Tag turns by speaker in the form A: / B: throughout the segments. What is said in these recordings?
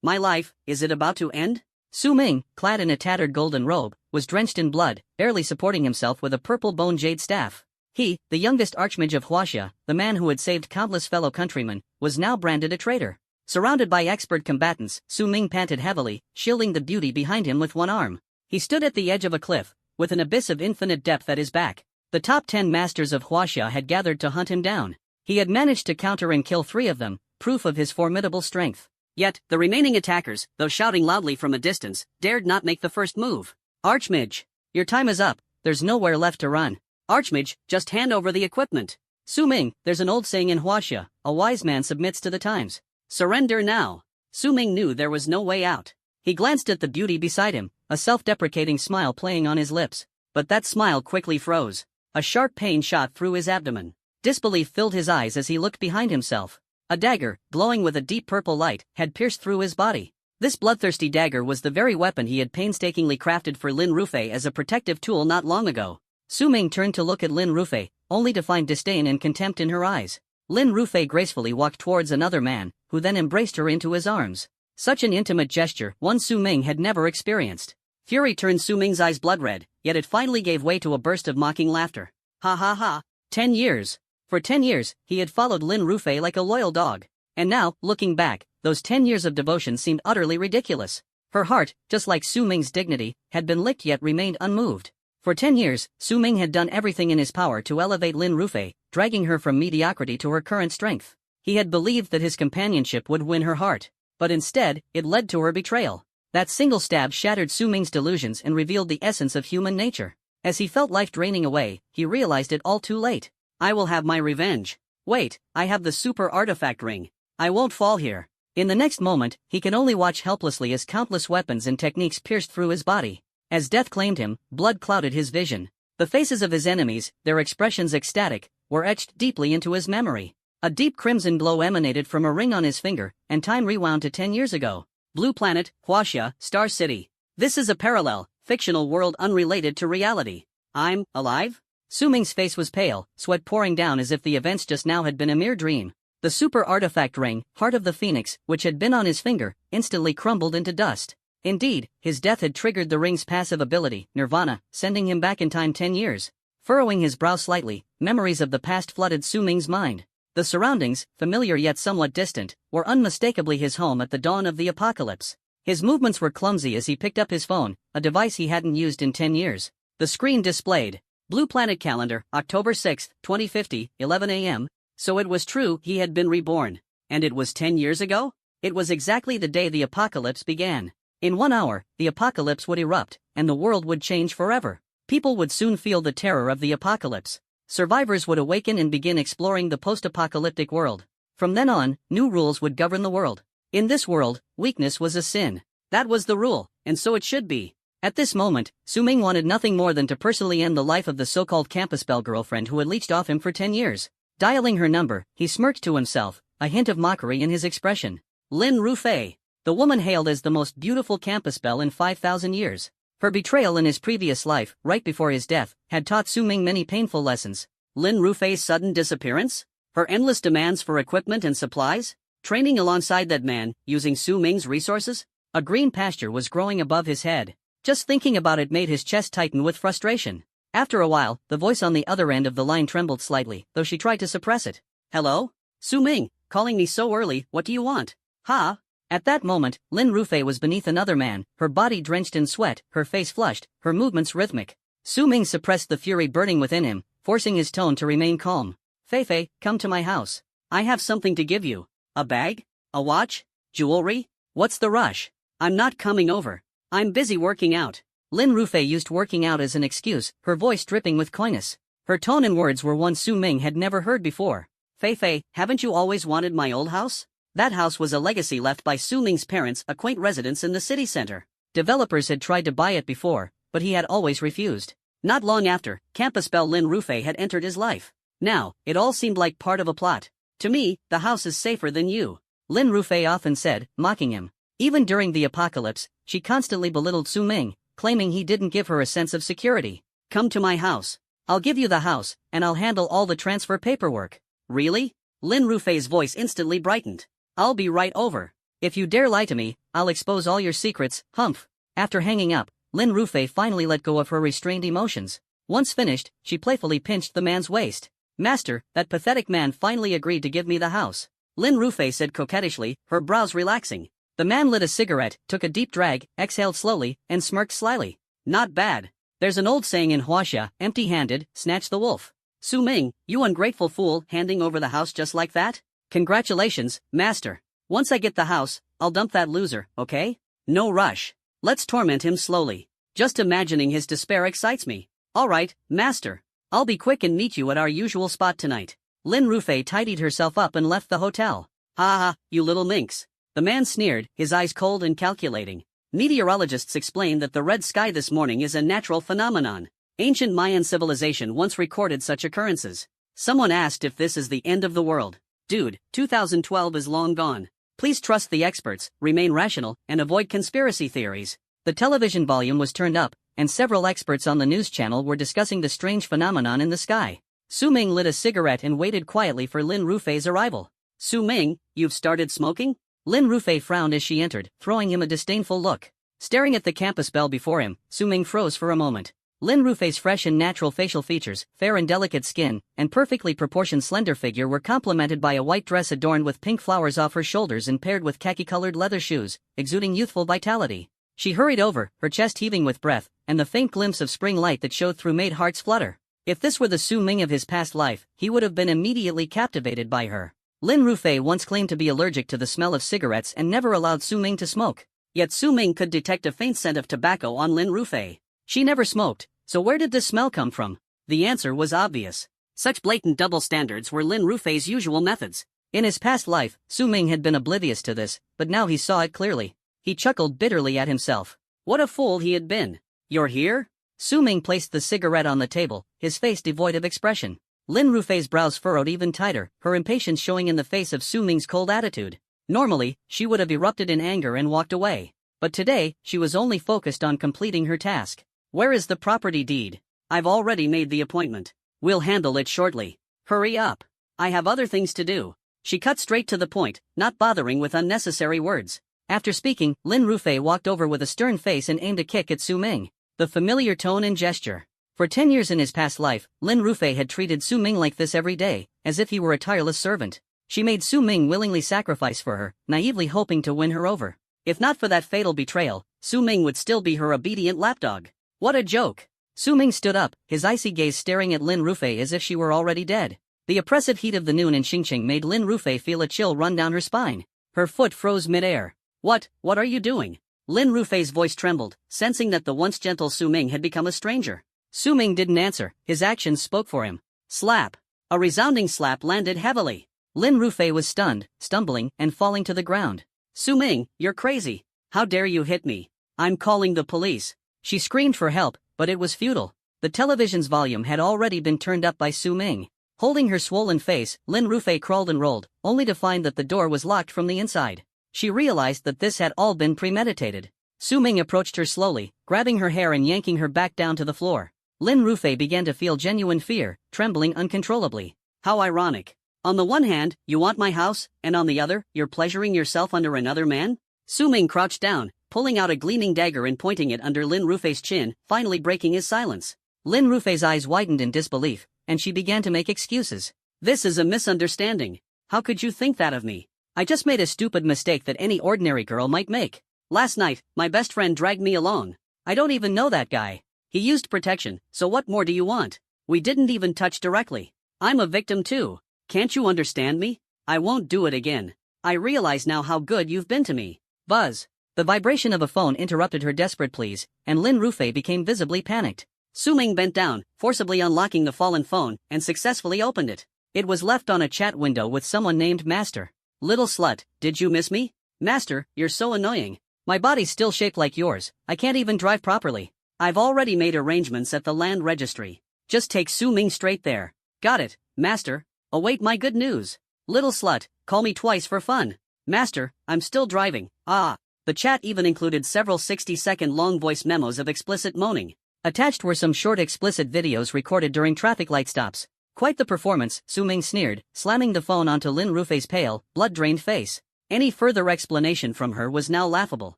A: My life, is it about to end? Su Ming, clad in a tattered golden robe, was drenched in blood, barely supporting himself with a purple bone jade staff. He, the youngest archmage of Huaxia, the man who had saved countless fellow countrymen, was now branded a traitor. Surrounded by expert combatants, Su Ming panted heavily, shielding the beauty behind him with one arm. He stood at the edge of a cliff, with an abyss of infinite depth at his back. The top 10 masters of Huaxia had gathered to hunt him down. He had managed to counter and kill 3 of them, proof of his formidable strength. Yet, the remaining attackers, though shouting loudly from a distance, dared not make the first move. Archmage, your time is up, there's nowhere left to run. Archmage, just hand over the equipment. Su Ming, there's an old saying in Huaxia, a wise man submits to the times. Surrender now. Su Ming knew there was no way out. He glanced at the beauty beside him, a self-deprecating smile playing on his lips. But that smile quickly froze. A sharp pain shot through his abdomen. Disbelief filled his eyes as he looked behind himself. A dagger, glowing with a deep purple light, had pierced through his body. This bloodthirsty dagger was the very weapon he had painstakingly crafted for Lin Rufei as a protective tool not long ago. Su Ming turned to look at Lin Rufei, only to find disdain and contempt in her eyes. Lin Rufei gracefully walked towards another man, who then embraced her into his arms. Such an intimate gesture, one Su Ming had never experienced. Fury turned Su Ming's eyes blood-red, yet it finally gave way to a burst of mocking laughter. Ha ha ha. 10 years. For 10 years, he had followed Lin Rufei like a loyal dog. And now, looking back, those 10 years of devotion seemed utterly ridiculous. Her heart, just like Su Ming's dignity, had been licked yet remained unmoved. For 10 years, Su Ming had done everything in his power to elevate Lin Rufei, dragging her from mediocrity to her current strength. He had believed that his companionship would win her heart. But instead, it led to her betrayal. That single stab shattered Su Ming's delusions and revealed the essence of human nature. As he felt life draining away, he realized it all too late. I will have my revenge. Wait, I have the super artifact ring. I won't fall here. In the next moment, he can only watch helplessly as countless weapons and techniques pierced through his body. As death claimed him, blood clouded his vision. The faces of his enemies, their expressions ecstatic, were etched deeply into his memory. A deep crimson glow emanated from a ring on his finger, and time rewound to 10 years ago. Blue Planet, Huaxia, Star City. This is a parallel, fictional world unrelated to reality. I'm alive? Su Ming's face was pale, sweat pouring down as if the events just now had been a mere dream. The super artifact ring, Heart of the Phoenix, which had been on his finger, instantly crumbled into dust. Indeed, his death had triggered the ring's passive ability, Nirvana, sending him back in time 10 years. Furrowing his brow slightly, memories of the past flooded Su Ming's mind. The surroundings, familiar yet somewhat distant, were unmistakably his home at the dawn of the apocalypse. His movements were clumsy as he picked up his phone, a device he hadn't used in 10 years. The screen displayed Blue Planet Calendar, October 6, 2050, 11 a.m. So it was true, he had been reborn. And it was 10 years ago? It was exactly the day the apocalypse began. In 1 hour, the apocalypse would erupt, and the world would change forever. People would soon feel the terror of the apocalypse. Survivors would awaken and begin exploring the post-apocalyptic world. From then on, new rules would govern the world. In this world, weakness was a sin. That was the rule, and so it should be. At this moment, Su Ming wanted nothing more than to personally end the life of the so-called campus belle girlfriend who had leeched off him for 10 years. Dialing her number, he smirked to himself, a hint of mockery in his expression. Lin Rufei. The woman hailed as the most beautiful campus belle in 5,000 years. Her betrayal in his previous life, right before his death, had taught Su Ming many painful lessons. Lin Rufei's sudden disappearance? Her endless demands for equipment and supplies? Training alongside that man, using Su Ming's resources? A green pasture was growing above his head. Just thinking about it made his chest tighten with frustration. After a while, the voice on the other end of the line trembled slightly, though she tried to suppress it. Hello? Su Ming, calling me so early, what do you want? Ha? At that moment, Lin Rufei was beneath another man, her body drenched in sweat, her face flushed, her movements rhythmic. Su Ming suppressed the fury burning within him, forcing his tone to remain calm. Fei, come to my house. I have something to give you. A bag? A watch? Jewelry? What's the rush? I'm not coming over. I'm busy working out. Lin Rufei used working out as an excuse, her voice dripping with coyness. Her tone and words were one Su Ming had never heard before. Fei, haven't you always wanted my old house? That house was a legacy left by Su Ming's parents, a quaint residence in the city center. Developers had tried to buy it before, but he had always refused. Not long after, campus belle Lin Rufei had entered his life. Now, it all seemed like part of a plot. To me, the house is safer than you. Lin Rufei often said, mocking him. Even during the apocalypse, she constantly belittled Su Ming, claiming he didn't give her a sense of security. Come to my house. I'll give you the house, and I'll handle all the transfer paperwork. Really? Lin Rufei's voice instantly brightened. I'll be right over. If you dare lie to me, I'll expose all your secrets, humph. After hanging up, Lin Rufei finally let go of her restrained emotions. Once finished, she playfully pinched the man's waist. Master, that pathetic man finally agreed to give me the house, Lin Rufei said coquettishly, her brows relaxing. The man lit a cigarette, took a deep drag, exhaled slowly, and smirked slyly. Not bad. There's an old saying in Huaxia, empty-handed, snatch the wolf. Su Ming, you ungrateful fool, handing over the house just like that? Congratulations, master. Once I get the house, I'll dump that loser, okay? No rush. Let's torment him slowly. Just imagining his despair excites me. Alright, master. I'll be quick and meet you at our usual spot tonight. Lin Rufei tidied herself up and left the hotel. Ha ha, you little minx. The man sneered, his eyes cold and calculating. Meteorologists explain that the red sky this morning is a natural phenomenon. Ancient Mayan civilization once recorded such occurrences. Someone asked if this is the end of the world. Dude, 2012 is long gone. Please trust the experts, remain rational, and avoid conspiracy theories. The television volume was turned up, and several experts on the news channel were discussing the strange phenomenon in the sky. Su Ming lit a cigarette and waited quietly for Lin Rufei's arrival. Su Ming, you've started smoking? Lin Rufei frowned as she entered, throwing him a disdainful look. Staring at the campus bell before him, Su Ming froze for a moment. Lin Rufei's fresh and natural facial features, fair and delicate skin, and perfectly proportioned slender figure were complemented by a white dress adorned with pink flowers off her shoulders and paired with khaki-colored leather shoes, exuding youthful vitality. She hurried over, her chest heaving with breath, and the faint glimpse of spring light that showed through made hearts flutter. If this were the Su Ming of his past life, he would have been immediately captivated by her. Lin Rufei once claimed to be allergic to the smell of cigarettes and never allowed Su Ming to smoke. Yet Su Ming could detect a faint scent of tobacco on Lin Rufei. She never smoked, so where did this smell come from? The answer was obvious. Such blatant double standards were Lin Rufei's usual methods. In his past life, Su Ming had been oblivious to this, but now he saw it clearly. He chuckled bitterly at himself. What a fool he had been. You're here? Su Ming placed the cigarette on the table, his face devoid of expression. Lin Rufei's brows furrowed even tighter, her impatience showing in the face of Su Ming's cold attitude. Normally, she would have erupted in anger and walked away. But today, she was only focused on completing her task. Where is the property deed? I've already made the appointment. We'll handle it shortly. Hurry up. I have other things to do. She cut straight to the point, not bothering with unnecessary words. After speaking, Lin Rufei walked over with a stern face and aimed a kick at Su Ming. The familiar tone and gesture. For 10 years in his past life, Lin Rufei had treated Su Ming like this every day, as if he were a tireless servant. She made Su Ming willingly sacrifice for her, naively hoping to win her over. If not for that fatal betrayal, Su Ming would still be her obedient lapdog. What a joke! Su Ming stood up, his icy gaze staring at Lin Rufei as if she were already dead. The oppressive heat of the noon in Xingqing made Lin Rufei feel a chill run down her spine. Her foot froze midair. What are you doing? Lin Rufei's voice trembled, sensing that the once gentle Su Ming had become a stranger. Su Ming didn't answer, his actions spoke for him. Slap. A resounding slap landed heavily. Lin Rufei was stunned, stumbling, and falling to the ground. Su Ming, you're crazy. How dare you hit me? I'm calling the police. She screamed for help, but it was futile. The television's volume had already been turned up by Su Ming. Holding her swollen face, Lin Rufei crawled and rolled, only to find that the door was locked from the inside. She realized that this had all been premeditated. Su Ming approached her slowly, grabbing her hair and yanking her back down to the floor. Lin Rufei began to feel genuine fear, trembling uncontrollably. How ironic. On the one hand, you want my house, and on the other, you're pleasuring yourself under another man? Su Ming crouched down, pulling out a gleaming dagger and pointing it under Lin Rufei's chin, finally breaking his silence. Lin Rufei's eyes widened in disbelief, and she began to make excuses. This is a misunderstanding. How could you think that of me? I just made a stupid mistake that any ordinary girl might make. Last night, my best friend dragged me along. I don't even know that guy. He used protection, so what more do you want? We didn't even touch directly. I'm a victim too. Can't you understand me? I won't do it again. I realize now how good you've been to me. Buzz. The vibration of a phone interrupted her desperate pleas, and Lin Rufei became visibly panicked. Su Ming bent down, forcibly unlocking the fallen phone, and successfully opened it. It was left on a chat window with someone named Master. Little slut, did you miss me? Master, you're so annoying. My body's still shaped like yours, I can't even drive properly. I've already made arrangements at the land registry. Just take Su Ming straight there. Got it, Master. Await my good news. Little slut, call me twice for fun. Master, I'm still driving. Ah. The chat even included several 60-second long voice memos of explicit moaning. Attached were some short explicit videos recorded during traffic light stops. Quite the performance, Su Ming sneered, slamming the phone onto Lin Rufei's pale, blood-drained face. Any further explanation from her was now laughable.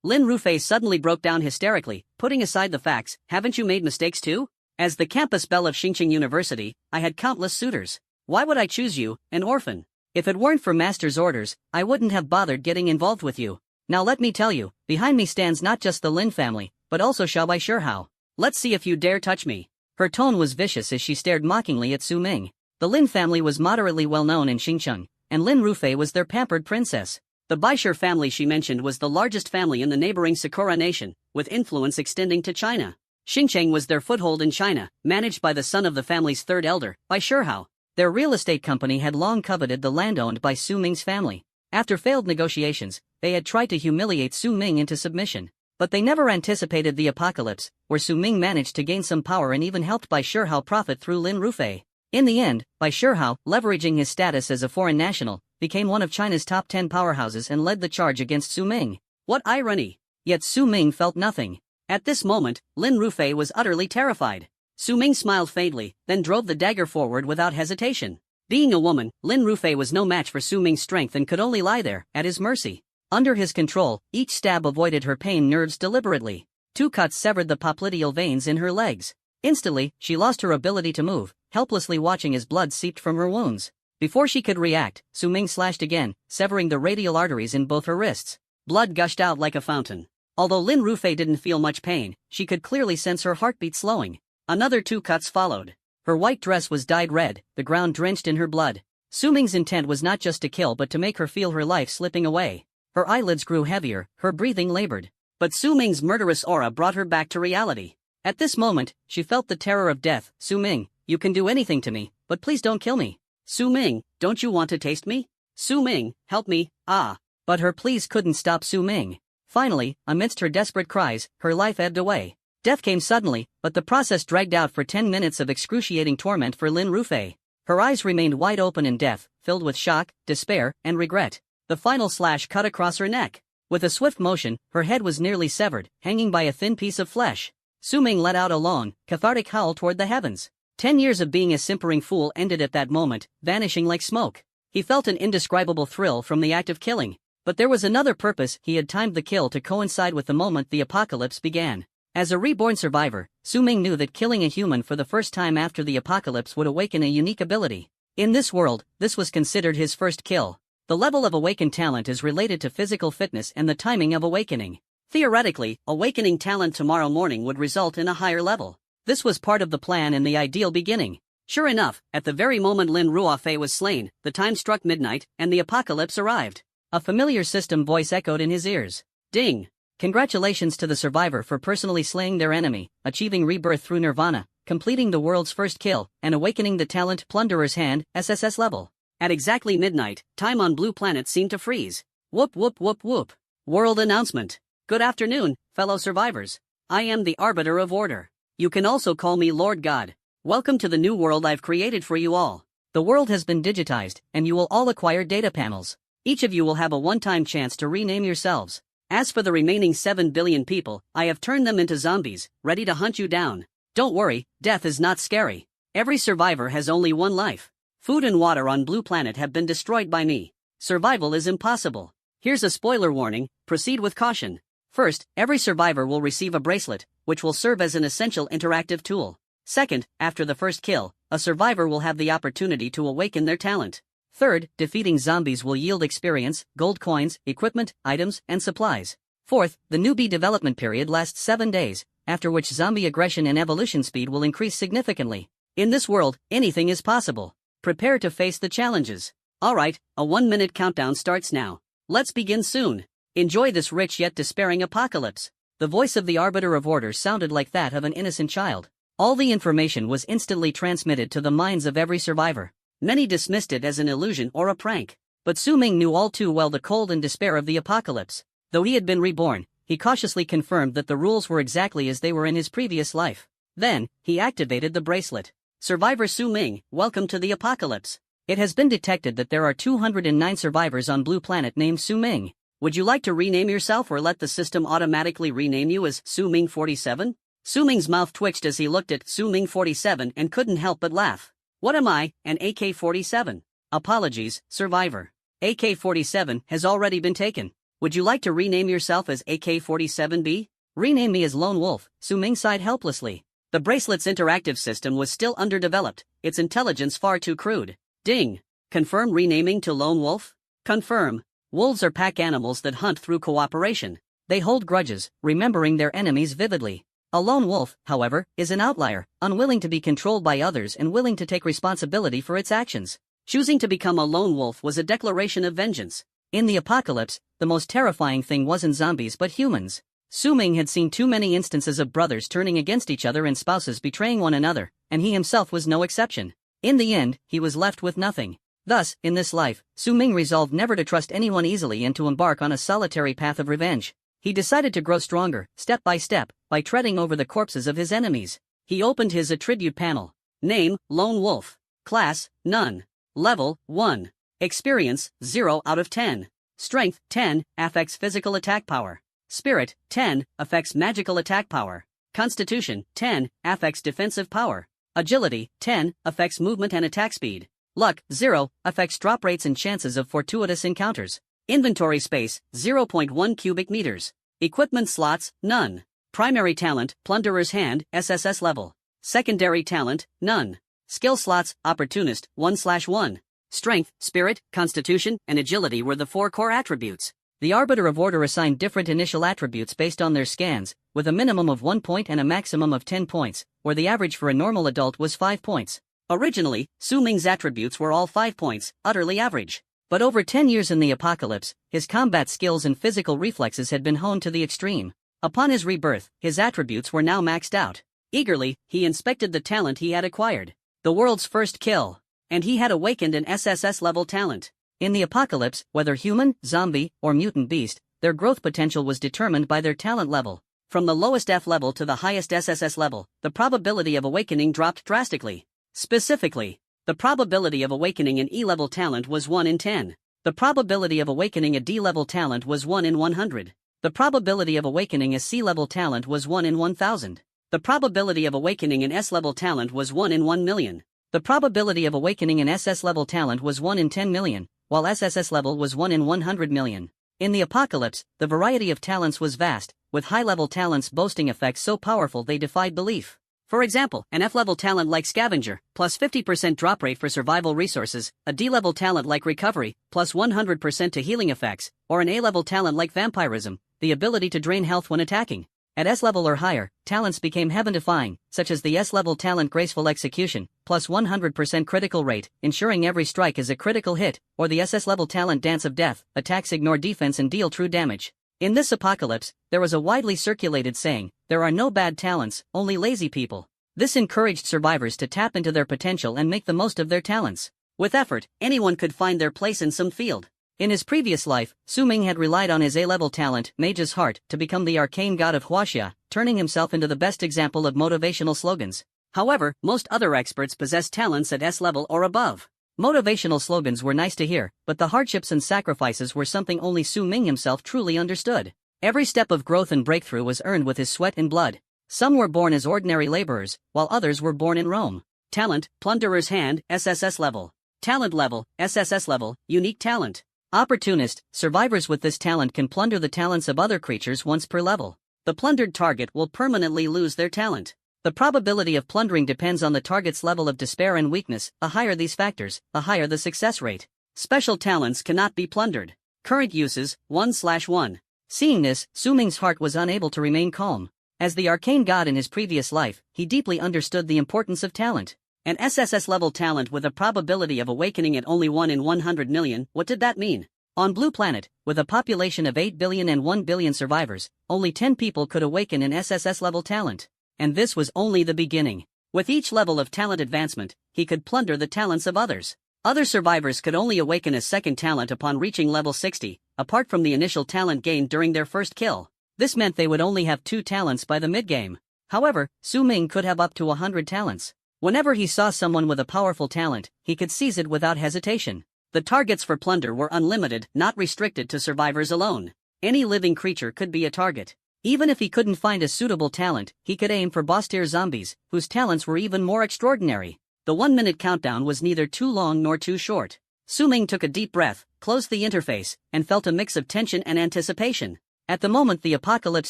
A: Lin Rufei suddenly broke down hysterically, putting aside the facts. Haven't you made mistakes too? As the campus belle of Xinjiang University, I had countless suitors. Why would I choose you, an orphan? If it weren't for master's orders, I wouldn't have bothered getting involved with you. Now let me tell you, behind me stands not just the Lin family, but also Xiao Bai Shihao. Let's see if you dare touch me. Her tone was vicious as she stared mockingly at Su Ming. The Lin family was moderately well known in Xinjiang, and Lin Rufei was their pampered princess. The Baishir family she mentioned was the largest family in the neighboring Sakura nation, with influence extending to China. Xinjiang was their foothold in China, managed by the son of the family's third elder, Bai Shihao. Their real estate company had long coveted the land owned by Su Ming's family. After failed negotiations, they had tried to humiliate Su Ming into submission. But they never anticipated the apocalypse, where Su Ming managed to gain some power and even helped Bai Shihao profit through Lin Rufei. In the end, Bai Shihao, leveraging his status as a foreign national, became one of China's top 10 powerhouses and led the charge against Su Ming. What irony! Yet Su Ming felt nothing. At this moment, Lin Rufei was utterly terrified. Su Ming smiled faintly, then drove the dagger forward without hesitation. Being a woman, Lin Rufei was no match for Su Ming's strength and could only lie there, at his mercy. Under his control, each stab avoided her pain nerves deliberately. 2 cuts severed the popliteal veins in her legs. Instantly, she lost her ability to move, helplessly watching as blood seeped from her wounds. Before she could react, Su Ming slashed again, severing the radial arteries in both her wrists. Blood gushed out like a fountain. Although Lin Rufei didn't feel much pain, she could clearly sense her heartbeat slowing. Another 2 cuts followed. Her white dress was dyed red, the ground drenched in her blood. Su Ming's intent was not just to kill but to make her feel her life slipping away. Her eyelids grew heavier, her breathing labored. But Su Ming's murderous aura brought her back to reality. At this moment, she felt the terror of death. Su Ming, you can do anything to me, but please don't kill me. Su Ming, don't you want to taste me? Su Ming, help me, ah. But her pleas couldn't stop Su Ming. Finally, amidst her desperate cries, her life ebbed away. Death came suddenly, but the process dragged out for 10 minutes of excruciating torment for Lin Rufei. Her eyes remained wide open in death, filled with shock, despair, and regret. The final slash cut across her neck. With a swift motion, her head was nearly severed, hanging by a thin piece of flesh. Su Ming let out a long, cathartic howl toward the heavens. 10 years of being a simpering fool ended at that moment, vanishing like smoke. He felt an indescribable thrill from the act of killing. But there was another purpose. He had timed the kill to coincide with the moment the apocalypse began. As a reborn survivor, Su Ming knew that killing a human for the first time after the apocalypse would awaken a unique ability. In this world, this was considered his first kill. The level of awakened talent is related to physical fitness and the timing of awakening. Theoretically, awakening talent tomorrow morning would result in a higher level. This was part of the plan and the ideal beginning. Sure enough, at the very moment Lin Rufei was slain, the time struck midnight, and the apocalypse arrived. A familiar system voice echoed in his ears. Ding! Congratulations to the survivor for personally slaying their enemy, achieving rebirth through nirvana, completing the world's first kill, and awakening the talent Plunderer's Hand, SSS level. At exactly midnight, time on Blue Planet seemed to freeze. Whoop whoop whoop whoop. World announcement. Good afternoon, fellow survivors. I am the Arbiter of Order. You can also call me Lord God. Welcome to the new world I've created for you all. The world has been digitized, and you will all acquire data panels. Each of you will have a one-time chance to rename yourselves. As for the remaining 7 billion people, I have turned them into zombies, ready to hunt you down. Don't worry, death is not scary. Every survivor has only one life. Food and water on Blue Planet have been destroyed by me. Survival is impossible. Here's a spoiler warning, proceed with caution. First, every survivor will receive a bracelet, which will serve as an essential interactive tool. Second, after the first kill, a survivor will have the opportunity to awaken their talent. Third, defeating zombies will yield experience, gold coins, equipment, items, and supplies. Fourth, the newbie development period lasts 7 days, after which zombie aggression and evolution speed will increase significantly. In this world, anything is possible. Prepare to face the challenges. Alright, a 1-minute countdown starts now. Let's begin soon. Enjoy this rich yet despairing apocalypse. The voice of the Arbiter of Order sounded like that of an innocent child. All the information was instantly transmitted to the minds of every survivor. Many dismissed it as an illusion or a prank. But Su Ming knew all too well the cold and despair of the apocalypse. Though he had been reborn, he cautiously confirmed that the rules were exactly as they were in his previous life. Then, he activated the bracelet. Survivor Su Ming, welcome to the apocalypse. It has been detected that there are 209 survivors on Blue Planet named Su Ming. Would you like to rename yourself or let the system automatically rename you as Su Ming 47? Su Ming's mouth twitched as he looked at Su Ming 47 and couldn't help but laugh. What am I, an AK-47? Apologies, survivor. AK-47 has already been taken. Would you like to rename yourself as AK-47B? Rename me as Lone Wolf, Su Ming sighed helplessly. The bracelet's interactive system was still underdeveloped, its intelligence far too crude. Ding. Confirm renaming to Lone Wolf? Confirm. Wolves are pack animals that hunt through cooperation. They hold grudges, remembering their enemies vividly. A lone wolf, however, is an outlier, unwilling to be controlled by others and willing to take responsibility for its actions. Choosing to become a lone wolf was a declaration of vengeance. In the apocalypse, the most terrifying thing wasn't zombies but humans. Su Ming had seen too many instances of brothers turning against each other and spouses betraying one another, and he himself was no exception. In the end, he was left with nothing. Thus, in this life, Su Ming resolved never to trust anyone easily and to embark on a solitary path of revenge. He decided to grow stronger, step by step, by treading over the corpses of his enemies. He opened his attribute panel. Name, Lone Wolf. Class, None. Level, 1. Experience, 0 out of 10. Strength, 10, affects physical attack power. Spirit, 10, affects magical attack power. Constitution, 10, affects defensive power. Agility, 10, affects movement and attack speed. Luck, 0, affects drop rates and chances of fortuitous encounters. Inventory space, 0.1 cubic meters. Equipment slots, none. Primary talent, Plunderer's Hand, SSS level. Secondary talent, none. Skill slots, Opportunist, 1/1. Strength, Spirit, Constitution, and Agility were the 4 core attributes. The Arbiter of Order assigned different initial attributes based on their scans, with a minimum of 1 point and a maximum of 10 points, where the average for a normal adult was 5 points. Originally, Su Ming's attributes were all 5 points, utterly average. But over 10 years in the apocalypse, his combat skills and physical reflexes had been honed to the extreme. Upon his rebirth, his attributes were now maxed out. Eagerly, he inspected the talent he had acquired. The world's first kill. And he had awakened an SSS-level talent. In the apocalypse, whether human, zombie, or mutant beast, their growth potential was determined by their talent level. From the lowest F level to the highest SSS level, the probability of awakening dropped drastically. Specifically, the probability of awakening an E-level talent was 1 in 10. The probability of awakening a D-level talent was 1 in 100. The probability of awakening a C-level talent was 1 in 1,000. The probability of awakening an S-level talent was 1 in 1 million. The probability of awakening an SS-level talent was 1 in 10 million, while SSS level was 1 in 100 million. In the apocalypse, the variety of talents was vast, with high-level talents boasting effects so powerful they defied belief. For example, an F-level talent like Scavenger, plus 50% drop rate for survival resources, a D-level talent like Recovery, plus 100% to healing effects, or an A-level talent like Vampirism, the ability to drain health when attacking. At S-level or higher, talents became heaven-defying, such as the S-level talent Graceful Execution, plus 100% critical rate, ensuring every strike is a critical hit, or the SS-level talent Dance of Death, attacks ignore defense and deal true damage. In this apocalypse, there was a widely circulated saying, there are no bad talents, only lazy people. This encouraged survivors to tap into their potential and make the most of their talents. With effort, anyone could find their place in some field. In his previous life, Su Ming had relied on his A-level talent, Mage's Heart, to become the arcane god of Huaxia, turning himself into the best example of motivational slogans. However, most other experts possessed talents at S-level or above. Motivational slogans were nice to hear, but the hardships and sacrifices were something only Su Ming himself truly understood. Every step of growth and breakthrough was earned with his sweat and blood. Some were born as ordinary laborers, while others were born in Rome. Talent, Plunderer's Hand, SSS level. Talent level, SSS level, unique talent. Opportunist, survivors with this talent can plunder the talents of other creatures once per level. The plundered target will permanently lose their talent. The probability of plundering depends on the target's level of despair and weakness. The higher these factors, the higher the success rate. Special talents cannot be plundered. Current uses, 1/1. Seeing this, Su Ming's heart was unable to remain calm. As the arcane god in his previous life, he deeply understood the importance of talent. An SSS-level talent with a probability of awakening at only 1 in 100 million, what did that mean? On Blue Planet, with a population of 8 billion and 1 billion survivors, only 10 people could awaken an SSS-level talent. And this was only the beginning. With each level of talent advancement, he could plunder the talents of others. Other survivors could only awaken a second talent upon reaching level 60, apart from the initial talent gained during their first kill. This meant they would only have 2 talents by the mid-game. However, Su Ming could have up to 100 talents. Whenever he saw someone with a powerful talent, he could seize it without hesitation. The targets for plunder were unlimited, not restricted to survivors alone. Any living creature could be a target. Even if he couldn't find a suitable talent, he could aim for boss-tier zombies, whose talents were even more extraordinary. The 1-minute countdown was neither too long nor too short. Su Ming took a deep breath, closed the interface, and felt a mix of tension and anticipation. At the moment the apocalypse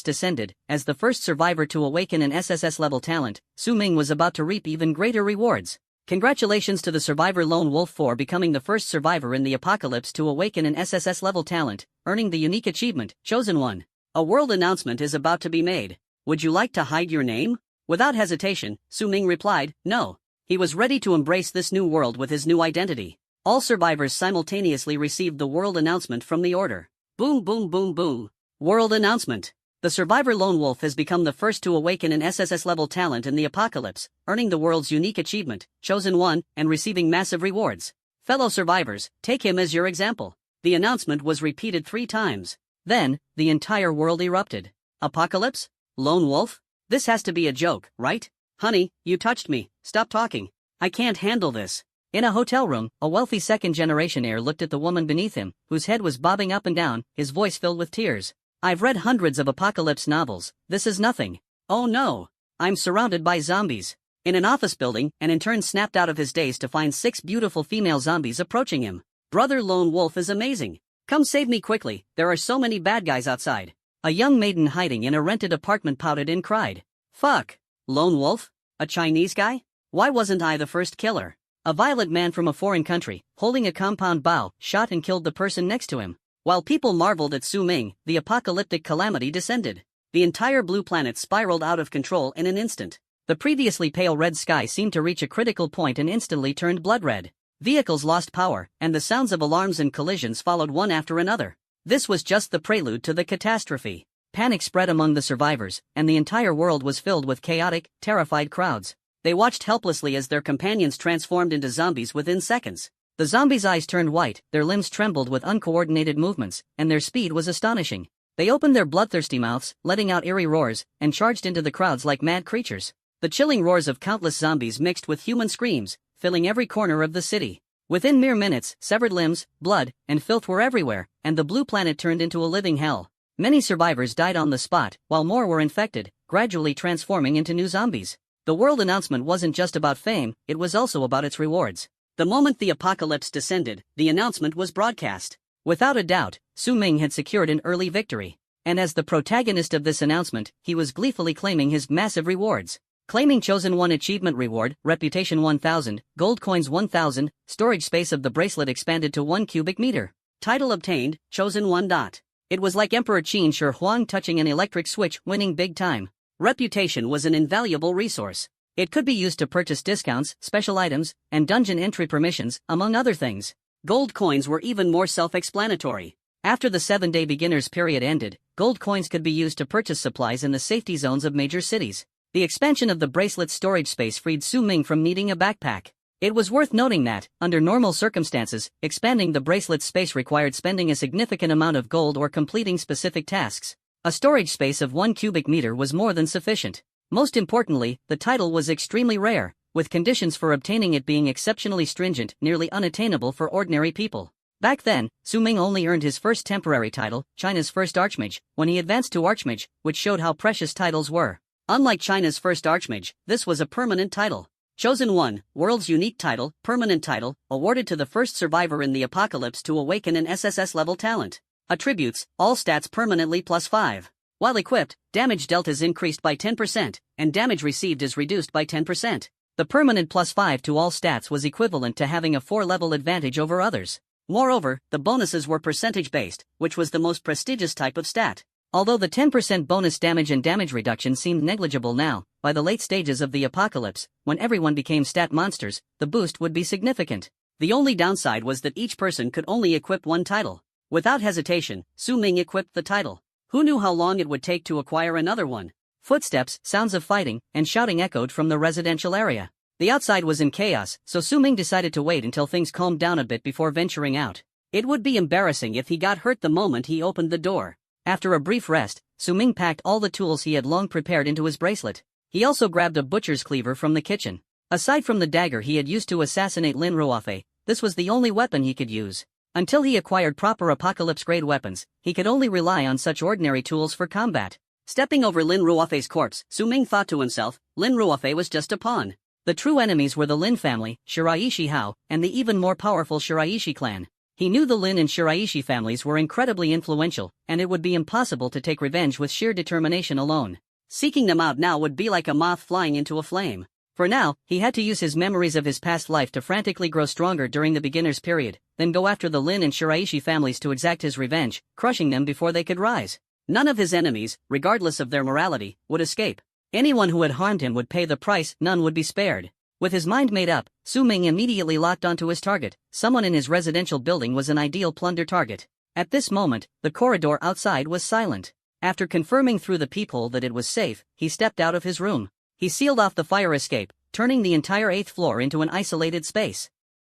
A: descended, as the first survivor to awaken an SSS-level talent, Su Ming was about to reap even greater rewards. Congratulations to the survivor Lone Wolf for becoming the first survivor in the apocalypse to awaken an SSS-level talent, earning the unique achievement, Chosen One. A world announcement is about to be made. Would you like to hide your name? Without hesitation, Su Ming replied, no. He was ready to embrace this new world with his new identity. All survivors simultaneously received the world announcement from the order. Boom boom boom boom. World announcement. The survivor Lone Wolf has become the first to awaken an SSS-level talent in the apocalypse, earning the world's unique achievement, Chosen One, and receiving massive rewards. Fellow survivors, take him as your example. The announcement was repeated 3 times. Then, the entire world erupted. Apocalypse? Lone Wolf? This has to be a joke, right? Honey, you touched me, stop talking. I can't handle this. In a hotel room, a wealthy second-generation heir looked at the woman beneath him, whose head was bobbing up and down, his voice filled with tears. I've read hundreds of apocalypse novels, this is nothing. Oh no. I'm surrounded by zombies. In an office building, an intern snapped out of his daze to find 6 beautiful female zombies approaching him. Brother Lone Wolf is amazing. Come save me quickly, there are so many bad guys outside. A young maiden hiding in a rented apartment pouted and cried. Fuck. Lone Wolf? A Chinese guy? Why wasn't I the first killer? A violent man from a foreign country, holding a compound bow, shot and killed the person next to him. While people marveled at Su Ming, the apocalyptic calamity descended. The entire blue planet spiraled out of control in an instant. The previously pale red sky seemed to reach a critical point and instantly turned blood red. Vehicles lost power, and the sounds of alarms and collisions followed one after another. This was just the prelude to the catastrophe. Panic spread among the survivors, and the entire world was filled with chaotic, terrified crowds. They watched helplessly as their companions transformed into zombies within seconds. The zombies' eyes turned white, their limbs trembled with uncoordinated movements, and their speed was astonishing. They opened their bloodthirsty mouths, letting out eerie roars, and charged into the crowds like mad creatures. The chilling roars of countless zombies mixed with human screams, filling every corner of the city. Within mere minutes, severed limbs, blood, and filth were everywhere, and the blue planet turned into a living hell. Many survivors died on the spot, while more were infected, gradually transforming into new zombies. The world announcement wasn't just about fame, it was also about its rewards. The moment the apocalypse descended, the announcement was broadcast. Without a doubt, Su Ming had secured an early victory. And as the protagonist of this announcement, he was gleefully claiming his massive rewards. Claiming Chosen One achievement reward, reputation 1000, gold coins 1000, storage space of the bracelet expanded to 1 cubic meter. Title obtained, Chosen One. It was like Emperor Qin Shi Huang touching an electric switch, winning big time. Reputation was an invaluable resource. It could be used to purchase discounts, special items, and dungeon entry permissions, among other things. Gold coins were even more self-explanatory. After the 7-day beginner's period ended, gold coins could be used to purchase supplies in the safety zones of major cities. The expansion of the bracelet's storage space freed Su Ming from needing a backpack. It was worth noting that, under normal circumstances, expanding the bracelet's space required spending a significant amount of gold or completing specific tasks. A storage space of 1 cubic meter was more than sufficient. Most importantly, the title was extremely rare, with conditions for obtaining it being exceptionally stringent, nearly unattainable for ordinary people. Back then, Su Ming only earned his first temporary title, China's first Archmage, when he advanced to Archmage, which showed how precious titles were. Unlike China's first Archmage, this was a permanent title. Chosen One, world's unique title, permanent title, awarded to the first survivor in the apocalypse to awaken an SSS-level talent. Attributes, all stats permanently +5. While equipped, damage dealt is increased by 10%, and damage received is reduced by 10%. The permanent +5 to all stats was equivalent to having a 4-level advantage over others. Moreover, the bonuses were percentage-based, which was the most prestigious type of stat. Although the 10% bonus damage and damage reduction seemed negligible now, by the late stages of the apocalypse, when everyone became stat monsters, the boost would be significant. The only downside was that each person could only equip one title. Without hesitation, Su Ming equipped the title. Who knew how long it would take to acquire another one? Footsteps, sounds of fighting, and shouting echoed from the residential area. The outside was in chaos, so Su Ming decided to wait until things calmed down a bit before venturing out. It would be embarrassing if he got hurt the moment he opened the door. After a brief rest, Su Ming packed all the tools he had long prepared into his bracelet. He also grabbed a butcher's cleaver from the kitchen. Aside from the dagger he had used to assassinate Lin Ruofei, this was the only weapon he could use. Until he acquired proper apocalypse-grade weapons, he could only rely on such ordinary tools for combat. Stepping over Lin Ruofei's corpse, Su Ming thought to himself, Lin Ruofei was just a pawn. The true enemies were the Lin family, Shiraishi Hao, and the even more powerful Shiraishi clan. He knew the Lin and Shiraishi families were incredibly influential, and it would be impossible to take revenge with sheer determination alone. Seeking them out now would be like a moth flying into a flame. For now, he had to use his memories of his past life to frantically grow stronger during the beginner's period, then go after the Lin and Shiraishi families to exact his revenge, crushing them before they could rise. None of his enemies, regardless of their morality, would escape. Anyone who had harmed him would pay the price, none would be spared. With his mind made up, Su Ming immediately locked onto his target. Someone in his residential building was an ideal plunder target. At this moment, the corridor outside was silent. After confirming through the peephole that it was safe, he stepped out of his room. He sealed off the fire escape, turning the entire 8th floor into an isolated space.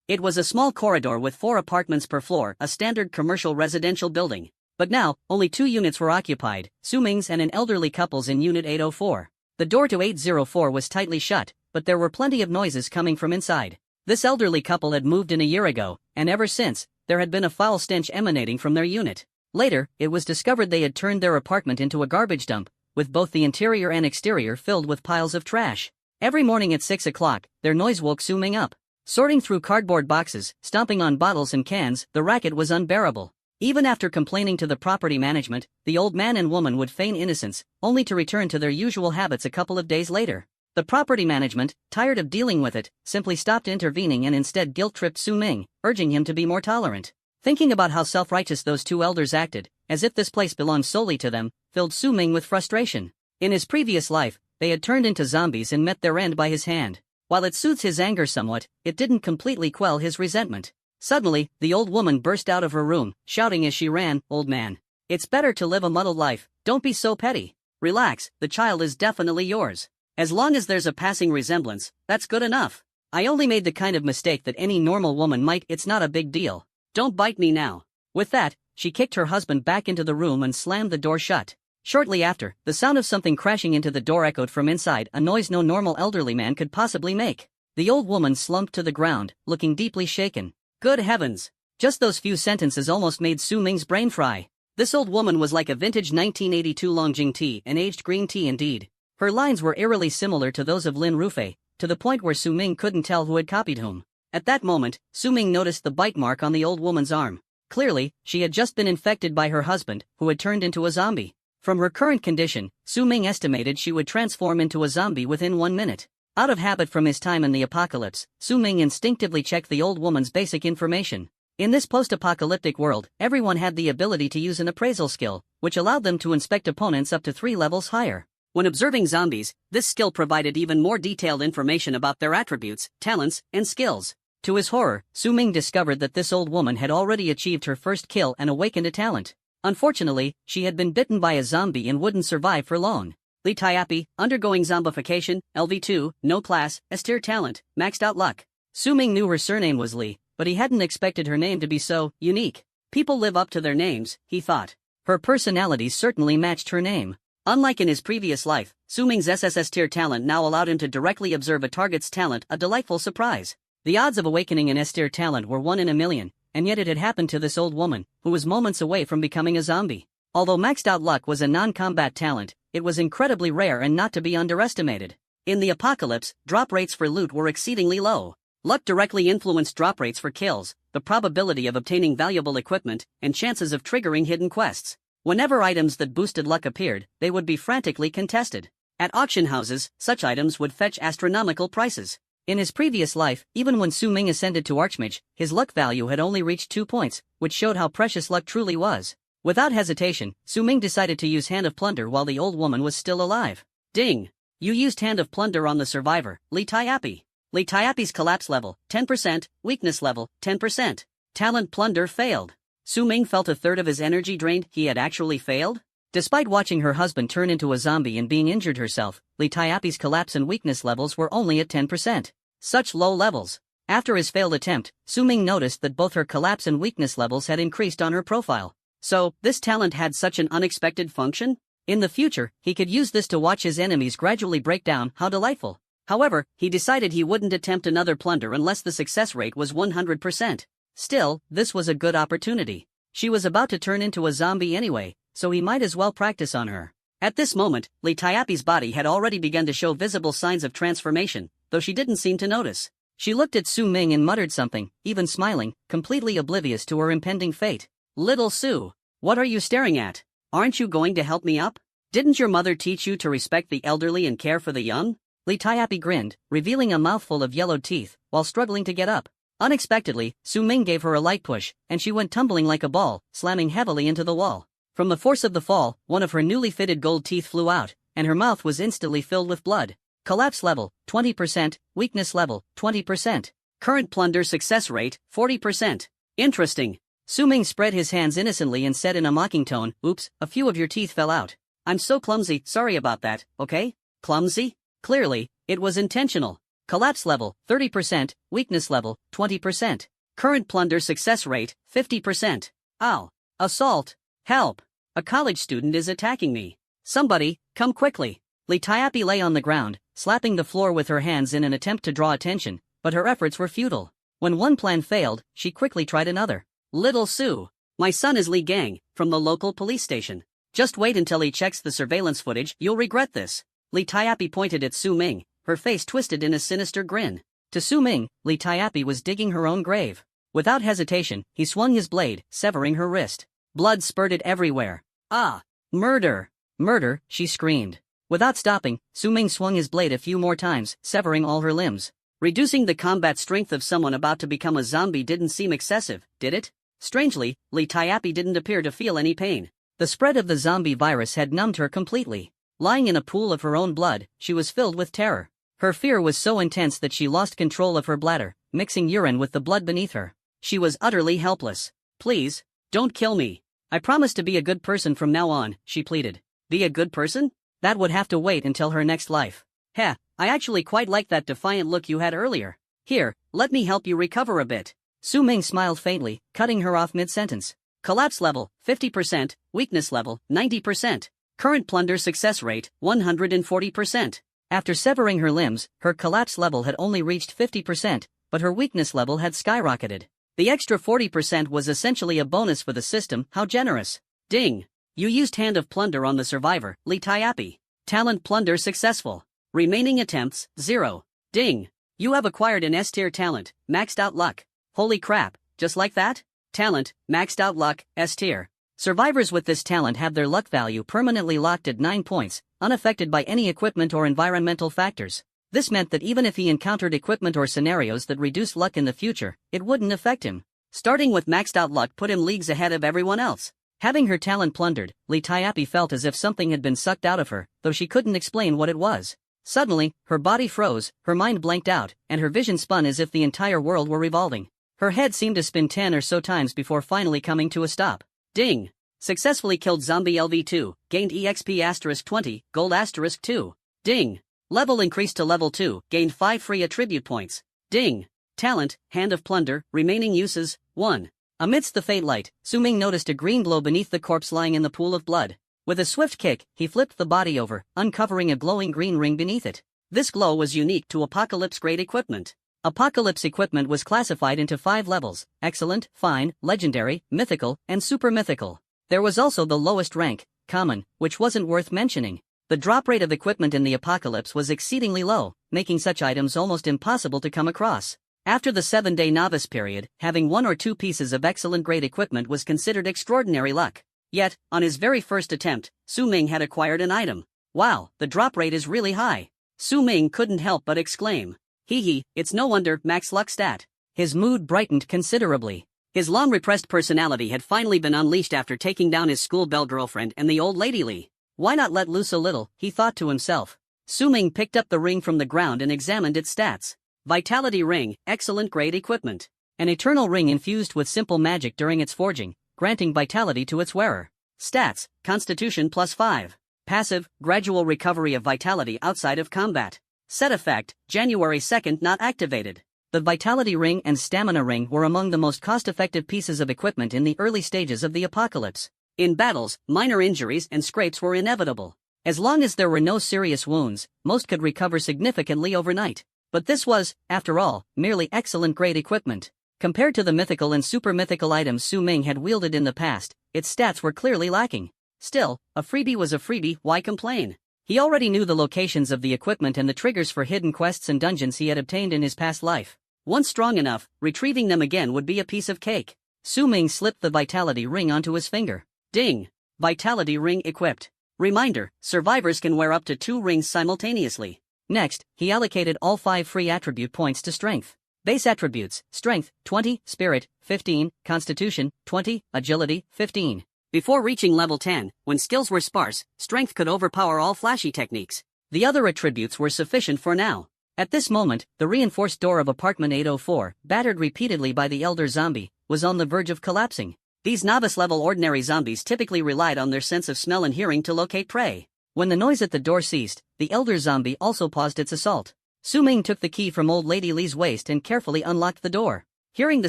A: It was a small corridor with 4 apartments per floor, a standard commercial residential building. But now, only 2 units were occupied, Su Ming's and an elderly couple's in Unit 804. The door to 804 was tightly shut, but there were plenty of noises coming from inside. This elderly couple had moved in a year ago, and ever since, there had been a foul stench emanating from their unit. Later, it was discovered they had turned their apartment into a garbage dump, with both the interior and exterior filled with piles of trash. Every morning at 6 o'clock, their noise woke Su Ming up. Sorting through cardboard boxes, stomping on bottles and cans, the racket was unbearable. Even after complaining to the property management, the old man and woman would feign innocence, only to return to their usual habits a couple of days later. The property management, tired of dealing with it, simply stopped intervening and instead guilt-tripped Su Ming, urging him to be more tolerant. Thinking about how self-righteous those 2 elders acted, as if this place belonged solely to them, filled Su Ming with frustration. In his previous life, they had turned into zombies and met their end by his hand. While it soothes his anger somewhat, it didn't completely quell his resentment. Suddenly, the old woman burst out of her room, shouting as she ran, "Old man. It's better to live a muddled life, don't be so petty. Relax, the child is definitely yours. As long as there's a passing resemblance, that's good enough. I only made the kind of mistake that any normal woman might, it's not a big deal. Don't bite me now." With that, she kicked her husband back into the room and slammed the door shut. Shortly after, the sound of something crashing into the door echoed from inside, a noise no normal elderly man could possibly make. The old woman slumped to the ground, looking deeply shaken. Good heavens! Just those few sentences almost made Su Ming's brain fry. This old woman was like a vintage 1982 Longjing tea, an aged green tea indeed. Her lines were eerily similar to those of Lin Rufei, to the point where Su Ming couldn't tell who had copied whom. At that moment, Su Ming noticed the bite mark on the old woman's arm. Clearly, she had just been infected by her husband, who had turned into a zombie. From her current condition, Su Ming estimated she would transform into a zombie within 1 minute. Out of habit from his time in the apocalypse, Su Ming instinctively checked the old woman's basic information. In this post-apocalyptic world, everyone had the ability to use an appraisal skill, which allowed them to inspect opponents up to 3 levels higher. When observing zombies, this skill provided even more detailed information about their attributes, talents, and skills. To his horror, Su Ming discovered that this old woman had already achieved her first kill and awakened a talent. Unfortunately, she had been bitten by a zombie and wouldn't survive for long. Li Taiapi, undergoing zombification, LV2, no class, S-tier talent, maxed out luck. Su Ming knew her surname was Li, but he hadn't expected her name to be so unique. People live up to their names, he thought. Her personality certainly matched her name. Unlike in his previous life, Su Ming's SSS tier talent now allowed him to directly observe a target's talent, a delightful surprise. The odds of awakening an S-tier talent were 1 in a million, and yet it had happened to this old woman, who was moments away from becoming a zombie. Although maxed out luck was a non-combat talent, it was incredibly rare and not to be underestimated. In the apocalypse, drop rates for loot were exceedingly low. Luck directly influenced drop rates for kills, the probability of obtaining valuable equipment, and chances of triggering hidden quests. Whenever items that boosted luck appeared, they would be frantically contested. At auction houses, such items would fetch astronomical prices. In his previous life, even when Su Ming ascended to Archmage, his luck value had only reached 2 points, which showed how precious luck truly was. Without hesitation, Su Ming decided to use Hand of Plunder while the old woman was still alive. Ding! You used Hand of Plunder on the survivor, Li Taiapi. Li Taiapi's collapse level, 10%, weakness level, 10%. Talent Plunder failed. Su Ming felt a third of his energy drained. He had actually failed? Despite watching her husband turn into a zombie and being injured herself, Li Taiapi's collapse and weakness levels were only at 10%. Such low levels. After his failed attempt, Su Ming noticed that both her collapse and weakness levels had increased on her profile. So, this talent had such an unexpected function? In the future, he could use this to watch his enemies gradually break down. How delightful. However, he decided he wouldn't attempt another plunder unless the success rate was 100%. Still, this was a good opportunity. She was about to turn into a zombie anyway, so he might as well practice on her. At this moment, Li Taiapi's body had already begun to show visible signs of transformation, though she didn't seem to notice. She looked at Su Ming and muttered something, even smiling, completely oblivious to her impending fate. Little Su, what are you staring at? Aren't you going to help me up? Didn't your mother teach you to respect the elderly and care for the young? Li Taiapi grinned, revealing a mouthful of yellowed teeth, while struggling to get up. Unexpectedly, Su Ming gave her a light push, and she went tumbling like a ball, slamming heavily into the wall. From the force of the fall, one of her newly fitted gold teeth flew out, and her mouth was instantly filled with blood. Collapse level, 20%, weakness level, 20%. Current plunder success rate, 40%. Interesting. Su Ming spread his hands innocently and said in a mocking tone, "Oops, a few of your teeth fell out. I'm so clumsy, sorry about that, okay? Clumsy? Clearly, it was intentional. Collapse level, 30%, weakness level, 20%. Current plunder success rate, 50%. Ow. Assault. Help. A college student is attacking me. Somebody, come quickly." Li Taiapi lay on the ground, slapping the floor with her hands in an attempt to draw attention, but her efforts were futile. When one plan failed, she quickly tried another. "Little Su, my son is Li Gang, from the local police station. Just wait until he checks the surveillance footage, you'll regret this." Li Taiapi pointed at Su Ming, her face twisted in a sinister grin. To Su Ming, Li Taiapi was digging her own grave. Without hesitation, he swung his blade, severing her wrist. Blood spurted everywhere. "Ah! Murder! Murder!" she screamed. Without stopping, Su Ming swung his blade a few more times, severing all her limbs. Reducing the combat strength of someone about to become a zombie didn't seem excessive, did it? Strangely, Li Taiapi didn't appear to feel any pain. The spread of the zombie virus had numbed her completely. Lying in a pool of her own blood, she was filled with terror. Her fear was so intense that she lost control of her bladder, mixing urine with the blood beneath her. She was utterly helpless. "Please, don't kill me. I promise to be a good person from now on," she pleaded. Be a good person? That would have to wait until her next life. Heh, I actually quite like that defiant look you had earlier. Here, let me help you recover a bit. Su Ming smiled faintly, cutting her off mid-sentence. Collapse level, 50%, weakness level, 90%. Current plunder success rate, 140%. After severing her limbs, her collapse level had only reached 50%, but her weakness level had skyrocketed. The extra 40% was essentially a bonus for the system. How generous. Ding. You used Hand of Plunder on the survivor, Li Taiapi. Talent plunder successful. Remaining attempts, 0. Ding. You have acquired an S-tier talent, maxed out luck. Holy crap, just like that? Talent, maxed out luck, S-tier. Survivors with this talent have their luck value permanently locked at 9 points, unaffected by any equipment or environmental factors. This meant that even if he encountered equipment or scenarios that reduced luck in the future, it wouldn't affect him. Starting with maxed out luck put him leagues ahead of everyone else. Having her talent plundered, Li Taiapi felt as if something had been sucked out of her, though she couldn't explain what it was. Suddenly, her body froze, her mind blanked out, and her vision spun as if the entire world were revolving. Her head seemed to spin 10 or so times before finally coming to a stop. Ding! Successfully killed zombie LV2, gained EXP *20, gold *2. Ding! Level increased to level 2, gained 5 free attribute points. Ding! Talent, Hand of Plunder, remaining uses, 1. Amidst the faint light, Su Ming noticed a green glow beneath the corpse lying in the pool of blood. With a swift kick, he flipped the body over, uncovering a glowing green ring beneath it. This glow was unique to Apocalypse-grade equipment. Apocalypse equipment was classified into 5 levels: Excellent, Fine, Legendary, Mythical, and Super Mythical. There was also the lowest rank, Common, which wasn't worth mentioning. The drop rate of equipment in the Apocalypse was exceedingly low, making such items almost impossible to come across. After the 7-day novice period, having 1 or 2 pieces of excellent-grade equipment was considered extraordinary luck. Yet, on his very first attempt, Su Ming had acquired an item. Wow, the drop rate is really high. Su Ming couldn't help but exclaim. Hee, it's no wonder, max luck stat. His mood brightened considerably. His long-repressed personality had finally been unleashed after taking down his school belle girlfriend and the old lady Li. Why not let loose a little, he thought to himself. Su Ming picked up the ring from the ground and examined its stats. Vitality Ring, excellent grade equipment. An eternal ring infused with simple magic during its forging, granting vitality to its wearer. Stats, Constitution +5. Passive, gradual recovery of vitality outside of combat. Set effect, January 2nd not activated. The Vitality Ring and Stamina Ring were among the most cost-effective pieces of equipment in the early stages of the Apocalypse. In battles, minor injuries and scrapes were inevitable. As long as there were no serious wounds, most could recover significantly overnight. But this was, after all, merely excellent-grade equipment. Compared to the mythical and super mythical items Su Ming had wielded in the past, its stats were clearly lacking. Still, a freebie was a freebie, why complain? He already knew the locations of the equipment and the triggers for hidden quests and dungeons he had obtained in his past life. Once strong enough, retrieving them again would be a piece of cake. Su Ming slipped the vitality ring onto his finger. Ding! Vitality ring equipped. Reminder, survivors can wear up to 2 rings simultaneously. Next, he allocated all 5 free attribute points to strength. Base attributes: Strength, 20, Spirit, 15, Constitution, 20, Agility, 15. Before reaching level 10, when skills were sparse, strength could overpower all flashy techniques. The other attributes were sufficient for now. At this moment, the reinforced door of apartment 804, battered repeatedly by the elder zombie, was on the verge of collapsing. These novice-level ordinary zombies typically relied on their sense of smell and hearing to locate prey. When the noise at the door ceased, the elder zombie also paused its assault. Su Ming took the key from old lady Li's waist and carefully unlocked the door. Hearing the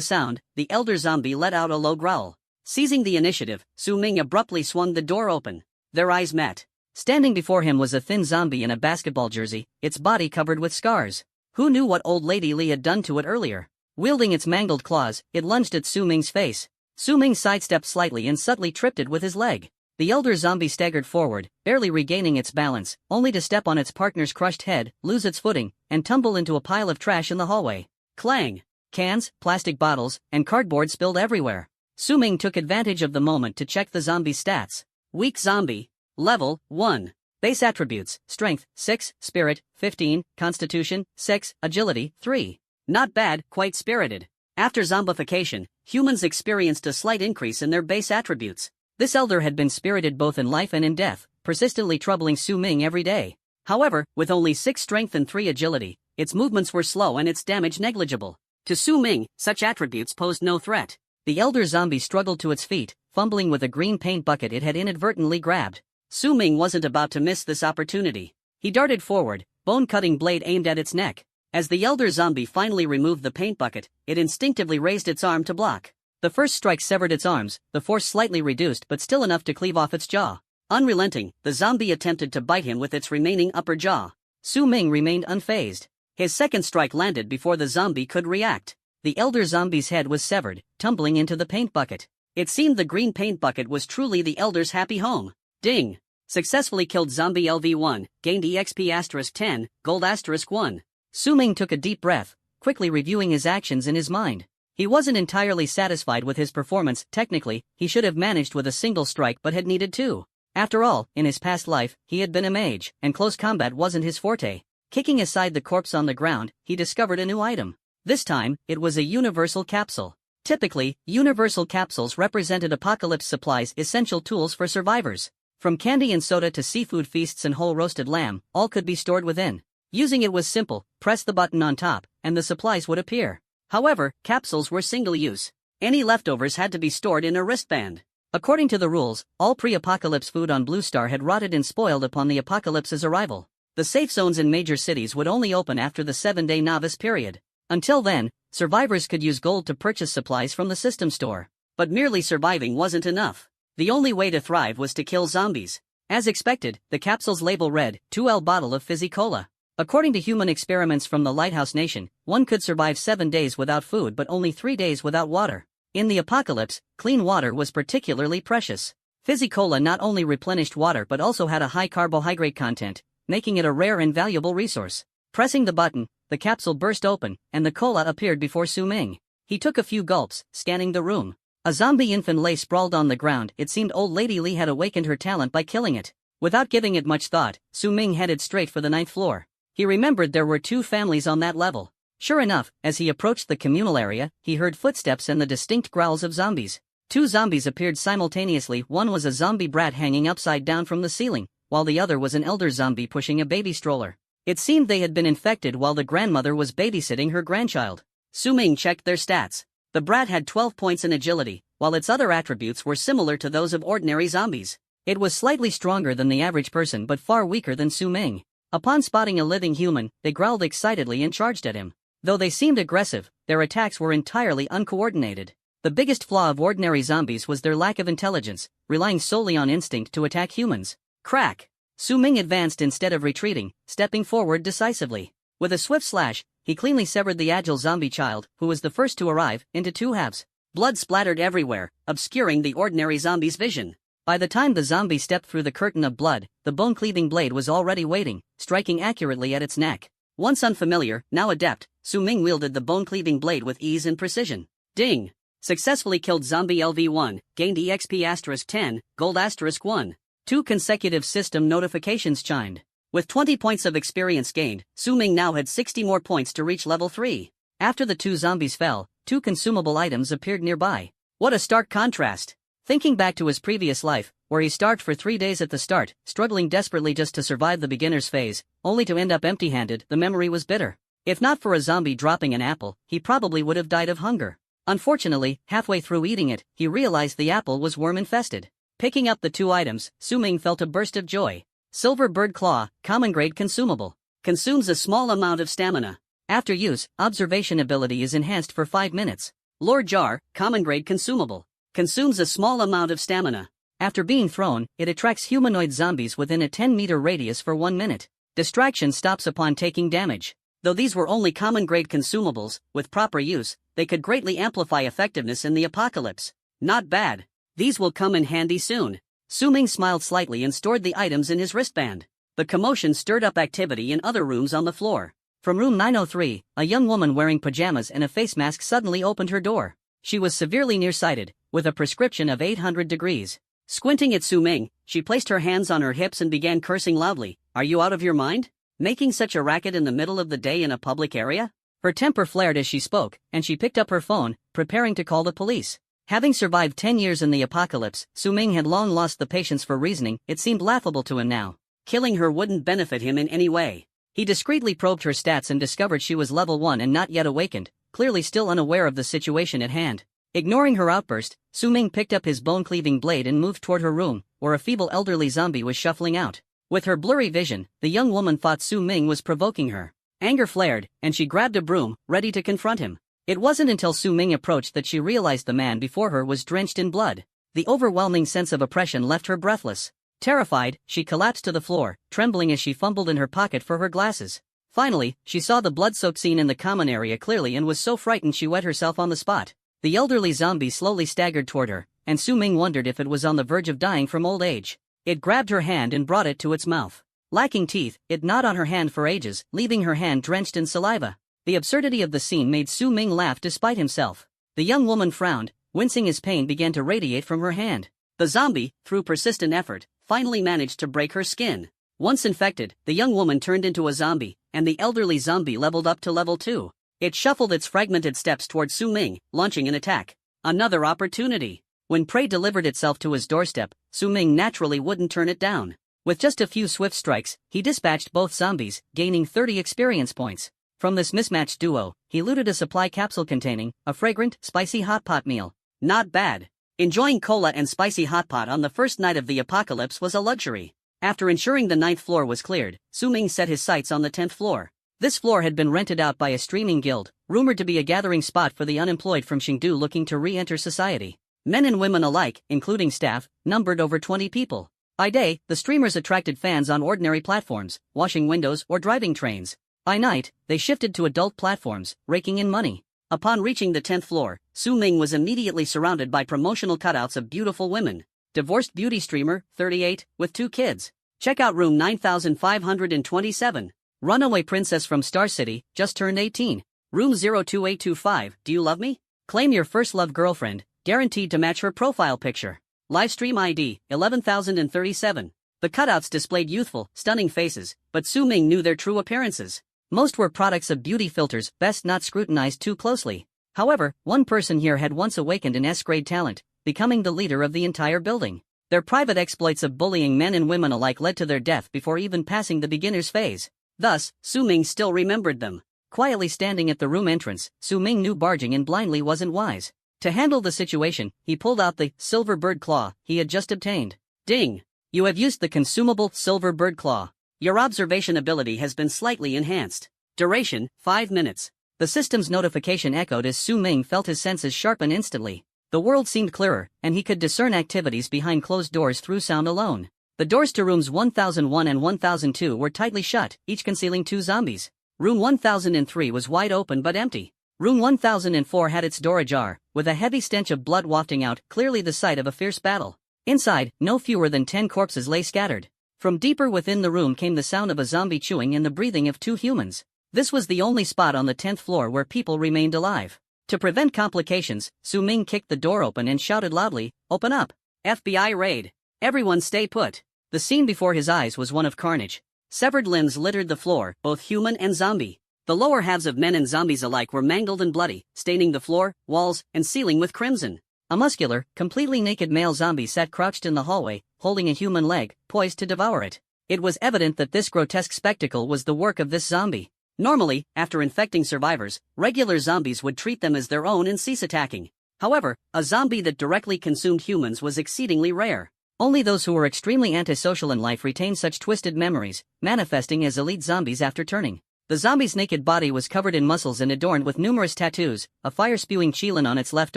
A: sound, the elder zombie let out a low growl. Seizing the initiative, Su Ming abruptly swung the door open. Their eyes met. Standing before him was a thin zombie in a basketball jersey, its body covered with scars. Who knew what old lady Li had done to it earlier? Wielding its mangled claws, it lunged at Su Ming's face. Su Ming sidestepped slightly and subtly tripped it with his leg. The elder zombie staggered forward, barely regaining its balance, only to step on its partner's crushed head, lose its footing, and tumble into a pile of trash in the hallway. Clang! Cans, plastic bottles, and cardboard spilled everywhere. Su Ming took advantage of the moment to check the zombie's stats. Weak zombie. Level 1. Base attributes: Strength, 6, Spirit, 15, Constitution, 6, Agility, 3. Not bad, quite spirited. After zombification, humans experienced a slight increase in their base attributes. This elder had been spirited both in life and in death, persistently troubling Su Ming every day. However, with only 6 strength and 3 agility, its movements were slow and its damage negligible. To Su Ming, such attributes posed no threat. The elder zombie struggled to its feet, fumbling with a green paint bucket it had inadvertently grabbed. Su Ming wasn't about to miss this opportunity. He darted forward, bone-cutting blade aimed at its neck. As the elder zombie finally removed the paint bucket, it instinctively raised its arm to block. The first strike severed its arms, the force slightly reduced but still enough to cleave off its jaw. Unrelenting, the zombie attempted to bite him with its remaining upper jaw. Su Ming remained unfazed. His second strike landed before the zombie could react. The elder zombie's head was severed, tumbling into the paint bucket. It seemed the green paint bucket was truly the elder's happy home. Ding! Successfully killed zombie LV1, gained EXP *10, gold *1. Su Ming took a deep breath, quickly reviewing his actions in his mind. He wasn't entirely satisfied with his performance. Technically, he should have managed with a single strike but had needed 2. After all, in his past life, he had been a mage, and close combat wasn't his forte. Kicking aside the corpse on the ground, he discovered a new item. This time, it was a universal capsule. Typically, universal capsules represented apocalypse supplies, essential tools for survivors. From candy and soda to seafood feasts and whole roasted lamb, all could be stored within. Using it was simple: press the button on top, and the supplies would appear. However, capsules were single-use. Any leftovers had to be stored in a wristband. According to the rules, all pre-apocalypse food on Blue Star had rotted and spoiled upon the apocalypse's arrival. The safe zones in major cities would only open after the 7-day novice period. Until then, survivors could use gold to purchase supplies from the system store. But merely surviving wasn't enough. The only way to thrive was to kill zombies. As expected, the capsule's label read, 2L bottle of fizzy cola. According to human experiments from the Lighthouse Nation, one could survive 7 days without food but only 3 days without water. In the apocalypse, clean water was particularly precious. Fizzy cola not only replenished water but also had a high carbohydrate content, making it a rare and valuable resource. Pressing the button, the capsule burst open, and the cola appeared before Su Ming. He took a few gulps, scanning the room. A zombie infant lay sprawled on the ground. It seemed old lady Li had awakened her talent by killing it. Without giving it much thought, Su Ming headed straight for the 9th floor. He remembered there were 2 families on that level. Sure enough, as he approached the communal area, he heard footsteps and the distinct growls of zombies. 2 zombies appeared simultaneously. One was a zombie brat hanging upside down from the ceiling, while the other was an elder zombie pushing a baby stroller. It seemed they had been infected while the grandmother was babysitting her grandchild. Su Ming checked their stats. The brat had 12 points in agility, while its other attributes were similar to those of ordinary zombies. It was slightly stronger than the average person but far weaker than Su Ming. Upon spotting a living human, they growled excitedly and charged at him. Though they seemed aggressive, their attacks were entirely uncoordinated. The biggest flaw of ordinary zombies was their lack of intelligence, relying solely on instinct to attack humans. Crack! Su Ming advanced instead of retreating, stepping forward decisively. With a swift slash, he cleanly severed the agile zombie child, who was the first to arrive, into 2 halves. Blood splattered everywhere, obscuring the ordinary zombie's vision. By the time the zombie stepped through the curtain of blood, the bone-cleaving blade was already waiting, striking accurately at its neck. Once unfamiliar, now adept, Su Ming wielded the bone-cleaving blade with ease and precision. Ding! Successfully killed zombie LV1, gained EXP *10, gold *1. 2 consecutive system notifications chimed. With 20 points of experience gained, Su Ming now had 60 more points to reach level 3. After the 2 zombies fell, 2 consumable items appeared nearby. What a stark contrast! Thinking back to his previous life, where he starved for 3 days at the start, struggling desperately just to survive the beginner's phase, only to end up empty-handed, the memory was bitter. If not for a zombie dropping an apple, he probably would have died of hunger. Unfortunately, halfway through eating it, he realized the apple was worm-infested. Picking up the 2 items, Su Ming felt a burst of joy. Silver Bird Claw, common grade consumable. Consumes a small amount of stamina. After use, observation ability is enhanced for 5 minutes. Lore Jar, common grade consumable. Consumes a small amount of stamina. After being thrown, it attracts humanoid zombies within a 10-meter radius for 1 minute. Distraction stops upon taking damage. Though these were only common grade consumables, with proper use, they could greatly amplify effectiveness in the apocalypse. Not bad. These will come in handy soon. Su Ming smiled slightly and stored the items in his wristband. The commotion stirred up activity in other rooms on the floor. From room 903, a young woman wearing pajamas and a face mask suddenly opened her door. She was severely nearsighted, with a prescription of 800 degrees. Squinting at Su Ming, she placed her hands on her hips and began cursing loudly. Are you out of your mind? Making such a racket in the middle of the day in a public area? Her temper flared as she spoke, and she picked up her phone, preparing to call the police. Having survived 10 years in the apocalypse, Su Ming had long lost the patience for reasoning. It seemed laughable to him now. Killing her wouldn't benefit him in any way. He discreetly probed her stats and discovered she was level 1 and not yet awakened, clearly still unaware of the situation at hand. Ignoring her outburst, Su Ming picked up his bone-cleaving blade and moved toward her room, where a feeble elderly zombie was shuffling out. With her blurry vision, the young woman thought Su Ming was provoking her. Anger flared, and she grabbed a broom, ready to confront him. It wasn't until Su Ming approached that she realized the man before her was drenched in blood. The overwhelming sense of oppression left her breathless. Terrified, she collapsed to the floor, trembling as she fumbled in her pocket for her glasses. Finally, she saw the blood-soaked scene in the common area clearly and was so frightened she wet herself on the spot. The elderly zombie slowly staggered toward her, and Su Ming wondered if it was on the verge of dying from old age. It grabbed her hand and brought it to its mouth. Lacking teeth, it gnawed on her hand for ages, leaving her hand drenched in saliva. The absurdity of the scene made Su Ming laugh despite himself. The young woman frowned, wincing as pain began to radiate from her hand. The zombie, through persistent effort, finally managed to break her skin. Once infected, the young woman turned into a zombie, and the elderly zombie leveled up to level 2. It shuffled its fragmented steps toward Su Ming, launching an attack. Another opportunity. When prey delivered itself to his doorstep, Su Ming naturally wouldn't turn it down. With just a few swift strikes, he dispatched both zombies, gaining 30 experience points. From this mismatched duo, he looted a supply capsule containing a fragrant, spicy hot pot meal. Not bad. Enjoying cola and spicy hot pot on the first night of the apocalypse was a luxury. After ensuring the 9th floor was cleared, Su Ming set his sights on the 10th floor. This floor had been rented out by a streaming guild, rumored to be a gathering spot for the unemployed from Chengdu looking to re-enter society. Men and women alike, including staff, numbered over 20 people. By day, the streamers attracted fans on ordinary platforms, washing windows or driving trains. By night, they shifted to adult platforms, raking in money. Upon reaching the 10th floor, Su Ming was immediately surrounded by promotional cutouts of beautiful women. Divorced beauty streamer, 38, with 2 kids. Check out room 9527. Runaway princess from Star City, just turned 18. Room 02825, do you love me? Claim your first love girlfriend, guaranteed to match her profile picture. Livestream ID, 11,037. The cutouts displayed youthful, stunning faces, but Su Ming knew their true appearances. Most were products of beauty filters, best not scrutinized too closely. However, one person here had once awakened an S-grade talent, becoming the leader of the entire building. Their private exploits of bullying men and women alike led to their death before even passing the beginner's phase. Thus, Su Ming still remembered them. Quietly standing at the room entrance, Su Ming knew barging in blindly wasn't wise. To handle the situation, he pulled out the silver bird claw he had just obtained. Ding! You have used the consumable silver bird claw. Your observation ability has been slightly enhanced. Duration, 5 minutes. The system's notification echoed as Su Ming felt his senses sharpen instantly. The world seemed clearer, and he could discern activities behind closed doors through sound alone. The doors to rooms 1001 and 1002 were tightly shut, each concealing 2 zombies. Room 1003 was wide open but empty. Room 1004 had its door ajar, with a heavy stench of blood wafting out, clearly the site of a fierce battle. Inside, no fewer than 10 corpses lay scattered. From deeper within the room came the sound of a zombie chewing and the breathing of 2 humans. This was the only spot on the 10th floor where people remained alive. To prevent complications, Su Ming kicked the door open and shouted loudly, "Open up! FBI raid! Everyone stay put!" The scene before his eyes was one of carnage. Severed limbs littered the floor, both human and zombie. The lower halves of men and zombies alike were mangled and bloody, staining the floor, walls, and ceiling with crimson. A muscular, completely naked male zombie sat crouched in the hallway, holding a human leg, poised to devour it. It was evident that this grotesque spectacle was the work of this zombie. Normally, after infecting survivors, regular zombies would treat them as their own and cease attacking. However, a zombie that directly consumed humans was exceedingly rare. Only those who were extremely antisocial in life retained such twisted memories, manifesting as elite zombies after turning. The zombie's naked body was covered in muscles and adorned with numerous tattoos, a fire-spewing qilin on its left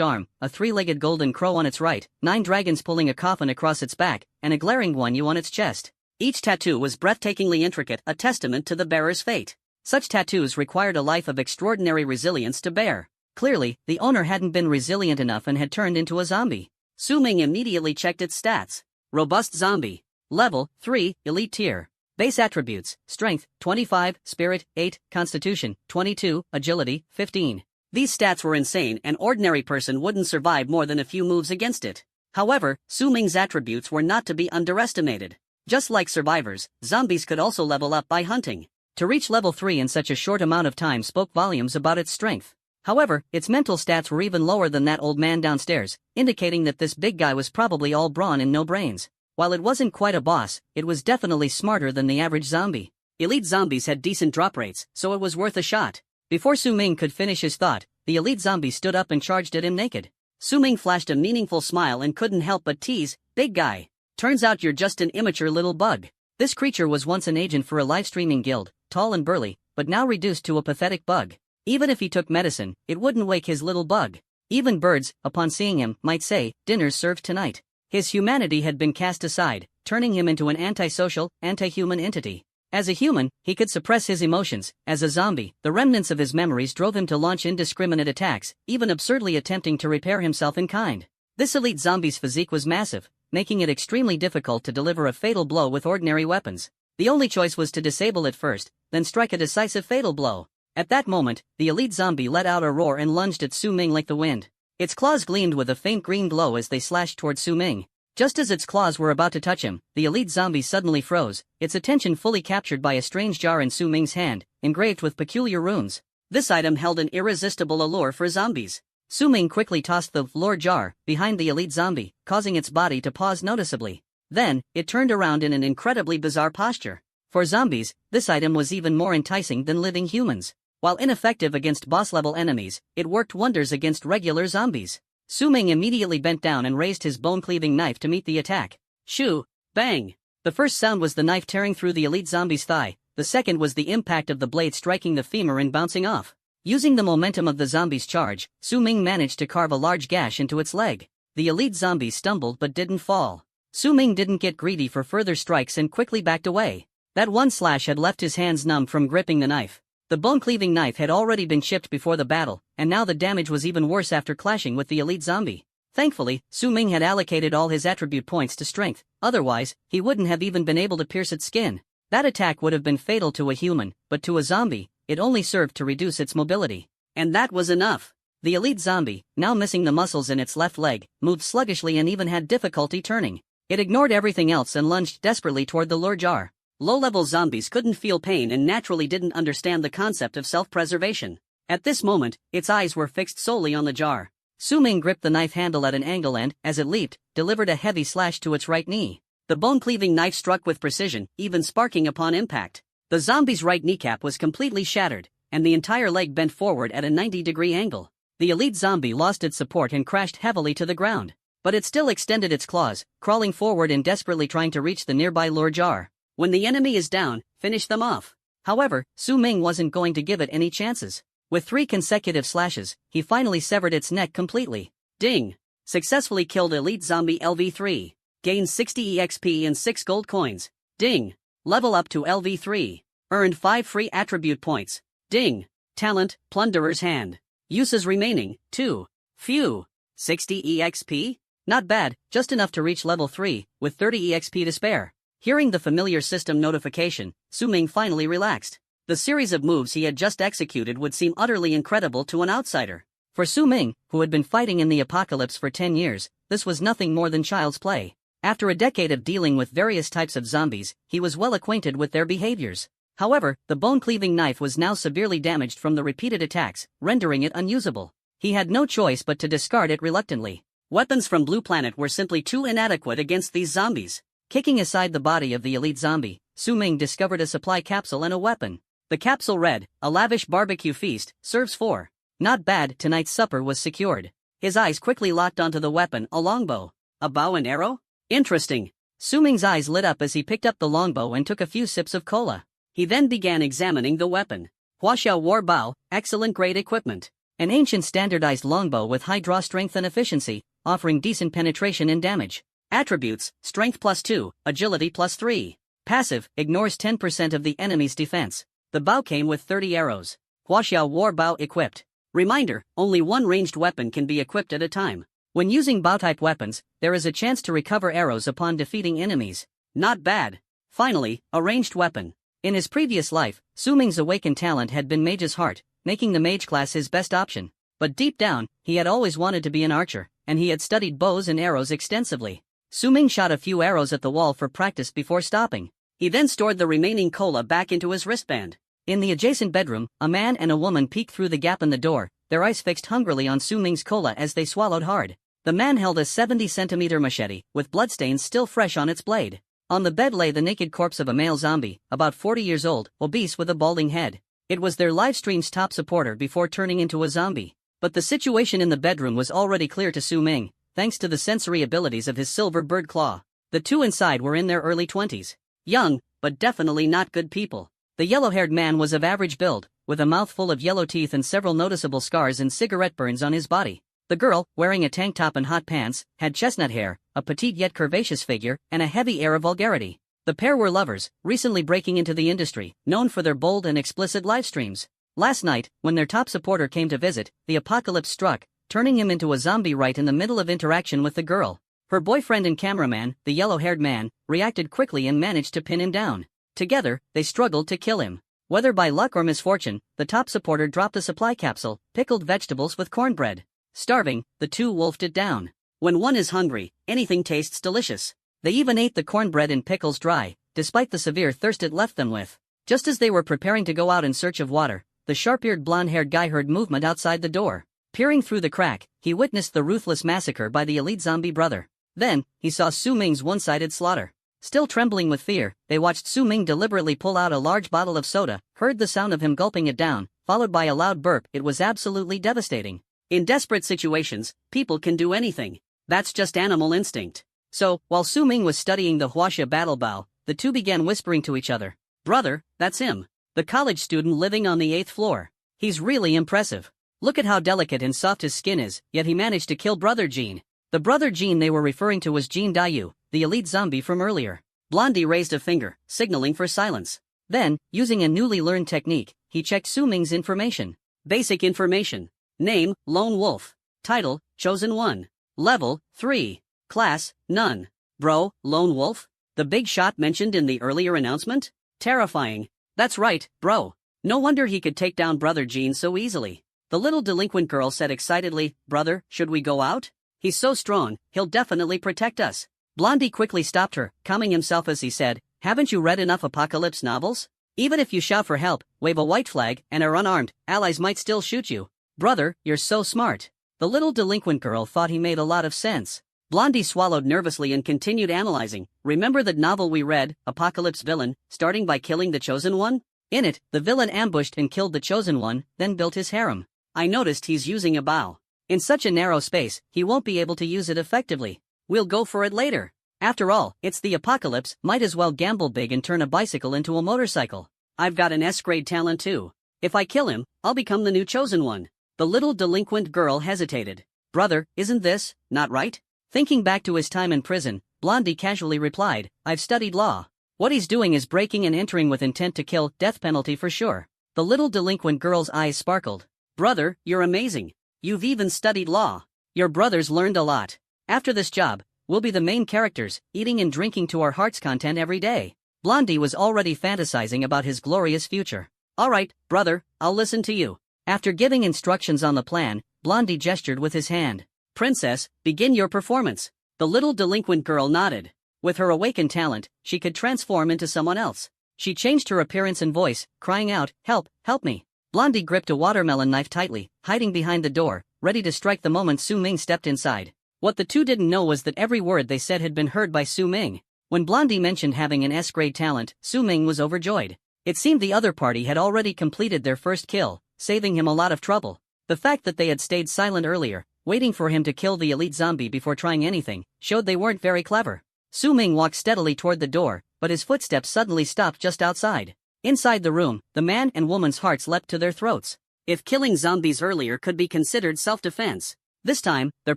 A: arm, a three-legged golden crow on its right, 9 dragons pulling a coffin across its back, and a glaring guan on its chest. Each tattoo was breathtakingly intricate, a testament to the bearer's fate. Such tattoos required a life of extraordinary resilience to bear. Clearly, the owner hadn't been resilient enough and had turned into a zombie. Su Ming immediately checked its stats. Robust zombie. Level 3, elite tier. Base attributes: Strength, 25, Spirit, 8, Constitution, 22, Agility, 15. These stats were insane, an ordinary person wouldn't survive more than a few moves against it. However, Su Ming's attributes were not to be underestimated. Just like survivors, zombies could also level up by hunting. To reach level 3 in such a short amount of time spoke volumes about its strength. However, its mental stats were even lower than that old man downstairs, indicating that this big guy was probably all brawn and no brains. While it wasn't quite a boss, it was definitely smarter than the average zombie. Elite zombies had decent drop rates, so it was worth a shot. Before Su Ming could finish his thought, the elite zombie stood up and charged at him naked. Su Ming flashed a meaningful smile and couldn't help but tease, "Big guy. Turns out you're just an immature little bug." This creature was once an agent for a live-streaming guild, tall and burly, but now reduced to a pathetic bug. Even if he took medicine, it wouldn't wake his little bug. Even birds, upon seeing him, might say, "Dinner's served tonight." His humanity had been cast aside, turning him into an antisocial, anti-human entity. As a human, he could suppress his emotions. As a zombie, the remnants of his memories drove him to launch indiscriminate attacks, even absurdly attempting to repair himself in kind. This elite zombie's physique was massive, making it extremely difficult to deliver a fatal blow with ordinary weapons. The only choice was to disable it first, then strike a decisive fatal blow. At that moment, the elite zombie let out a roar and lunged at Su Ming like the wind. Its claws gleamed with a faint green glow as they slashed toward Su Ming. Just as its claws were about to touch him, the elite zombie suddenly froze, its attention fully captured by a strange jar in Su Ming's hand, engraved with peculiar runes. This item held an irresistible allure for zombies. Su Ming quickly tossed the lore jar behind the elite zombie, causing its body to pause noticeably. Then, it turned around in an incredibly bizarre posture. For zombies, this item was even more enticing than living humans. While ineffective against boss-level enemies, it worked wonders against regular zombies. Su Ming immediately bent down and raised his bone-cleaving knife to meet the attack. Shoo! Bang! The first sound was the knife tearing through the elite zombie's thigh, the second was the impact of the blade striking the femur and bouncing off. Using the momentum of the zombie's charge, Su Ming managed to carve a large gash into its leg. The elite zombie stumbled but didn't fall. Su Ming didn't get greedy for further strikes and quickly backed away. That one slash had left his hands numb from gripping the knife. The bone-cleaving knife had already been chipped before the battle, and now the damage was even worse after clashing with the elite zombie. Thankfully, Su Ming had allocated all his attribute points to strength, otherwise, he wouldn't have even been able to pierce its skin. That attack would have been fatal to a human, but to a zombie, it only served to reduce its mobility. And that was enough. The elite zombie, now missing the muscles in its left leg, moved sluggishly and even had difficulty turning. It ignored everything else and lunged desperately toward the lure jar. Low-level zombies couldn't feel pain and naturally didn't understand the concept of self-preservation. At this moment, its eyes were fixed solely on the jar. Su Ming gripped the knife handle at an angle and, as it leaped, delivered a heavy slash to its right knee. The bone-cleaving knife struck with precision, even sparking upon impact. The zombie's right kneecap was completely shattered, and the entire leg bent forward at a 90-degree angle. The elite zombie lost its support and crashed heavily to the ground. But it still extended its claws, crawling forward and desperately trying to reach the nearby lure jar. When the enemy is down, finish them off. However, Su Ming wasn't going to give it any chances. With 3 consecutive slashes, he finally severed its neck completely. Ding! Successfully killed elite zombie LV3. Gained 60 EXP and 6 gold coins. Ding! Level up to LV3. Earned 5 free attribute points. Ding! Talent, Plunderer's Hand. Uses remaining, 2. Phew! 60 EXP? Not bad, just enough to reach level 3, with 30 EXP to spare. Hearing the familiar system notification, Su Ming finally relaxed. The series of moves he had just executed would seem utterly incredible to an outsider. For Su Ming, who had been fighting in the apocalypse for 10 years, this was nothing more than child's play. After a decade of dealing with various types of zombies, he was well acquainted with their behaviors. However, the bone-cleaving knife was now severely damaged from the repeated attacks, rendering it unusable. He had no choice but to discard it reluctantly. Weapons from Blue Planet were simply too inadequate against these zombies. Kicking aside the body of the elite zombie, Su Ming discovered a supply capsule and a weapon. The capsule read, "A lavish barbecue feast, serves 4. Not bad, tonight's supper was secured." His eyes quickly locked onto the weapon, a longbow. A bow and arrow? Interesting. Su Ming's eyes lit up as he picked up the longbow and took a few sips of cola. He then began examining the weapon. Huaxia War Bow, excellent grade equipment. An ancient standardized longbow with high draw strength and efficiency, offering decent penetration and damage. Attributes, strength +2, agility +3. Passive, ignores 10% of the enemy's defense. The bow came with 30 arrows. Huaxia War Bow equipped. Reminder, only one ranged weapon can be equipped at a time. When using bow-type weapons, there is a chance to recover arrows upon defeating enemies. Not bad. Finally, a ranged weapon. In his previous life, Su Ming's awakened talent had been Mage's Heart, making the mage class his best option. But deep down, he had always wanted to be an archer, and he had studied bows and arrows extensively. Su Ming shot a few arrows at the wall for practice before stopping. He then stored the remaining cola back into his wristband. In the adjacent bedroom, a man and a woman peeked through the gap in the door, their eyes fixed hungrily on Su Ming's cola as they swallowed hard. The man held a 70-centimeter machete, with bloodstains still fresh on its blade. On the bed lay the naked corpse of a male zombie, about 40 years old, obese with a balding head. It was their livestream's top supporter before turning into a zombie. But the situation in the bedroom was already clear to Su Ming, thanks to the sensory abilities of his silver bird claw. The two inside were in their early 20s. Young, but definitely not good people. The yellow-haired man was of average build, with a mouthful of yellow teeth and several noticeable scars and cigarette burns on his body. The girl, wearing a tank top and hot pants, had chestnut hair, a petite yet curvaceous figure, and a heavy air of vulgarity. The pair were lovers, recently breaking into the industry, known for their bold and explicit livestreams. Last night, when their top supporter came to visit, the apocalypse struck, turning him into a zombie right in the middle of interaction with the girl. Her boyfriend and cameraman, the yellow-haired man, reacted quickly and managed to pin him down. Together, they struggled to kill him. Whether by luck or misfortune, the top supporter dropped a supply capsule, pickled vegetables with cornbread. Starving, the two wolfed it down. When one is hungry, anything tastes delicious. They even ate the cornbread and pickles dry, despite the severe thirst it left them with. Just as they were preparing to go out in search of water, the sharp-eared blonde-haired guy heard movement outside the door. Peering through the crack, he witnessed the ruthless massacre by the elite zombie brother. Then, he saw Su Ming's one-sided slaughter. Still trembling with fear, they watched Su Ming deliberately pull out a large bottle of soda, heard the sound of him gulping it down, followed by a loud burp. It was absolutely devastating. In desperate situations, people can do anything. That's just animal instinct. So, while Su Ming was studying the Huaxia battle bow, the two began whispering to each other. "Brother, that's him. The college student living on the 8th floor. He's really impressive. Look at how delicate and soft his skin is, yet he managed to kill Brother Jean." The Brother Jean they were referring to was Jean Dayu, the elite zombie from earlier. Blondie raised a finger, signaling for silence. Then, using a newly learned technique, he checked Su Ming's information. Basic information. Name, Lone Wolf. Title, Chosen One. Level, 3. Class, None. Bro, Lone Wolf? The big shot mentioned in the earlier announcement? Terrifying. That's right, bro. No wonder he could take down Brother Jean so easily. The little delinquent girl said excitedly, "Brother, should we go out? He's so strong, he'll definitely protect us." Blondie quickly stopped her, calming himself as he said, "Haven't you read enough apocalypse novels? Even if you shout for help, wave a white flag, and are unarmed, allies might still shoot you. Brother, you're so smart." The little delinquent girl thought he made a lot of sense. Blondie swallowed nervously and continued analyzing. "Remember that novel we read, Apocalypse Villain, starting by killing the Chosen One? In it, the villain ambushed and killed the Chosen One, then built his harem. I noticed he's using a bow. In such a narrow space, he won't be able to use it effectively. We'll go for it later. After all, it's the apocalypse, might as well gamble big and turn a bicycle into a motorcycle. I've got an S-grade talent too. If I kill him, I'll become the new Chosen One." The little delinquent girl hesitated. "Brother, isn't this, not right?" Thinking back to his time in prison, Blondie casually replied, "I've studied law. What he's doing is breaking and entering with intent to kill, death penalty for sure." The little delinquent girl's eyes sparkled. "Brother, you're amazing. You've even studied law. Your brothers learned a lot. After this job, we'll be the main characters, eating and drinking to our heart's content every day." Blondie was already fantasizing about his glorious future. Alright, brother, I'll listen to you. After giving instructions on the plan, Blondie gestured with his hand. Princess, begin your performance. The little delinquent girl nodded. With her awakened talent, she could transform into someone else. She changed her appearance and voice, crying out, "Help, help me." Blondie gripped a watermelon knife tightly, hiding behind the door, ready to strike the moment Su Ming stepped inside. What the two didn't know was that every word they said had been heard by Su Ming. When Blondie mentioned having an S-grade talent, Su Ming was overjoyed. It seemed the other party had already completed their first kill, saving him a lot of trouble. The fact that they had stayed silent earlier, waiting for him to kill the elite zombie before trying anything, showed they weren't very clever. Su Ming walked steadily toward the door, but his footsteps suddenly stopped just outside. Inside the room, the man and woman's hearts leapt to their throats. If killing zombies earlier could be considered self-defense, this time, their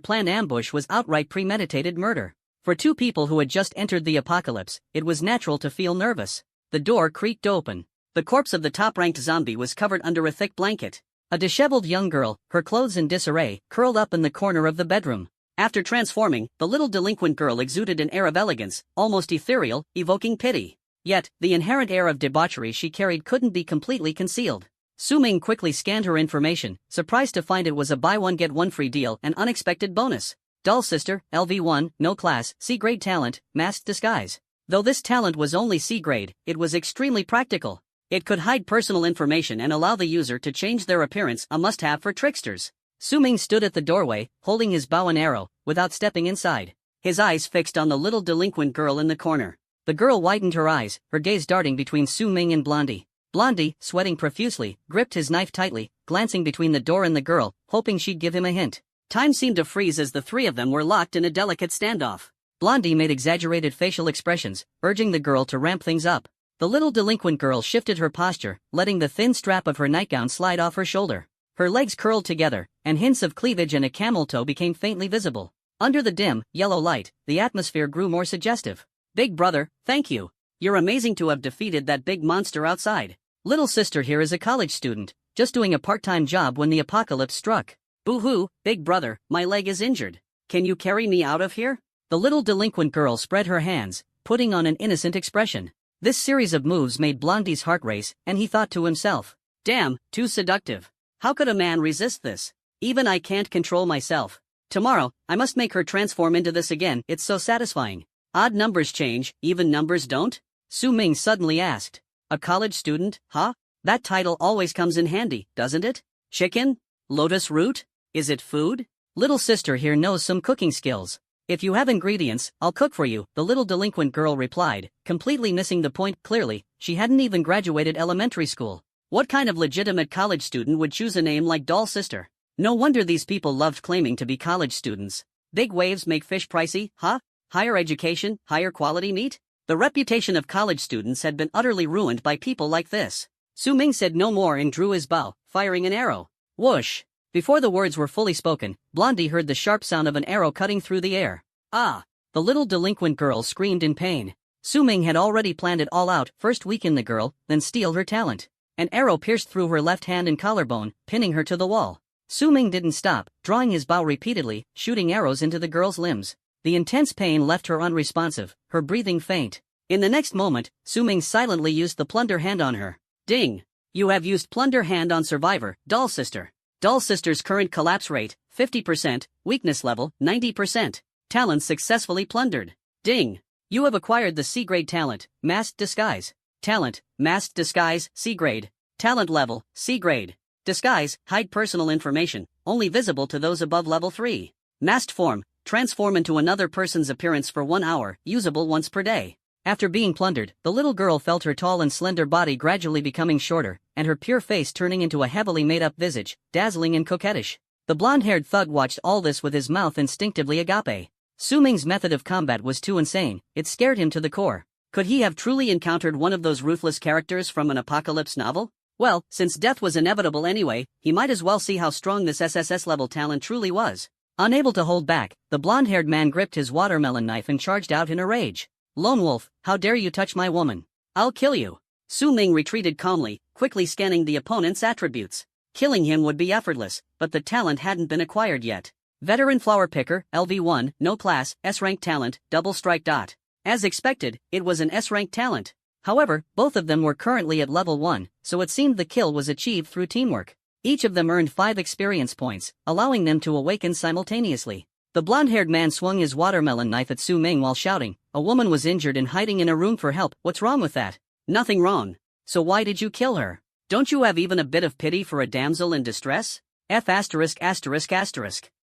A: planned ambush was outright premeditated murder. For two people who had just entered the apocalypse, it was natural to feel nervous. The door creaked open. The corpse of the top-ranked zombie was covered under a thick blanket. A disheveled young girl, her clothes in disarray, curled up in the corner of the bedroom. After transforming, the little delinquent girl exuded an air of elegance, almost ethereal, evoking pity. Yet, the inherent air of debauchery she carried couldn't be completely concealed. Su Ming quickly scanned her information, surprised to find it was a buy-one-get-one free deal, an unexpected bonus. Doll Sister, LV1, no class, C-grade talent, masked disguise. Though this talent was only C-grade, it was extremely practical. It could hide personal information and allow the user to change their appearance, a must-have for tricksters. Su Ming stood at the doorway, holding his bow and arrow, without stepping inside. His eyes fixed on the little delinquent girl in the corner. The girl widened her eyes, her gaze darting between Su Ming and Blondie. Blondie, sweating profusely, gripped his knife tightly, glancing between the door and the girl, hoping she'd give him a hint. Time seemed to freeze as the three of them were locked in a delicate standoff. Blondie made exaggerated facial expressions, urging the girl to ramp things up. The little delinquent girl shifted her posture, letting the thin strap of her nightgown slide off her shoulder. Her legs curled together, and hints of cleavage and a camel toe became faintly visible. Under the dim, yellow light, the atmosphere grew more suggestive. Big brother, thank you. You're amazing to have defeated that big monster outside. Little sister here is a college student, just doing a part-time job when the apocalypse struck. Boo-hoo, big brother, my leg is injured. Can you carry me out of here? The little delinquent girl spread her hands, putting on an innocent expression. This series of moves made Blondie's heart race, and he thought to himself, damn, too seductive. How could a man resist this? Even I can't control myself. Tomorrow, I must make her transform into this again, it's so satisfying. Odd numbers change, even numbers don't? Su Ming suddenly asked. A college student, huh? That title always comes in handy, doesn't it? Chicken? Lotus root? Is it food? Little sister here knows some cooking skills. If you have ingredients, I'll cook for you, the little delinquent girl replied, completely missing the point. Clearly, she hadn't even graduated elementary school. What kind of legitimate college student would choose a name like Doll Sister? No wonder these people loved claiming to be college students. Big waves make fish pricey, huh? Higher education, higher quality meat? The reputation of college students had been utterly ruined by people like this. Su Ming said no more and drew his bow, firing an arrow. Whoosh! Before the words were fully spoken, Blondie heard the sharp sound of an arrow cutting through the air. Ah! The little delinquent girl screamed in pain. Su Ming had already planned it all out, first weaken the girl, then steal her talent. An arrow pierced through her left hand and collarbone, pinning her to the wall. Su Ming didn't stop, drawing his bow repeatedly, shooting arrows into the girl's limbs. The intense pain left her unresponsive, her breathing faint. In the next moment, Su Ming silently used the plunder hand on her. Ding! You have used plunder hand on survivor, Doll Sister. Doll Sister's current collapse rate, 50%, weakness level, 90%. Talent successfully plundered. Ding! You have acquired the C-grade talent, Masked Disguise. Talent, Masked Disguise, C-grade. Talent level, C-grade. Disguise, hide personal information, only visible to those above level 3. Masked form, transform into another person's appearance for 1 hour, usable once per day. After being plundered, the little girl felt her tall and slender body gradually becoming shorter, and her pure face turning into a heavily made-up visage, dazzling and coquettish. The blonde-haired thug watched all this with his mouth instinctively agape. Su Ming's method of combat was too insane, it scared him to the core. Could he have truly encountered one of those ruthless characters from an apocalypse novel? Well, since death was inevitable anyway, he might as well see how strong this SSS-level talent truly was. Unable to hold back, the blonde-haired man gripped his watermelon knife and charged out in a rage. Lone Wolf, how dare you touch my woman? I'll kill you. Su Ming retreated calmly, quickly scanning the opponent's attributes. Killing him would be effortless, but the talent hadn't been acquired yet. Veteran Flower Picker, LV1, no class, S-rank talent, double strike dot. As expected, it was an S-rank talent. However, both of them were currently at level 1, so it seemed the kill was achieved through teamwork. Each of them earned 5 experience points, allowing them to awaken simultaneously. The blonde-haired man swung his watermelon knife at Su Ming while shouting, "A woman was injured and hiding in a room for help. What's wrong with that?" "Nothing wrong. So why did you kill her? Don't you have even a bit of pity for a damsel in distress? F*******.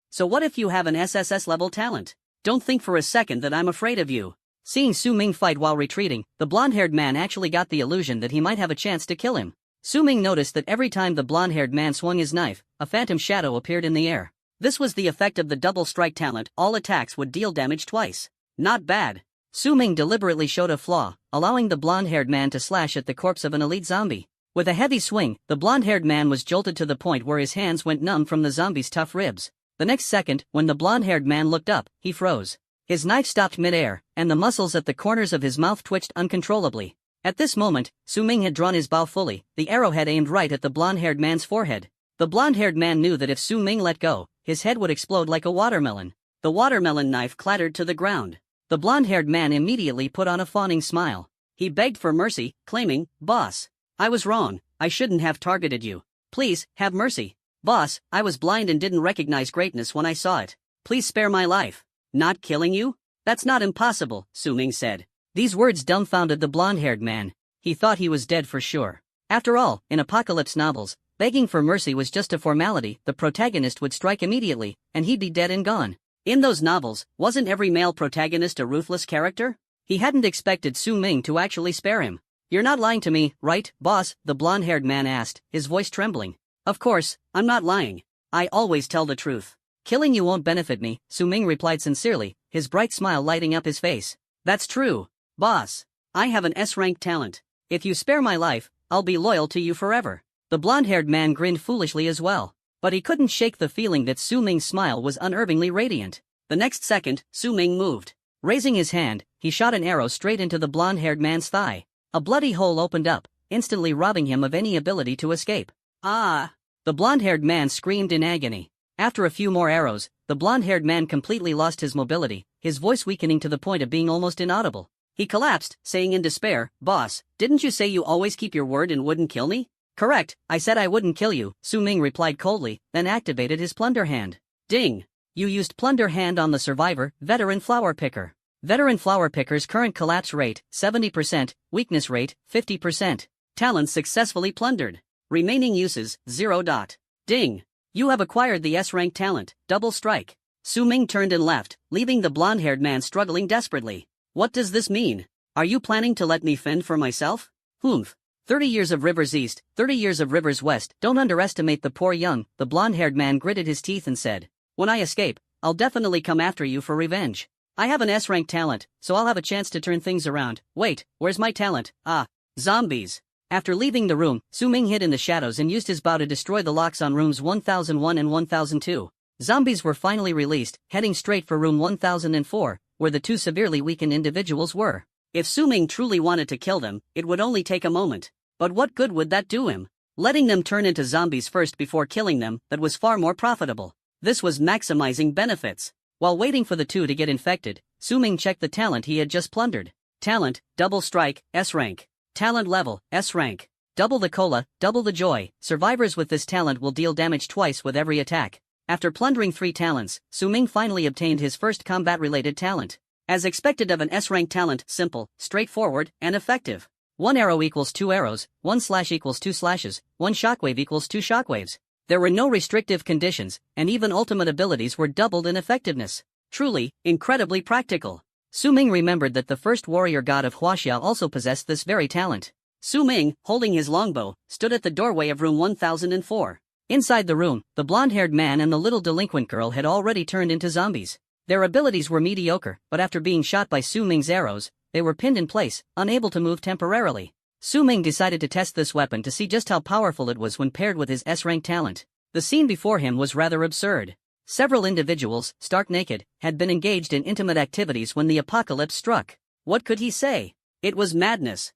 A: So what if you have an SSS level talent? Don't think for a second that I'm afraid of you." Seeing Su Ming fight while retreating, the blonde-haired man actually got the illusion that he might have a chance to kill him. Su Ming noticed that every time the blonde-haired man swung his knife, a phantom shadow appeared in the air. This was the effect of the double strike talent. All attacks would deal damage twice. Not bad. Su Ming deliberately showed a flaw, allowing the blonde-haired man to slash at the corpse of an elite zombie. With a heavy swing, the blonde-haired man was jolted to the point where his hands went numb from the zombie's tough ribs. The next second, when the blonde-haired man looked up, he froze. His knife stopped mid-air, and the muscles at the corners of his mouth twitched uncontrollably. At this moment, Su Ming had drawn his bow fully, the arrowhead aimed right at the blonde-haired man's forehead. The blonde-haired man knew that if Su Ming let go, his head would explode like a watermelon. The watermelon knife clattered to the ground. The blonde-haired man immediately put on a fawning smile. He begged for mercy, claiming, "Boss, I was wrong. I shouldn't have targeted you. Please, have mercy. Boss, I was blind and didn't recognize greatness when I saw it. Please spare my life." "Not killing you? That's not impossible," Su Ming said. These words dumbfounded the blonde-haired man. He thought he was dead for sure. After all, in apocalypse novels, begging for mercy was just a formality. The protagonist would strike immediately, and he'd be dead and gone. In those novels, wasn't every male protagonist a ruthless character? He hadn't expected Su Ming to actually spare him. "You're not lying to me, right, boss?" the blonde-haired man asked, his voice trembling. "Of course, I'm not lying. I always tell the truth. Killing you won't benefit me," Su Ming replied sincerely, his bright smile lighting up his face. "That's true, boss. I have an S-rank talent. If you spare my life, I'll be loyal to you forever." The blonde-haired man grinned foolishly as well, but he couldn't shake the feeling that Su Ming's smile was unervingly radiant. The next second, Su Ming moved. Raising his hand, he shot an arrow straight into the blonde-haired man's thigh. A bloody hole opened up, instantly robbing him of any ability to escape. "Ah!" The blonde-haired man screamed in agony. After a few more arrows, the blonde-haired man completely lost his mobility, his voice weakening to the point of being almost inaudible. He collapsed, saying in despair, "Boss, didn't you say you always keep your word and wouldn't kill me?" "Correct, I said I wouldn't kill you," Su Ming replied coldly, then activated his plunder hand. Ding! You used plunder hand on the survivor, veteran flower picker. Veteran flower picker's current collapse rate, 70%, weakness rate, 50%. Talent successfully plundered. Remaining uses, 0. Ding! You have acquired the S-rank talent, Double Strike. Su Ming turned and left, leaving the blonde-haired man struggling desperately. "What does this mean? Are you planning to let me fend for myself?" "Humph. 30 years of rivers east, 30 years of rivers west. Don't underestimate the poor young," the blonde-haired man gritted his teeth and said. "When I escape, I'll definitely come after you for revenge. I have an S-rank talent, so I'll have a chance to turn things around. Wait, where's my talent? Ah, zombies." After leaving the room, Su Ming hid in the shadows and used his bow to destroy the locks on rooms 1001 and 1002. Zombies were finally released, heading straight for room 1004, where the 2 severely weakened individuals were. If Su Ming truly wanted to kill them, it would only take a moment. But what good would that do him? Letting them turn into zombies first before killing them, that was far more profitable. This was maximizing benefits. While waiting for the 2 to get infected, Su Ming checked the talent he had just plundered. Talent, Double Strike, S-rank. Talent level, S-rank. Double the cola, double the joy. Survivors with this talent will deal damage twice with every attack. After plundering 3 talents, Su Ming finally obtained his first combat-related talent. As expected of an S-rank talent, simple, straightforward, and effective. 1 arrow equals 2 arrows, 1 slash equals 2 slashes, 1 shockwave equals 2 shockwaves. There were no restrictive conditions, and even ultimate abilities were doubled in effectiveness. Truly, incredibly practical. Su Ming remembered that the first warrior god of Huaxia also possessed this very talent. Su Ming, holding his longbow, stood at the doorway of room 1004. Inside the room, the blonde-haired man and the little delinquent girl had already turned into zombies. Their abilities were mediocre, but after being shot by Su Ming's arrows, they were pinned in place, unable to move temporarily. Su Ming decided to test this weapon to see just how powerful it was when paired with his S-rank talent. The scene before him was rather absurd. Several individuals, stark naked, had been engaged in intimate activities when the apocalypse struck. What could he say? It was madness.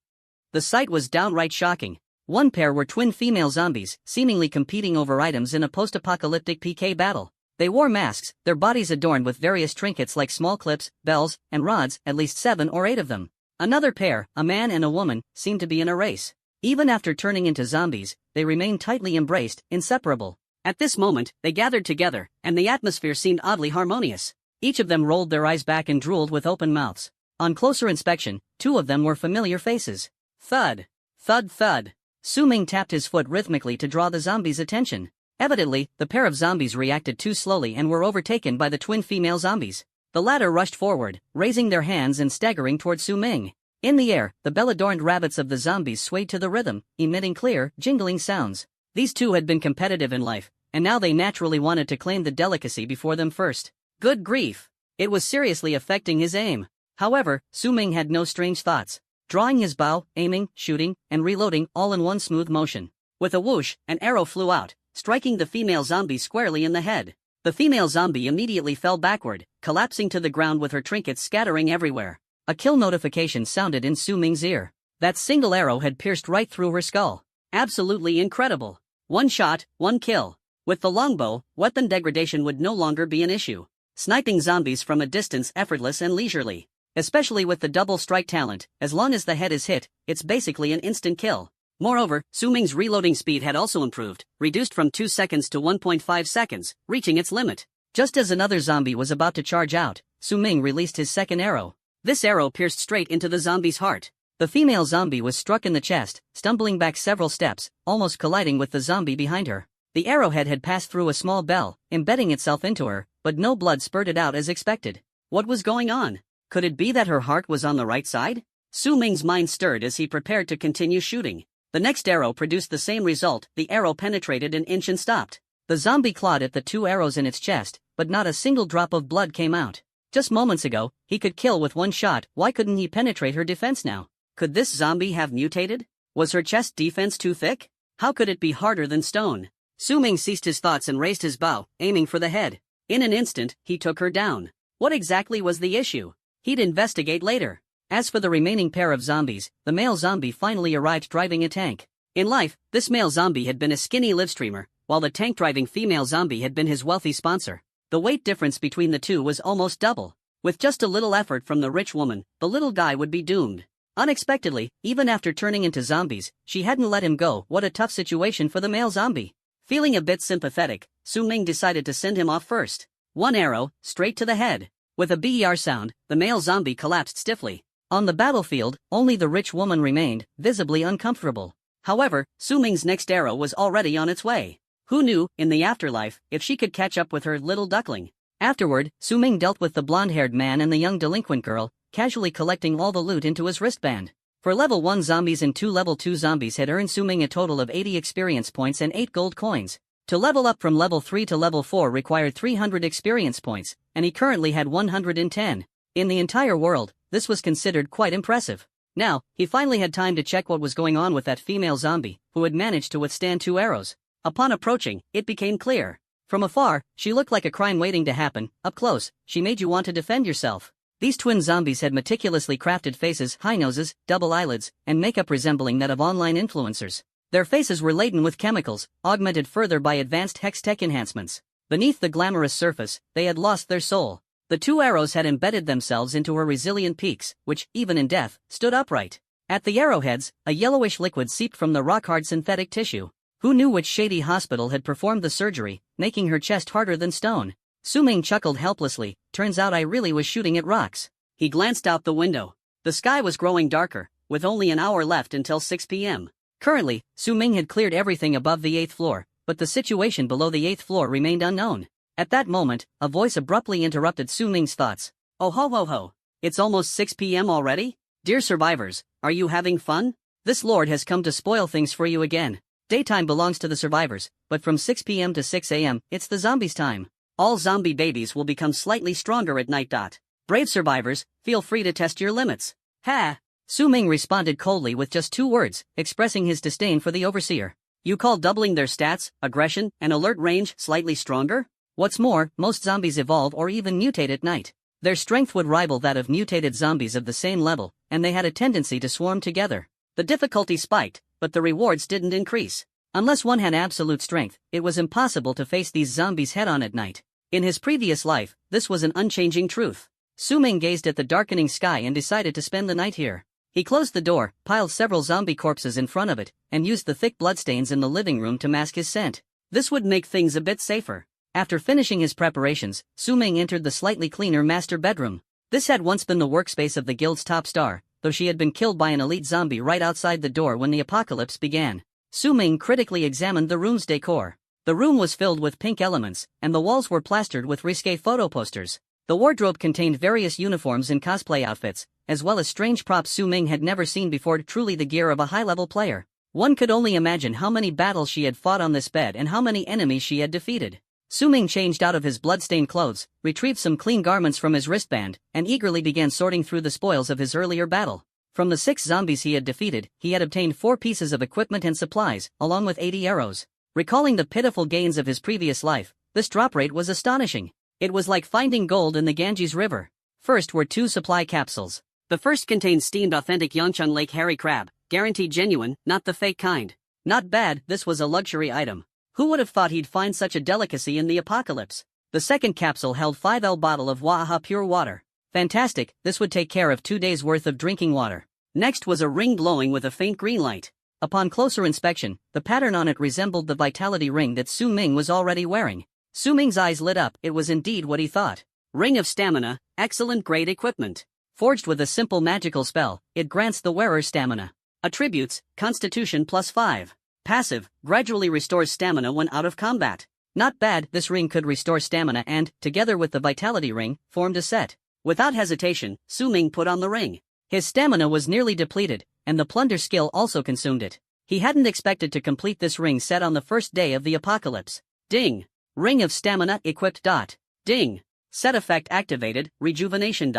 A: The sight was downright shocking. One pair were twin female zombies, seemingly competing over items in a post-apocalyptic PK battle. They wore masks, their bodies adorned with various trinkets like small clips, bells, and rods, at least 7 or 8 of them. Another pair, a man and a woman, seemed to be in a race. Even after turning into zombies, they remained tightly embraced, inseparable. At this moment, they gathered together, and the atmosphere seemed oddly harmonious. Each of them rolled their eyes back and drooled with open mouths. On closer inspection, two of them were familiar faces. Thud. Thud thud. Su-ming tapped his foot rhythmically to draw the zombies' attention. Evidently, the pair of zombies reacted too slowly and were overtaken by the twin female zombies. The latter rushed forward, raising their hands and staggering toward Su-ming. In the air, the bell-adorned rabbits of the zombies swayed to the rhythm, emitting clear, jingling sounds. These two had been competitive in life, and now they naturally wanted to claim the delicacy before them first. Good grief! It was seriously affecting his aim. However, Su-ming had no strange thoughts. Drawing his bow, aiming, shooting, and reloading all in one smooth motion. With a whoosh, an arrow flew out, striking the female zombie squarely in the head. The female zombie immediately fell backward, collapsing to the ground with her trinkets scattering everywhere. A kill notification sounded in Su-ming's ear. That single arrow had pierced right through her skull. Absolutely incredible. One shot, one kill. With the longbow, weapon degradation would no longer be an issue. Sniping zombies from a distance effortless and leisurely. Especially with the double strike talent, as long as the head is hit, it's basically an instant kill. Moreover, Su-ming's reloading speed had also improved, reduced from 2 seconds to 1.5 seconds, reaching its limit. Just as another zombie was about to charge out, Su-ming released his second arrow. This arrow pierced straight into the zombie's heart. The female zombie was struck in the chest, stumbling back several steps, almost colliding with the zombie behind her. The arrowhead had passed through a small bell, embedding itself into her, but no blood spurted out as expected. What was going on? Could it be that her heart was on the right side? Su-ming's mind stirred as he prepared to continue shooting. The next arrow produced the same result. The arrow penetrated an inch and stopped. The zombie clawed at the two arrows in its chest, but not a single drop of blood came out. Just moments ago, he could kill with one shot. Why couldn't he penetrate her defense now? Could this zombie have mutated? Was her chest defense too thick? How could it be harder than stone? Su-ming ceased his thoughts and raised his bow, aiming for the head. In an instant, he took her down. What exactly was the issue? He'd investigate later. As for the remaining pair of zombies, the male zombie finally arrived driving a tank. In life, this male zombie had been a skinny livestreamer, while the tank-driving female zombie had been his wealthy sponsor. The weight difference between the two was almost double. With just a little effort from the rich woman, the little guy would be doomed. Unexpectedly, even after turning into zombies, she hadn't let him go. What a tough situation for the male zombie. Feeling a bit sympathetic, Su-ming decided to send him off first. One arrow, straight to the head. With a BER sound, the male zombie collapsed stiffly. On the battlefield, only the rich woman remained, visibly uncomfortable. However, Su-ming's next arrow was already on its way. Who knew, in the afterlife, if she could catch up with her little duckling? Afterward, Su-ming dealt with the blonde-haired man and the young delinquent girl, casually collecting all the loot into his wristband. For level 1 zombies and 2 level 2 zombies had earned Su-ming a total of 80 experience points and 8 gold coins. To level up from level 3 to level 4 required 300 experience points, and he currently had 110. In the entire world, this was considered quite impressive. Now, he finally had time to check what was going on with that female zombie, who had managed to withstand 2 arrows. Upon approaching, it became clear. From afar, she looked like a crime waiting to happen. Up close, she made you want to defend yourself. These twin zombies had meticulously crafted faces, high noses, double eyelids, and makeup resembling that of online influencers. Their faces were laden with chemicals, augmented further by advanced hex tech enhancements. Beneath the glamorous surface, they had lost their soul. The 2 arrows had embedded themselves into her resilient peaks, which, even in death, stood upright. At the arrowheads, a yellowish liquid seeped from the rock-hard synthetic tissue. Who knew which shady hospital had performed the surgery, making her chest harder than stone? Su-ming chuckled helplessly. Turns out I really was shooting at rocks. He glanced out the window. The sky was growing darker, with only an hour left until 6 p.m. Currently, Su-ming had cleared everything above the 8th floor, but the situation below the 8th floor remained unknown. At that moment, a voice abruptly interrupted Su-ming's thoughts. Oh ho ho ho. It's almost 6 p.m. already? Dear survivors, are you having fun? This lord has come to spoil things for you again. Daytime belongs to the survivors, but from 6 p.m. to 6 a.m., it's the zombies' time. All zombie babies will become slightly stronger at night. Brave survivors, feel free to test your limits. Ha! Su-ming responded coldly with just 2 words, expressing his disdain for the overseer. You call doubling their stats, aggression, and alert range slightly stronger? What's more, most zombies evolve or even mutate at night. Their strength would rival that of mutated zombies of the same level, and they had a tendency to swarm together. The difficulty spiked, but the rewards didn't increase. Unless one had absolute strength, it was impossible to face these zombies head-on at night. In his previous life, this was an unchanging truth. Su-ming gazed at the darkening sky and decided to spend the night here. He closed the door, piled several zombie corpses in front of it, and used the thick bloodstains in the living room to mask his scent. This would make things a bit safer. After finishing his preparations, Su Ming entered the slightly cleaner master bedroom. This had once been the workspace of the guild's top star, though she had been killed by an elite zombie right outside the door when the apocalypse began. Su Ming critically examined the room's decor. The room was filled with pink elements, and the walls were plastered with risque photo posters. The wardrobe contained various uniforms and cosplay outfits, as well as strange props Su Ming had never seen before, truly the gear of a high-level player. One could only imagine how many battles she had fought on this bed and how many enemies she had defeated. Su Ming changed out of his blood-stained clothes, retrieved some clean garments from his wristband, and eagerly began sorting through the spoils of his earlier battle. From the 6 zombies he had defeated, he had obtained 4 pieces of equipment and supplies, along with 80 arrows. Recalling the pitiful gains of his previous life, this drop rate was astonishing. It was like finding gold in the Ganges River. First were 2 supply capsules. The first contained steamed authentic Yongchun Lake Hairy Crab, guaranteed genuine, not the fake kind. Not bad, this was a luxury item. Who would have thought he'd find such a delicacy in the apocalypse? The second capsule held 5L bottle of Waha pure water. Fantastic, this would take care of 2 days worth of drinking water. Next was a ring glowing with a faint green light. Upon closer inspection, the pattern on it resembled the vitality ring that Su Ming was already wearing. Su Ming's eyes lit up, it was indeed what he thought. Ring of Stamina, excellent grade equipment. Forged with a simple magical spell, it grants the wearer stamina. Attributes, Constitution +5. Passive, gradually restores stamina when out of combat. Not bad, this ring could restore stamina and, together with the vitality ring, formed a set. Without hesitation, Su Ming put on the ring. His stamina was nearly depleted, and the plunder skill also consumed it. He hadn't expected to complete this ring set on the first day of the apocalypse. Ding! Ring of Stamina equipped. Ding! Set effect activated, Rejuvenation.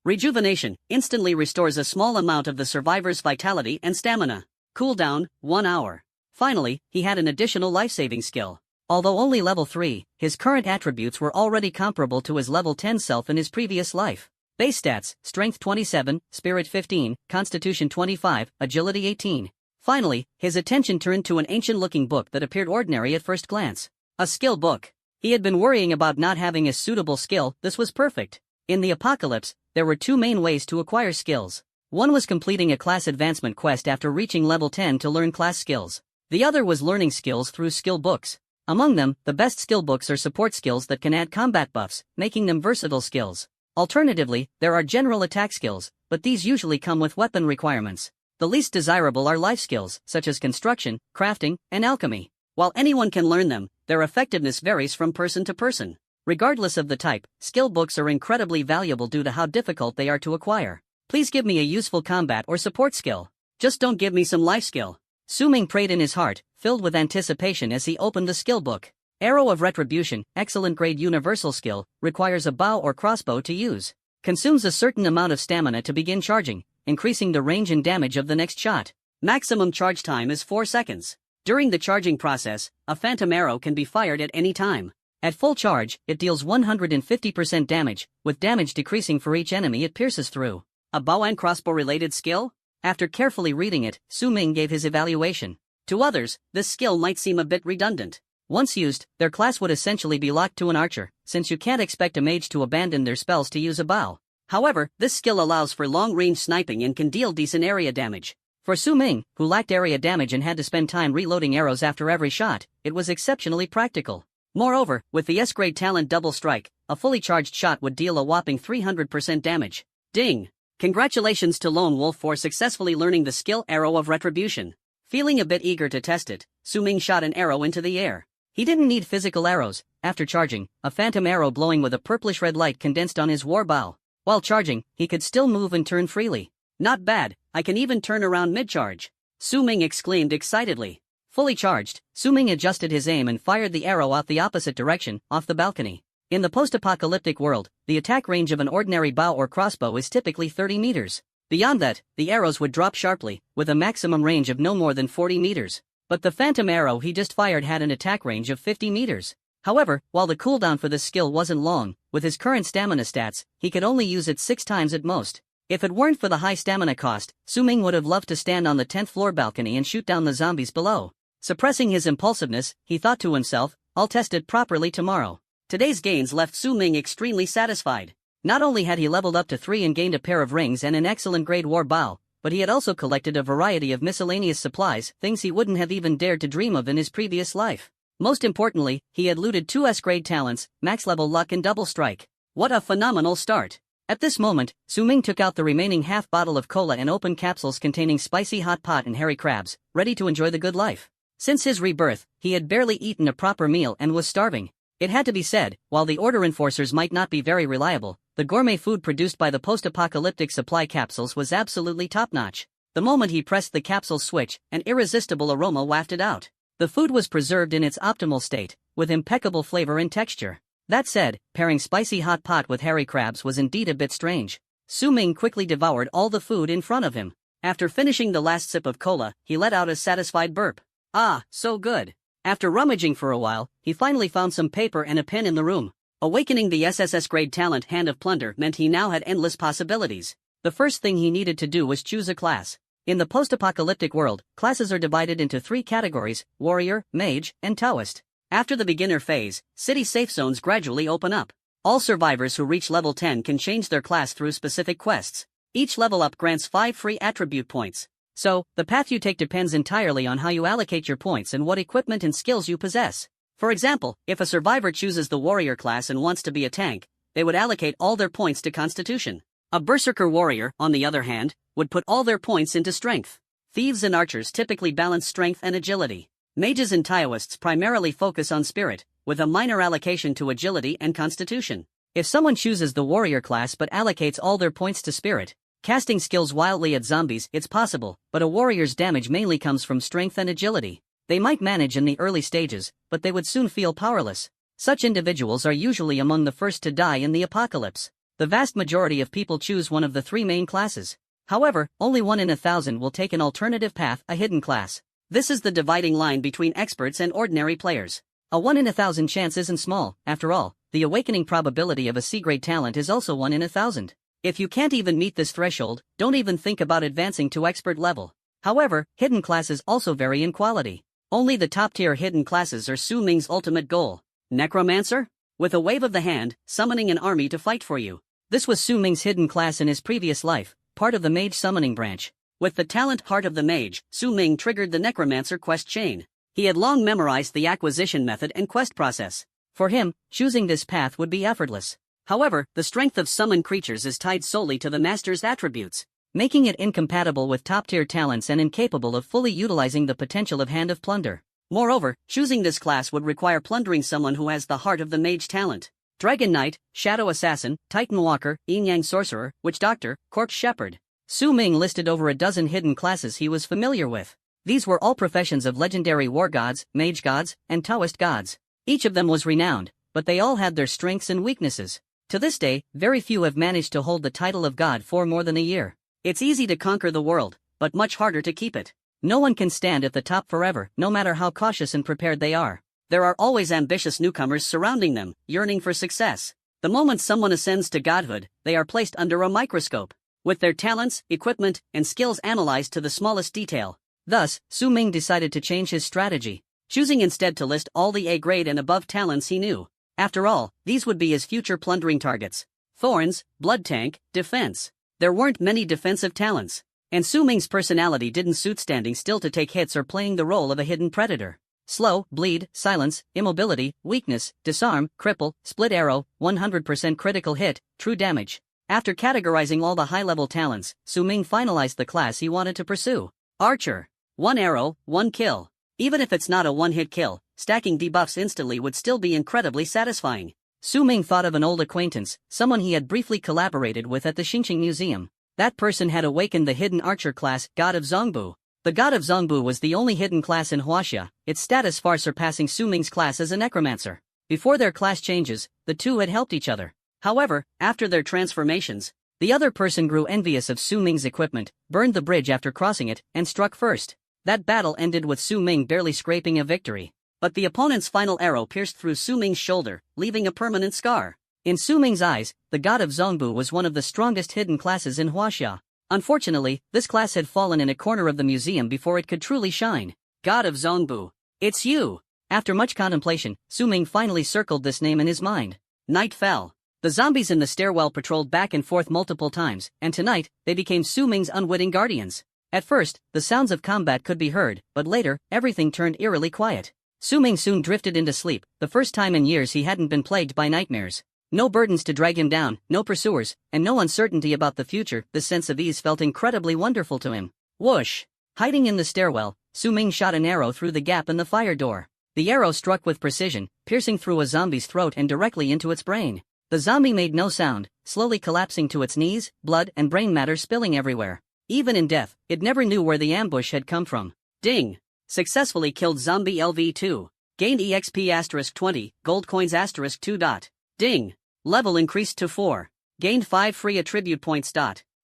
A: Rejuvenation instantly restores a small amount of the survivor's vitality and stamina. Cooldown, 1 hour. Finally, he had an additional life-saving skill. Although only level 3, his current attributes were already comparable to his level 10 self in his previous life. Base stats, Strength 27, Spirit 15, Constitution 25, Agility 18. Finally, his attention turned to an ancient-looking book that appeared ordinary at first glance. A skill book. He had been worrying about not having a suitable skill, this was perfect. In the apocalypse, there were 2 main ways to acquire skills. One was completing a class advancement quest after reaching level 10 to learn class skills. The other was learning skills through skill books. Among them, the best skill books are support skills that can add combat buffs, making them versatile skills. Alternatively, there are general attack skills, but these usually come with weapon requirements. The least desirable are life skills, such as construction, crafting, and alchemy. While anyone can learn them, their effectiveness varies from person to person. Regardless of the type, skill books are incredibly valuable due to how difficult they are to acquire. Please give me a useful combat or support skill. Just don't give me some life skill. Su Ming prayed in his heart, filled with anticipation as he opened the skill book. Arrow of Retribution, excellent grade universal skill, requires a bow or crossbow to use. Consumes a certain amount of stamina to begin charging, increasing the range and damage of the next shot. Maximum charge time is 4 seconds. During the charging process, a phantom arrow can be fired at any time. At full charge, it deals 150% damage, with damage decreasing for each enemy it pierces through. A bow and crossbow related skill? After carefully reading it, Su Ming gave his evaluation. To others, this skill might seem a bit redundant. Once used, their class would essentially be locked to an archer, since you can't expect a mage to abandon their spells to use a bow. However, this skill allows for long-range sniping and can deal decent area damage. For Su Ming, who lacked area damage and had to spend time reloading arrows after every shot, it was exceptionally practical. Moreover, with the S-grade talent Double Strike, a fully charged shot would deal a whopping 300% damage. Ding! Congratulations to Lone Wolf for successfully learning the skill Arrow of Retribution. Feeling a bit eager to test it, Su Ming shot an arrow into the air. He didn't need physical arrows. After charging, a phantom arrow glowing with a purplish-red light condensed on his war bow. While charging, he could still move and turn freely. Not bad, I can even turn around mid-charge. Su Ming exclaimed excitedly. Fully charged, Su Ming adjusted his aim and fired the arrow out the opposite direction, off the balcony. In the post-apocalyptic world, the attack range of an ordinary bow or crossbow is typically 30 meters. Beyond that, the arrows would drop sharply, with a maximum range of no more than 40 meters. But the phantom arrow he just fired had an attack range of 50 meters. However, while the cooldown for this skill wasn't long, with his current stamina stats, he could only use it 6 times at most. If it weren't for the high stamina cost, Su Ming would have loved to stand on the 10th floor balcony and shoot down the zombies below. Suppressing his impulsiveness, he thought to himself, I'll test it properly tomorrow. Today's gains left Su Ming extremely satisfied. Not only had he leveled up to 3 and gained a pair of rings and an excellent grade war bow, but he had also collected a variety of miscellaneous supplies, things he wouldn't have even dared to dream of in his previous life. Most importantly, he had looted 2 S-grade talents, max-level luck and double strike. What a phenomenal start! At this moment, Su-ming took out the remaining half bottle of cola and opened capsules containing spicy hot pot and hairy crabs, ready to enjoy the good life. Since his rebirth, he had barely eaten a proper meal and was starving. It had to be said, while the order enforcers might not be very reliable, the gourmet food produced by the post-apocalyptic supply capsules was absolutely top-notch. The moment he pressed the capsule switch, an irresistible aroma wafted out. The food was preserved in its optimal state, with impeccable flavor and texture. That said, pairing spicy hot pot with hairy crabs was indeed a bit strange. Su-ming quickly devoured all the food in front of him. After finishing the last sip of cola, he let out a satisfied burp. Ah, so good. After rummaging for a while, he finally found some paper and a pen in the room. Awakening the SSS grade talent Hand of Plunder meant he now had endless possibilities. The first thing he needed to do was choose a class. In the post-apocalyptic world, classes are divided into 3 categories: warrior, mage, and Taoist. After the beginner phase, city safe zones gradually open up. All survivors who reach level 10 can change their class through specific quests. Each level up grants 5 free attribute points. So, the path you take depends entirely on how you allocate your points and what equipment and skills you possess. For example, if a survivor chooses the warrior class and wants to be a tank, they would allocate all their points to constitution. A berserker warrior, on the other hand, would put all their points into strength. Thieves and archers typically balance strength and agility. Mages and Taoists primarily focus on spirit, with a minor allocation to agility and constitution. If someone chooses the warrior class but allocates all their points to spirit, casting skills wildly at zombies, it's possible, but a warrior's damage mainly comes from strength and agility. They might manage in the early stages, but they would soon feel powerless. Such individuals are usually among the first to die in the apocalypse. The vast majority of people choose one of the 3 main classes. However, only 1 in 1,000 will take an alternative path, a hidden class. This is the dividing line between experts and ordinary players. A 1 in 1,000 chance isn't small. After all, the awakening probability of a C-grade talent is also 1 in 1,000. If you can't even meet this threshold, don't even think about advancing to expert level. However, hidden classes also vary in quality. Only the top-tier hidden classes are Su-ming's ultimate goal. Necromancer? With a wave of the hand, summoning an army to fight for you. This was Su-ming's hidden class in his previous life, part of the mage summoning branch. With the talent Heart of the Mage, Su-ming triggered the Necromancer quest chain. He had long memorized the acquisition method and quest process. For him, choosing this path would be effortless. However, the strength of summoned creatures is tied solely to the master's attributes, making it incompatible with top-tier talents and incapable of fully utilizing the potential of Hand of Plunder. Moreover, choosing this class would require plundering someone who has the Heart of the Mage talent. Dragon Knight, Shadow Assassin, Titan Walker, Yin-Yang Sorcerer, Witch Doctor, Corpse Shepherd. Su-ming listed over a dozen hidden classes he was familiar with. These were all professions of legendary war gods, mage gods, and Taoist gods. Each of them was renowned, but they all had their strengths and weaknesses. To this day, very few have managed to hold the title of god for more than a year. It's easy to conquer the world, but much harder to keep it. No one can stand at the top forever, no matter how cautious and prepared they are. There are always ambitious newcomers surrounding them, yearning for success. The moment someone ascends to godhood, they are placed under a microscope, with their talents, equipment, and skills analyzed to the smallest detail. Thus, Su-ming decided to change his strategy, choosing instead to list all the A-grade and above talents he knew. After all, these would be his future plundering targets. Thorns, Blood Tank, Defense. There weren't many defensive talents, and Su-ming's personality didn't suit standing still to take hits or playing the role of a hidden predator. Slow, Bleed, Silence, Immobility, Weakness, Disarm, Cripple, Split Arrow, 100% critical hit, True Damage. After categorizing all the high-level talents, Su-ming finalized the class he wanted to pursue. Archer. 1 arrow, 1 kill. Even if it's not a one-hit kill, stacking debuffs instantly would still be incredibly satisfying. Su-ming thought of an old acquaintance, someone he had briefly collaborated with at the Xinjiang Museum. That person had awakened the hidden archer class, God of Zongbu. The God of Zongbu was the only hidden class in Huaxia, its status far surpassing Su-ming's class as a necromancer. Before their class changes, the two had helped each other. However, after their transformations, the other person grew envious of Su-ming's equipment, burned the bridge after crossing it, and struck first. That battle ended with Su-ming barely scraping a victory. But the opponent's final arrow pierced through Su-ming's shoulder, leaving a permanent scar. In Su-ming's eyes, the God of Zongbu was one of the strongest hidden classes in Huaxia. Unfortunately, this class had fallen in a corner of the museum before it could truly shine. God of Zongbu. It's you! After much contemplation, Su-ming finally circled this name in his mind. Night fell. The zombies in the stairwell patrolled back and forth multiple times, and tonight, they became Su Ming's unwitting guardians. At first, the sounds of combat could be heard, but later, everything turned eerily quiet. Su Ming soon drifted into sleep, the first time in years he hadn't been plagued by nightmares. No burdens to drag him down, no pursuers, and no uncertainty about the future. This sense of ease felt incredibly wonderful to him. Whoosh! Hiding in the stairwell, Su Ming shot an arrow through the gap in the fire door. The arrow struck with precision, piercing through a zombie's throat and directly into its brain. The zombie made no sound, slowly collapsing to its knees, blood and brain matter spilling everywhere. Even in death, it never knew where the ambush had come from. Ding! Successfully killed zombie LV2. Gained EXP *20, gold coins *2. Ding! Level increased to 4. Gained 5 free attribute points.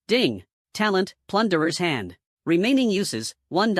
A: Ding! Talent, Plunderer's Hand. Remaining uses, 1.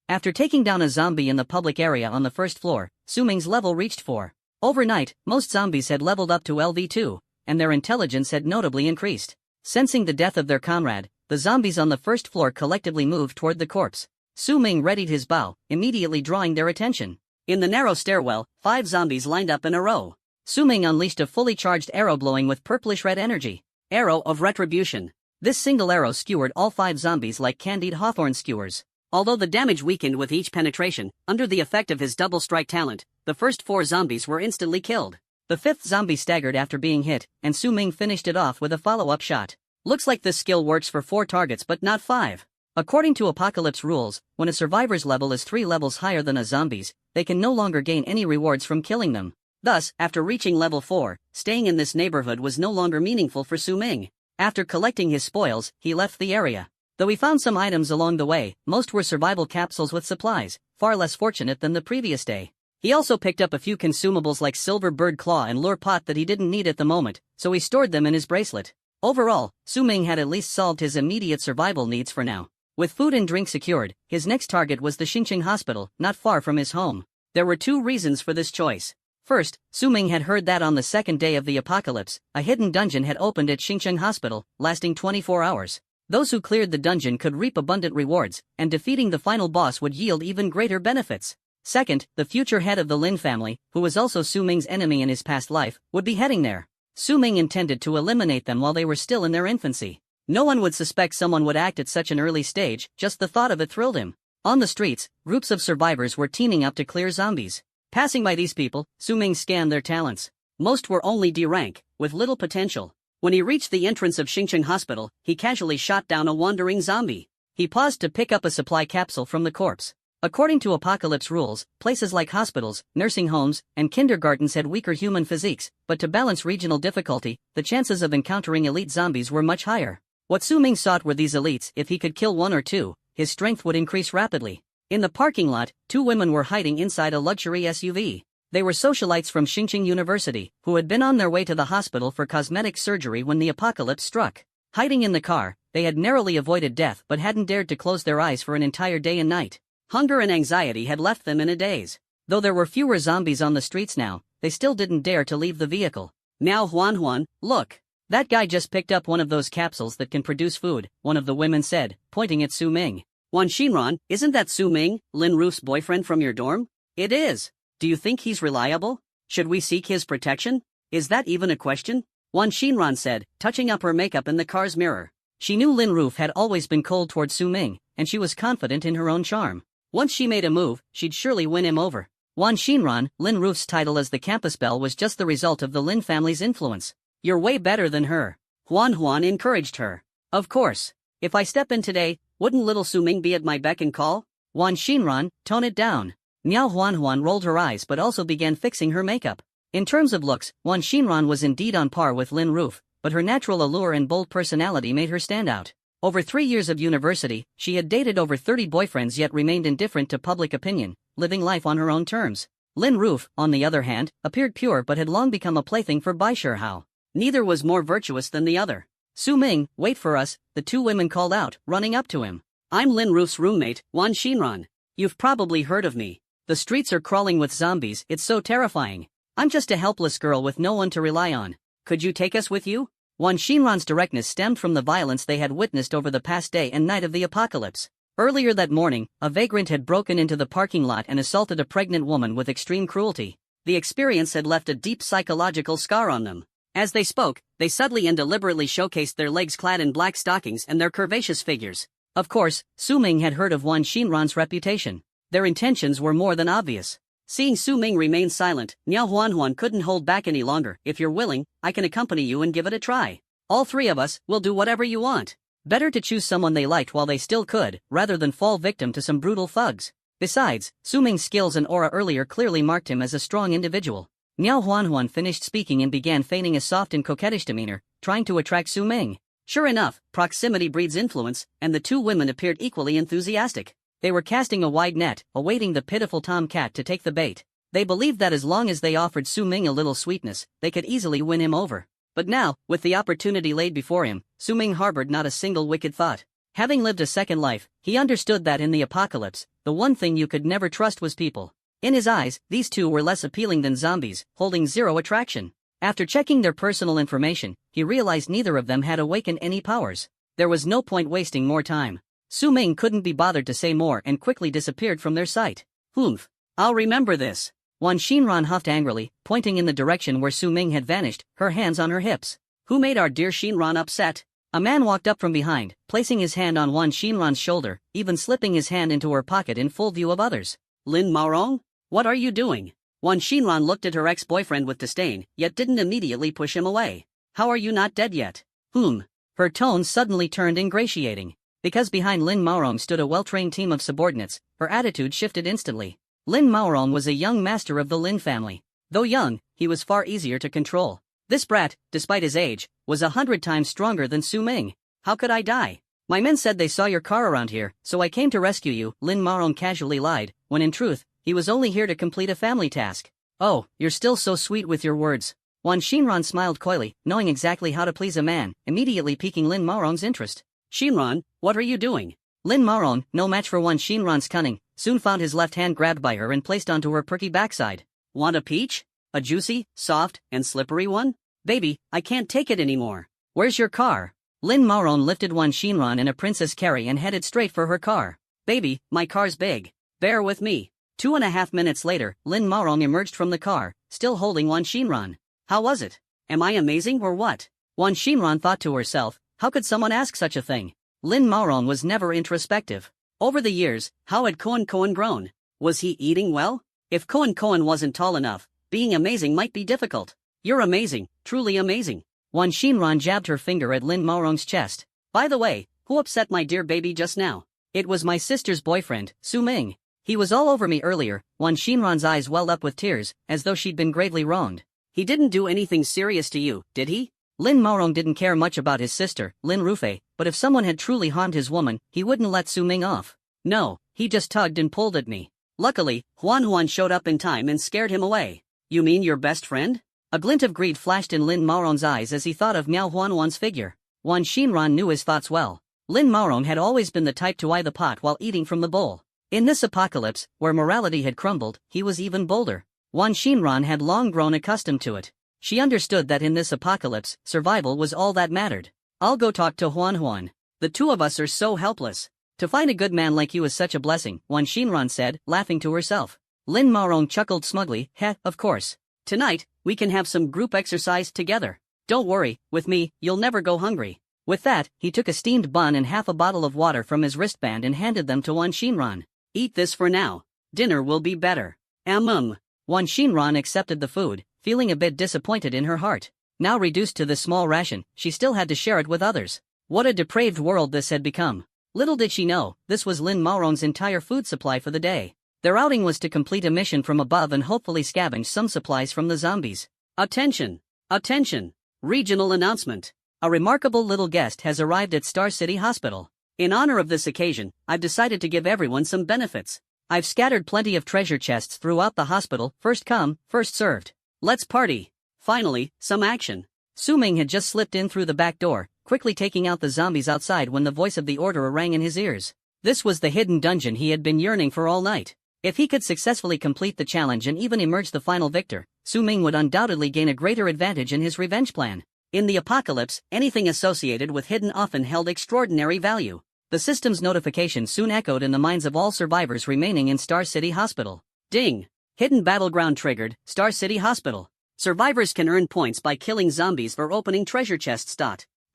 A: After taking down a zombie in the public area on the first floor, Su Ming's level reached 4. Overnight, most zombies had leveled up to LV2, and their intelligence had notably increased. Sensing the death of their comrade, the zombies on the first floor collectively moved toward the corpse. Su Ming readied his bow, immediately drawing their attention. In the narrow stairwell, 5 zombies lined up in a row. Su Ming unleashed a fully charged arrow glowing with purplish-red energy. Arrow of Retribution. This single arrow skewered all 5 zombies like candied hawthorn skewers. Although the damage weakened with each penetration, under the effect of his double strike talent, the first 4 zombies were instantly killed. The 5th zombie staggered after being hit, and Su Ming finished it off with a follow-up shot. Looks like this skill works for 4 targets but not 5. According to Apocalypse rules, when a survivor's level is 3 levels higher than a zombie's, they can no longer gain any rewards from killing them. Thus, after reaching level 4, staying in this neighborhood was no longer meaningful for Su Ming. After collecting his spoils, he left the area. Though he found some items along the way, most were survival capsules with supplies, far less fortunate than the previous day. He also picked up a few consumables like silver bird claw and lure pot that he didn't need at the moment, so he stored them in his bracelet. Overall, Su Ming had at least solved his immediate survival needs for now. With food and drink secured, his next target was the Xinqiang Hospital, not far from his home. There were 2 reasons for this choice. First, Su Ming had heard that on the second day of the apocalypse, a hidden dungeon had opened at Xinqiang Hospital, lasting 24 hours. Those who cleared the dungeon could reap abundant rewards, and defeating the final boss would yield even greater benefits. Second, the future head of the Lin family, who was also Su Ming's enemy in his past life, would be heading there. Su Ming intended to eliminate them while they were still in their infancy. No one would suspect someone would act at such an early stage, just the thought of it thrilled him. On the streets, groups of survivors were teaming up to clear zombies. Passing by these people, Su Ming scanned their talents. Most were only D rank, with little potential. When he reached the entrance of Xinqiang Hospital, he casually shot down a wandering zombie. He paused to pick up a supply capsule from the corpse. According to Apocalypse rules, places like hospitals, nursing homes, and kindergartens had weaker human physiques, but to balance regional difficulty, the chances of encountering elite zombies were much higher. What Su Ming sought were these elites. If he could kill 1 or 2, his strength would increase rapidly. In the parking lot, 2 women were hiding inside a luxury SUV. They were socialites from Xinqiang University, who had been on their way to the hospital for cosmetic surgery when the apocalypse struck. Hiding in the car, they had narrowly avoided death but hadn't dared to close their eyes for an entire day and night. Hunger and anxiety had left them in a daze. Though there were fewer zombies on the streets now, they still didn't dare to leave the vehicle. Now Huan, look. That guy just picked up one of those capsules that can produce food, one of the women said, pointing at Su Ming. Wan Xinran, isn't that Su Ming, Lin Ruf's boyfriend from your dorm? It is. Do you think he's reliable? Should we seek his protection? Is that even a question? Wan Xinran said, touching up her makeup in the car's mirror. She knew Lin Ruf had always been cold toward Su Ming, and she was confident in her own charm. Once she made a move, she'd surely win him over. Wan Xinran, Lin Ruf's title as the campus belle was just the result of the Lin family's influence. You're way better than her. Huan encouraged her. Of course. If I step in today, wouldn't little Su Ming be at my beck and call? Wan Xinran, tone it down. Miao Huan rolled her eyes but also began fixing her makeup. In terms of looks, Wan Xinran was indeed on par with Lin Ruf, but her natural allure and bold personality made her stand out. Over 3 years of university, she had dated over 30 boyfriends yet remained indifferent to public opinion, living life on her own terms. Lin Ruf, on the other hand, appeared pure but had long become a plaything for Bai Shihao. Neither was more virtuous than the other. Su Ming, wait for us, the 2 women called out, running up to him. I'm Lin Ruf's roommate, Wan Xinran. You've probably heard of me. The streets are crawling with zombies, it's so terrifying. I'm just a helpless girl with no one to rely on. Could you take us with you? Wan Xinran's directness stemmed from the violence they had witnessed over the past day and night of the apocalypse. Earlier that morning, a vagrant had broken into the parking lot and assaulted a pregnant woman with extreme cruelty. The experience had left a deep psychological scar on them. As they spoke, they subtly and deliberately showcased their legs clad in black stockings and their curvaceous figures. Of course, Su Ming had heard of Wan Xinran's reputation. Their intentions were more than obvious. Seeing Su Ming remain silent, Miao Huanhuan couldn't hold back any longer. If you're willing, I can accompany you and give it a try. All three of us will do whatever you want. Better to choose someone they liked while they still could, rather than fall victim to some brutal thugs. Besides, Su Ming's skills and aura earlier clearly marked him as a strong individual. Miao Huanhuan finished speaking and began feigning a soft and coquettish demeanor, trying to attract Su Ming. Sure enough, proximity breeds influence, and the two women appeared equally enthusiastic. They were casting a wide net, awaiting the pitiful tomcat to take the bait. They believed that as long as they offered Su Ming a little sweetness, they could easily win him over. But now, with the opportunity laid before him, Su Ming harbored not a single wicked thought. Having lived a second life, he understood that in the apocalypse, the one thing you could never trust was people. In his eyes, these two were less appealing than zombies, holding zero attraction. After checking their personal information, he realized neither of them had awakened any powers. There was no point wasting more time. Su Ming couldn't be bothered to say more and quickly disappeared from their sight. Humph. I'll remember this. Wan Xinran huffed angrily, pointing in the direction where Su Ming had vanished, her hands on her hips. Who made our dear Xinran upset? A man walked up from behind, placing his hand on Wan Xinran's shoulder, even slipping his hand into her pocket in full view of others. Lin Maorong? What are you doing? Wan Xinran looked at her ex-boyfriend with disdain, yet didn't immediately push him away. How are you not dead yet? Her tone suddenly turned ingratiating. Because behind Lin Maorong stood a well-trained team of subordinates, her attitude shifted instantly. Lin Maorong was a young master of the Lin family. Though young, he was far easier to control. This brat, despite his age, was 100 times stronger than Su Ming. How could I die? My men said they saw your car around here, so I came to rescue you, Lin Maorong casually lied, when in truth, he was only here to complete a family task. Oh, you're still so sweet with your words. Wan Xinran smiled coyly, knowing exactly how to please a man, immediately piquing Lin Maorong's interest. Xinran, what are you doing? Lin Maorong, no match for Wan Xinran's cunning, soon found his left hand grabbed by her and placed onto her perky backside. Want a peach? A juicy, soft, and slippery one? Baby, I can't take it anymore. Where's your car? Lin Maorong lifted Wan Xinran in a princess carry and headed straight for her car. Baby, my car's big. Bear with me. 2.5 minutes later, Lin Maorong emerged from the car, still holding Wan Xinran. How was it? Am I amazing or what? Wan Xinran thought to herself, how could someone ask such a thing? Lin Maorong was never introspective. Over the years, how had Koan grown? Was he eating well? If Koan wasn't tall enough, being amazing might be difficult. You're amazing, truly amazing. Wan Xinran jabbed her finger at Lin Maorong's chest. By the way, who upset my dear baby just now? It was my sister's boyfriend, Su Ming. He was all over me earlier. Wan Xinran's eyes welled up with tears, as though she'd been gravely wronged. He didn't do anything serious to you, did he? Lin Maorong didn't care much about his sister, Lin Rufei, but if someone had truly harmed his woman, he wouldn't let Su Ming off. No, he just tugged and pulled at me. Luckily, Huan showed up in time and scared him away. You mean your best friend? A glint of greed flashed in Lin Maorong's eyes as he thought of Miao Huan's figure. Wan Xinran knew his thoughts well. Lin Maorong had always been the type to eye the pot while eating from the bowl. In this apocalypse, where morality had crumbled, he was even bolder. Wan Xinran had long grown accustomed to it. She understood that in this apocalypse, survival was all that mattered. I'll go talk to Huan. The two of us are so helpless. To find a good man like you is such a blessing, Wan Xinran said, laughing to herself. Lin Maorong chuckled smugly, of course. Tonight, we can have some group exercise together. Don't worry, with me, you'll never go hungry. With that, he took a steamed bun and half a bottle of water from his wristband and handed them to Wan Xinran. Eat this for now. Dinner will be better. Wan Xinran accepted the food, feeling a bit disappointed in her heart. Now reduced to this small ration, she still had to share it with others. What a depraved world this had become. Little did she know, this was Lin Maorong's entire food supply for the day. Their outing was to complete a mission from above and hopefully scavenge some supplies from the zombies. Attention! Attention! Regional announcement. A remarkable little guest has arrived at Star City Hospital. In honor of this occasion, I've decided to give everyone some benefits. I've scattered plenty of treasure chests throughout the hospital, first come, first served. Let's party. Finally, some action. Su Ming had just slipped in through the back door, quickly taking out the zombies outside when the voice of the orderer rang in his ears. This was the hidden dungeon he had been yearning for all night. If he could successfully complete the challenge and even emerge the final victor, Su Ming would undoubtedly gain a greater advantage in his revenge plan. In the apocalypse, anything associated with hidden often held extraordinary value. The system's notification soon echoed in the minds of all survivors remaining in Star City Hospital. Ding! Hidden battleground triggered, Star City Hospital. Survivors can earn points by killing zombies or opening treasure chests.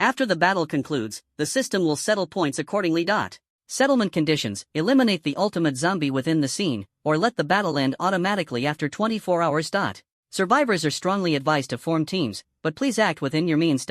A: After the battle concludes, the system will settle points accordingly. Settlement conditions: eliminate the ultimate zombie within the scene, or let the battle end automatically after 24 hours. Survivors are strongly advised to form teams, but please act within your means.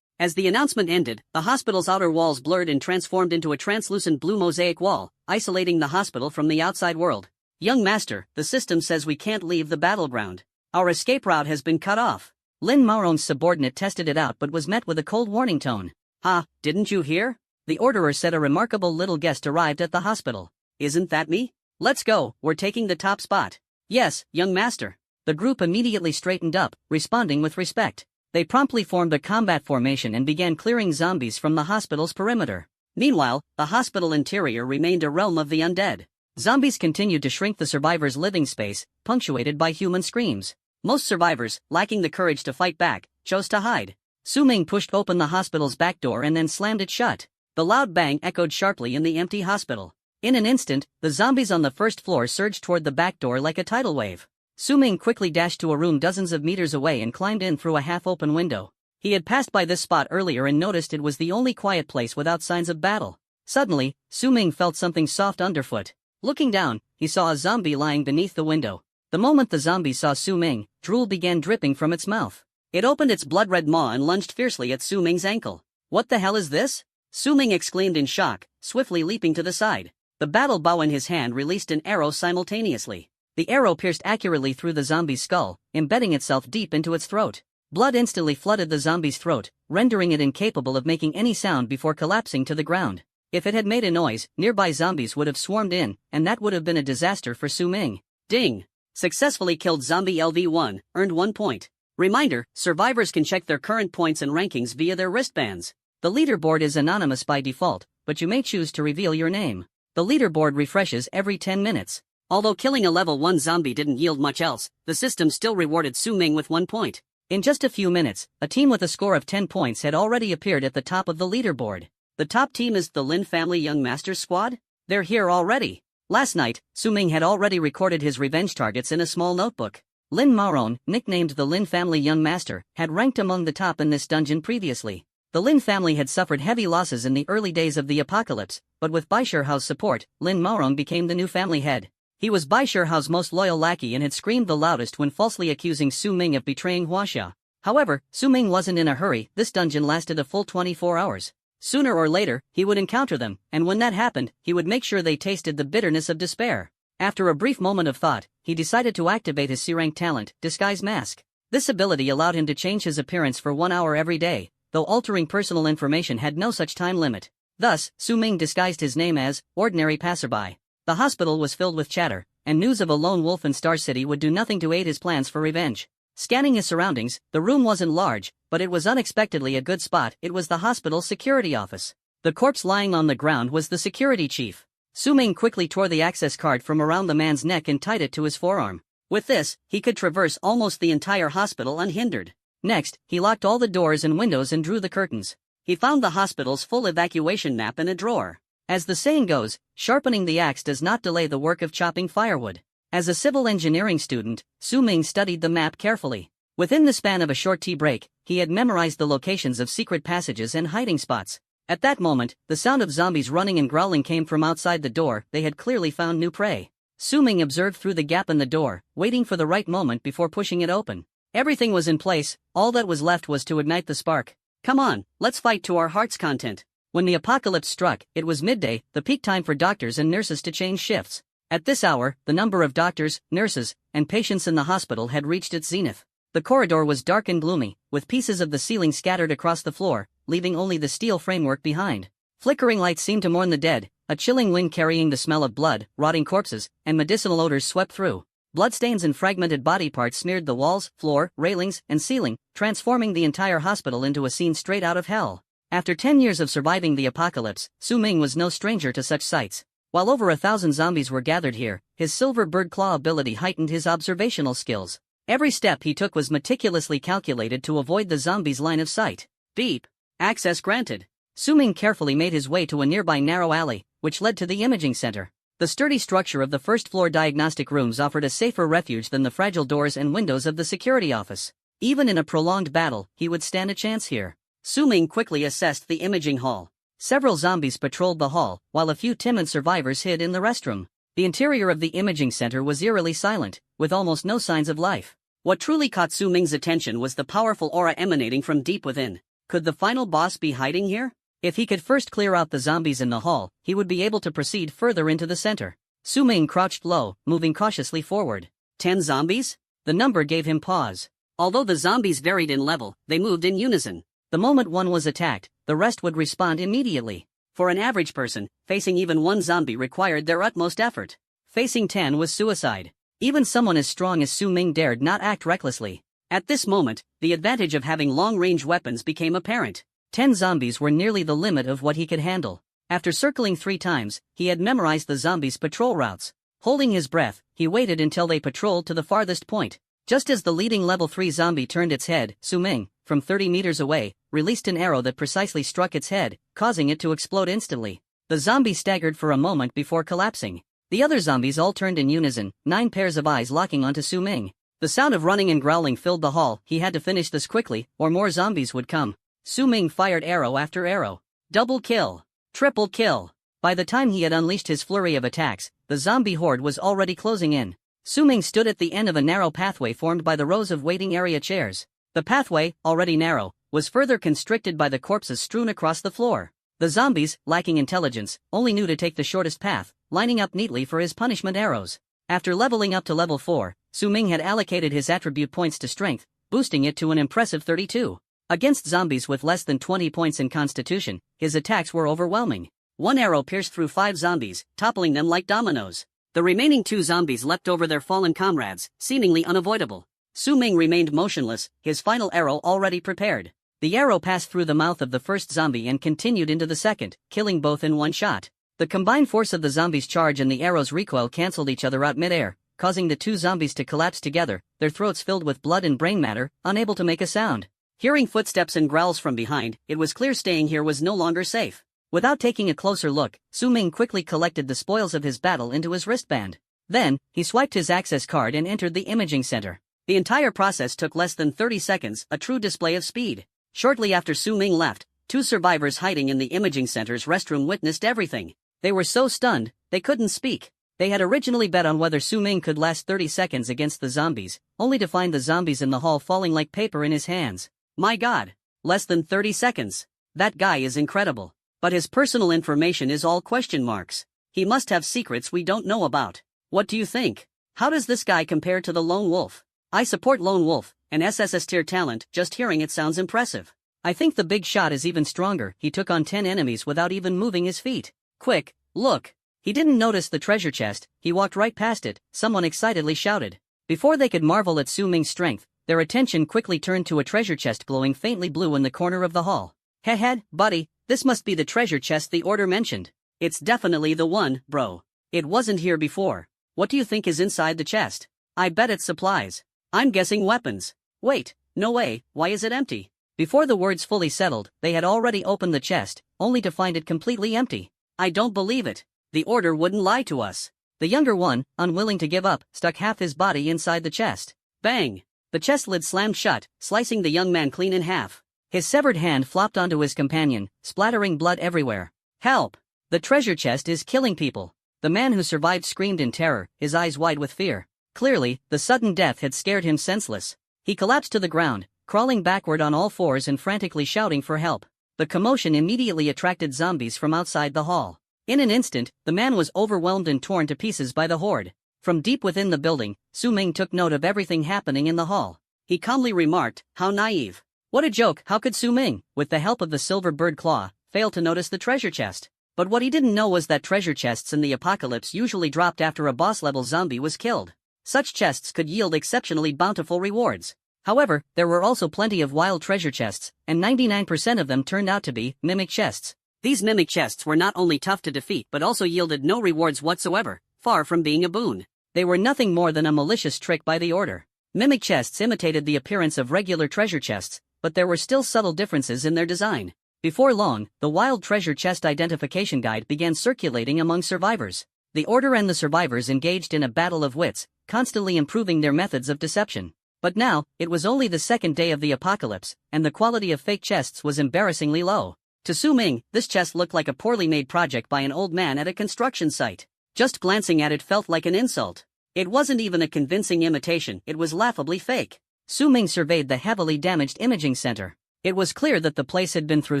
A: As the announcement ended, the hospital's outer walls blurred and transformed into a translucent blue mosaic wall, isolating the hospital from the outside world. Young Master, the system says we can't leave the battleground. Our escape route has been cut off. Lin Maoron's subordinate tested it out but was met with a cold warning tone. Ha, didn't you hear? The orderer said a remarkable little guest arrived at the hospital. Isn't that me? Let's go, we're taking the top spot. Yes, young master. The group immediately straightened up, responding with respect. They promptly formed a combat formation and began clearing zombies from the hospital's perimeter. Meanwhile, the hospital interior remained a realm of the undead. Zombies continued to shrink the survivors' living space, punctuated by human screams. Most survivors, lacking the courage to fight back, chose to hide. Su Ming pushed open the hospital's back door and then slammed it shut. The loud bang echoed sharply in the empty hospital. In an instant, the zombies on the first floor surged toward the back door like a tidal wave. Su Ming quickly dashed to a room dozens of meters away and climbed in through a half-open window. He had passed by this spot earlier and noticed it was the only quiet place without signs of battle. Suddenly, Su Ming felt something soft underfoot. Looking down, he saw a zombie lying beneath the window. The moment the zombie saw Su Ming, drool began dripping from its mouth. It opened its blood-red maw and lunged fiercely at Su Ming's ankle. What the hell is this? Su Ming exclaimed in shock, swiftly leaping to the side. The battle bow in his hand released an arrow simultaneously. The arrow pierced accurately through the zombie's skull, embedding itself deep into its throat. Blood instantly flooded the zombie's throat, rendering it incapable of making any sound before collapsing to the ground. If it had made a noise, nearby zombies would have swarmed in, and that would have been a disaster for Su Ming. Ding! Successfully killed zombie LV1, earned 1 point. Reminder, survivors can check their current points and rankings via their wristbands. The leaderboard is anonymous by default, but you may choose to reveal your name. The leaderboard refreshes every 10 minutes. Although killing a level 1 zombie didn't yield much else, the system still rewarded Su Ming with 1 point. In just a few minutes, a team with a score of 10 points had already appeared at the top of the leaderboard. The top team is the Lin family Young Masters squad? They're here already. Last night, Su Ming had already recorded his revenge targets in a small notebook. Lin Maoron, nicknamed the Lin family Young Master, had ranked among the top in this dungeon previously. The Lin family had suffered heavy losses in the early days of the apocalypse, but with Bai Shihao's support, Lin Maoron became the new family head. He was Bai Shihao's most loyal lackey and had screamed the loudest when falsely accusing Su Ming of betraying Huaxia. However, Su Ming wasn't in a hurry. This dungeon lasted a full 24 hours. Sooner or later, he would encounter them, and when that happened, he would make sure they tasted the bitterness of despair. After a brief moment of thought, he decided to activate his C-rank talent, Disguise Mask. This ability allowed him to change his appearance for 1 hour every day, though altering personal information had no such time limit. Thus, Su Ming disguised his name as Ordinary Passerby. The hospital was filled with chatter, and news of a lone wolf in Star City would do nothing to aid his plans for revenge. Scanning his surroundings, the room wasn't large, but it was unexpectedly a good spot. It was the hospital's security office. The corpse lying on the ground was the security chief. Su Ming quickly tore the access card from around the man's neck and tied it to his forearm. With this, he could traverse almost the entire hospital unhindered. Next, he locked all the doors and windows and drew the curtains. He found the hospital's full evacuation map in a drawer. As the saying goes, sharpening the axe does not delay the work of chopping firewood. As a civil engineering student, Su Ming studied the map carefully. Within the span of a short tea break, he had memorized the locations of secret passages and hiding spots. At that moment, the sound of zombies running and growling came from outside the door. They had clearly found new prey. Su Ming observed through the gap in the door, waiting for the right moment before pushing it open. Everything was in place. All that was left was to ignite the spark. Come on, let's fight to our heart's content. When the apocalypse struck, it was midday, the peak time for doctors and nurses to change shifts. At this hour, the number of doctors, nurses, and patients in the hospital had reached its zenith. The corridor was dark and gloomy, with pieces of the ceiling scattered across the floor, leaving only the steel framework behind. Flickering lights seemed to mourn the dead. A chilling wind carrying the smell of blood, rotting corpses, and medicinal odors swept through. Bloodstains and fragmented body parts smeared the walls, floor, railings, and ceiling, transforming the entire hospital into a scene straight out of hell. After 10 years of surviving the apocalypse, Su Ming was no stranger to such sights. While over 1,000 zombies were gathered here, his silver bird claw ability heightened his observational skills. Every step he took was meticulously calculated to avoid the zombies' line of sight. Beep. Access granted. Su Ming carefully made his way to a nearby narrow alley, which led to the imaging center. The sturdy structure of the first-floor diagnostic rooms offered a safer refuge than the fragile doors and windows of the security office. Even in a prolonged battle, he would stand a chance here. Su-ming quickly assessed the imaging hall. Several zombies patrolled the hall, while a few timid survivors hid in the restroom. The interior of the imaging center was eerily silent, with almost no signs of life. What truly caught Su-ming's attention was the powerful aura emanating from deep within. Could the final boss be hiding here? If he could first clear out the zombies in the hall, he would be able to proceed further into the center. Su-ming crouched low, moving cautiously forward. 10 zombies? The number gave him pause. Although the zombies varied in level, they moved in unison. The moment one was attacked, the rest would respond immediately. For an average person, facing even one zombie required their utmost effort. Facing 10 was suicide. Even someone as strong as Su-ming dared not act recklessly. At this moment, the advantage of having long-range weapons became apparent. 10 zombies were nearly the limit of what he could handle. After circling 3 times, he had memorized the zombies' patrol routes. Holding his breath, he waited until they patrolled to the farthest point. Just as the leading level 3 zombie turned its head, Su-ming, from 30 meters away, released an arrow that precisely struck its head, causing it to explode instantly. The zombie staggered for a moment before collapsing. The other zombies all turned in unison, 9 pairs of eyes locking onto Su-ming. The sound of running and growling filled the hall. He had to finish this quickly, or more zombies would come. Su-ming fired arrow after arrow. Double kill. Triple kill. By the time he had unleashed his flurry of attacks, the zombie horde was already closing in. Su-ming stood at the end of a narrow pathway formed by the rows of waiting area chairs. The pathway, already narrow, was further constricted by the corpses strewn across the floor. The zombies, lacking intelligence, only knew to take the shortest path, lining up neatly for his punishment arrows. After leveling up to level 4, Su-ming had allocated his attribute points to strength, boosting it to an impressive 32. Against zombies with less than 20 points in constitution, his attacks were overwhelming. One arrow pierced through 5 zombies, toppling them like dominoes. The remaining 2 zombies leapt over their fallen comrades, seemingly unavoidable. Su-ming remained motionless, his final arrow already prepared. The arrow passed through the mouth of the first zombie and continued into the second, killing both in one shot. The combined force of the zombies' charge and the arrow's recoil cancelled each other out mid-air, causing the 2 zombies to collapse together, their throats filled with blood and brain matter, unable to make a sound. Hearing footsteps and growls from behind, it was clear staying here was no longer safe. Without taking a closer look, Su-ming quickly collected the spoils of his battle into his wristband. Then, he swiped his access card and entered the imaging center. The entire process took less than 30 seconds, a true display of speed. Shortly after Su-ming left, 2 survivors hiding in the imaging center's restroom witnessed everything. They were so stunned, they couldn't speak. They had originally bet on whether Su-ming could last 30 seconds against the zombies, only to find the zombies in the hall falling like paper in his hands. My God! Less than 30 seconds. That guy is incredible. But his personal information is all question marks. He must have secrets we don't know about. What do you think? How does this guy compare to the Lone Wolf? I support Lone Wolf, an SSS tier talent. Just hearing it sounds impressive. I think the big shot is even stronger. He took on 10 enemies without even moving his feet. Quick, look. He didn't notice the treasure chest, he walked right past it, someone excitedly shouted. Before they could marvel at Su-ming's strength, their attention quickly turned to a treasure chest glowing faintly blue in the corner of the hall. Head, buddy, this must be the treasure chest the order mentioned. It's definitely the one, bro. It wasn't here before. What do you think is inside the chest? I bet it's supplies. I'm guessing weapons. Wait, no way, why is it empty? Before the words fully settled, they had already opened the chest, only to find it completely empty. I don't believe it. The order wouldn't lie to us. The younger one, unwilling to give up, stuck half his body inside the chest. Bang! The chest lid slammed shut, slicing the young man clean in half. His severed hand flopped onto his companion, splattering blood everywhere. Help! The treasure chest is killing people. The man who survived screamed in terror, his eyes wide with fear. Clearly, the sudden death had scared him senseless. He collapsed to the ground, crawling backward on all fours and frantically shouting for help. The commotion immediately attracted zombies from outside the hall. In an instant, the man was overwhelmed and torn to pieces by the horde. From deep within the building, Su-ming took note of everything happening in the hall. He calmly remarked, "How naive. What a joke." How could Su-ming, with the help of the silver bird claw, fail to notice the treasure chest? But what he didn't know was that treasure chests in the apocalypse usually dropped after a boss-level zombie was killed. Such chests could yield exceptionally bountiful rewards. However, there were also plenty of wild treasure chests, and 99% of them turned out to be mimic chests. These mimic chests were not only tough to defeat but also yielded no rewards whatsoever, far from being a boon. They were nothing more than a malicious trick by the order. Mimic chests imitated the appearance of regular treasure chests, but there were still subtle differences in their design. Before long, the wild treasure chest identification guide began circulating among survivors. The order and the survivors engaged in a battle of wits, constantly improving their methods of deception. But now, it was only the second day of the apocalypse, and the quality of fake chests was embarrassingly low. To Su Ming, this chest looked like a poorly made project by an old man at a construction site. Just glancing at it felt like an insult. It wasn't even a convincing imitation, it was laughably fake. Su Ming surveyed the heavily damaged imaging center. It was clear that the place had been through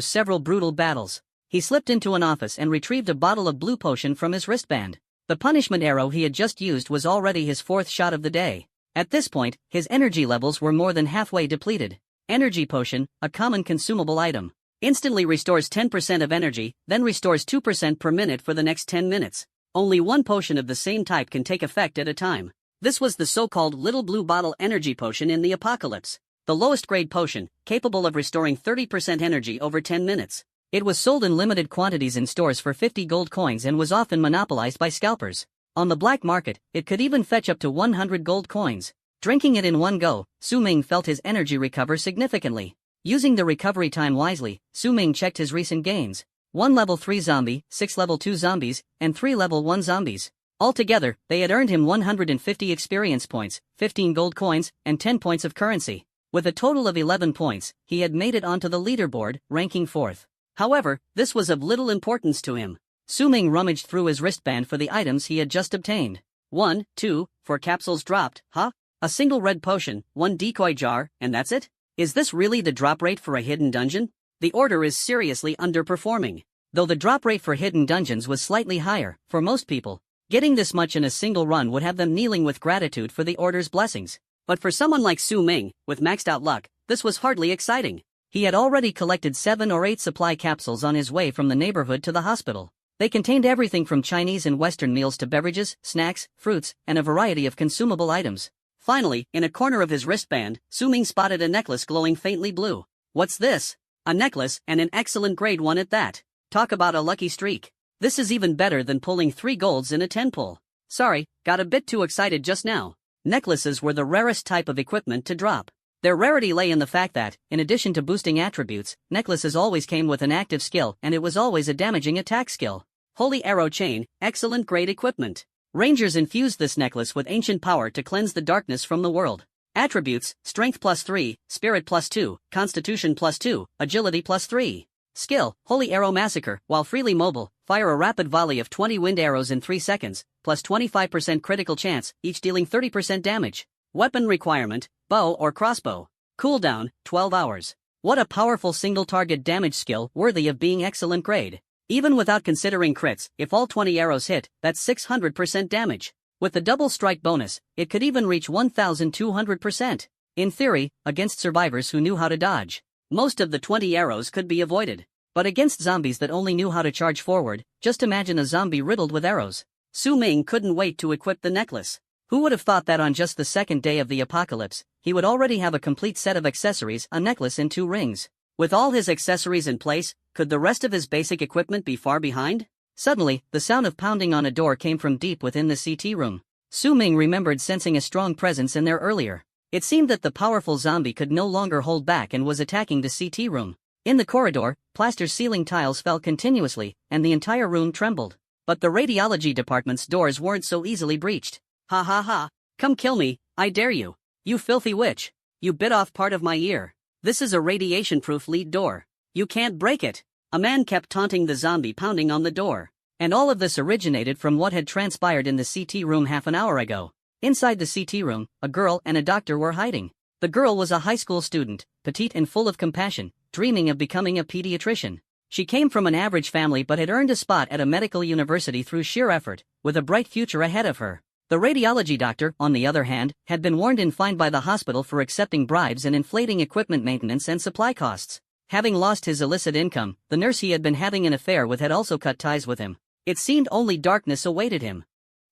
A: several brutal battles. He slipped into an office and retrieved a bottle of blue potion from his wristband. The punishment arrow he had just used was already his fourth shot of the day. At this point, his energy levels were more than halfway depleted. Energy potion, a common consumable item. Instantly restores 10% of energy, then restores 2% per minute for the next 10 minutes. Only one potion of the same type can take effect at a time. This was the so-called Little Blue Bottle Energy Potion in the Apocalypse. The lowest grade potion, capable of restoring 30% energy over 10 minutes. It was sold in limited quantities in stores for 50 gold coins and was often monopolized by scalpers. On the black market, it could even fetch up to 100 gold coins. Drinking it in one go, Su Ming felt his energy recover significantly. Using the recovery time wisely, Su Ming checked his recent gains. 1 level 3 zombie, 6 level 2 zombies, and 3 level 1 zombies. Altogether, they had earned him 150 experience points, 15 gold coins, and 10 points of currency. With a total of 11 points, he had made it onto the leaderboard, ranking 4th. However, this was of little importance to him. Su Ming rummaged through his wristband for the items he had just obtained. 1, 2, 4 capsules dropped, huh? A single red potion, 1 decoy jar, and that's it? Is this really the drop rate for a hidden dungeon? The order is seriously underperforming. Though the drop rate for hidden dungeons was slightly higher, for most people, getting this much in a single run would have them kneeling with gratitude for the order's blessings. But for someone like Su Ming, with maxed out luck, this was hardly exciting. He had already collected 7 or 8 supply capsules on his way from the neighborhood to the hospital. They contained everything from Chinese and Western meals to beverages, snacks, fruits, and a variety of consumable items. Finally, in a corner of his wristband, Su Ming spotted a necklace glowing faintly blue. What's this? A necklace, and an excellent grade one at that. Talk about a lucky streak. This is even better than pulling 3 golds in a 10 pull. Sorry, got a bit too excited just now. Necklaces were the rarest type of equipment to drop. Their rarity lay in the fact that, in addition to boosting attributes, necklaces always came with an active skill and it was always a damaging attack skill. Holy Arrow Chain, excellent grade equipment. Rangers infused this necklace with ancient power to cleanse the darkness from the world. Attributes, Strength +3, Spirit +2, Constitution +2, Agility +3. Skill, Holy Arrow Massacre, while freely mobile, fire a rapid volley of 20 wind arrows in 3 seconds, plus 25% critical chance, each dealing 30% damage. Weapon requirement, bow or crossbow. Cooldown, 12 hours. What a powerful single-target damage skill worthy of being excellent grade. Even without considering crits, if all 20 arrows hit, that's 600% damage. With the double strike bonus, it could even reach 1,200%. In theory, against survivors who knew how to dodge. Most of the 20 arrows could be avoided. But against zombies that only knew how to charge forward, just imagine a zombie riddled with arrows. Su Ming couldn't wait to equip the necklace. Who would have thought that on just the second day of the apocalypse, he would already have a complete set of accessories, a necklace and 2 rings. With all his accessories in place, could the rest of his basic equipment be far behind? Suddenly, the sound of pounding on a door came from deep within the CT room. Su Ming remembered sensing a strong presence in there earlier. It seemed that the powerful zombie could no longer hold back and was attacking the CT room. In the corridor, plaster ceiling tiles fell continuously, and the entire room trembled. But the radiology department's doors weren't so easily breached. Ha ha ha, come kill me, I dare you. You filthy witch. You bit off part of my ear. This is a radiation-proof lead door. You can't break it. A man kept taunting the zombie pounding on the door. And all of this originated from what had transpired in the CT room half an hour ago. Inside the CT room, a girl and a doctor were hiding. The girl was a high school student, petite and full of compassion, dreaming of becoming a pediatrician. She came from an average family but had earned a spot at a medical university through sheer effort, with a bright future ahead of her. The radiology doctor, on the other hand, had been warned and fined by the hospital for accepting bribes and inflating equipment maintenance and supply costs. Having lost his illicit income, the nurse he had been having an affair with had also cut ties with him. It seemed only darkness awaited him.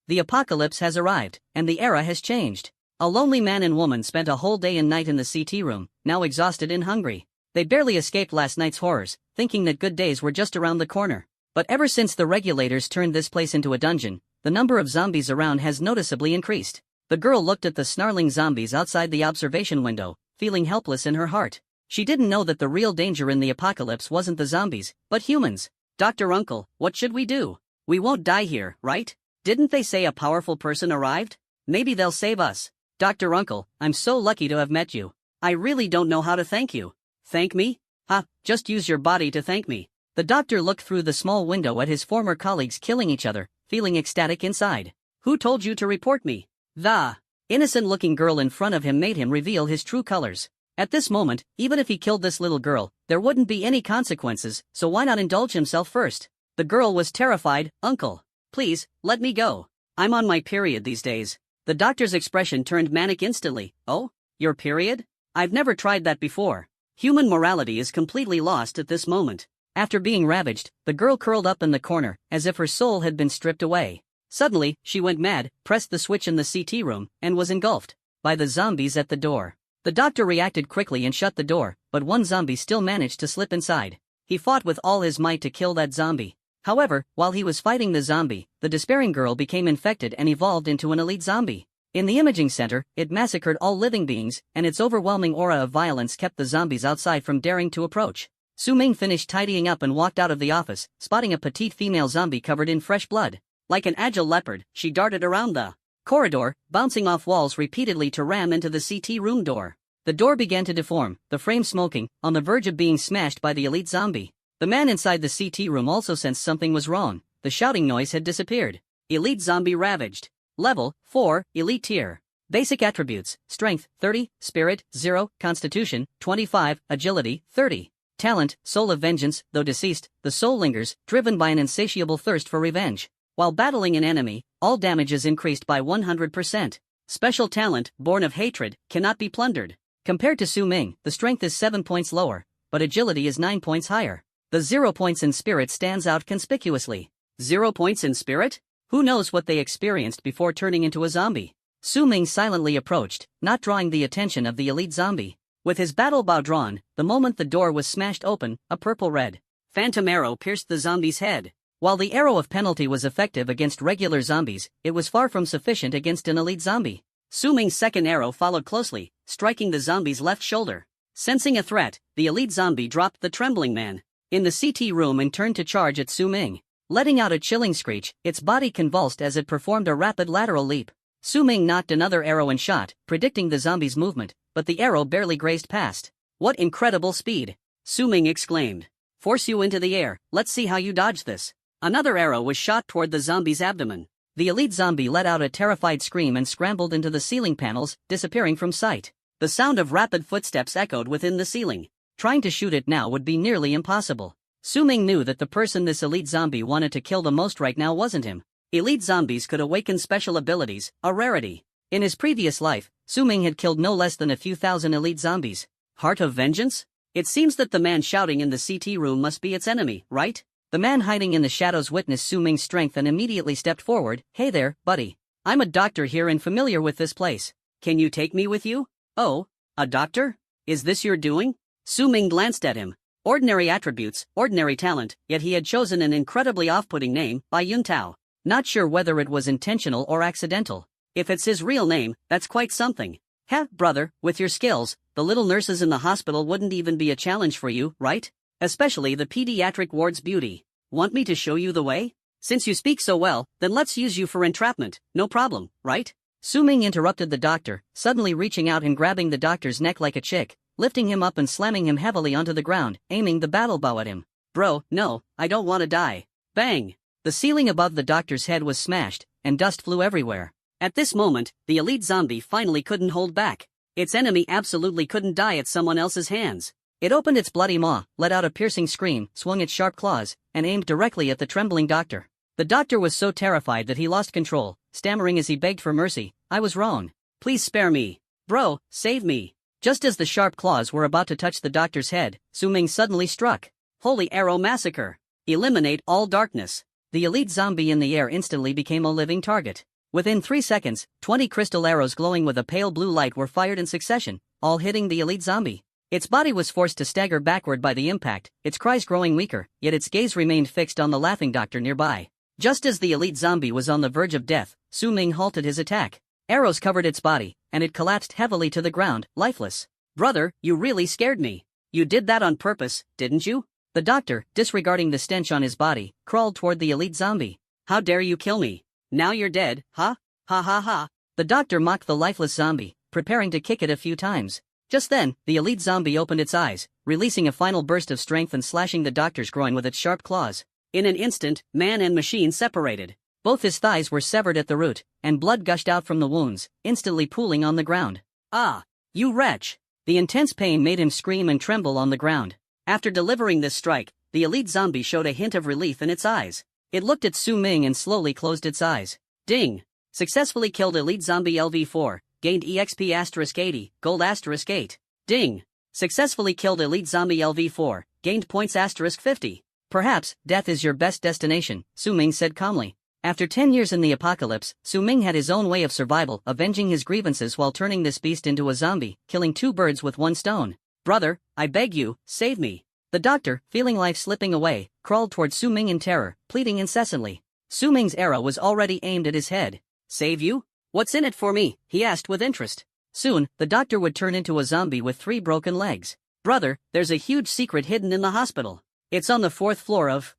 A: The apocalypse has arrived, and the era has changed. A lonely man and woman spent a whole day and night in the CT room, now exhausted and hungry. They barely escaped last night's horrors, thinking that good days were just around the corner. But ever since the regulators turned this place into a dungeon, the number of zombies around has noticeably increased. The girl looked at the snarling zombies outside the observation window, feeling helpless in her heart. She didn't know that the real danger in the apocalypse wasn't the zombies, but humans. Dr. Uncle, what should we do? We won't die here, right? Didn't they say a powerful person arrived? Maybe they'll save us. Dr. Uncle, I'm so lucky to have met you. I really don't know how to thank you. Thank me? Just use your body to thank me. The doctor looked through the small window at his former colleagues killing each other, feeling ecstatic inside. Who told you to report me? The innocent-looking girl in front of him made him reveal his true colors. At this moment, even if he killed this little girl, there wouldn't be any consequences, so why not indulge himself first? The girl was terrified. Uncle, please, let me go. I'm on my period these days. The doctor's expression turned manic instantly. Oh? Your period? I've never tried that before. Human morality is completely lost at this moment. After being ravaged, the girl curled up in the corner, as if her soul had been stripped away. Suddenly, she went mad, pressed the switch in the CT room, and was engulfed by the zombies at the door. The doctor reacted quickly and shut the door, but one zombie still managed to slip inside. He fought with all his might to kill that zombie. However, while he was fighting the zombie, the despairing girl became infected and evolved into an elite zombie. In the imaging center, it massacred all living beings, and its overwhelming aura of violence kept the zombies outside from daring to approach. Su Ming finished tidying up and walked out of the office, spotting a petite female zombie covered in fresh blood. Like an agile leopard, she darted around the corridor, bouncing off walls repeatedly to ram into the CT room door. The door began to deform, the frame smoking, on the verge of being smashed by the elite zombie. The man inside the CT room also sensed something was wrong. The shouting noise had disappeared. Elite zombie ravaged. Level 4, Elite Tier. Basic attributes: Strength 30, Spirit 0, Constitution 25, Agility 30. Talent: Soul of Vengeance. Though deceased, the soul lingers, driven by an insatiable thirst for revenge. While battling an enemy, all damage is increased by 100%. Special talent: Born of Hatred, cannot be plundered. Compared to Su Ming, the strength is 7 points lower, but agility is 9 points higher. The 0 points in Spirit stands out conspicuously. 0 points in Spirit? Who knows what they experienced before turning into a zombie? Su Ming silently approached, not drawing the attention of the elite zombie. With his battle bow drawn, the moment the door was smashed open, a purple-red phantom arrow pierced the zombie's head. While the arrow of penalty was effective against regular zombies, it was far from sufficient against an elite zombie. Su Ming's second arrow followed closely, striking the zombie's left shoulder. Sensing a threat, the elite zombie dropped the trembling man in the CT room and turned to charge at Su Ming. Letting out a chilling screech, its body convulsed as it performed a rapid lateral leap. Su Ming knocked another arrow and shot, predicting the zombie's movement, but the arrow barely grazed past. What incredible speed! Su Ming exclaimed. Force you into the air, let's see how you dodge this. Another arrow was shot toward the zombie's abdomen. The elite zombie let out a terrified scream and scrambled into the ceiling panels, disappearing from sight. The sound of rapid footsteps echoed within the ceiling. Trying to shoot it now would be nearly impossible. Su Ming knew that the person this elite zombie wanted to kill the most right now wasn't him. Elite zombies could awaken special abilities, a rarity. In his previous life, Su Ming had killed no less than a few thousand elite zombies. Heart of Vengeance? It seems that the man shouting in the CT room must be its enemy, right? The man hiding in the shadows witnessed Su Ming's strength and immediately stepped forward. Hey there, buddy. I'm a doctor here and familiar with this place. Can you take me with you? Oh, a doctor? Is this your doing? Su Ming glanced at him. Ordinary attributes, ordinary talent, yet he had chosen an incredibly off-putting name, Bai Yun Tao. Not sure whether it was intentional or accidental. If it's his real name, that's quite something. Heh, brother, with your skills, the little nurses in the hospital wouldn't even be a challenge for you, right? Especially the pediatric ward's beauty. Want me to show you the way? Since you speak so well, then let's use you for entrapment, no problem, right? Su Ming interrupted the doctor, suddenly reaching out and grabbing the doctor's neck like a chick, lifting him up and slamming him heavily onto the ground, aiming the battle bow at him. Bro, no, I don't want to die. Bang! The ceiling above the doctor's head was smashed, and dust flew everywhere. At this moment, the elite zombie finally couldn't hold back. Its enemy absolutely couldn't die at someone else's hands. It opened its bloody maw, let out a piercing scream, swung its sharp claws, and aimed directly at the trembling doctor. The doctor was so terrified that he lost control, stammering as he begged for mercy. I was wrong. Please spare me. Bro, save me. Just as the sharp claws were about to touch the doctor's head, Su Ming suddenly struck. Holy Arrow Massacre. Eliminate all darkness. The elite zombie in the air instantly became a living target. Within 3 seconds, 20 crystal arrows glowing with a pale blue light were fired in succession, all hitting the elite zombie. Its body was forced to stagger backward by the impact, its cries growing weaker, yet its gaze remained fixed on the laughing doctor nearby. Just as the elite zombie was on the verge of death, Su Ming halted his attack. Arrows covered its body, and it collapsed heavily to the ground, lifeless. Brother, you really scared me. You did that on purpose, didn't you? The doctor, disregarding the stench on his body, crawled toward the elite zombie. How dare you kill me? Now you're dead, huh? Ha ha ha. The doctor mocked the lifeless zombie, preparing to kick it a few times. Just then, the elite zombie opened its eyes, releasing a final burst of strength and slashing the doctor's groin with its sharp claws. In an instant, man and machine separated. Both his thighs were severed at the root, and blood gushed out from the wounds, instantly pooling on the ground. Ah! You wretch! The intense pain made him scream and tremble on the ground. After delivering this strike, the elite zombie showed a hint of relief in its eyes. It looked at Su Ming and slowly closed its eyes. Ding! Successfully killed elite zombie LV4, gained EXP *80, gold *8. Ding! Successfully killed elite zombie LV4, gained points *50. Perhaps, death is your best destination, Su Ming said calmly. After 10 years in the apocalypse, Su Ming had his own way of survival, avenging his grievances while turning this beast into a zombie, killing 2 birds with 1 stone. Brother, I beg you, save me. The doctor, feeling life slipping away, crawled toward Su Ming in terror, pleading incessantly. Su Ming's arrow was already aimed at his head. Save you? What's in it for me? He asked with interest. Soon, the doctor would turn into a zombie with 3 broken legs. Brother, there's a huge secret hidden in the hospital. It's on the 4th floor of,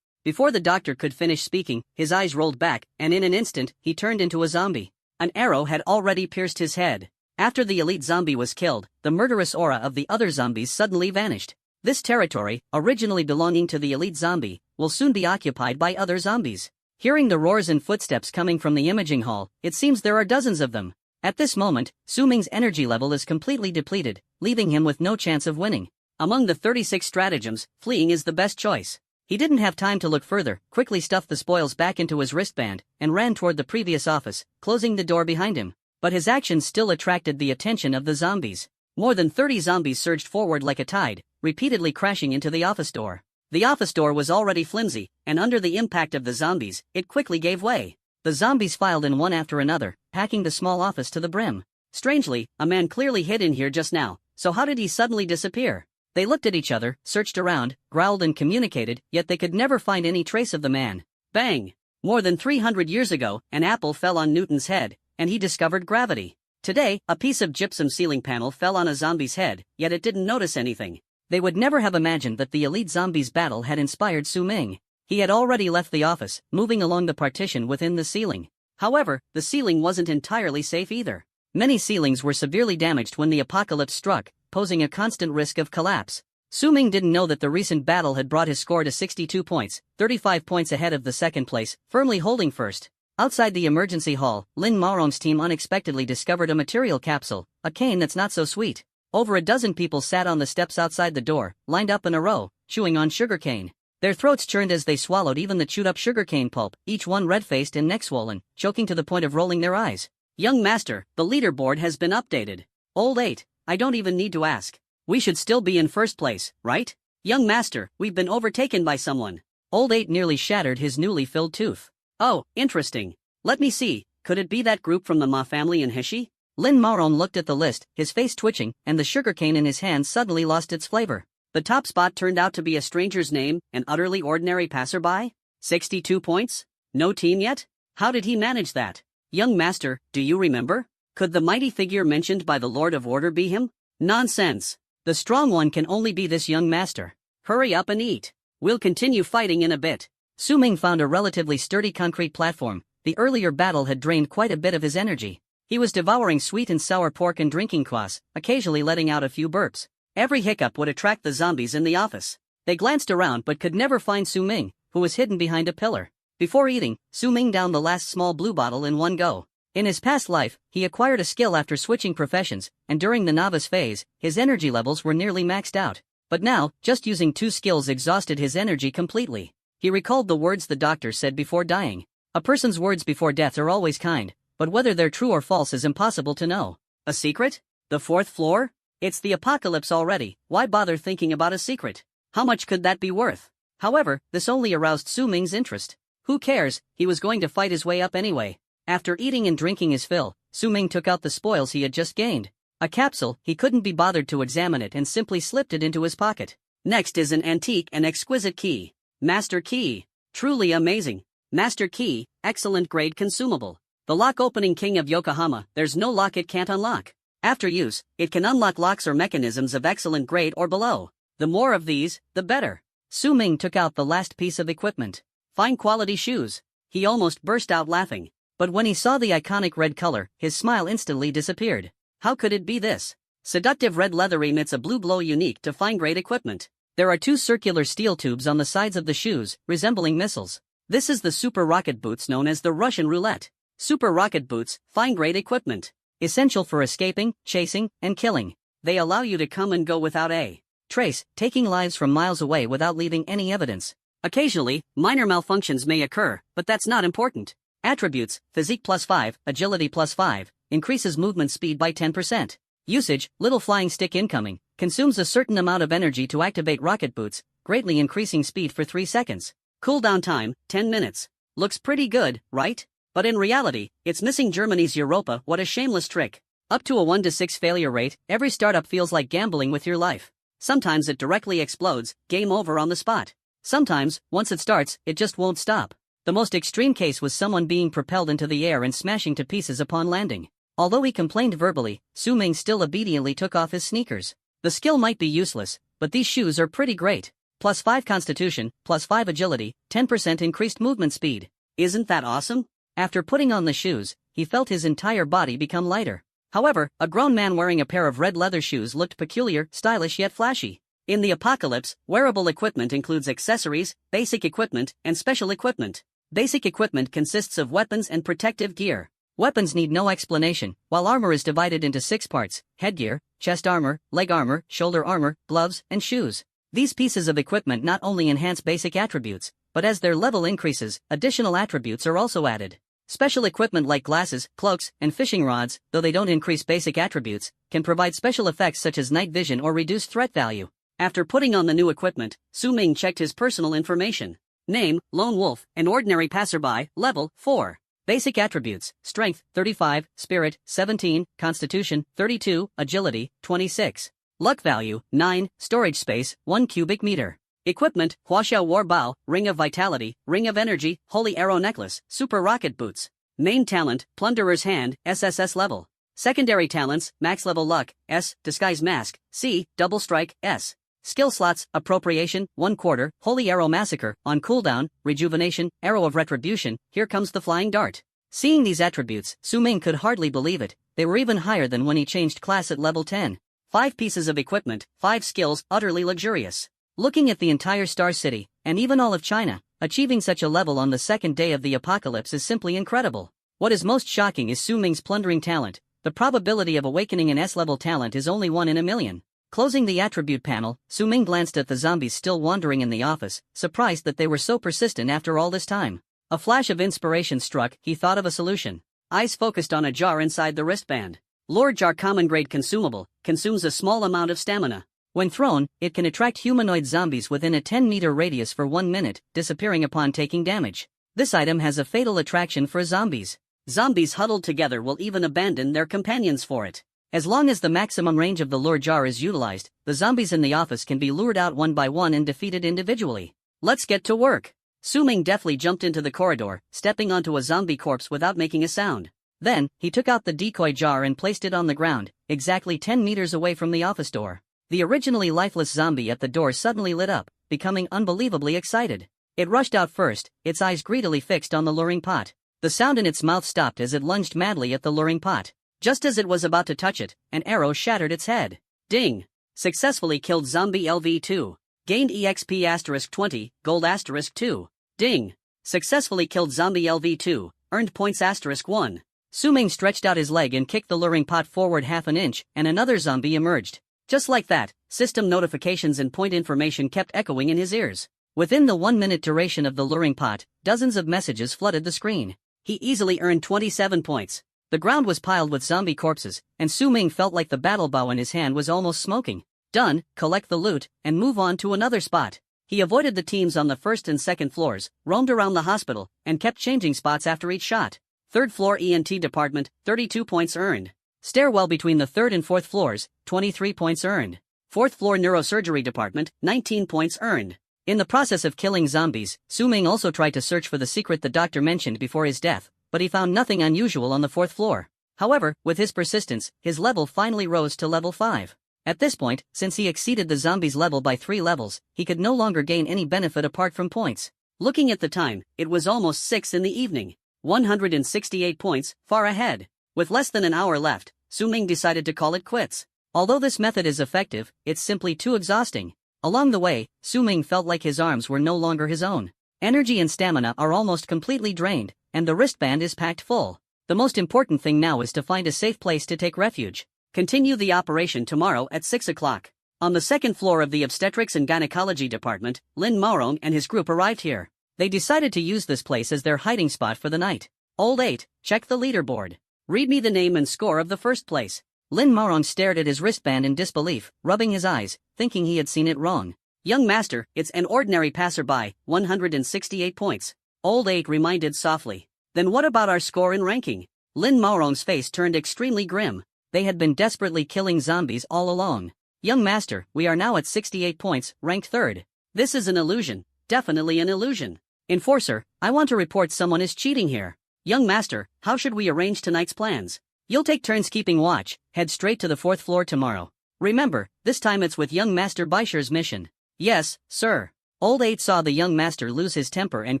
A: Before the doctor could finish speaking, his eyes rolled back, and in an instant, he turned into a zombie. An arrow had already pierced his head. After the elite zombie was killed, the murderous aura of the other zombies suddenly vanished. This territory, originally belonging to the elite zombie, will soon be occupied by other zombies. Hearing the roars and footsteps coming from the imaging hall, it seems there are dozens of them. At this moment, Su Ming's energy level is completely depleted, leaving him with no chance of winning. Among the 36 stratagems, fleeing is the best choice. He didn't have time to look further, quickly stuffed the spoils back into his wristband, and ran toward the previous office, closing the door behind him. But his actions still attracted the attention of the zombies. More than 30 zombies surged forward like a tide, repeatedly crashing into the office door. The office door was already flimsy, and under the impact of the zombies, it quickly gave way. The zombies filed in one after another, packing the small office to the brim. Strangely, a man clearly hid in here just now, so how did he suddenly disappear? They looked at each other, searched around, growled and communicated, yet they could never find any trace of the man. Bang! More than 300 years ago, an apple fell on Newton's head, and he discovered gravity. Today, a piece of gypsum ceiling panel fell on a zombie's head, yet it didn't notice anything. They would never have imagined that the elite zombies' battle had inspired Su Ming. He had already left the office, moving along the partition within the ceiling. However, the ceiling wasn't entirely safe either. Many ceilings were severely damaged when the apocalypse struck, posing a constant risk of collapse. Su Ming didn't know that the recent battle had brought his score to 62 points, 35 points ahead of the second place, firmly holding first. Outside the emergency hall, Lin Maron's team unexpectedly discovered a material capsule, a cane that's not so sweet. Over a dozen people sat on the steps outside the door, lined up in a row, chewing on sugarcane. Their throats churned as they swallowed even the chewed-up sugarcane pulp, each one red-faced and neck-swollen, choking to the point of rolling their eyes. Young master, the leaderboard has been updated. Old 8, I don't even need to ask. We should still be in first place, right? Young master, we've been overtaken by someone. Old 8 nearly shattered his newly filled tooth. Oh, interesting. Let me see, could it be that group from the Ma family in Hishi? Lin Maron looked at the list, his face twitching, and the sugarcane in his hand suddenly lost its flavor. The top spot turned out to be a stranger's name, an utterly ordinary passerby? 62 points? No team yet? How did he manage that? Young master, do you remember? Could the mighty figure mentioned by the Lord of Order be him? Nonsense. The strong one can only be this young master. Hurry up and eat. We'll continue fighting in a bit. Su Ming found a relatively sturdy concrete platform. The earlier battle had drained quite a bit of his energy. He was devouring sweet and sour pork and drinking kvass, occasionally letting out a few burps. Every hiccup would attract the zombies in the office. They glanced around but could never find Su Ming, who was hidden behind a pillar. Before eating, Su Ming downed the last small blue bottle in one go. In his past life, he acquired a skill after switching professions, and during the novice phase, his energy levels were nearly maxed out. But now, just using 2 skills exhausted his energy completely. He recalled the words the doctor said before dying. A person's words before death are always kind, but whether they're true or false is impossible to know. A secret? The 4th floor? It's the apocalypse already, why bother thinking about a secret? How much could that be worth? However, this only aroused Su Ming's interest. Who cares, he was going to fight his way up anyway. After eating and drinking his fill, Su Ming took out the spoils he had just gained. A capsule, he couldn't be bothered to examine it and simply slipped it into his pocket. Next is an antique and exquisite key. Master Key. Truly amazing. Master Key, excellent grade consumable. The lock-opening king of Yokohama, there's no lock it can't unlock. After use, it can unlock locks or mechanisms of excellent grade or below. The more of these, the better. Su Ming took out the last piece of equipment. Fine quality shoes. He almost burst out laughing. But when he saw the iconic red color, his smile instantly disappeared. How could it be this? Seductive red leather emits a blue glow unique to fine-grade equipment. There are two circular steel tubes on the sides of the shoes, resembling missiles. This is the super rocket boots known as the Russian roulette. Super rocket boots, fine-grade equipment. Essential for escaping, chasing, and killing. They allow you to come and go without a trace, taking lives from miles away without leaving any evidence. Occasionally, minor malfunctions may occur, but that's not important. Attributes: physique +5, agility +5, increases movement speed by 10%. Usage: little flying stick incoming, consumes a certain amount of energy to activate rocket boots, greatly increasing speed for 3 seconds. Cooldown time: 10 minutes. Looks pretty good, right? But in reality, it's missing Germany's Europa. What a shameless trick. Up to a 1 to 6 failure rate, every startup feels like gambling with your life. Sometimes it directly explodes, game over on the spot. Sometimes, once it starts, it just won't stop. The most extreme case was someone being propelled into the air and smashing to pieces upon landing. Although he complained verbally, Su Ming still obediently took off his sneakers. The skill might be useless, but these shoes are pretty great. +5 constitution, +5 agility, 10% increased movement speed. Isn't that awesome? After putting on the shoes, he felt his entire body become lighter. However, a grown man wearing a pair of red leather shoes looked peculiar, stylish yet flashy. In the apocalypse, wearable equipment includes accessories, basic equipment, and special equipment. Basic equipment consists of weapons and protective gear. Weapons need no explanation, while armor is divided into 6 parts: headgear, chest armor, leg armor, shoulder armor, gloves, and shoes. These pieces of equipment not only enhance basic attributes, but as their level increases, additional attributes are also added. Special equipment like glasses, cloaks, and fishing rods, though they don't increase basic attributes, can provide special effects such as night vision or reduced threat value. After putting on the new equipment, Su Ming checked his personal information. Name: Lone Wolf, an ordinary passerby, level 4. Basic attributes: strength 35, spirit 17, constitution 32, agility 26. Luck value 9, storage space 1 cubic meter. Equipment: Huaxiao War Bao, Ring of Vitality, Ring of Energy, Holy Arrow Necklace, Super Rocket Boots. Main talent: Plunderer's Hand, SSS level. Secondary talents: Max level Luck, S, Disguise Mask, C, Double Strike, S. Skill slots: Appropriation, 1/4, Holy Arrow Massacre, on cooldown, Rejuvenation, Arrow of Retribution, Here Comes the Flying Dart. Seeing these attributes, Su Ming could hardly believe it. They were even higher than when he changed class at level 10. 5 pieces of equipment, 5 skills, utterly luxurious. Looking at the entire Star City, and even all of China, achieving such a level on the second day of the apocalypse is simply incredible. What is most shocking is Su Ming's plundering talent. The probability of awakening an S-level talent is only 1 in a million. Closing the attribute panel, Su Ming glanced at the zombies still wandering in the office, surprised that they were so persistent after all this time. A flash of inspiration struck. He thought of a solution. Eyes focused on a jar inside the wristband. Lord Jar, common grade consumable, consumes a small amount of stamina. When thrown, it can attract humanoid zombies within a 10-meter radius for 1 minute, disappearing upon taking damage. This item has a fatal attraction for zombies. Zombies huddled together will even abandon their companions for it. As long as the maximum range of the lure jar is utilized, the zombies in the office can be lured out one by one and defeated individually. Let's get to work. Su Ming deftly jumped into the corridor, stepping onto a zombie corpse without making a sound. Then, he took out the decoy jar and placed it on the ground, exactly 10 meters away from the office door. The originally lifeless zombie at the door suddenly lit up, becoming unbelievably excited. It rushed out first, its eyes greedily fixed on the luring pot. The sound in its mouth stopped as it lunged madly at the luring pot. Just as it was about to touch it, an arrow shattered its head. Ding! Successfully killed zombie LV2. Gained EXP *20, gold *2. Ding! Successfully killed zombie LV2, earned points *1. Su Ming stretched out his leg and kicked the luring pot forward half an inch, and another zombie emerged. Just like that, system notifications and point information kept echoing in his ears. Within the 1-minute duration of the luring pot, dozens of messages flooded the screen. He easily earned 27 points. The ground was piled with zombie corpses, and Su Ming felt like the battle bow in his hand was almost smoking. Done, collect the loot, and move on to another spot. He avoided the teams on the first and second floors, roamed around the hospital, and kept changing spots after each shot. Third floor ENT department, 32 points earned. Stairwell between the third and fourth floors, 23 points earned. Fourth floor neurosurgery department, 19 points earned. In the process of killing zombies, Su Ming also tried to search for the secret the doctor mentioned before his death, but he found nothing unusual on the fourth floor. However, with his persistence, his level finally rose to level 5. At this point, since he exceeded the zombies' level by 3 levels, he could no longer gain any benefit apart from points. Looking at the time, it was almost 6 in the evening. 168 points, far ahead. With less than an hour left, Su Ming decided to call it quits. Although this method is effective, it's simply too exhausting. Along the way, Su Ming felt like his arms were no longer his own. Energy and stamina are almost completely drained, and the wristband is packed full. The most important thing now is to find a safe place to take refuge. Continue the operation tomorrow at 6 o'clock. On the second floor of the obstetrics and gynecology department, Lin Maorong and his group arrived here. They decided to use this place as their hiding spot for the night. Old 8, check the leaderboard. Read me the name and score of the first place. Lin Maorong stared at his wristband in disbelief, rubbing his eyes, thinking he had seen it wrong. Young master, it's an ordinary passerby, 168 points. Old 8 reminded softly. Then what about our score and ranking? Lin Maorong's face turned extremely grim. They had been desperately killing zombies all along. Young master, we are now at 68 points, ranked 3rd. This is an illusion, definitely an illusion. Enforcer, I want to report someone is cheating here. Young master, how should we arrange tonight's plans? You'll take turns keeping watch, head straight to the 4th floor tomorrow. Remember, this time it's with young master Baisher's mission. Yes, sir. Old 8 saw the young master lose his temper and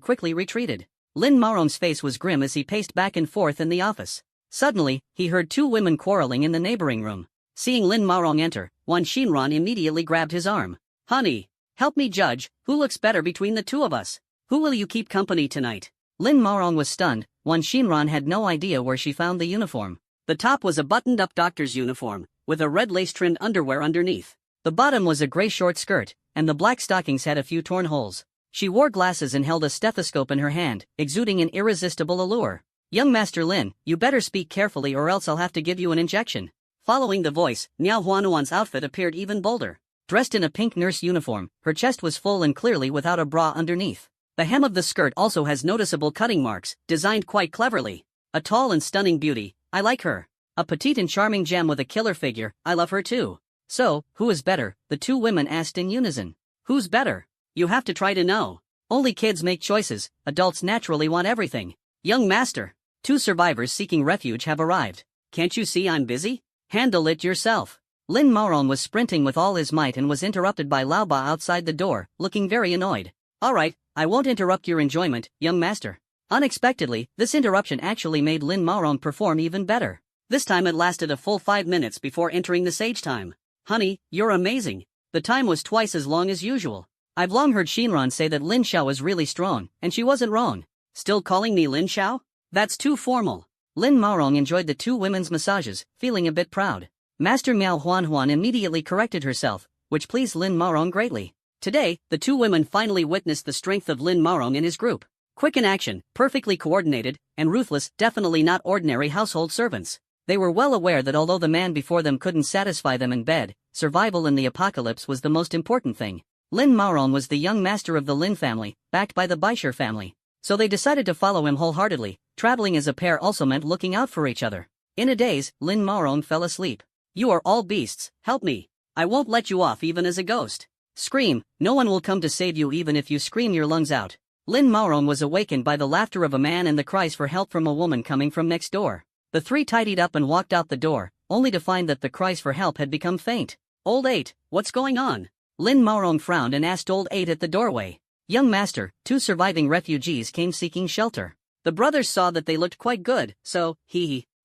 A: quickly retreated. Lin Maorong's face was grim as he paced back and forth in the office. Suddenly, he heard 2 women quarreling in the neighboring room. Seeing Lin Maorong enter, Wan Xinran immediately grabbed his arm. Honey, help me judge, who looks better between the two of us? Who will you keep company tonight? Lin Maorong was stunned. Wan Xinran had no idea where she found the uniform. The top was a buttoned-up doctor's uniform, with a red lace-trimmed underwear underneath. The bottom was a gray short skirt, and the black stockings had a few torn holes. She wore glasses and held a stethoscope in her hand, exuding an irresistible allure. Young Master Lin, you better speak carefully or else I'll have to give you an injection. Following the voice, Niao Huanuan's outfit appeared even bolder. Dressed in a pink nurse uniform, her chest was full and clearly without a bra underneath. The hem of the skirt also has noticeable cutting marks, designed quite cleverly. A tall and stunning beauty, I like her. A petite and charming gem with a killer figure, I love her too. So, who is better? The 2 women asked in unison. Who's better? You have to try to know. Only kids make choices, adults naturally want everything. Young master, 2 survivors seeking refuge have arrived. Can't you see I'm busy? Handle it yourself. Lin Maorong was sprinting with all his might and was interrupted by Lao Ba outside the door, looking very annoyed. Alright, I won't interrupt your enjoyment, young master. Unexpectedly, this interruption actually made Lin Maorong perform even better. This time it lasted a full 5 minutes before entering the sage time. Honey, you're amazing. The time was twice as long as usual. I've long heard Xinran say that Lin Xiao is really strong, and she wasn't wrong. Still calling me Lin Xiao? That's too formal. Lin Maorong enjoyed the 2 women's massages, feeling a bit proud. Master Miao Huan immediately corrected herself, which pleased Lin Maorong greatly. Today, the 2 women finally witnessed the strength of Lin Maorong and his group. Quick in action, perfectly coordinated, and ruthless, definitely not ordinary household servants. They were well aware that although the man before them couldn't satisfy them in bed, survival in the apocalypse was the most important thing. Lin Maorong was the young master of the Lin family, backed by the Baisher family. So they decided to follow him wholeheartedly. Traveling as a pair also meant looking out for each other. In a daze, Lin Maorong fell asleep. You are all beasts, help me. I won't let you off even as a ghost. Scream, no one will come to save you even if you scream your lungs out. Lin Maorong was awakened by the laughter of a man and the cries for help from a woman coming from next door. The 3 tidied up and walked out the door, only to find that the cries for help had become faint. Old 8, what's going on? Lin Maorong frowned and asked Old 8 at the doorway. Young master, 2 surviving refugees came seeking shelter. The brothers saw that they looked quite good, so,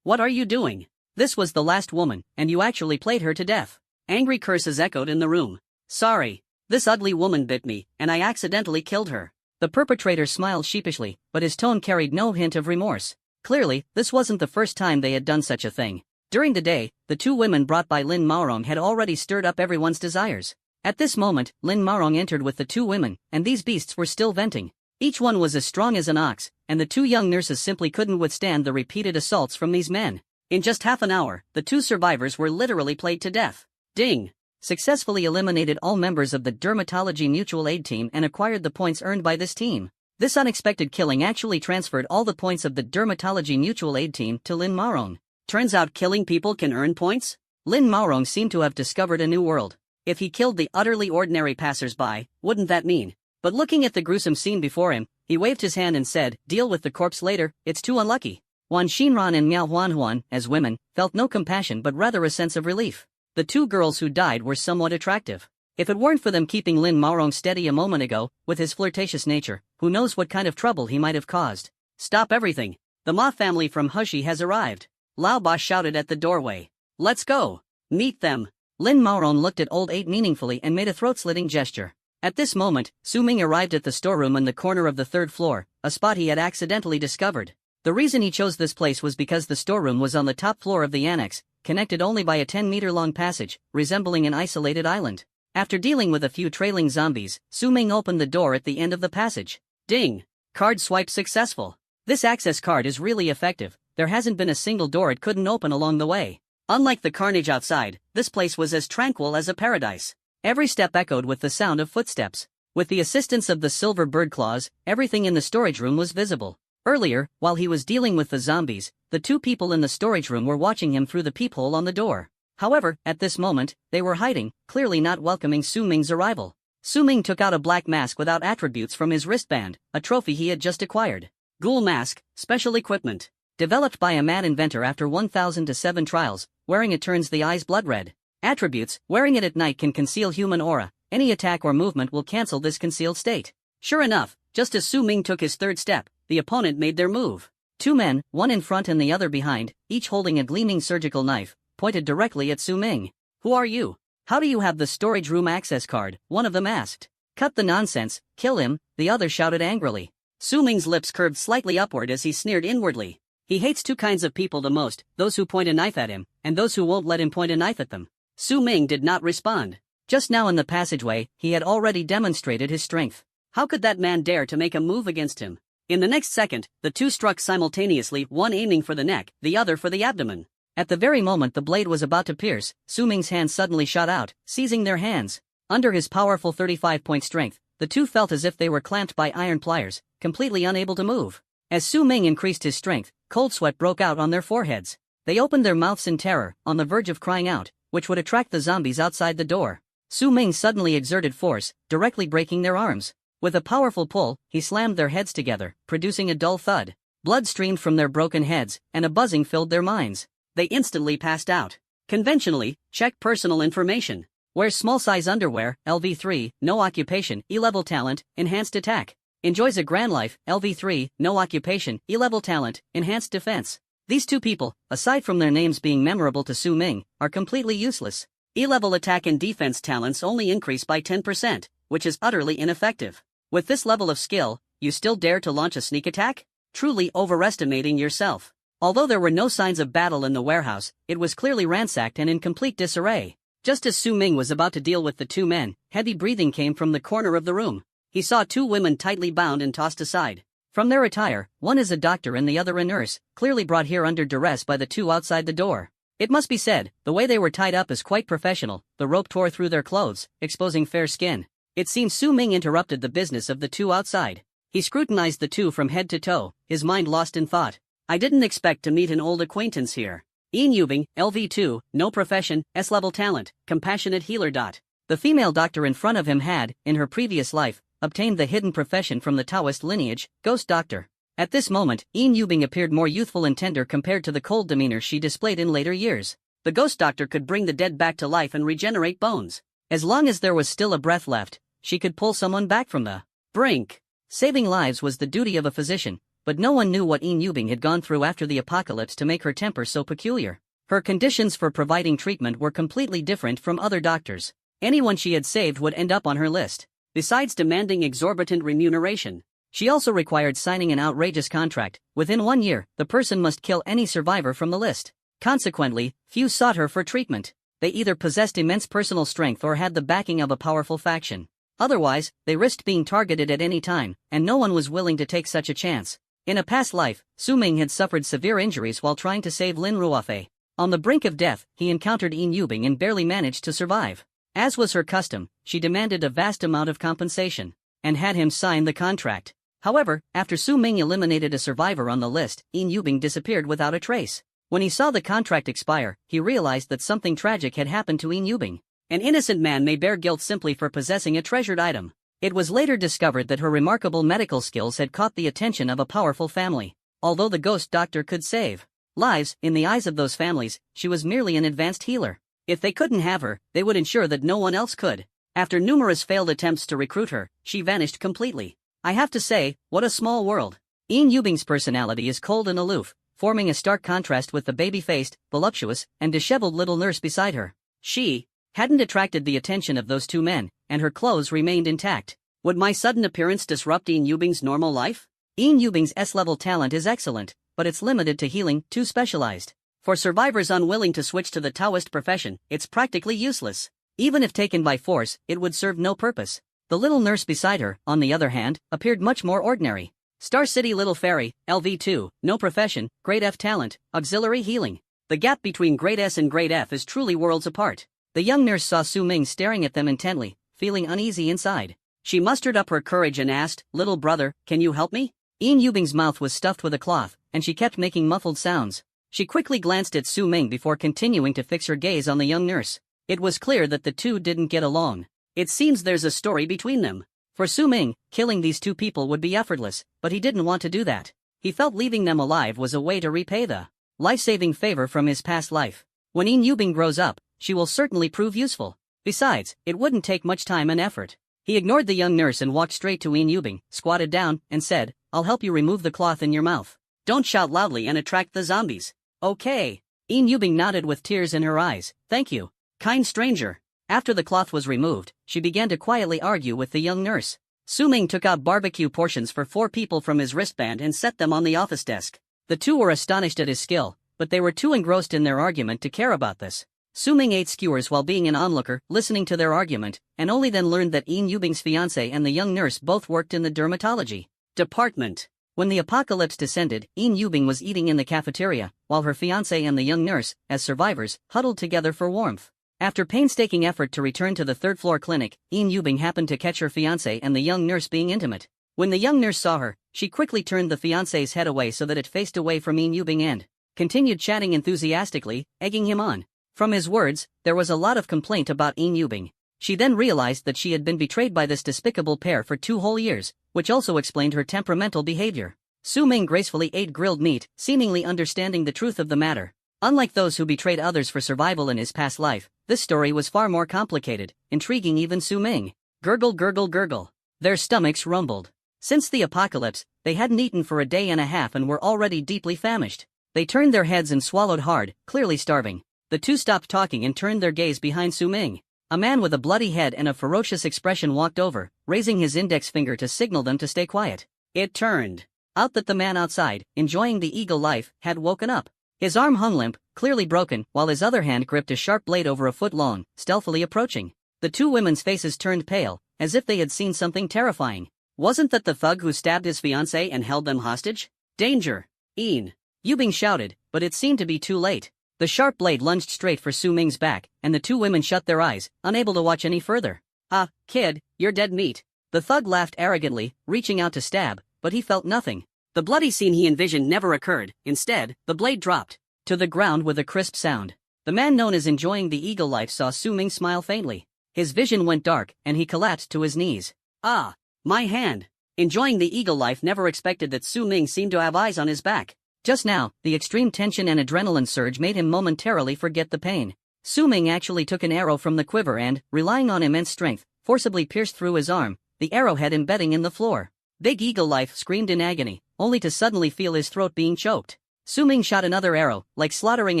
A: what are you doing? This was the last woman, and you actually played her to death. Angry curses echoed in the room. Sorry. This ugly woman bit me, and I accidentally killed her. The perpetrator smiled sheepishly, but his tone carried no hint of remorse. Clearly, this wasn't the first time they had done such a thing. During the day, the 2 women brought by Lin Maorong had already stirred up everyone's desires. At this moment, Lin Maorong entered with the 2 women, and these beasts were still venting. Each one was as strong as an ox, and the 2 young nurses simply couldn't withstand the repeated assaults from these men. In just half an hour, the 2 survivors were literally played to death. Ding! Successfully eliminated all members of the Dermatology Mutual Aid team and acquired the points earned by this team. This unexpected killing actually transferred all the points of the Dermatology Mutual Aid team to Lin Maorong. Turns out killing people can earn points? Lin Maorong seemed to have discovered a new world. If he killed the utterly ordinary passers-by, wouldn't that mean? But looking at the gruesome scene before him, he waved his hand and said, deal with the corpse later, it's too unlucky. Wan Xinran and Miao Huan, as women, felt no compassion but rather a sense of relief. The 2 girls who died were somewhat attractive. If it weren't for them keeping Lin Maorong steady a moment ago, with his flirtatious nature, who knows what kind of trouble he might have caused. Stop everything. The Ma family from Hushi has arrived. Lao Ba shouted at the doorway. Let's go. Meet them. Lin Maoron looked at Old 8 meaningfully and made a throat-slitting gesture. At this moment, Su Ming arrived at the storeroom in the corner of the third floor, a spot he had accidentally discovered. The reason he chose this place was because the storeroom was on the top floor of the annex, connected only by a 10-meter-long passage, resembling an isolated island. After dealing with a few trailing zombies, Su Ming opened the door at the end of the passage. Ding! Card swipe successful. This access card is really effective. There hasn't been a single door it couldn't open along the way. Unlike the carnage outside, this place was as tranquil as a paradise. Every step echoed with the sound of footsteps. With the assistance of the silver bird claws, everything in the storage room was visible. Earlier, while he was dealing with the zombies, the two people in the storage room were watching him through the peephole on the door. However, at this moment, they were hiding, clearly not welcoming Su Ming's arrival. Su Ming took out a black mask without attributes from his wristband, a trophy he had just acquired. Ghoul mask, special equipment. Developed by a mad inventor after 1,007 trials, wearing it turns the eyes blood red. Attributes, wearing it at night can conceal human aura. Any attack or movement will cancel this concealed state. Sure enough, just as Su Ming took his third step, the opponent made their move. Two men, one in front and the other behind, each holding a gleaming surgical knife, pointed directly at Su Ming. Who are you? How do you have the storage room access card? One of them asked. Cut the nonsense, kill him, the other shouted angrily. Su Ming's lips curved slightly upward as he sneered inwardly. He hates two kinds of people the most, those who point a knife at him, and those who won't let him point a knife at them. Su Ming did not respond. Just now in the passageway, he had already demonstrated his strength. How could that man dare to make a move against him? In the next second, the two struck simultaneously, one aiming for the neck, the other for the abdomen. At the very moment the blade was about to pierce, Su Ming's hand suddenly shot out, seizing their hands. Under his powerful 35-point strength, the two felt as if they were clamped by iron pliers, completely unable to move. As Su Ming increased his strength, cold sweat broke out on their foreheads. They opened their mouths in terror, on the verge of crying out, which would attract the zombies outside the door. Su Ming suddenly exerted force, directly breaking their arms. With a powerful pull, he slammed their heads together, producing a dull thud. Blood streamed from their broken heads, and a buzzing filled their minds. They instantly passed out. Conventionally, check personal information. Wears small-size underwear, LV3, no occupation, E-level talent, enhanced attack. Enjoys a grand life, LV3, no occupation, E-level talent, enhanced defense. These two people, aside from their names being memorable to Su Ming, are completely useless. E-level attack and defense talents only increase by 10%, which is utterly ineffective. With this level of skill, you still dare to launch a sneak attack? Truly overestimating yourself. Although there were no signs of battle in the warehouse, it was clearly ransacked and in complete disarray. Just as Su Ming was about to deal with the two men, heavy breathing came from the corner of the room. He saw two women tightly bound and tossed aside. From their attire, one is a doctor and the other a nurse, clearly brought here under duress by the two outside the door. It must be said, the way they were tied up is quite professional. The rope tore through their clothes, exposing fair skin. It seems Su Ming interrupted the business of the two outside. He scrutinized the two from head to toe, his mind lost in thought. I didn't expect to meet an old acquaintance here. Ian Yubing, LV2, no profession, S-level talent, compassionate healer. The female doctor in front of him had, in her previous life, obtained the hidden profession from the Taoist lineage, ghost doctor. At this moment, Ian Yubing appeared more youthful and tender compared to the cold demeanor she displayed in later years. The ghost doctor could bring the dead back to life and regenerate bones. As long as there was still a breath left, she could pull someone back from the brink. Saving lives was the duty of a physician, but no one knew what Ian Yubing had gone through after the apocalypse to make her temper so peculiar. Her conditions for providing treatment were completely different from other doctors. Anyone she had saved would end up on her list. Besides demanding exorbitant remuneration, she also required signing an outrageous contract. Within 1 year, the person must kill any survivor from the list. Consequently, few sought her for treatment. They either possessed immense personal strength or had the backing of a powerful faction. Otherwise, they risked being targeted at any time, and no one was willing to take such a chance. In a past life, Su Ming had suffered severe injuries while trying to save Lin Ruofei. On the brink of death, he encountered Ian Yubing and barely managed to survive. As was her custom, she demanded a vast amount of compensation, and had him sign the contract. However, after Su Ming eliminated a survivor on the list, Ian Yubing disappeared without a trace. When he saw the contract expire, he realized that something tragic had happened to Ian Yubing. An innocent man may bear guilt simply for possessing a treasured item. It was later discovered that her remarkable medical skills had caught the attention of a powerful family. Although the ghost doctor could save lives, in the eyes of those families, she was merely an advanced healer. If they couldn't have her, they would ensure that no one else could. After numerous failed attempts to recruit her, she vanished completely. I have to say, what a small world. Yin Yubing's personality is cold and aloof, forming a stark contrast with the baby-faced, voluptuous, and disheveled little nurse beside her. She hadn't attracted the attention of those two men, and her clothes remained intact. Would my sudden appearance disrupt Yin Yubing's normal life? Yin Yubing's S-level talent is excellent, but it's limited to healing, too specialized. For survivors unwilling to switch to the Taoist profession, it's practically useless. Even if taken by force, it would serve no purpose. The little nurse beside her, on the other hand, appeared much more ordinary. Star City Little Fairy, LV2, no profession, grade F talent, auxiliary healing. The gap between grade S and grade F is truly worlds apart. The young nurse saw Su Ming staring at them intently, feeling uneasy inside. She mustered up her courage and asked, "Little brother, can you help me?" Yin Yubing's mouth was stuffed with a cloth, and she kept making muffled sounds. She quickly glanced at Su Ming before continuing to fix her gaze on the young nurse. It was clear that the two didn't get along. It seems there's a story between them. For Su Ming, killing these two people would be effortless, but he didn't want to do that. He felt leaving them alive was a way to repay the life-saving favor from his past life. When Yin Yubing grows up, she will certainly prove useful. Besides, it wouldn't take much time and effort. He ignored the young nurse and walked straight to Yin Yubing, squatted down, and said, "I'll help you remove the cloth in your mouth. Don't shout loudly and attract the zombies." "Okay." Yin Yubing nodded with tears in her eyes. "Thank you, kind stranger." After the cloth was removed, she began to quietly argue with the young nurse. Su Ming took out barbecue portions for 4 people from his wristband and set them on the office desk. The two were astonished at his skill, but they were too engrossed in their argument to care about this. Su Ming ate skewers while being an onlooker, listening to their argument, and only then learned that Yin Yubing's fiancé and the young nurse both worked in the dermatology department. When the apocalypse descended, Yin Yubing was eating in the cafeteria, while her fiancé and the young nurse, as survivors, huddled together for warmth. After painstaking effort to return to the third-floor clinic, Yin Yubing happened to catch her fiancé and the young nurse being intimate. When the young nurse saw her, she quickly turned the fiancé's head away so that it faced away from Yin Yubing and continued chatting enthusiastically, egging him on. From his words, there was a lot of complaint about Yin Yubing. She then realized that she had been betrayed by this despicable pair for 2 whole years, which also explained her temperamental behavior. Su Ming gracefully ate grilled meat, seemingly understanding the truth of the matter. Unlike those who betrayed others for survival in his past life, this story was far more complicated, intriguing even Su Ming. Gurgle gurgle gurgle. Their stomachs rumbled. Since the apocalypse, they hadn't eaten for a day and a half and were already deeply famished. They turned their heads and swallowed hard, clearly starving. The two stopped talking and turned their gaze behind Su Ming. A man with a bloody head and a ferocious expression walked over, raising his index finger to signal them to stay quiet. It turned out that the man outside, enjoying the eagle life, had woken up. His arm hung limp, clearly broken, while his other hand gripped a sharp blade over a foot long, stealthily approaching. The two women's faces turned pale, as if they had seen something terrifying. Wasn't that the thug who stabbed his fiancée and held them hostage? Danger! Yin Yubing shouted, but it seemed to be too late. The sharp blade lunged straight for Su Ming's back, and the two women shut their eyes, unable to watch any further. "Ah, kid, you're dead meat." The thug laughed arrogantly, reaching out to stab, but he felt nothing. The bloody scene he envisioned never occurred. Instead, the blade dropped to the ground with a crisp sound. The man known as enjoying the eagle life saw Su Ming smile faintly. His vision went dark, and he collapsed to his knees. "Ah, my hand." Enjoying the eagle life never expected that Su Ming seemed to have eyes on his back. Just now, the extreme tension and adrenaline surge made him momentarily forget the pain. Su Ming actually took an arrow from the quiver and, relying on immense strength, forcibly pierced through his arm, the arrowhead embedding in the floor. Big Eagle Life screamed in agony, only to suddenly feel his throat being choked. Su Ming shot another arrow, like slaughtering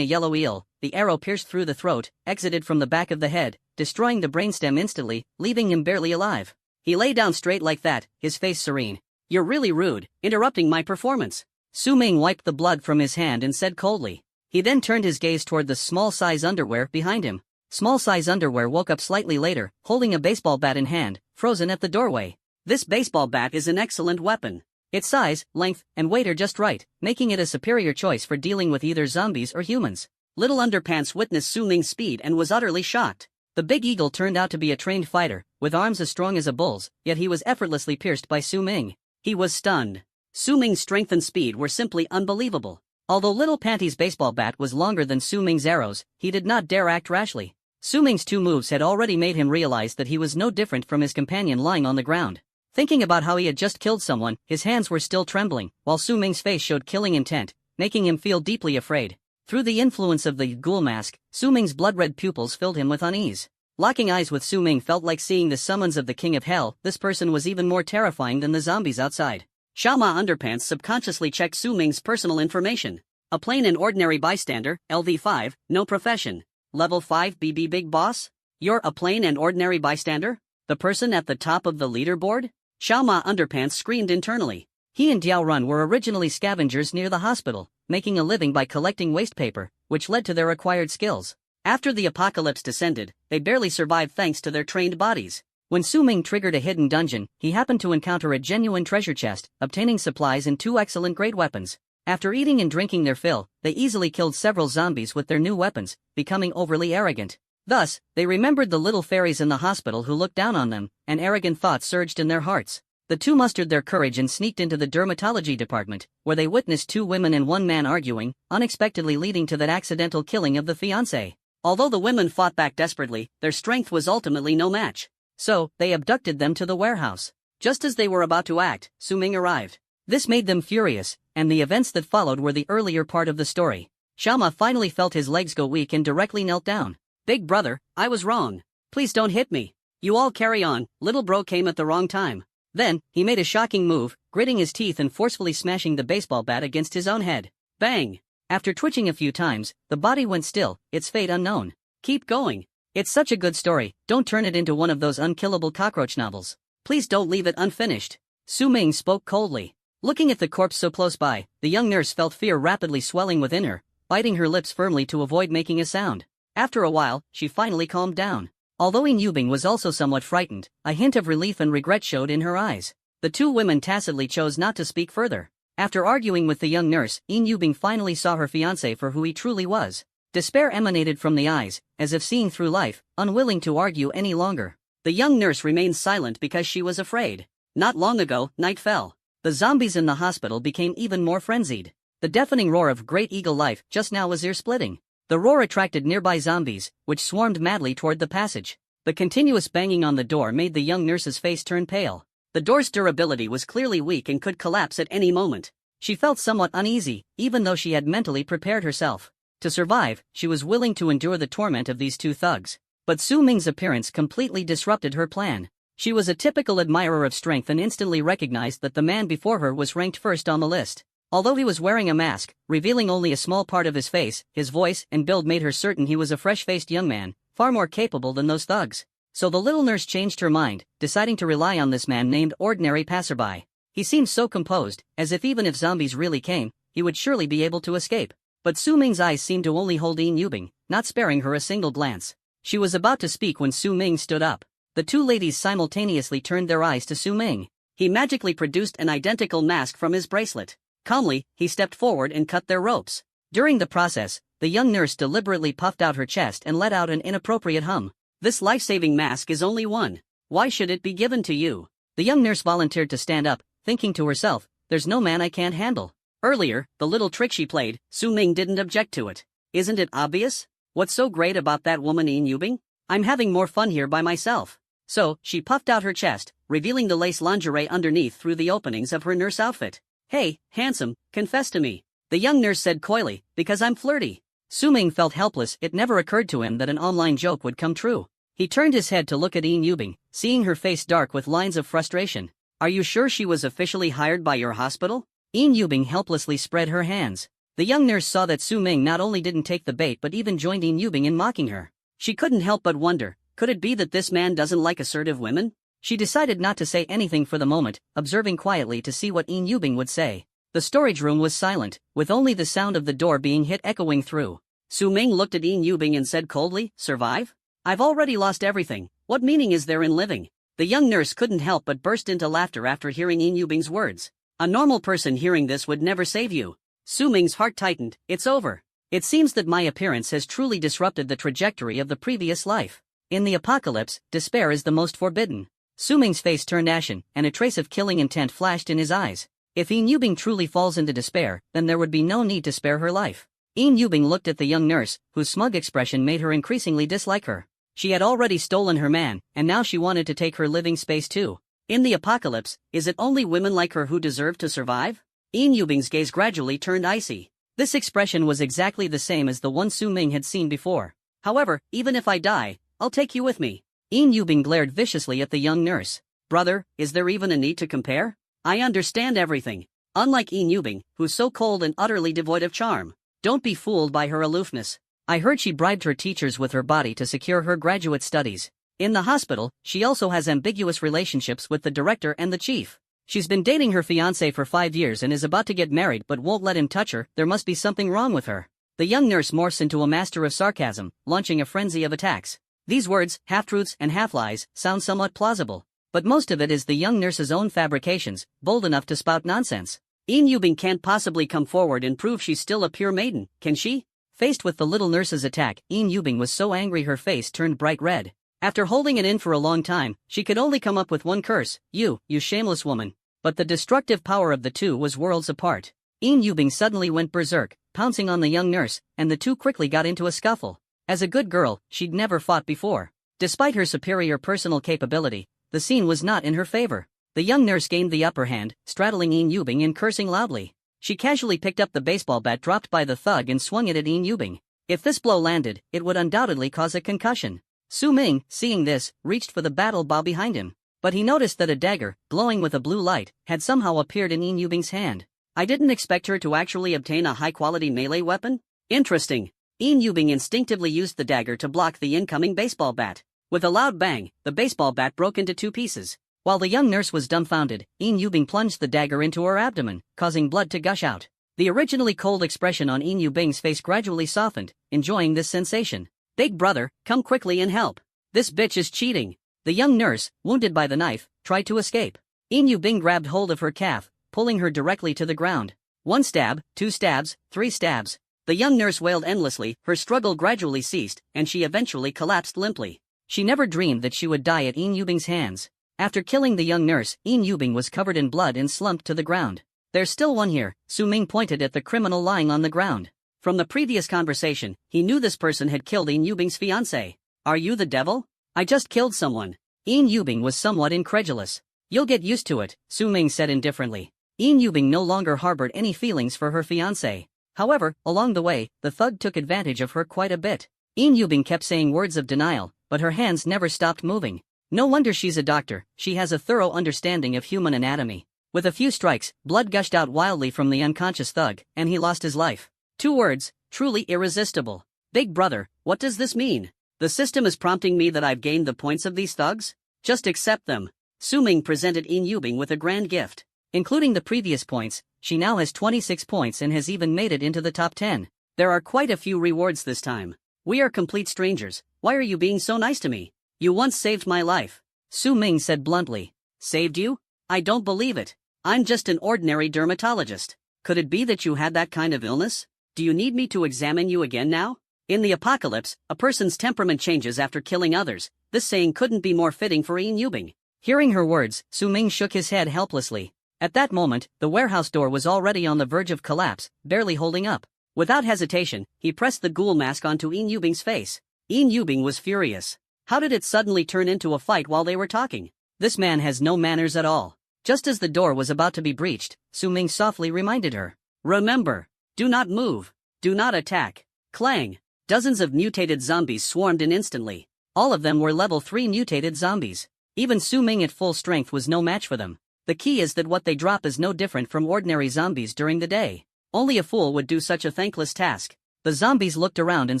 A: a yellow eel. The arrow pierced through the throat, exited from the back of the head, destroying the brainstem instantly, leaving him barely alive. He lay down straight like that, his face serene. "You're really rude, interrupting my performance." Su Ming wiped the blood from his hand and said coldly. He then turned his gaze toward the small-size underwear behind him. Small-size underwear woke up slightly later, holding a baseball bat in hand, frozen at the doorway. This baseball bat is an excellent weapon. Its size, length, and weight are just right, making it a superior choice for dealing with either zombies or humans. Little Underpants witnessed Su Ming's speed and was utterly shocked. The big eagle turned out to be a trained fighter, with arms as strong as a bull's, yet he was effortlessly pierced by Su Ming. He was stunned. Su Ming's strength and speed were simply unbelievable. Although Little Panty's baseball bat was longer than Su Ming's arrows, he did not dare act rashly. Su Ming's 2 moves had already made him realize that he was no different from his companion lying on the ground. Thinking about how he had just killed someone, his hands were still trembling, while Su Ming's face showed killing intent, making him feel deeply afraid. Through the influence of the ghoul mask, Su Ming's blood-red pupils filled him with unease. Locking eyes with Su Ming felt like seeing the summons of the King of Hell. This person was even more terrifying than the zombies outside. Xiaoma Underpants subconsciously checked Su Ming's personal information. A plain and ordinary bystander, LV5, no profession. Level 5 BB Big Boss? You're a plain and ordinary bystander? The person at the top of the leaderboard? Xiaoma Underpants screamed internally. He and Diao Run were originally scavengers near the hospital, making a living by collecting waste paper, which led to their acquired skills. After the apocalypse descended, they barely survived thanks to their trained bodies. When Su Ming triggered a hidden dungeon, he happened to encounter a genuine treasure chest, obtaining supplies and 2 excellent great weapons. After eating and drinking their fill, they easily killed several zombies with their new weapons, becoming overly arrogant. Thus, they remembered the little fairies in the hospital who looked down on them, and arrogant thoughts surged in their hearts. The two mustered their courage and sneaked into the dermatology department, where they witnessed 2 women and 1 man arguing, unexpectedly leading to that accidental killing of the fiancé. Although the women fought back desperately, their strength was ultimately no match. So, they abducted them to the warehouse. Just as they were about to act, Su Ming arrived. This made them furious, and the events that followed were the earlier part of the story. Xiaoma finally felt his legs go weak and directly knelt down. Big brother, I was wrong. Please don't hit me. You all carry on, little bro came at the wrong time. Then, he made a shocking move, gritting his teeth and forcefully smashing the baseball bat against his own head. Bang! After twitching a few times, the body went still, its fate unknown. Keep going. It's such a good story, don't turn it into one of those unkillable cockroach novels. Please don't leave it unfinished. Su Ming spoke coldly. Looking at the corpse so close by, the young nurse felt fear rapidly swelling within her, biting her lips firmly to avoid making a sound. After a while, she finally calmed down. Although Yin Yubing was also somewhat frightened, a hint of relief and regret showed in her eyes. The 2 women tacitly chose not to speak further. After arguing with the young nurse, Yin Yubing finally saw her fiancé for who he truly was. Despair emanated from the eyes, as if seeing through life, unwilling to argue any longer. The young nurse remained silent because she was afraid. Not long ago, night fell. The zombies in the hospital became even more frenzied. The deafening roar of Great Eagle Life just now was ear-splitting. The roar attracted nearby zombies, which swarmed madly toward the passage. The continuous banging on the door made the young nurse's face turn pale. The door's durability was clearly weak and could collapse at any moment. She felt somewhat uneasy, even though she had mentally prepared herself. To survive, she was willing to endure the torment of these 2 thugs. But Su Ming's appearance completely disrupted her plan. She was a typical admirer of strength and instantly recognized that the man before her was ranked first on the list. Although he was wearing a mask, revealing only a small part of his face, his voice and build made her certain he was a fresh-faced young man, far more capable than those thugs. So the little nurse changed her mind, deciding to rely on this man named Ordinary Passerby. He seemed so composed, as if even if zombies really came, he would surely be able to escape. But Su Ming's eyes seemed to only hold Yin Yubing, not sparing her a single glance. She was about to speak when Su Ming stood up. The 2 ladies simultaneously turned their eyes to Su Ming. He magically produced an identical mask from his bracelet. Calmly, he stepped forward and cut their ropes. During the process, the young nurse deliberately puffed out her chest and let out an inappropriate hum. This life-saving mask is only one. Why should it be given to you? The young nurse volunteered to stand up, thinking to herself, there's no man I can't handle. Earlier, the little trick she played, Su Ming didn't object to it. Isn't it obvious? What's so great about that woman Yin Yubing? I'm having more fun here by myself. So, she puffed out her chest, revealing the lace lingerie underneath through the openings of her nurse outfit. Hey, handsome, confess to me. The young nurse said coyly, because I'm flirty. Su Ming felt helpless. It never occurred to him that an online joke would come true. He turned his head to look at Yin Yubing, seeing her face dark with lines of frustration. Are you sure she was officially hired by your hospital? Yin Yubing helplessly spread her hands. The young nurse saw that Su Ming not only didn't take the bait but even joined Yin Yubing in mocking her. She couldn't help but wonder, could it be that this man doesn't like assertive women? She decided not to say anything for the moment, observing quietly to see what Yin Yubing would say. The storage room was silent, with only the sound of the door being hit echoing through. Su Ming looked at Yin Yubing and said coldly, survive? I've already lost everything. What meaning is there in living? The young nurse couldn't help but burst into laughter after hearing Yin Yubing's words. A normal person hearing this would never save you. Su Ming's heart tightened. It's over. It seems that my appearance has truly disrupted the trajectory of the previous life. In the apocalypse, despair is the most forbidden. Su Ming's face turned ashen, and a trace of killing intent flashed in his eyes. If Yin Yubing truly falls into despair, then there would be no need to spare her life. Yin Yubing looked at the young nurse, whose smug expression made her increasingly dislike her. She had already stolen her man, and now she wanted to take her living space too. In the apocalypse, is it only women like her who deserve to survive? Yin Yubing's gaze gradually turned icy. This expression was exactly the same as the one Su Ming had seen before. However, even if I die, I'll take you with me. Yin Yubing glared viciously at the young nurse. Brother, is there even a need to compare? I understand everything. Unlike Yubing, who's so cold and utterly devoid of charm. Don't be fooled by her aloofness. I heard she bribed her teachers with her body to secure her graduate studies. In the hospital, she also has ambiguous relationships with the director and the chief. She's been dating her fiancé for 5 years and is about to get married but won't let him touch her. There must be something wrong with her. The young nurse morphs into a master of sarcasm, launching a frenzy of attacks. These words, half-truths and half-lies, sound somewhat plausible. But most of it is the young nurse's own fabrications, bold enough to spout nonsense. Yubing can't possibly come forward and prove she's still a pure maiden, can she? Faced with the little nurse's attack, Yubing was so angry her face turned bright red. After holding it in for a long time, she could only come up with one curse: you shameless woman. But the destructive power of the two was worlds apart. Yubing suddenly went berserk, pouncing on the young nurse, and the two quickly got into a scuffle. As a good girl, she'd never fought before. Despite her superior personal capability, the scene was not in her favor. The young nurse gained the upper hand, straddling Yubing and cursing loudly. She casually picked up the baseball bat dropped by the thug and swung it at Yubing. If this blow landed, it would undoubtedly cause a concussion. Su Ming, seeing this, reached for the battle bow behind him. But he noticed that a dagger, glowing with a blue light, had somehow appeared in Yubing's hand. I didn't expect her to actually obtain a high-quality melee weapon? Interesting. Yubing instinctively used the dagger to block the incoming baseball bat. With a loud bang, the baseball bat broke into 2 pieces. While the young nurse was dumbfounded, Yubing plunged the dagger into her abdomen, causing blood to gush out. The originally cold expression on Yubing's face gradually softened, enjoying this sensation. Big brother, come quickly and help. This bitch is cheating. The young nurse, wounded by the knife, tried to escape. Yubing grabbed hold of her calf, pulling her directly to the ground. 1 stab, 2 stabs, 3 stabs. The young nurse wailed endlessly, her struggle gradually ceased, and she eventually collapsed limply. She never dreamed that she would die at Yubing's hands. After killing the young nurse, Yubing was covered in blood and slumped to the ground. There's still one here, Su Ming pointed at the criminal lying on the ground. From the previous conversation, he knew this person had killed Yubing's fiancé. Are you the devil? I just killed someone. Yubing was somewhat incredulous. You'll get used to it, Su Ming said indifferently. Yubing no longer harbored any feelings for her fiancé. However, along the way, the thug took advantage of her quite a bit. Yubing kept saying words of denial, but her hands never stopped moving. No wonder she's a doctor, she has a thorough understanding of human anatomy. With a few strikes, blood gushed out wildly from the unconscious thug, and he lost his life. 2 words, truly irresistible. Big brother, what does this mean? The system is prompting me that I've gained the points of these thugs? Just accept them. Su Ming presented Yubing with a grand gift. Including the previous points, she now has 26 points and has even made it into the top 10. There are quite a few rewards this time. We are complete strangers, why are you being so nice to me? You once saved my life. Su Ming said bluntly. Saved you? I don't believe it. I'm just an ordinary dermatologist. Could it be that you had that kind of illness? Do you need me to examine you again now? In the apocalypse, a person's temperament changes after killing others. This saying couldn't be more fitting for Yubing. Hearing her words, Su Ming shook his head helplessly. At that moment, the warehouse door was already on the verge of collapse, barely holding up. Without hesitation, he pressed the ghoul mask onto Yubing's face. Yubing was furious. How did it suddenly turn into a fight while they were talking? This man has no manners at all. Just as the door was about to be breached, Su Ming softly reminded her. Remember, do not move, do not attack. Clang! Dozens of mutated zombies swarmed in instantly. All of them were level 3 mutated zombies. Even Su Ming at full strength was no match for them. The key is that what they drop is no different from ordinary zombies during the day. Only a fool would do such a thankless task. The zombies looked around and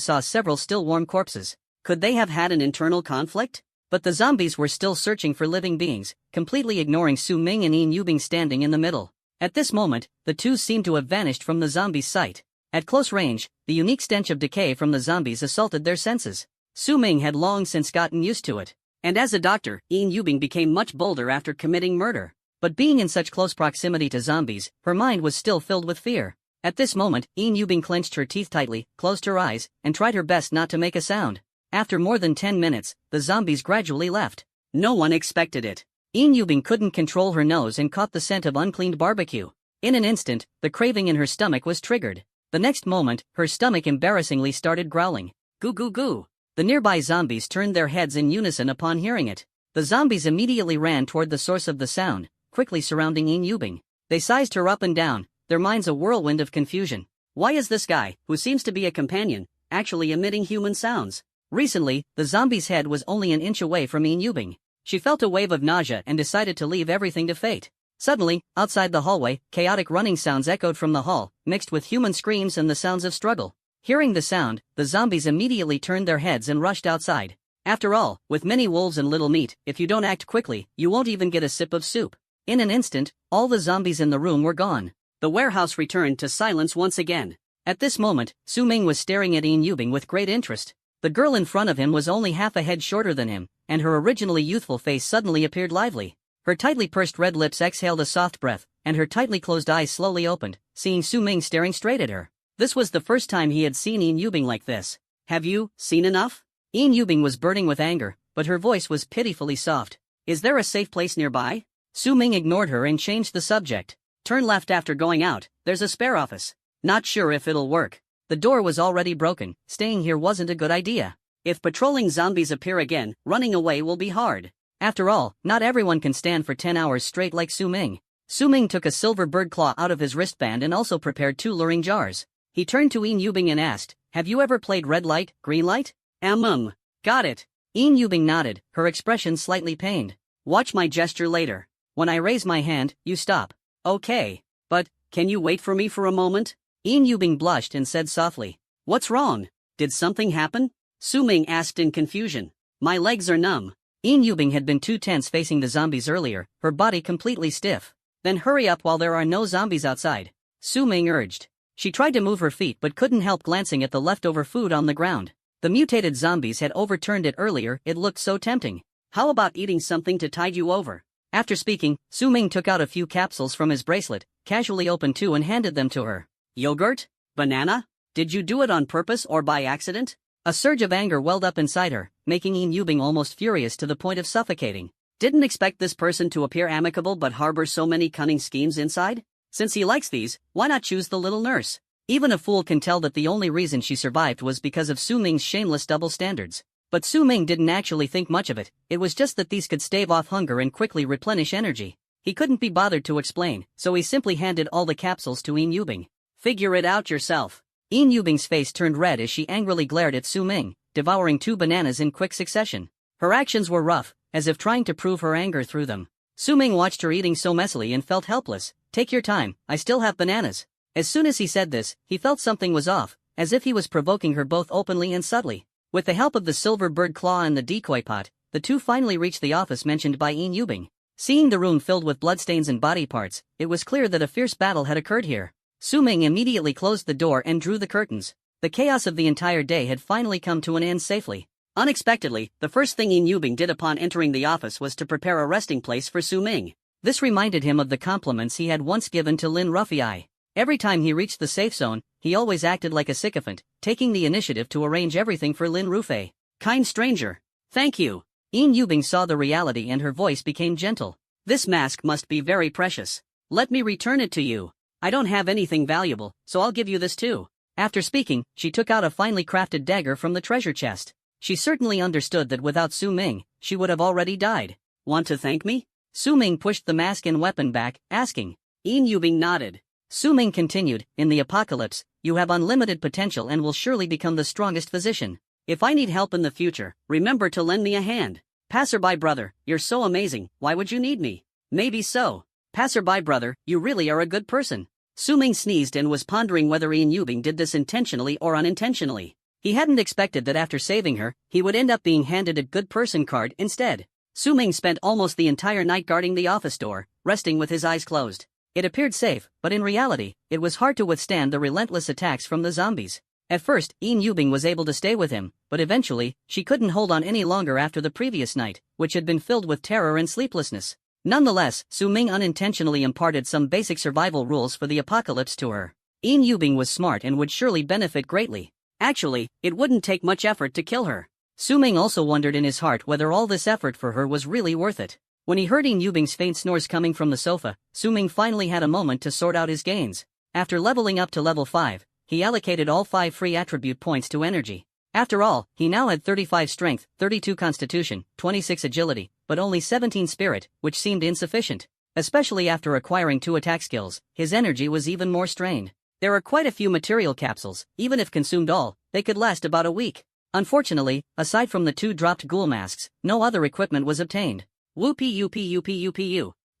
A: saw several still warm corpses. Could they have had an internal conflict? But the zombies were still searching for living beings, completely ignoring Su Ming and Yubing standing in the middle. At this moment, the two seemed to have vanished from the zombies' sight. At close range, the unique stench of decay from the zombies assaulted their senses. Su Ming had long since gotten used to it. And as a doctor, Yubing became much bolder after committing murder. But being in such close proximity to zombies, her mind was still filled with fear. At this moment, Yubing clenched her teeth tightly, closed her eyes, and tried her best not to make a sound. After more than 10 minutes, the zombies gradually left. No one expected it. Yubing couldn't control her nose and caught the scent of uncleaned barbecue. In an instant, the craving in her stomach was triggered. The next moment, her stomach embarrassingly started growling. Goo goo goo. The nearby zombies turned their heads in unison upon hearing it. The zombies immediately ran toward the source of the sound, quickly surrounding Yubing. They sized her up and down, their minds a whirlwind of confusion. Why is this guy, who seems to be a companion, actually emitting human sounds? Recently, the zombie's head was only an inch away from Yubing. She felt a wave of nausea and decided to leave everything to fate. Suddenly, outside the hallway, chaotic running sounds echoed from the hall, mixed with human screams and the sounds of struggle. Hearing the sound, the zombies immediately turned their heads and rushed outside. After all, with many wolves and little meat, if you don't act quickly, you won't even get a sip of soup. In an instant, all the zombies in the room were gone. The warehouse returned to silence once again. At this moment, Su Ming was staring at Yin Yubing with great interest. The girl in front of him was only half a head shorter than him, and her originally youthful face suddenly appeared lively. Her tightly pursed red lips exhaled a soft breath, and her tightly closed eyes slowly opened, seeing Su Ming staring straight at her. This was the first time he had seen Yin Yubing like this. Have you seen enough? Yin Yubing was burning with anger, but her voice was pitifully soft. Is there a safe place nearby? Su Ming ignored her and changed the subject. Turn left after going out, there's a spare office. Not sure if it'll work. The door was already broken, staying here wasn't a good idea. If patrolling zombies appear again, running away will be hard. After all, not everyone can stand for 10 hours straight like Su Ming. Su Ming took a silver bird claw out of his wristband and also prepared 2 luring jars. He turned to Yin Yubing and asked, have you ever played red light, green light? Got it. Yin Yubing nodded, her expression slightly pained. Watch my gesture later. When I raise my hand, you stop. Okay. But, can you wait for me for a moment? Yin Yubing blushed and said softly. What's wrong? Did something happen? Su Ming asked in confusion. My legs are numb. Yin Yubing had been too tense facing the zombies earlier, her body completely stiff. Then hurry up while there are no zombies outside. Su Ming urged. She tried to move her feet but couldn't help glancing at the leftover food on the ground. The mutated zombies had overturned it earlier, it looked so tempting. How about eating something to tide you over? After speaking, Su Ming took out a few capsules from his bracelet, casually opened 2 and handed them to her. Yogurt? Banana? Did you do it on purpose or by accident? A surge of anger welled up inside her, making Yin Yubing almost furious to the point of suffocating. Didn't expect this person to appear amicable but harbor so many cunning schemes inside? Since he likes these, why not choose the little nurse? Even a fool can tell that the only reason she survived was because of Su Ming's shameless double standards. But Su Ming didn't actually think much of it, it was just that these could stave off hunger and quickly replenish energy. He couldn't be bothered to explain, so he simply handed all the capsules to Yin Yubing. Figure it out yourself. Yin Yubing's face turned red as she angrily glared at Su Ming, devouring 2 bananas in quick succession. Her actions were rough, as if trying to prove her anger through them. Su Ming watched her eating so messily and felt helpless. Take your time, I still have bananas. As soon as he said this, he felt something was off, as if he was provoking her both openly and subtly. With the help of the silver bird claw and the decoy pot, the 2 finally reached the office mentioned by Yin Yubing. Seeing the room filled with bloodstains and body parts, it was clear that a fierce battle had occurred here. Su Ming immediately closed the door and drew the curtains. The chaos of the entire day had finally come to an end safely. Unexpectedly, the first thing Yin Yubing did upon entering the office was to prepare a resting place for Su Ming. This reminded him of the compliments he had once given to Lin Ruffy. Every time he reached the safe zone, he always acted like a sycophant, taking the initiative to arrange everything for Lin Ruffy. Kind stranger. Thank you. Yin Yubing saw the reality and her voice became gentle. This mask must be very precious. Let me return it to you. I don't have anything valuable, so I'll give you this too. After speaking, she took out a finely crafted dagger from the treasure chest. She certainly understood that without Su Ming, she would have already died. Want to thank me? Su Ming pushed the mask and weapon back, asking. Yin Yubing nodded. Su Ming continued, in the apocalypse, you have unlimited potential and will surely become the strongest physician. If I need help in the future, remember to lend me a hand. Passerby brother, you're so amazing, why would you need me? Maybe so. Passerby brother, you really are a good person. Su Ming sneezed and was pondering whether Yin Yubing did this intentionally or unintentionally. He hadn't expected that after saving her, he would end up being handed a good person card instead. Su Ming spent almost the entire night guarding the office door, resting with his eyes closed. It appeared safe, but in reality, it was hard to withstand the relentless attacks from the zombies. At first, Yin Yubing was able to stay with him, but eventually, she couldn't hold on any longer after the previous night, which had been filled with terror and sleeplessness. Nonetheless, Su Ming unintentionally imparted some basic survival rules for the apocalypse to her. Yin Yubing was smart and would surely benefit greatly. Actually, it wouldn't take much effort to kill her. Su Ming also wondered in his heart whether all this effort for her was really worth it. When he heard Yin Yubing's faint snores coming from the sofa, Su Ming finally had a moment to sort out his gains. After leveling up to level 5, he allocated all 5 free attribute points to energy. After all, he now had 35 strength, 32 constitution, 26 agility, but only 17 spirit, which seemed insufficient. Especially after acquiring 2 attack skills, his energy was even more strained. There are quite a few material capsules, even if consumed all, they could last about a week. Unfortunately, aside from the 2 dropped ghoul masks, no other equipment was obtained. Whoopee.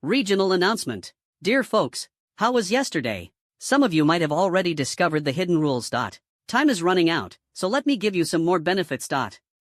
A: Regional announcement. Dear folks, how was yesterday? Some of you might have already discovered the hidden rules. Time is running out, so let me give you some more benefits.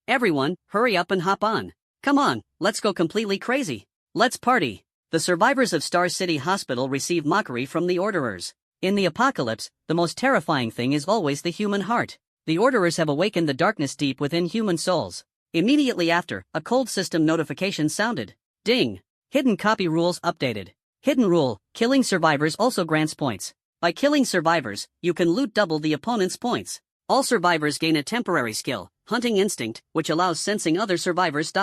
A: Everyone, hurry up and hop on. Come on, let's go completely crazy. Let's party. The survivors of Star City Hospital receive mockery from the Orderers. In the apocalypse, the most terrifying thing is always the human heart. The Orderers have awakened the darkness deep within human souls. Immediately after, a cold system notification sounded. Ding! Hidden copy rules updated. Hidden rule, killing survivors also grants points. By killing survivors, you can loot double the opponent's points. All survivors gain a temporary skill, Hunting Instinct, which allows sensing other survivors.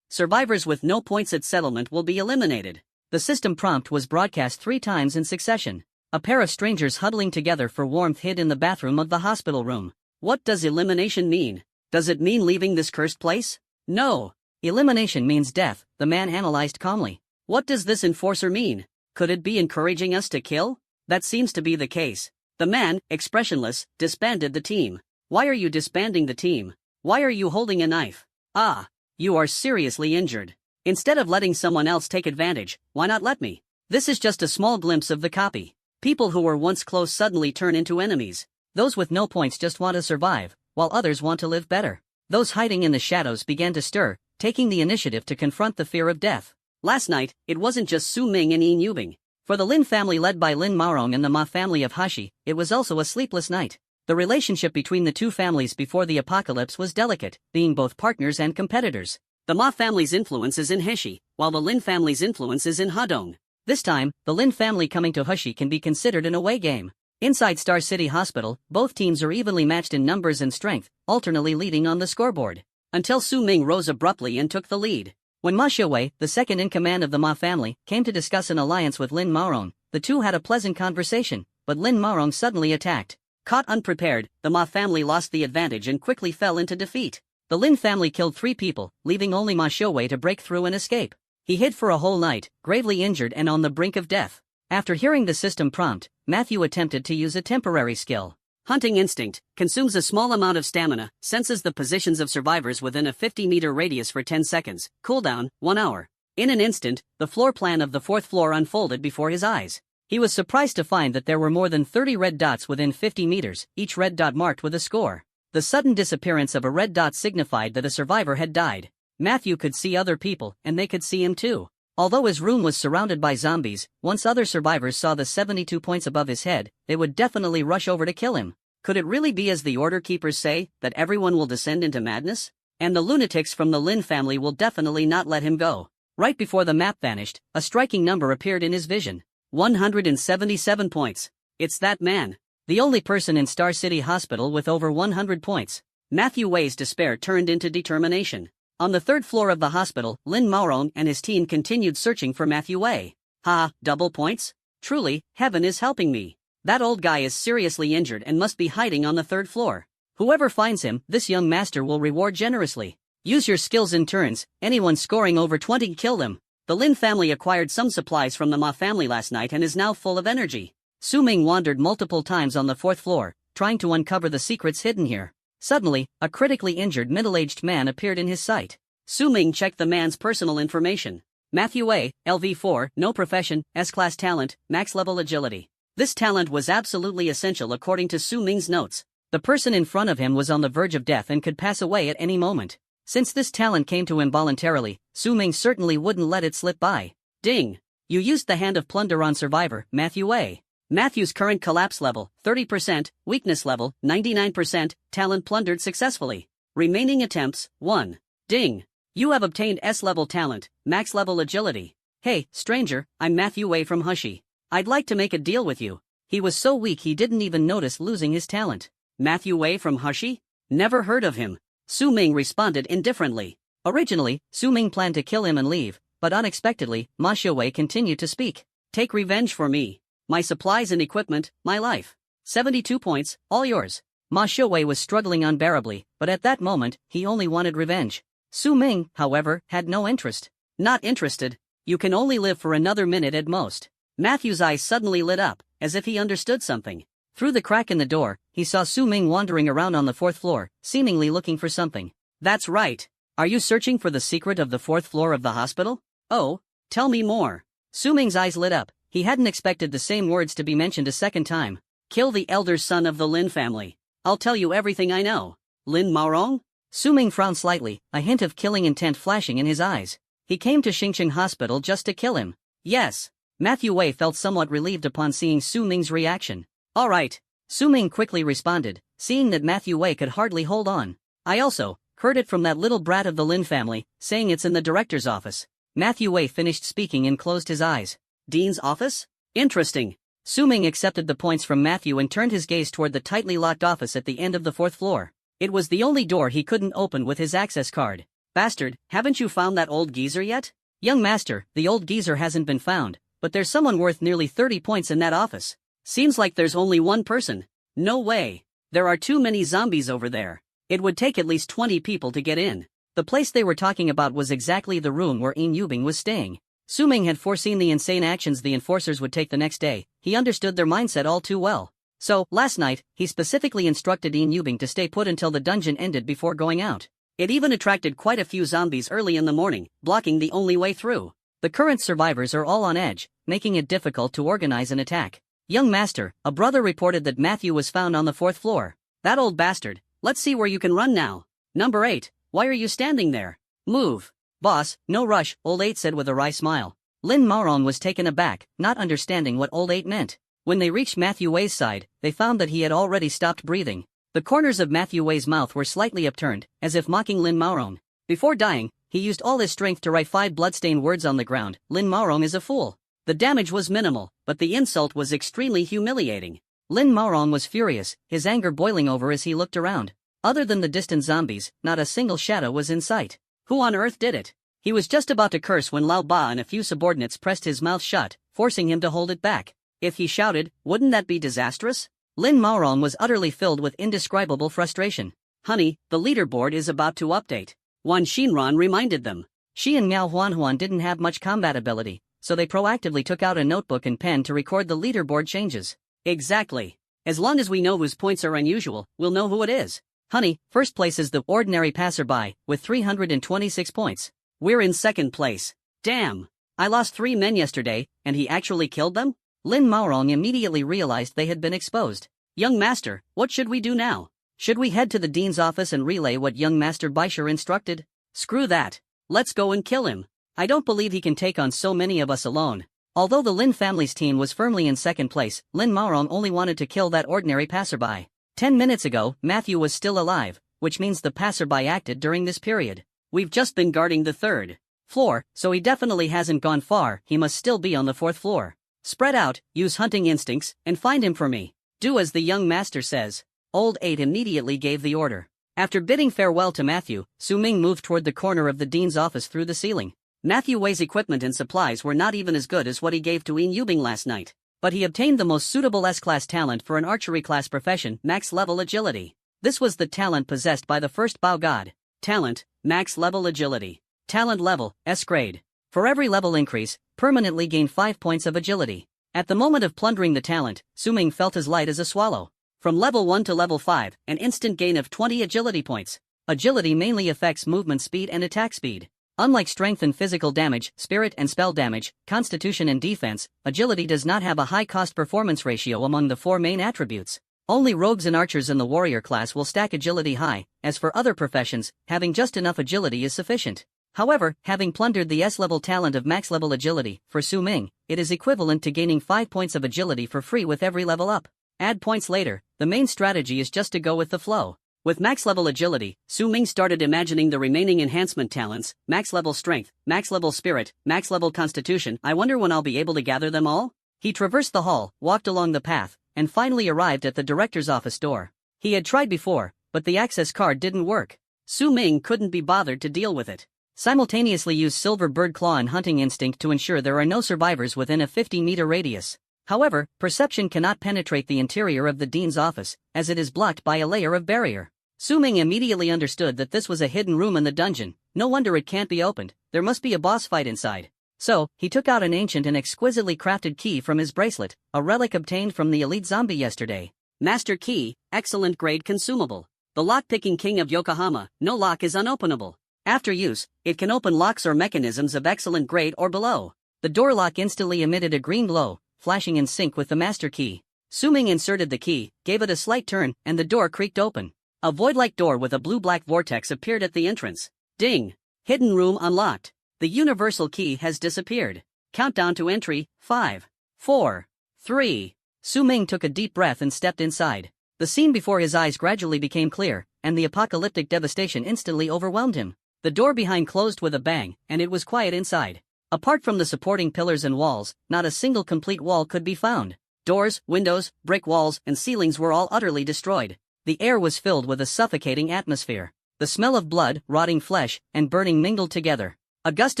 A: Survivors with no points at settlement will be eliminated. The system prompt was broadcast 3 times in succession. A pair of strangers huddling together for warmth hid in the bathroom of the hospital room. What does elimination mean? Does it mean leaving this cursed place? No. Elimination means death, the man analyzed calmly. What does this enforcer mean? Could it be encouraging us to kill? That seems to be the case. The man, expressionless, disbanded the team. Why are you disbanding the team? Why are you holding a knife? Ah, you are seriously injured. Instead of letting someone else take advantage, why not let me? This is just a small glimpse of the copy. People who were once close suddenly turn into enemies. Those with no points just want to survive, while others want to live better. Those hiding in the shadows began to stir, taking the initiative to confront the fear of death. Last night, it wasn't just Su Ming and Yin Yubing. For the Lin family led by Lin Maorong and the Ma family of Hashi, it was also a sleepless night. The relationship between the two families before the apocalypse was delicate, being both partners and competitors. The Ma family's influence is in Heshi, while the Lin family's influence is in Hadong. This time, the Lin family coming to Heshi can be considered an away game. Inside Star City Hospital, both teams are evenly matched in numbers and strength, alternately leading on the scoreboard. Until Su Ming rose abruptly and took the lead. When Ma Xiaowei, the second in command of the Ma family, came to discuss an alliance with Lin Maorong, the two had a pleasant conversation, but Lin Maorong suddenly attacked. Caught unprepared, the Ma family lost the advantage and quickly fell into defeat. The Lin family killed 3 people, leaving only Ma Xiaowei to break through and escape. He hid for a whole night, gravely injured and on the brink of death. After hearing the system prompt, Matthew attempted to use a temporary skill. Hunting Instinct consumes a small amount of stamina, senses the positions of survivors within a 50-meter radius for 10 seconds, cooldown, 1 hour. In an instant, the floor plan of the 4th floor unfolded before his eyes. He was surprised to find that there were more than 30 red dots within 50 meters, each red dot marked with a score. The sudden disappearance of a red dot signified that a survivor had died. Matthew could see other people, and they could see him too. Although his room was surrounded by zombies, once other survivors saw the 72 points above his head, they would definitely rush over to kill him. Could it really be as the Order Keepers say, that everyone will descend into madness? And the lunatics from the Lin family will definitely not let him go. Right before the map vanished, a striking number appeared in his vision. 177 points. It's that man. The only person in Star City Hospital with over 100 points. Matthew Wei's despair turned into determination. On the 3rd floor of the hospital, Lin Maorong and his team continued searching for Matthew Wei. Ha, double points? Truly, heaven is helping me. That old guy is seriously injured and must be hiding on the 3rd floor. Whoever finds him, this young master will reward generously. Use your skills in turns, anyone scoring over 20 kill them. The Lin family acquired some supplies from the Ma family last night and is now full of energy. Su Ming wandered multiple times on the 4th floor, trying to uncover the secrets hidden here. Suddenly, a critically injured middle-aged man appeared in his sight. Su Ming checked the man's personal information. Matthew Wei, LV4, no profession, S-class talent, max level agility. This talent was absolutely essential according to Su Ming's notes. The person in front of him was on the verge of death and could pass away at any moment. Since this talent came to him voluntarily, Su Ming certainly wouldn't let it slip by. Ding! You used the Hand of Plunder on survivor, Matthew Wei. Matthew's current collapse level, 30%, weakness level, 99%, talent plundered successfully. Remaining attempts, 1. Ding! You have obtained S-level talent, max level agility. Hey, stranger, I'm Matthew Wei from Heshi. I'd like to make a deal with you. He was so weak he didn't even notice losing his talent. Matthew Wei from Heshi? Never heard of him. Su Ming responded indifferently. Originally, Su Ming planned to kill him and leave, but unexpectedly, Ma Xiaowei continued to speak. Take revenge for me. My supplies and equipment, my life. 72 points, all yours. Ma Xiaowei was struggling unbearably, but at that moment, he only wanted revenge. Su Ming, however, had no interest. Not interested. You can only live for another minute at most. Matthew's eyes suddenly lit up, as if he understood something. Through the crack in the door, he saw Su Ming wandering around on the 4th floor, seemingly looking for something. That's right. Are you searching for the secret of the 4th floor of the hospital? Oh, tell me more. Su Ming's eyes lit up. He hadn't expected the same words to be mentioned a second time. Kill the elder son of the Lin family. I'll tell you everything I know. Lin Maorong? Su Ming frowned slightly, a hint of killing intent flashing in his eyes. He came to Xingqiang Hospital just to kill him. Yes. Matthew Wei felt somewhat relieved upon seeing Su Ming's reaction. All right. Su Ming quickly responded, seeing that Matthew Wei could hardly hold on. I also heard it from that little brat of the Lin family, saying it's in the director's office. Matthew Wei finished speaking and closed his eyes. Dean's office? Interesting. Su Ming accepted the points from Matthew and turned his gaze toward the tightly locked office at the end of the 4th floor. It was the only door he couldn't open with his access card. Bastard, haven't you found that old geezer yet? Young master, the old geezer hasn't been found, but there's someone worth nearly 30 points in that office. Seems like there's only one person. No way. There are too many zombies over there. It would take at least 20 people to get in. The place they were talking about was exactly the room where Yin Yubing was staying. Su Ming had foreseen the insane actions the enforcers would take the next day. He understood their mindset all too well. So, last night, he specifically instructed Yin Yubing to stay put until the dungeon ended before going out. It even attracted quite a few zombies early in the morning, blocking the only way through. The current survivors are all on edge, making it difficult to organize an attack. Young master, a brother reported that Matthew was found on the 4th floor. That old bastard. Let's see where you can run now. Number 8, why are you standing there? Move. Boss, no rush, Old 8 said with a wry smile. Lin Maorong was taken aback, not understanding what Old 8 meant. When they reached Matthew Wei's side, they found that he had already stopped breathing. The corners of Matthew Wei's mouth were slightly upturned, as if mocking Lin Maorong. Before dying, he used all his strength to write 5 bloodstained words on the ground. Lin Maorong is a fool. The damage was minimal, but the insult was extremely humiliating. Lin Maorong was furious, his anger boiling over as he looked around. Other than the distant zombies, not a single shadow was in sight. Who on earth did it? He was just about to curse when Lao Ba and a few subordinates pressed his mouth shut, forcing him to hold it back. If he shouted, wouldn't that be disastrous? Lin Maorong was utterly filled with indescribable frustration. Honey, the leaderboard is about to update. Wan Xinran reminded them. She and Miao Huanhuan didn't have much combat ability, so they proactively took out a notebook and pen to record the leaderboard changes. Exactly. As long as we know whose points are unusual, we'll know who it is. Honey, first place is the ordinary passerby, with 326 points. We're in second place. Damn. I lost 3 men yesterday, and he actually killed them? Lin Maorong immediately realized they had been exposed. Young master, what should we do now? Should we head to the dean's office and relay what young master Baisher instructed? Screw that. Let's go and kill him. I don't believe he can take on so many of us alone. Although the Lin family's team was firmly in second place, Lin Maorong only wanted to kill that ordinary passerby. 10 minutes ago, Matthew was still alive, which means the passerby acted during this period. We've just been guarding the 3rd floor, so he definitely hasn't gone far. He must still be on the 4th floor. Spread out, use hunting instincts, and find him for me. Do as the young master says. Old 8 immediately gave the order. After bidding farewell to Matthew, Su Ming moved toward the corner of the dean's office through the ceiling. Matthew Wei's equipment and supplies were not even as good as what he gave to Yin Yubing last night. But he obtained the most suitable S-class talent for an archery class profession, max level agility. This was the talent possessed by the first Bao God. Talent, max level agility. Talent level, S grade. For every level increase, permanently gain 5 points of agility. At the moment of plundering the talent, Su Ming felt as light as a swallow. From level 1 to level 5, an instant gain of 20 agility points. Agility mainly affects movement speed and attack speed. Unlike strength and physical damage, spirit and spell damage, constitution and defense, agility does not have a high cost-performance ratio among the 4 main attributes. Only rogues and archers in the warrior class will stack agility high. As for other professions, having just enough agility is sufficient. However, having plundered the S-level talent of max-level agility, for Su Ming, it is equivalent to gaining 5 points of agility for free with every level up. Add points later. The main strategy is just to go with the flow. With max-level agility, Su Ming started imagining the remaining enhancement talents: max-level strength, max-level spirit, max-level constitution. I wonder when I'll be able to gather them all? He traversed the hall, walked along the path, and finally arrived at the director's office door. He had tried before, but the access card didn't work. Su Ming couldn't be bothered to deal with it. Simultaneously use Silver Bird Claw and Hunting Instinct to ensure there are no survivors within a 50-meter radius. However, perception cannot penetrate the interior of the dean's office, as it is blocked by a layer of barrier. Su Ming immediately understood that this was a hidden room in the dungeon. No wonder it can't be opened. There must be a boss fight inside. So, he took out an ancient and exquisitely crafted key from his bracelet, a relic obtained from the elite zombie yesterday. Master Key, excellent grade consumable. The lock-picking king of Yokohama, no lock is unopenable. After use, it can open locks or mechanisms of excellent grade or below. The door lock instantly emitted a green glow, flashing in sync with the master key. Su-ming inserted the key, gave it a slight turn, and the door creaked open. A void-like door with a blue-black vortex appeared at the entrance. Ding! Hidden room unlocked. The universal key has disappeared. Countdown to entry, 5, 4, 3. Su-ming took a deep breath and stepped inside. The scene before his eyes gradually became clear, and the apocalyptic devastation instantly overwhelmed him. The door behind closed with a bang, and it was quiet inside. Apart from the supporting pillars and walls, not a single complete wall could be found. Doors, windows, brick walls, and ceilings were all utterly destroyed. The air was filled with a suffocating atmosphere. The smell of blood, rotting flesh, and burning mingled together. A gust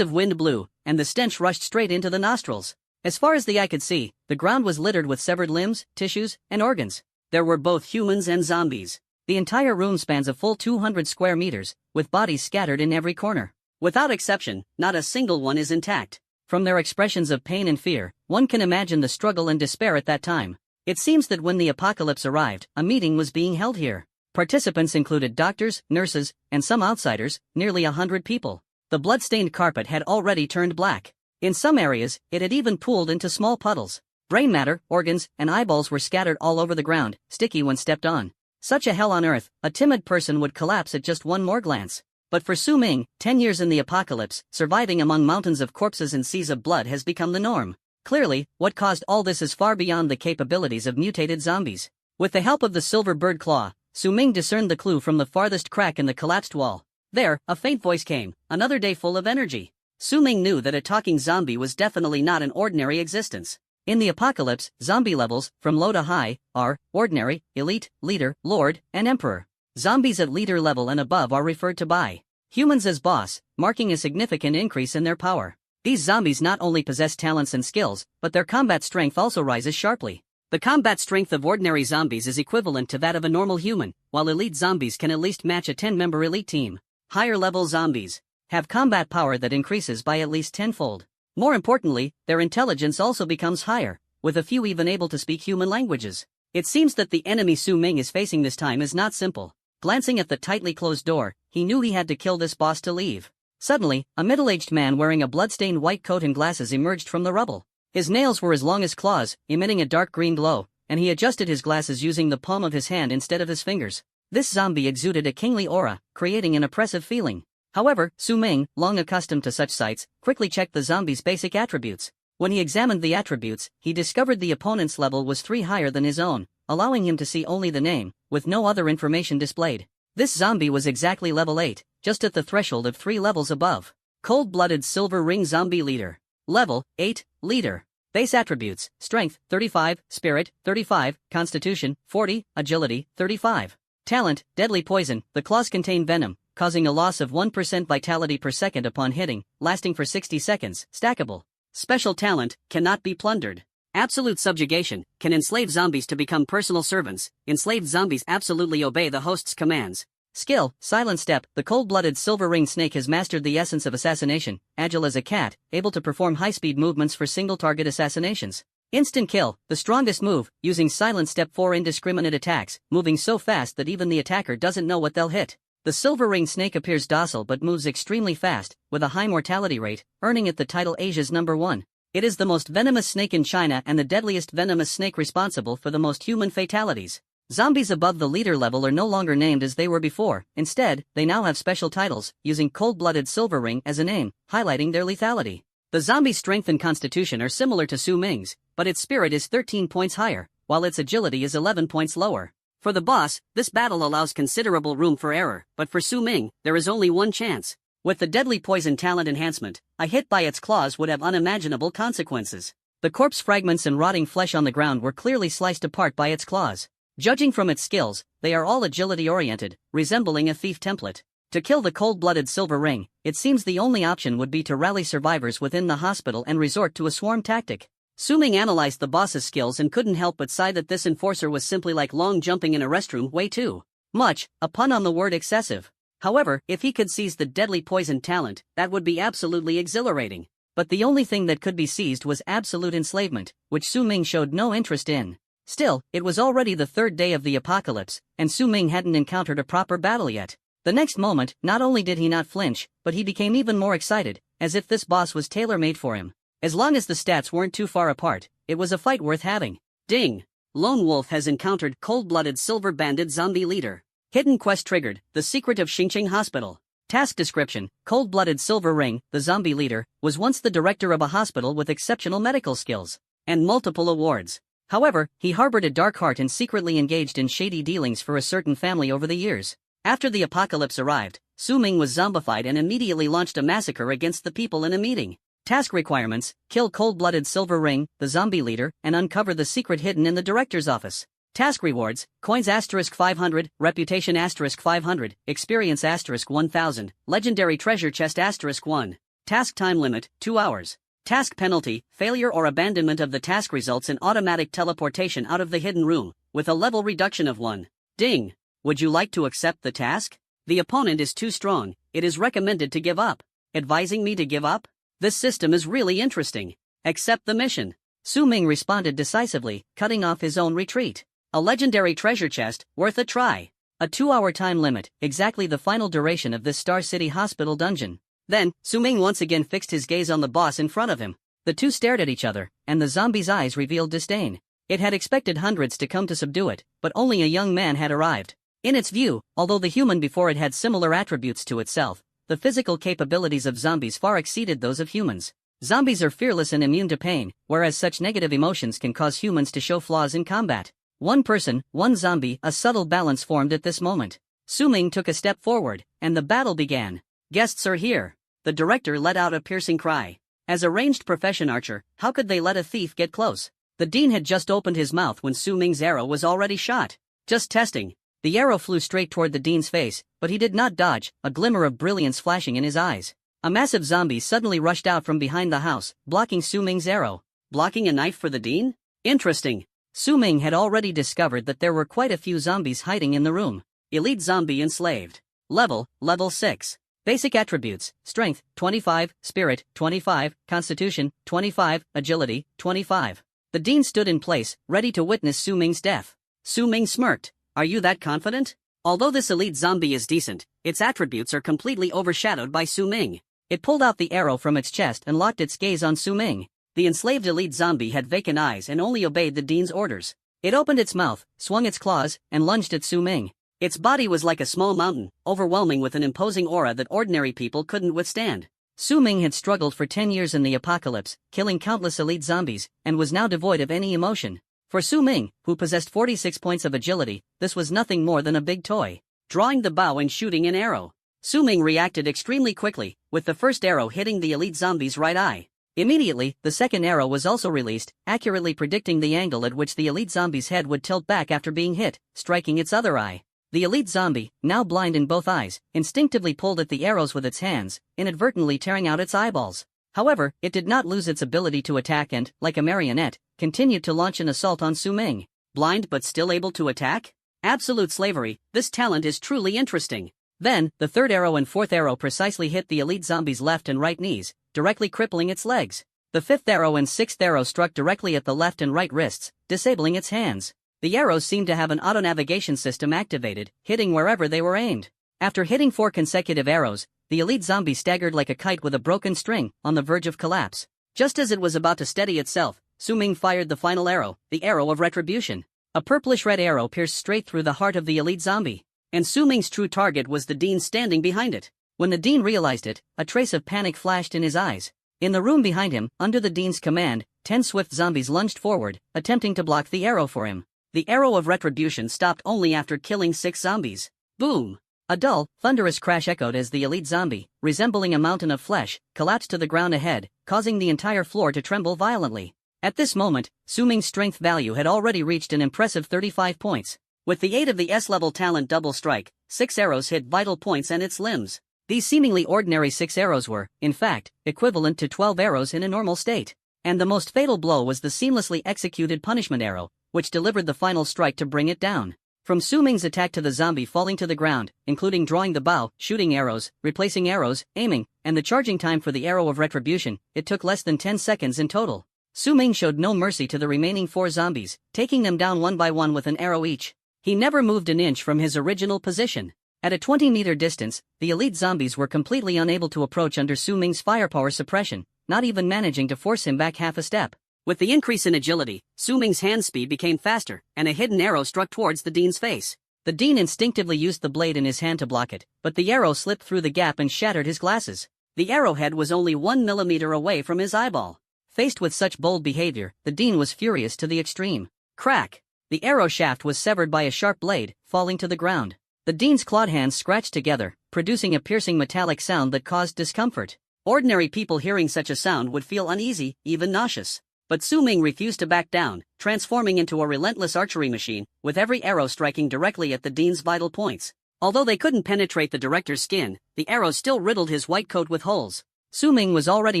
A: of wind blew, and the stench rushed straight into the nostrils. As far as the eye could see, the ground was littered with severed limbs, tissues, and organs. There were both humans and zombies. The entire room spans a full 200 square meters, with bodies scattered in every corner. Without exception, not a single one is intact. From their expressions of pain and fear, one can imagine the struggle and despair at that time. It seems that when the apocalypse arrived, a meeting was being held here. Participants included doctors, nurses, and some outsiders, nearly 100 people. The blood-stained carpet had already turned black. In some areas, it had even pooled into small puddles. Brain matter, organs, and eyeballs were scattered all over the ground, sticky when stepped on. Such a hell on earth, a timid person would collapse at just one more glance. But for Su-ming, 10 years in the apocalypse, surviving among mountains of corpses and seas of blood has become the norm. Clearly, what caused all this is far beyond the capabilities of mutated zombies. With the help of the silver bird claw, Su-ming discerned the clue from the farthest crack in the collapsed wall. There, a faint voice came, another day full of energy. Su-ming knew that a talking zombie was definitely not an ordinary existence. In the apocalypse, zombie levels, from low to high, are ordinary, elite, leader, lord, and emperor. Zombies at leader level and above are referred to by humans as boss, marking a significant increase in their power. These zombies not only possess talents and skills, but their combat strength also rises sharply. The combat strength of ordinary zombies is equivalent to that of a normal human, while elite zombies can at least match a 10-member elite team. Higher-level zombies have combat power that increases by at least tenfold. More importantly, their intelligence also becomes higher, with a few even able to speak human languages. It seems that the enemy Su-ming is facing this time is not simple. Glancing at the tightly closed door, he knew he had to kill this boss to leave. Suddenly, a middle-aged man wearing a blood-stained white coat and glasses emerged from the rubble. His nails were as long as claws, emitting a dark green glow, and he adjusted his glasses using the palm of his hand instead of his fingers. This zombie exuded a kingly aura, creating an oppressive feeling. However, Su-ming, long accustomed to such sights, quickly checked the zombie's basic attributes. When he examined the attributes, he discovered the opponent's level was 3 higher than his own, allowing him to see only the name, with no other information displayed. This zombie was exactly level 8, just at the threshold of 3 levels above. Cold-blooded Silver Ring Zombie Leader. Level 8, Leader. Base attributes: Strength, 35, Spirit, 35, Constitution, 40, Agility, 35. Talent, Deadly Poison. The claws contain venom, causing a loss of 1% vitality per second upon hitting, lasting for 60 seconds, stackable. Special talent, Cannot be plundered. Absolute Subjugation, can enslave zombies to become personal servants. Enslaved zombies absolutely obey the host's commands. Skill, Silent Step. The cold-blooded silver-ringed snake has mastered the essence of assassination, agile as a cat, able to perform high-speed movements for single-target assassinations. Instant Kill, the strongest move, using Silent Step for indiscriminate attacks, moving so fast that even the attacker doesn't know what they'll hit. The silver-ringed snake appears docile but moves extremely fast, with a high mortality rate, earning it the title Asia's #1. It is the most venomous snake in China and the deadliest venomous snake responsible for the most human fatalities. Zombies above the leader level are no longer named as they were before. Instead, they now have special titles, using cold-blooded silver ring as a name, highlighting their lethality. The zombie's strength and constitution are similar to Su-ming's, but its spirit is 13 points higher, while its agility is 11 points lower. For the boss, this battle allows considerable room for error, but for Su-ming, there is only one chance. With the Deadly Poison talent enhancement, a hit by its claws would have unimaginable consequences. The corpse fragments and rotting flesh on the ground were clearly sliced apart by its claws. Judging from its skills, they are all agility-oriented, resembling a thief template. To kill the cold-blooded silver ring, it seems the only option would be to rally survivors within the hospital and resort to a swarm tactic. Su-ming analyzed the boss's skills and couldn't help but sigh that this enforcer was simply like long jumping in a restroom way too much, a pun on the word excessive. However, if he could seize the Deadly Poison talent, that would be absolutely exhilarating. But the only thing that could be seized was absolute enslavement, which Su-ming showed no interest in. Still, it was already the 3rd day of the apocalypse, and Su-ming hadn't encountered a proper battle yet. The next moment, not only did he not flinch, but he became even more excited, as if this boss was tailor-made for him. As long as the stats weren't too far apart, it was a fight worth having. Ding! Lone Wolf has encountered cold-blooded silver-banded zombie leader. Hidden quest triggered, the secret of Xingqing Hospital. Task description, cold-blooded silver ring, the zombie leader, was once the director of a hospital with exceptional medical skills and multiple awards. However, he harbored a dark heart and secretly engaged in shady dealings for a certain family over the years. After the apocalypse arrived, Su Ming was zombified and immediately launched a massacre against the people in a meeting. Task requirements, kill cold-blooded silver ring, the zombie leader, and uncover the secret hidden in the director's office. Task rewards, coins *500, reputation *500, experience *1000, legendary treasure chest *1. Task time limit, 2 hours. Task penalty, failure or abandonment of the task results in automatic teleportation out of the hidden room, with a level reduction of 1. Ding! Would you like to accept the task? The opponent is too strong, it is recommended to give up. Advising me to give up? This system is really interesting. Accept the mission. Su Ming responded decisively, cutting off his own retreat. A legendary treasure chest, worth a try. A 2-hour time limit, exactly the final duration of this Star City Hospital dungeon. Then, Su Ming once again fixed his gaze on the boss in front of him. The two stared at each other, and the zombie's eyes revealed disdain. It had expected hundreds to come to subdue it, but only a young man had arrived. In its view, although the human before it had similar attributes to itself, the physical capabilities of zombies far exceeded those of humans. Zombies are fearless and immune to pain, whereas such negative emotions can cause humans to show flaws in combat. One person, one zombie, a subtle balance formed at this moment. Su Ming took a step forward, and the battle began. Guests are here. The director let out a piercing cry. As a ranged profession archer, how could they let a thief get close? The dean had just opened his mouth when Su Ming's arrow was already shot. Just testing. The arrow flew straight toward the dean's face, but he did not dodge, a glimmer of brilliance flashing in his eyes. A massive zombie suddenly rushed out from behind the house, blocking Su Ming's arrow. Blocking a knife for the dean? Interesting. Su Ming had already discovered that there were quite a few zombies hiding in the room. Elite zombie enslaved. Level 6. Basic attributes, strength, 25, spirit, 25, constitution, 25, agility, 25. The dean stood in place, ready to witness Su Ming's death. Su Ming smirked. Are you that confident? Although this elite zombie is decent, its attributes are completely overshadowed by Su Ming. It pulled out the arrow from its chest and locked its gaze on Su Ming. The enslaved elite zombie had vacant eyes and only obeyed the dean's orders. It opened its mouth, swung its claws, and lunged at Su Ming. Its body was like a small mountain, overwhelming with an imposing aura that ordinary people couldn't withstand. Su Ming had struggled for 10 years in the apocalypse, killing countless elite zombies, and was now devoid of any emotion. For Su Ming, who possessed 46 points of agility, this was nothing more than a big toy. Drawing the bow and shooting an arrow. Su Ming reacted extremely quickly, with the first arrow hitting the elite zombie's right eye. Immediately, the second arrow was also released, accurately predicting the angle at which the elite zombie's head would tilt back after being hit, striking its other eye. The elite zombie, now blind in both eyes, instinctively pulled at the arrows with its hands, inadvertently tearing out its eyeballs. However, it did not lose its ability to attack and, like a marionette, continued to launch an assault on Su Ming. Blind but still able to attack? Absolute slavery, this talent is truly interesting. Then, the third arrow and fourth arrow precisely hit the elite zombie's left and right knees, directly crippling its legs. The fifth arrow and sixth arrow struck directly at the left and right wrists, disabling its hands. The arrows seemed to have an auto-navigation system activated, hitting wherever they were aimed. After hitting 4 consecutive arrows, the elite zombie staggered like a kite with a broken string, on the verge of collapse. Just as it was about to steady itself, Su Ming fired the final arrow, the arrow of retribution. A purplish-red arrow pierced straight through the heart of the elite zombie. And Su Ming's true target was the dean standing behind it. When the dean realized it, a trace of panic flashed in his eyes. In the room behind him, under the dean's command, 10 swift zombies lunged forward, attempting to block the arrow for him. The arrow of retribution stopped only after killing 6 zombies. Boom! A dull, thunderous crash echoed as the elite zombie, resembling a mountain of flesh, collapsed to the ground ahead, causing the entire floor to tremble violently. At this moment, Su Ming's strength value had already reached an impressive 35 points. With the aid of the S-level talent Double Strike, 6 arrows hit vital points and its limbs. These seemingly ordinary 6 arrows were, in fact, equivalent to 12 arrows in a normal state. And the most fatal blow was the seamlessly executed punishment arrow, which delivered the final strike to bring it down. From Su Ming's attack to the zombie falling to the ground, including drawing the bow, shooting arrows, replacing arrows, aiming, and the charging time for the arrow of retribution, it took less than 10 seconds in total. Su Ming showed no mercy to the remaining 4 zombies, taking them down one by one with an arrow each. He never moved an inch from his original position. At a 20-meter distance, the elite zombies were completely unable to approach under Su Ming's firepower suppression, not even managing to force him back half a step. With the increase in agility, Su Ming's hand speed became faster, and a hidden arrow struck towards the Dean's face. The Dean instinctively used the blade in his hand to block it, but the arrow slipped through the gap and shattered his glasses. The arrowhead was only 1 millimeter away from his eyeball. Faced with such bold behavior, the Dean was furious to the extreme. Crack! The arrow shaft was severed by a sharp blade, falling to the ground. The Dean's clawed hands scratched together, producing a piercing metallic sound that caused discomfort. Ordinary people hearing such a sound would feel uneasy, even nauseous. But Su Ming refused to back down, transforming into a relentless archery machine, with every arrow striking directly at the Dean's vital points. Although they couldn't penetrate the director's skin, the arrows still riddled his white coat with holes. Su Ming was already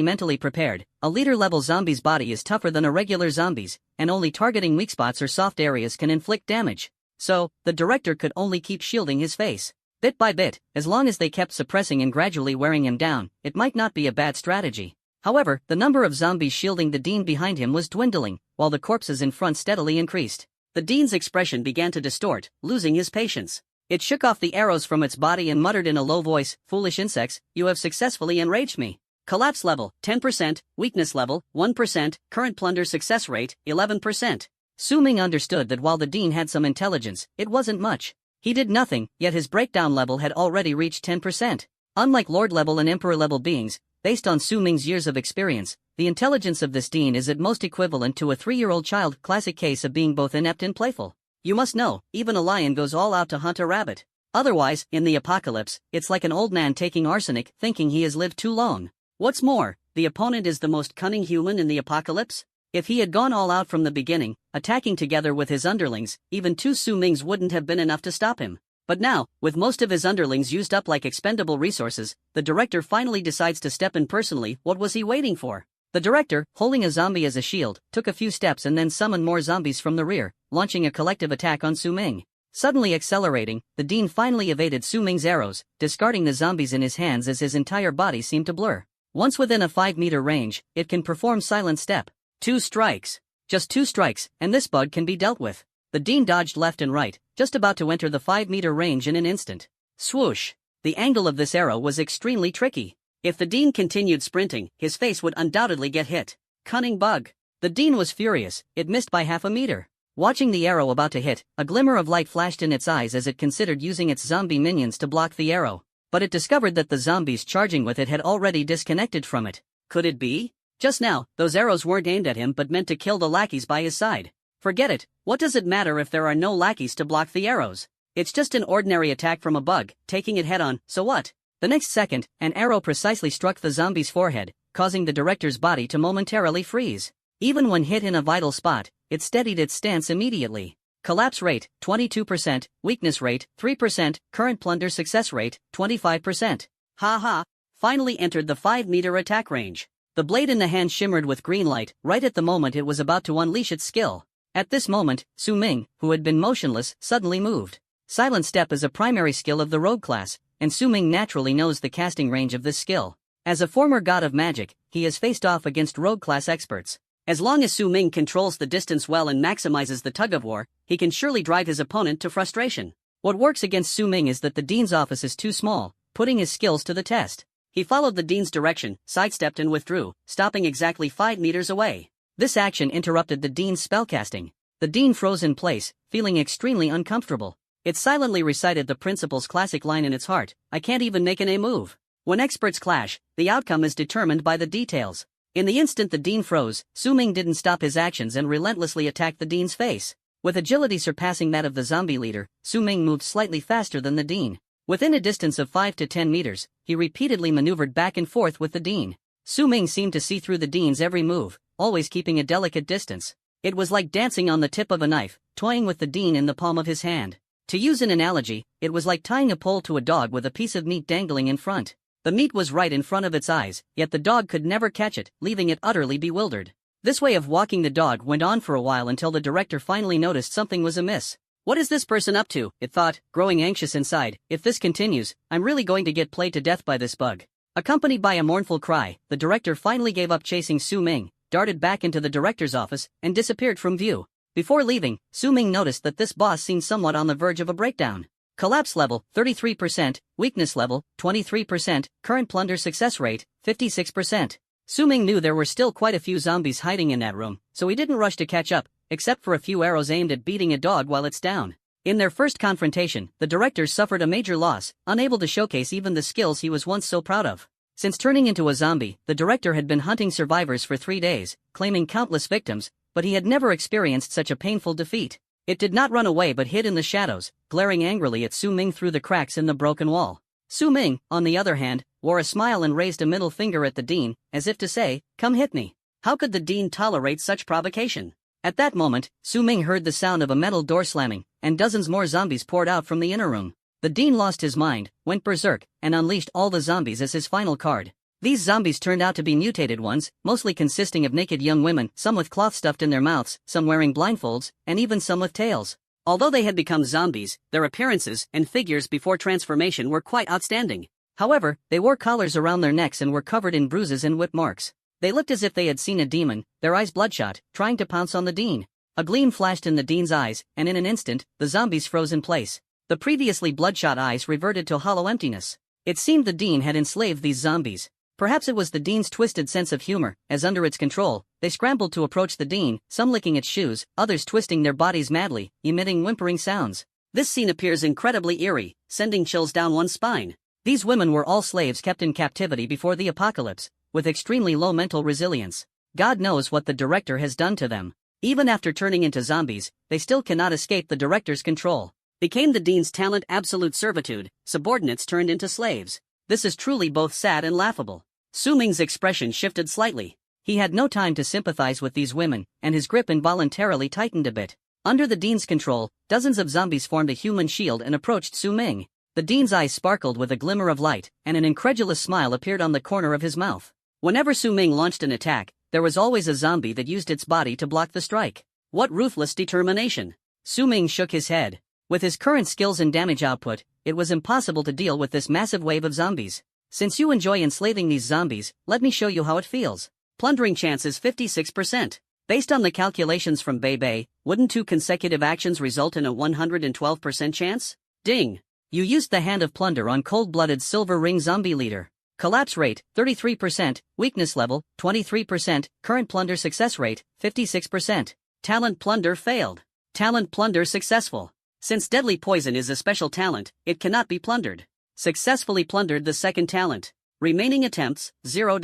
A: mentally prepared. A leader-level zombie's body is tougher than a regular zombie's, and only targeting weak spots or soft areas can inflict damage. So, the director could only keep shielding his face. Bit by bit, as long as they kept suppressing and gradually wearing him down, it might not be a bad strategy. However, the number of zombies shielding the Dean behind him was dwindling, while the corpses in front steadily increased. The Dean's expression began to distort, losing his patience. It shook off the arrows from its body and muttered in a low voice, "Foolish insects, you have successfully enraged me." Collapse level, 10%, weakness level, 1%, current plunder success rate, 11%. Su Ming understood that while the Dean had some intelligence, it wasn't much. He did nothing, yet his breakdown level had already reached 10%. Unlike Lord-level and Emperor-level beings, based on Su Ming's years of experience, the intelligence of this Dean is at most equivalent to a 3-year-old child, classic case of being both inept and playful. You must know, even a lion goes all out to hunt a rabbit. Otherwise, in the apocalypse, it's like an old man taking arsenic, thinking he has lived too long. What's more, the opponent is the most cunning human in the apocalypse. If he had gone all out from the beginning, attacking together with his underlings, even 2 Su Mings wouldn't have been enough to stop him. But now, with most of his underlings used up like expendable resources, the director finally decides to step in personally. What was he waiting for? The director, holding a zombie as a shield, took a few steps and then summoned more zombies from the rear, launching a collective attack on Su Ming. Suddenly accelerating, the Dean finally evaded Su Ming's arrows, discarding the zombies in his hands as his entire body seemed to blur. Once within a 5-meter range, it can perform silent step. 2 strikes. Just 2 strikes, and this bug can be dealt with. The Dean dodged left and right, just about to enter the 5-meter range in an instant. Swoosh! The angle of this arrow was extremely tricky. If the Dean continued sprinting, his face would undoubtedly get hit. Cunning bug. The Dean was furious, it missed by half a meter. Watching the arrow about to hit, a glimmer of light flashed in its eyes as it considered using its zombie minions to block the arrow. But it discovered that the zombies charging with it had already disconnected from it. Could it be? Just now, those arrows weren't aimed at him but meant to kill the lackeys by his side. Forget it, what does it matter if there are no lackeys to block the arrows? It's just an ordinary attack from a bug, taking it head-on, so what? The next second, an arrow precisely struck the zombie's forehead, causing the director's body to momentarily freeze. Even when hit in a vital spot, it steadied its stance immediately. Collapse rate, 22%, weakness rate, 3%, current plunder success rate, 25%. Ha! Finally entered the 5-meter attack range. The blade in the hand shimmered with green light, right at the moment it was about to unleash its skill. At this moment, Su Ming, who had been motionless, suddenly moved. Silent Step is a primary skill of the rogue class, and Su Ming naturally knows the casting range of this skill. As a former god of magic, he has faced off against rogue class experts. As long as Su Ming controls the distance well and maximizes the tug-of-war, he can surely drive his opponent to frustration. What works against Su Ming is that the Dean's office is too small, putting his skills to the test. He followed the Dean's direction, sidestepped and withdrew, stopping exactly 5 meters away. This action interrupted the Dean's spellcasting. The Dean froze in place, feeling extremely uncomfortable. It silently recited the principal's classic line in its heart, "I can't even make an A move." When experts clash, the outcome is determined by the details. In the instant the Dean froze, Su Ming didn't stop his actions and relentlessly attacked the Dean's face. With agility surpassing that of the zombie leader, Su Ming moved slightly faster than the Dean. Within a distance of 5 to 10 meters, he repeatedly maneuvered back and forth with the Dean. Su Ming seemed to see through the Dean's every move, always keeping a delicate distance. It was like dancing on the tip of a knife, toying with the Dean in the palm of his hand. To use an analogy, it was like tying a pole to a dog with a piece of meat dangling in front. The meat was right in front of its eyes, yet the dog could never catch it, leaving it utterly bewildered. This way of walking the dog went on for a while until the director finally noticed something was amiss. What is this person up to? It thought, growing anxious inside. If this continues, I'm really going to get played to death by this bug. Accompanied by a mournful cry, the director finally gave up chasing Su Ming, darted back into the director's office, and disappeared from view. Before leaving, Su Ming noticed that this boss seemed somewhat on the verge of a breakdown. Collapse level, 33%, weakness level, 23%, current plunder success rate, 56%. Su Ming knew there were still quite a few zombies hiding in that room, so he didn't rush to catch up, except for a few arrows aimed at beating a dog while it's down. In their first confrontation, the directors suffered a major loss, unable to showcase even the skills he was once so proud of. Since turning into a zombie, the director had been hunting survivors for 3 days, claiming countless victims, but he had never experienced such a painful defeat. It did not run away but hid in the shadows, glaring angrily at Su Ming through the cracks in the broken wall. Su Ming, on the other hand, wore a smile and raised a middle finger at the dean, as if to say, "Come hit me." How could the dean tolerate such provocation? At that moment, Su Ming heard the sound of a metal door slamming, and dozens more zombies poured out from the inner room. The dean lost his mind, went berserk, and unleashed all the zombies as his final card. These zombies turned out to be mutated ones, mostly consisting of naked young women, some with cloth stuffed in their mouths, some wearing blindfolds, and even some with tails. Although they had become zombies, their appearances and figures before transformation were quite outstanding. However, they wore collars around their necks and were covered in bruises and whip marks. They looked as if they had seen a demon, their eyes bloodshot, trying to pounce on the dean. A gleam flashed in the dean's eyes, and in an instant, the zombies froze in place. The previously bloodshot eyes reverted to hollow emptiness. It seemed the dean had enslaved these zombies. Perhaps it was the dean's twisted sense of humor, as under its control, they scrambled to approach the dean, some licking its shoes, others twisting their bodies madly, emitting whimpering sounds. This scene appears incredibly eerie, sending chills down one's spine. These women were all slaves kept in captivity before the apocalypse, with extremely low mental resilience. God knows what the director has done to them. Even after turning into zombies, they still cannot escape the director's control. Became the dean's talent absolute servitude, subordinates turned into slaves. This is truly both sad and laughable. Su Ming's expression shifted slightly. He had no time to sympathize with these women, and his grip involuntarily tightened a bit. Under the dean's control, dozens of zombies formed a human shield and approached Su Ming. The dean's eyes sparkled with a glimmer of light, and an incredulous smile appeared on the corner of his mouth. Whenever Su Ming launched an attack, there was always a zombie that used its body to block the strike. What ruthless determination! Su Ming shook his head. With his current skills and damage output, it was impossible to deal with this massive wave of zombies. Since you enjoy enslaving these zombies, let me show you how it feels. Plundering chance is 56%. Based on the calculations from Bei, wouldn't 2 consecutive actions result in a 112% chance? Ding! You used the Hand of Plunder on cold-blooded Silver Ring zombie leader. Collapse rate, 33%, weakness level, 23%, current plunder success rate, 56%. Talent plunder failed. Talent plunder successful. Since deadly poison is a special talent, it cannot be plundered. Successfully plundered the second talent. Remaining attempts, 0.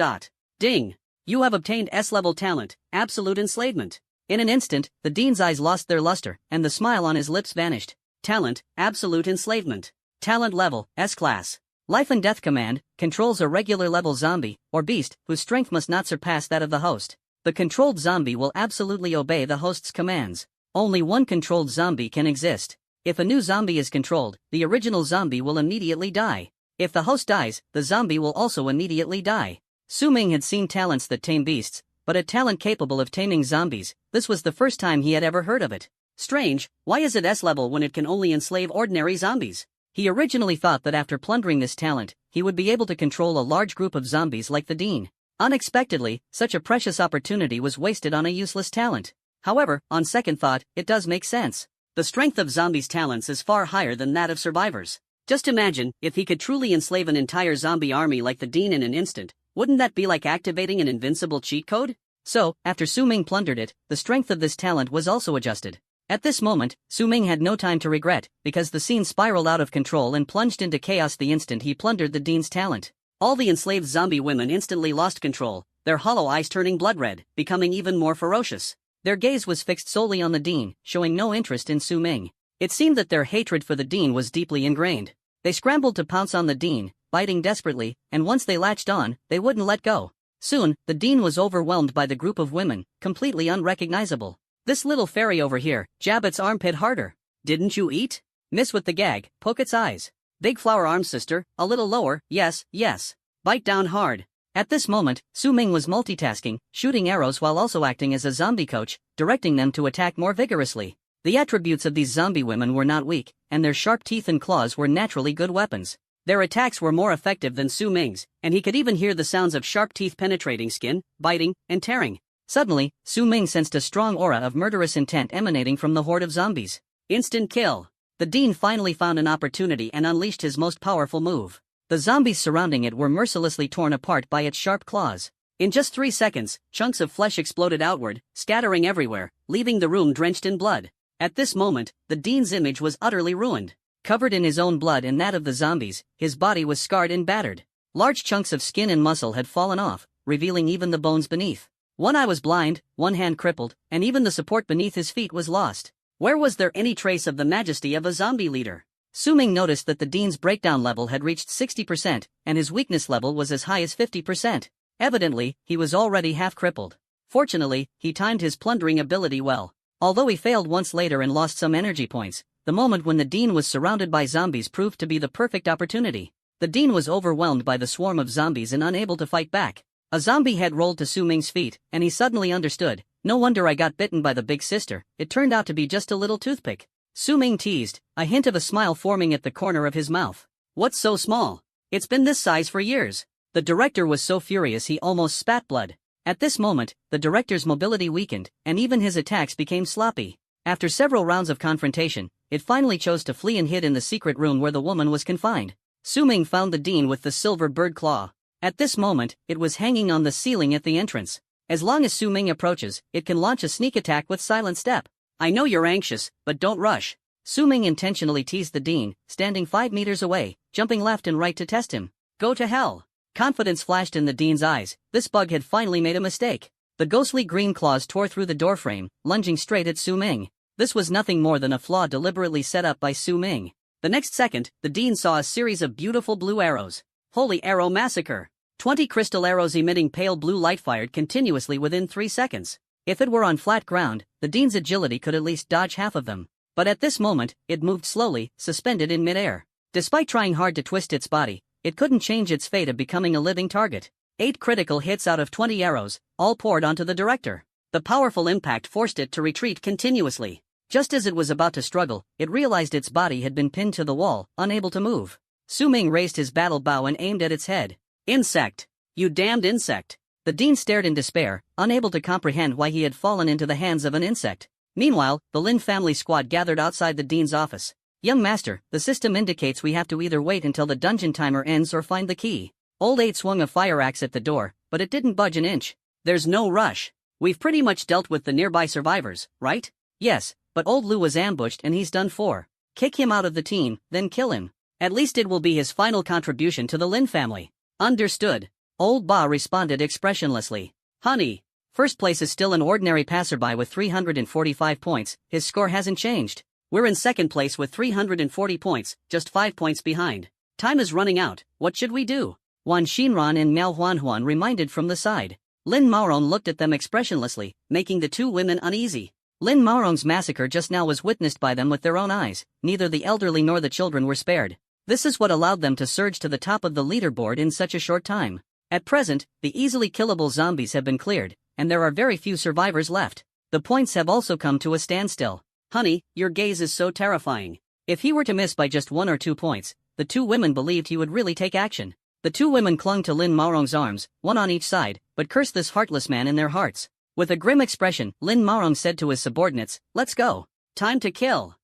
A: Ding! You have obtained S-level talent, absolute enslavement. In an instant, the dean's eyes lost their luster, and the smile on his lips vanished. Talent, absolute enslavement. Talent level, S-class. Life and death command, controls a regular level zombie, or beast, whose strength must not surpass that of the host. The controlled zombie will absolutely obey the host's commands. Only one controlled zombie can exist. If a new zombie is controlled, the original zombie will immediately die. If the host dies, the zombie will also immediately die. Su Ming had seen talents that tame beasts, but a talent capable of taming zombies, this was the first time he had ever heard of it. Strange, why is it S-level when it can only enslave ordinary zombies? He originally thought that after plundering this talent, he would be able to control a large group of zombies like the dean. Unexpectedly, such a precious opportunity was wasted on a useless talent. However, on second thought, it does make sense. The strength of zombies' talents is far higher than that of survivors. Just imagine, if he could truly enslave an entire zombie army like the dean in an instant, wouldn't that be like activating an invincible cheat code? So, after Su Ming plundered it, the strength of this talent was also adjusted. At this moment, Su Ming had no time to regret, because the scene spiraled out of control and plunged into chaos the instant he plundered the dean's talent. All the enslaved zombie women instantly lost control, their hollow eyes turning blood red, becoming even more ferocious. Their gaze was fixed solely on the dean, showing no interest in Su Ming. It seemed that their hatred for the dean was deeply ingrained. They scrambled to pounce on the dean, biting desperately, and once they latched on, they wouldn't let go. Soon, the dean was overwhelmed by the group of women, completely unrecognizable. This little fairy over here, jab its armpit harder. Didn't you eat? Miss with the gag, poke its eyes. Big flower arm sister, a little lower, yes, yes. Bite down hard. At this moment, Su Ming was multitasking, shooting arrows while also acting as a zombie coach, directing them to attack more vigorously. The attributes of these zombie women were not weak, and their sharp teeth and claws were naturally good weapons. Their attacks were more effective than Su Ming's, and he could even hear the sounds of sharp teeth penetrating skin, biting, and tearing. Suddenly, Su Ming sensed a strong aura of murderous intent emanating from the horde of zombies. Instant kill. The dean finally found an opportunity and unleashed his most powerful move. The zombies surrounding it were mercilessly torn apart by its sharp claws. In just 3 seconds, chunks of flesh exploded outward, scattering everywhere, leaving the room drenched in blood. At this moment, the Dean's image was utterly ruined. Covered in his own blood and that of the zombies, his body was scarred and battered. Large chunks of skin and muscle had fallen off, revealing even the bones beneath. One eye was blind, one hand crippled, and even the support beneath his feet was lost. Where was there any trace of the majesty of a zombie leader? Su-Ming noticed that the Dean's breakdown level had reached 60%, and his weakness level was as high as 50%. Evidently, he was already half-crippled. Fortunately, he timed his plundering ability well. Although he failed once later and lost some energy points, the moment when the Dean was surrounded by zombies proved to be the perfect opportunity. The Dean was overwhelmed by the swarm of zombies and unable to fight back. A zombie head rolled to Su-Ming's feet, and he suddenly understood. No wonder I got bitten by the big sister, it turned out to be just a little toothpick. Su-Ming teased, a hint of a smile forming at the corner of his mouth. What's so small? It's been this size for years. The director was so furious he almost spat blood. At this moment, the director's mobility weakened, and even his attacks became sloppy. After several rounds of confrontation, it finally chose to flee and hid in the secret room where the woman was confined. Su-Ming found the Dean with the silver bird claw. At this moment, it was hanging on the ceiling at the entrance. As long as Su-Ming approaches, it can launch a sneak attack with silent step. I know you're anxious, but don't rush. Su-Ming intentionally teased the Dean, standing 5 meters away, jumping left and right to test him. Go to hell. Confidence flashed in the Dean's eyes. This bug had finally made a mistake. The ghostly green claws tore through the doorframe, lunging straight at Su-Ming. This was nothing more than a flaw deliberately set up by Su-Ming. The next second, the Dean saw a series of beautiful blue arrows. Holy arrow massacre! 20 crystal arrows emitting pale blue light fired continuously within 3 seconds. If it were on flat ground, the Dean's agility could at least dodge half of them. But at this moment, it moved slowly, suspended in midair. Despite trying hard to twist its body, it couldn't change its fate of becoming a living target. 8 critical hits out of 20 arrows, all poured onto the director. The powerful impact forced it to retreat continuously. Just as it was about to struggle, it realized its body had been pinned to the wall, unable to move. Su-Ming raised his battle bow and aimed at its head. Insect! You damned insect! The Dean stared in despair, unable to comprehend why he had fallen into the hands of an insect. Meanwhile, the Lin family squad gathered outside the Dean's office. Young master, the system indicates we have to either wait until the dungeon timer ends or find the key. Old 8 swung a fire axe at the door, but it didn't budge an inch. There's no rush. We've pretty much dealt with the nearby survivors, right? Yes, but old Lu was ambushed and he's done for. Kick him out of the team, then kill him. At least it will be his final contribution to the Lin family. Understood. Old Ba responded expressionlessly. Honey. First place is still an ordinary passerby with 345 points, his score hasn't changed. We're in second place with 340 points, just 5 points behind. Time is running out, what should we do? Wan Xinran and Miao Huanhuan reminded from the side. Lin Maorong looked at them expressionlessly, making the two women uneasy. Lin Maorong's massacre just now was witnessed by them with their own eyes, neither the elderly nor the children were spared. This is what allowed them to surge to the top of the leaderboard in such a short time. At present, the easily killable zombies have been cleared, and there are very few survivors left. The points have also come to a standstill. Honey, your gaze is so terrifying. If he were to miss by just 1 or 2 points, the two women believed he would really take action. The two women clung to Lin Maorong's arms, one on each side, but cursed this heartless man in their hearts. With a grim expression, Lin Maorong said to his subordinates, "Let's go. Time to kill."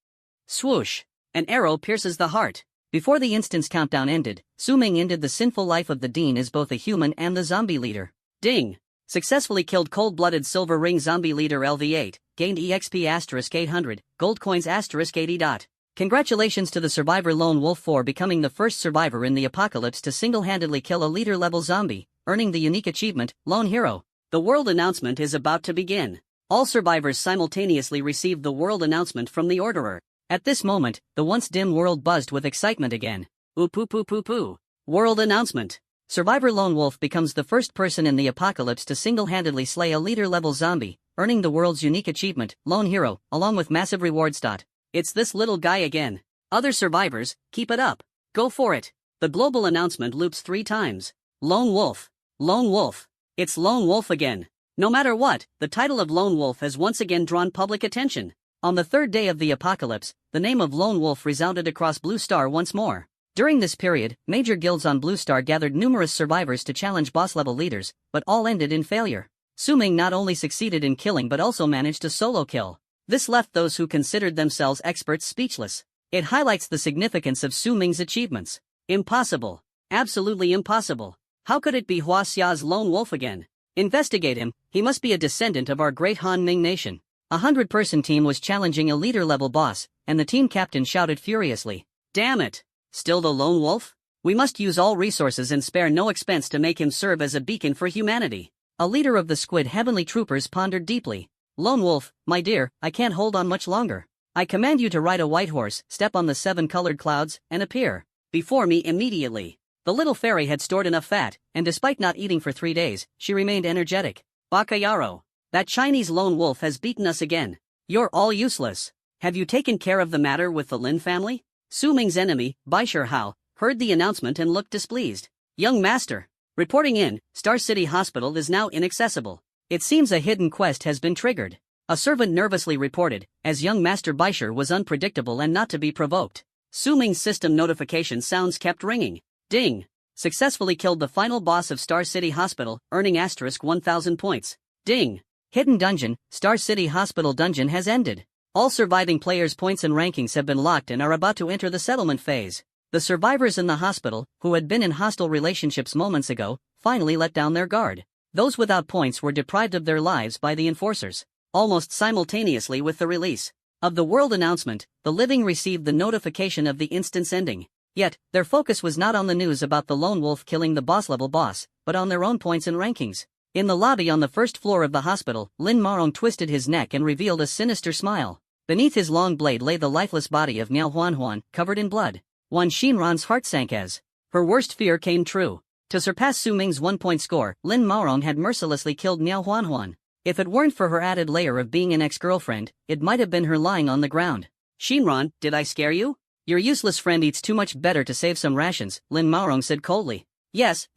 A: Swoosh! An arrow pierces the heart. Before the instant's countdown ended, Su-Ming ended the sinful life of the Dean as both a human and the zombie leader. Ding! Successfully killed cold-blooded silver ring zombie leader LV8, gained EXP *800, gold coins *80. Congratulations to the survivor Lone Wolf for becoming the first survivor in the apocalypse to single-handedly kill a leader-level zombie, earning the unique achievement, Lone Hero. The world announcement is about to begin. All survivors simultaneously received the world announcement from the Orderer. At this moment, the once dim world buzzed with excitement again. Ooh-poo-poo-poo-poo. World announcement. Survivor Lone Wolf becomes the first person in the apocalypse to single-handedly slay a leader-level zombie, earning the world's unique achievement, Lone Hero, along with massive rewards. It's this little guy again. Other survivors, keep it up. Go for it. The global announcement loops 3 times. Lone Wolf. Lone Wolf. It's Lone Wolf again. No matter what, the title of Lone Wolf has once again drawn public attention. On the 3rd day of the apocalypse, the name of Lone Wolf resounded across Blue Star once more. During this period, major guilds on Blue Star gathered numerous survivors to challenge boss-level leaders, but all ended in failure. Su-Ming not only succeeded in killing but also managed a solo kill. This left those who considered themselves experts speechless. It highlights the significance of Su-Ming's achievements. Impossible. Absolutely impossible. How could it be Hua Xia's Lone Wolf again? Investigate him, he must be a descendant of our great Han Ming nation. A 100-person team was challenging a leader-level boss, and the team captain shouted furiously. Damn it! Still the lone wolf? We must use all resources and spare no expense to make him serve as a beacon for humanity. A leader of the Squid Heavenly Troopers pondered deeply. Lone wolf, my dear, I can't hold on much longer. I command you to ride a white horse, step on the 7 colored clouds, and appear before me immediately. The little fairy had stored enough fat, and despite not eating for 3 days, she remained energetic. Bakayaro. That Chinese lone wolf has beaten us again. You're all useless. Have you taken care of the matter with the Lin family? Su Ming's enemy, Baisher Hao, heard the announcement and looked displeased. Young master. Reporting in, Star City Hospital is now inaccessible. It seems a hidden quest has been triggered. A servant nervously reported, as young Master Baisher was unpredictable and not to be provoked. Su Ming's system notification sounds kept ringing. Ding. Successfully killed the final boss of Star City Hospital, earning *1000 points. Ding. Hidden dungeon, Star City Hospital dungeon has ended. All surviving players' points and rankings have been locked and are about to enter the settlement phase. The survivors in the hospital, who had been in hostile relationships moments ago, finally let down their guard. Those without points were deprived of their lives by the enforcers. Almost simultaneously with the release of the world announcement, the living received the notification of the instance ending. Yet, their focus was not on the news about the lone wolf killing the boss-level boss, but on their own points and rankings. In the lobby on the first floor of the hospital, Lin Marong twisted his neck and revealed a sinister smile. Beneath his long blade lay the lifeless body of Miao Huanhuan, covered in blood. Wan Xinran's heart sank as her worst fear came true. To surpass Su Ming's 1-point score, Lin Marong had mercilessly killed Miao Huanhuan. If it weren't for her added layer of being an ex-girlfriend, it might have been her lying on the ground. Xinran, did I scare you? Your useless friend eats too much better to save some rations, Lin Marong said coldly. Yes.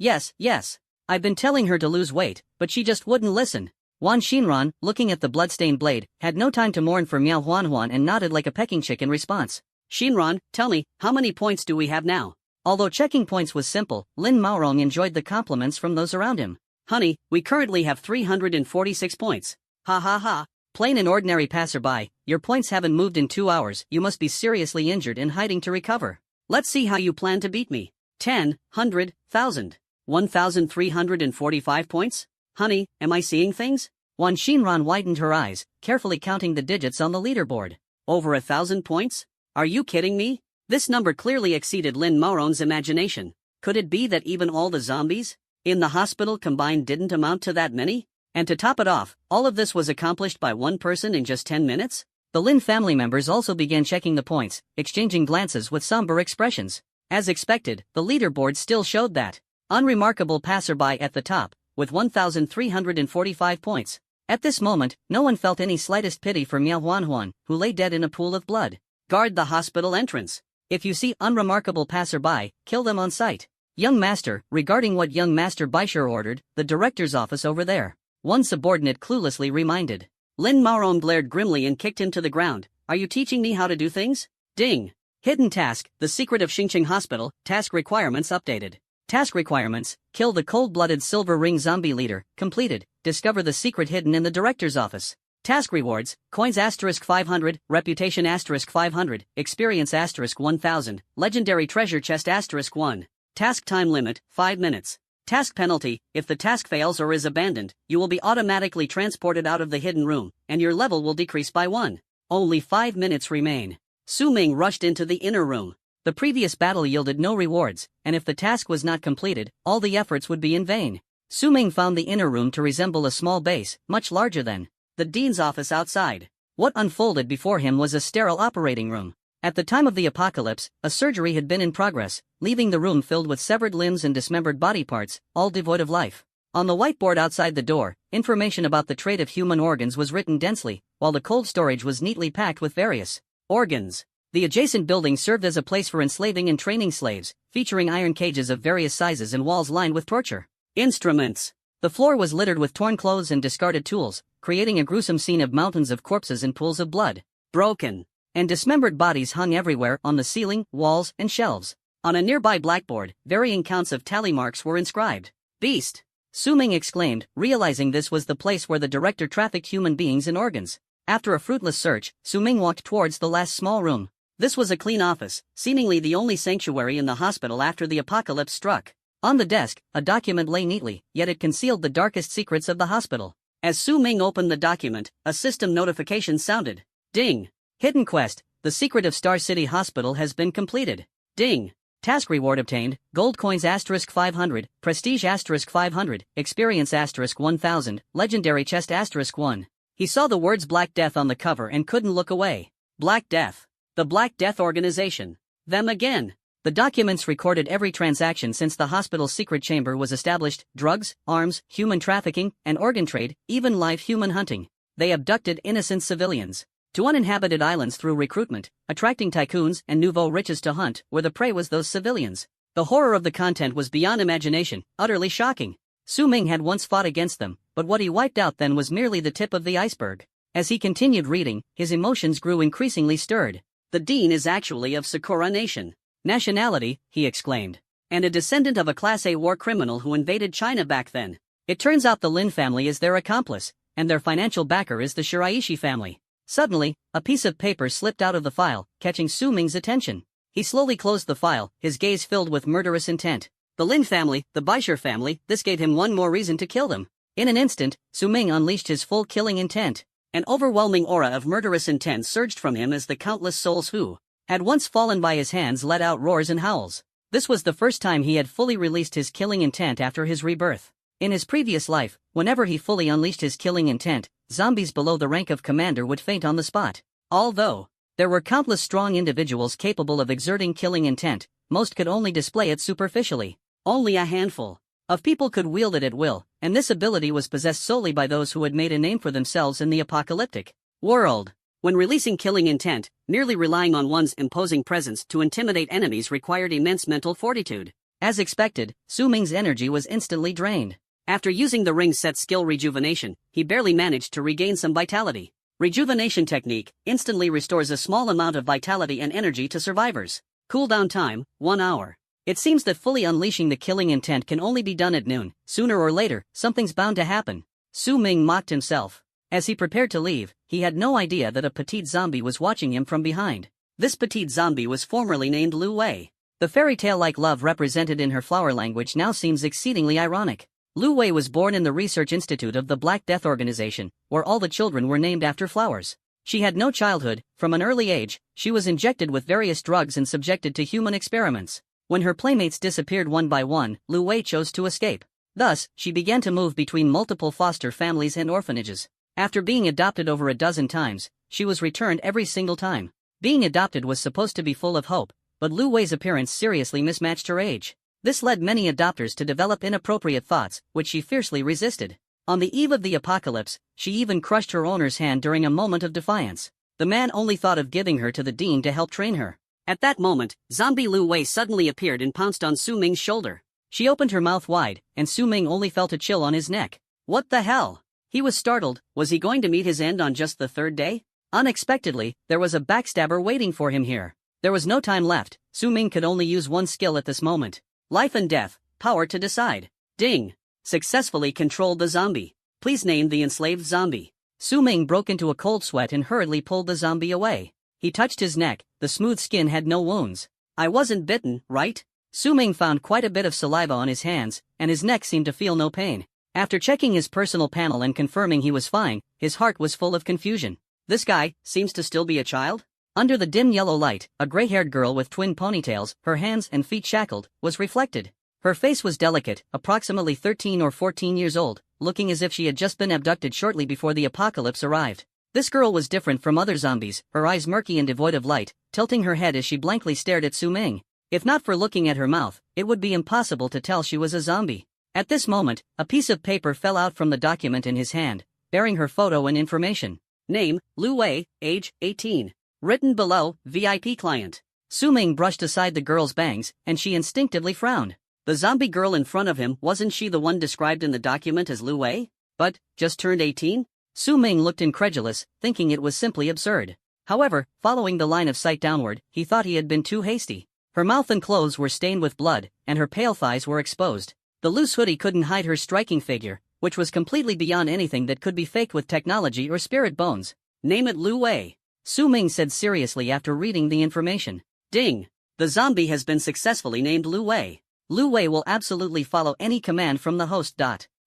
A: I've been telling her to lose weight, but she just wouldn't listen. Wan Xinran, looking at the bloodstained blade, had no time to mourn for Miao Huanhuan and nodded like a pecking chick in response. Xinran, tell me, how many points do we have now? Although checking points was simple, Lin Marong enjoyed the compliments from those around him. Honey, we currently have 346 points. Ha ha ha. Plain and ordinary passerby, your points haven't moved in 2 hours, you must be seriously injured and hiding to recover. Let's see how you plan to beat me. 10, 100, 1,000. 1,345 points? Honey, am I seeing things? Wan Xinran widened her eyes, carefully counting the digits on the leaderboard. Over 1,000 points? Are you kidding me? This number clearly exceeded Lin Marong's imagination. Could it be that even all the zombies in the hospital combined didn't amount to that many? And to top it off, all of this was accomplished by one person in just 10 minutes? The Lin family members also began checking the points, exchanging glances with somber expressions. As expected, the leaderboard still showed that unremarkable passerby at the top, with 1,345 points. At this moment, no one felt any slightest pity for Miao Huanhuan, who lay dead in a pool of blood. Guard the hospital entrance. If you see unremarkable passerby, kill them on sight. Young master, regarding what young master Baisher ordered, the director's office over there. One subordinate cluelessly reminded. Lin Marong glared grimly and kicked him to the ground. Are you teaching me how to do things? Ding. Hidden task, the secret of Xingqing Hospital, task requirements updated. Task requirements, kill the cold-blooded silver ring zombie leader, completed, discover the secret hidden in the director's office. Task rewards, coins *500, reputation *500, experience *1000, legendary treasure chest *1. Task time limit, 5 minutes. Task penalty, if the task fails or is abandoned, you will be automatically transported out of the hidden room, and your level will decrease by 1. Only 5 minutes remain. Su Ming rushed into the inner room. The previous battle yielded no rewards, and if the task was not completed, all the efforts would be in vain. Su Ming found the inner room to resemble a small base, much larger than the dean's office outside. What unfolded before him was a sterile operating room. At the time of the apocalypse, a surgery had been in progress, leaving the room filled with severed limbs and dismembered body parts, all devoid of life. On the whiteboard outside the door, information about the trade of human organs was written densely, while the cold storage was neatly packed with various organs. The adjacent building served as a place for enslaving and training slaves, featuring iron cages of various sizes and walls lined with torture instruments. The floor was littered with torn clothes and discarded tools, creating a gruesome scene of mountains of corpses and pools of blood. Broken and dismembered bodies hung everywhere on the ceiling, walls, and shelves. On a nearby blackboard, varying counts of tally marks were inscribed. Beast! Su Ming exclaimed, realizing this was the place where the director trafficked human beings and organs. After a fruitless search, Su Ming walked towards the last small room. This was a clean office, seemingly the only sanctuary in the hospital after the apocalypse struck. On the desk, a document lay neatly, yet it concealed the darkest secrets of the hospital. As Su Ming opened the document, a system notification sounded. Ding! Hidden quest, the secret of Star City Hospital has been completed. Ding! Task reward obtained, gold coins *500, prestige *500, experience *1000, legendary chest *1. He saw the words Black Death on the cover and couldn't look away. Black Death. The Black Death Organization. Them again. The documents recorded every transaction since the hospital's secret chamber was established: drugs, arms, human trafficking, and organ trade, even live human hunting. They abducted innocent civilians to uninhabited islands through recruitment, attracting tycoons and nouveau riches to hunt where the prey was those civilians. The horror of the content was beyond imagination, utterly shocking. Su Ming had once fought against them, but what he wiped out then was merely the tip of the iceberg. As he continued reading, his emotions grew increasingly stirred. The dean is actually of Sakura Nation. Nationality, he exclaimed. And a descendant of a Class A war criminal who invaded China back then. It turns out the Lin family is their accomplice, and their financial backer is the Shiraishi family. Suddenly, a piece of paper slipped out of the file, catching Su Ming's attention. He slowly closed the file, his gaze filled with murderous intent. The Lin family, the Baisher family, this gave him one more reason to kill them. In an instant, Su Ming unleashed his full killing intent. An overwhelming aura of murderous intent surged from him as the countless souls who had once fallen by his hands let out roars and howls. This was the first time he had fully released his killing intent after his rebirth. In his previous life, whenever he fully unleashed his killing intent, zombies below the rank of commander would faint on the spot. Although there were countless strong individuals capable of exerting killing intent, most could only display it superficially. Only a handful of people could wield it at will, and this ability was possessed solely by those who had made a name for themselves in the apocalyptic world. When releasing killing intent, merely relying on one's imposing presence to intimidate enemies required immense mental fortitude. As expected, Su Ming's energy was instantly drained. After using the ring set skill Rejuvenation, he barely managed to regain some vitality. Rejuvenation technique instantly restores a small amount of vitality and energy to survivors. Cooldown time, 1 hour. It seems that fully unleashing the killing intent can only be done at noon. Sooner or later, something's bound to happen. Su Ming mocked himself. As he prepared to leave, he had no idea that a petite zombie was watching him from behind. This petite zombie was formerly named Lu Wei. The fairy tale-like love represented in her flower language now seems exceedingly ironic. Lu Wei was born in the Research Institute of the Black Death Organization, where all the children were named after flowers. She had no childhood. From an early age, she was injected with various drugs and subjected to human experiments. When her playmates disappeared one by one, Lu Wei chose to escape. Thus, she began to move between multiple foster families and orphanages. After being adopted over a dozen times, she was returned every single time. Being adopted was supposed to be full of hope, but Lu Wei's appearance seriously mismatched her age. This led many adopters to develop inappropriate thoughts, which she fiercely resisted. On the eve of the apocalypse, she even crushed her owner's hand during a moment of defiance. The man only thought of giving her to the dean to help train her. At that moment, zombie Lu Wei suddenly appeared and pounced on Su Ming's shoulder. She opened her mouth wide, and Su Ming only felt a chill on his neck. What the hell? He was startled. Was he going to meet his end on just the third day? Unexpectedly, there was a backstabber waiting for him here. There was no time left. Su Ming could only use one skill at this moment. Life and death, power to decide. Ding! Successfully controlled the zombie. Please name the enslaved zombie. Su Ming broke into a cold sweat and hurriedly pulled the zombie away. He touched his neck. The smooth skin had no wounds. I wasn't bitten, right? Su Ming found quite a bit of saliva on his hands, and his neck seemed to feel no pain. After checking his personal panel and confirming he was fine, his heart was full of confusion. This guy seems to still be a child? Under the dim yellow light, a gray-haired girl with twin ponytails, her hands and feet shackled, was reflected. Her face was delicate, approximately 13 or 14 years old, looking as if she had just been abducted shortly before the apocalypse arrived. This girl was different from other zombies, her eyes murky and devoid of light, tilting her head as she blankly stared at Su Ming. If not for looking at her mouth, it would be impossible to tell she was a zombie. At this moment, a piece of paper fell out from the document in his hand, bearing her photo and information. Name, Lu Wei, age, 18. Written below, VIP client. Su Ming brushed aside the girl's bangs, and she instinctively frowned. The zombie girl in front of him, wasn't she the one described in the document as Lu Wei? But, just turned 18? Su Ming looked incredulous, thinking it was simply absurd. However, following the line of sight downward, he thought he had been too hasty. Her mouth and clothes were stained with blood, and her pale thighs were exposed. The loose hoodie couldn't hide her striking figure, which was completely beyond anything that could be faked with technology or spirit bones. Name it Lu Wei. Su Ming said seriously after reading the information. Ding! The zombie has been successfully named Lu Wei. Lu Wei will absolutely follow any command from the host.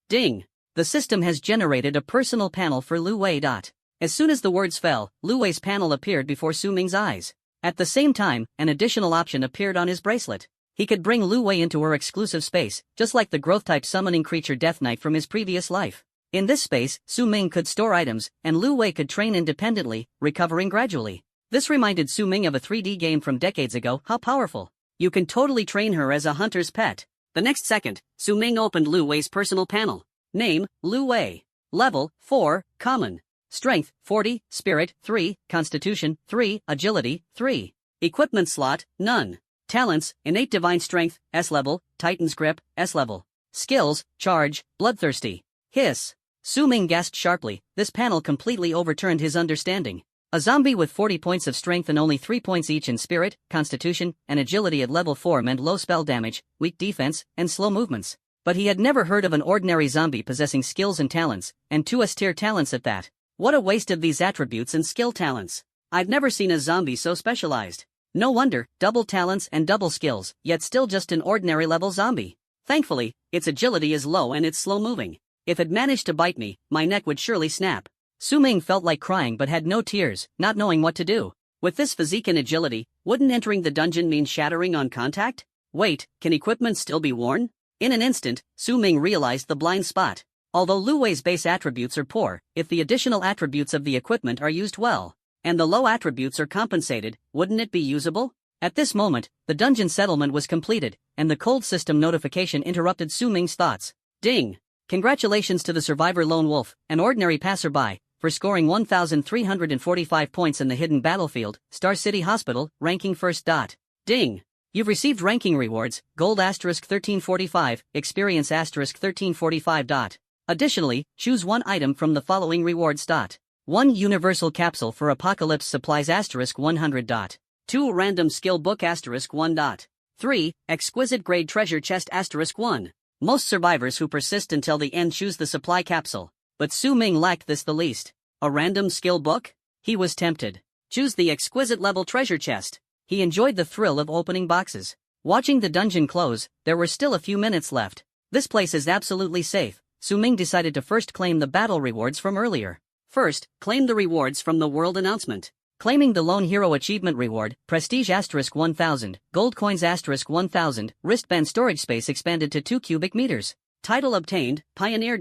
A: Ding. The system has generated a personal panel for Lu Wei. As soon as the words fell, Lu Wei's panel appeared before Su Ming's eyes. At the same time, an additional option appeared on his bracelet. He could bring Lu Wei into her exclusive space, just like the growth-type summoning creature Death Knight from his previous life. In this space, Su Ming could store items, and Lu Wei could train independently, recovering gradually. This reminded Su Ming of a 3D game from decades ago. How powerful. You can totally train her as a hunter's pet. The next second, Su Ming opened Lu Wei's personal panel. Name, Lu Wei. Level, 4, Common. Strength, 40, Spirit, 3, Constitution, 3, Agility, 3. Equipment slot, none. Talents, Innate Divine Strength, S level, Titan's Grip, S level. Skills, Charge, Bloodthirsty. Hiss. Su Ming gasped sharply. This panel completely overturned his understanding. A zombie with 40 points of strength and only 3 points each in Spirit, Constitution, and Agility at level 4 meant low spell damage, weak defense, and slow movements. But he had never heard of an ordinary zombie possessing skills and talents, and 2 S-tier talents at that. What a waste of these attributes and skill talents. I've never seen a zombie so specialized. No wonder, double talents and double skills, yet still just an ordinary level zombie. Thankfully, its agility is low and it's slow moving. If it managed to bite me, my neck would surely snap. Su Ming felt like crying but had no tears, not knowing what to do. With this physique and agility, wouldn't entering the dungeon mean shattering on contact? Wait, can equipment still be worn? In an instant, Su Ming realized the blind spot. Although Lu Wei's base attributes are poor, if the additional attributes of the equipment are used well, and the low attributes are compensated, wouldn't it be usable? At this moment, the dungeon settlement was completed, and the cold system notification interrupted Su Ming's thoughts. Ding! Congratulations to the survivor Lone Wolf, an ordinary passerby, for scoring 1,345 points in the hidden battlefield, Star City Hospital, ranking first. Ding! You've received ranking rewards, gold *1345, experience *1345. Additionally, choose one item from the following rewards. 1 universal capsule for apocalypse supplies *100. 2 random skill book *1. 3 exquisite grade treasure chest *1. Most survivors who persist until the end choose the supply capsule, but Su Ming lacked this the least. A random skill book? He was tempted. Choose the exquisite level treasure chest. He enjoyed the thrill of opening boxes. Watching the dungeon close, there were still a few minutes left. This place is absolutely safe. Su Ming decided to first claim the battle rewards from earlier. First, claim the rewards from the world announcement. Claiming the Lone Hero Achievement Reward, Prestige *1000, Gold Coins *1000, Wristband Storage Space expanded to 2 cubic meters. Title obtained, Pioneer.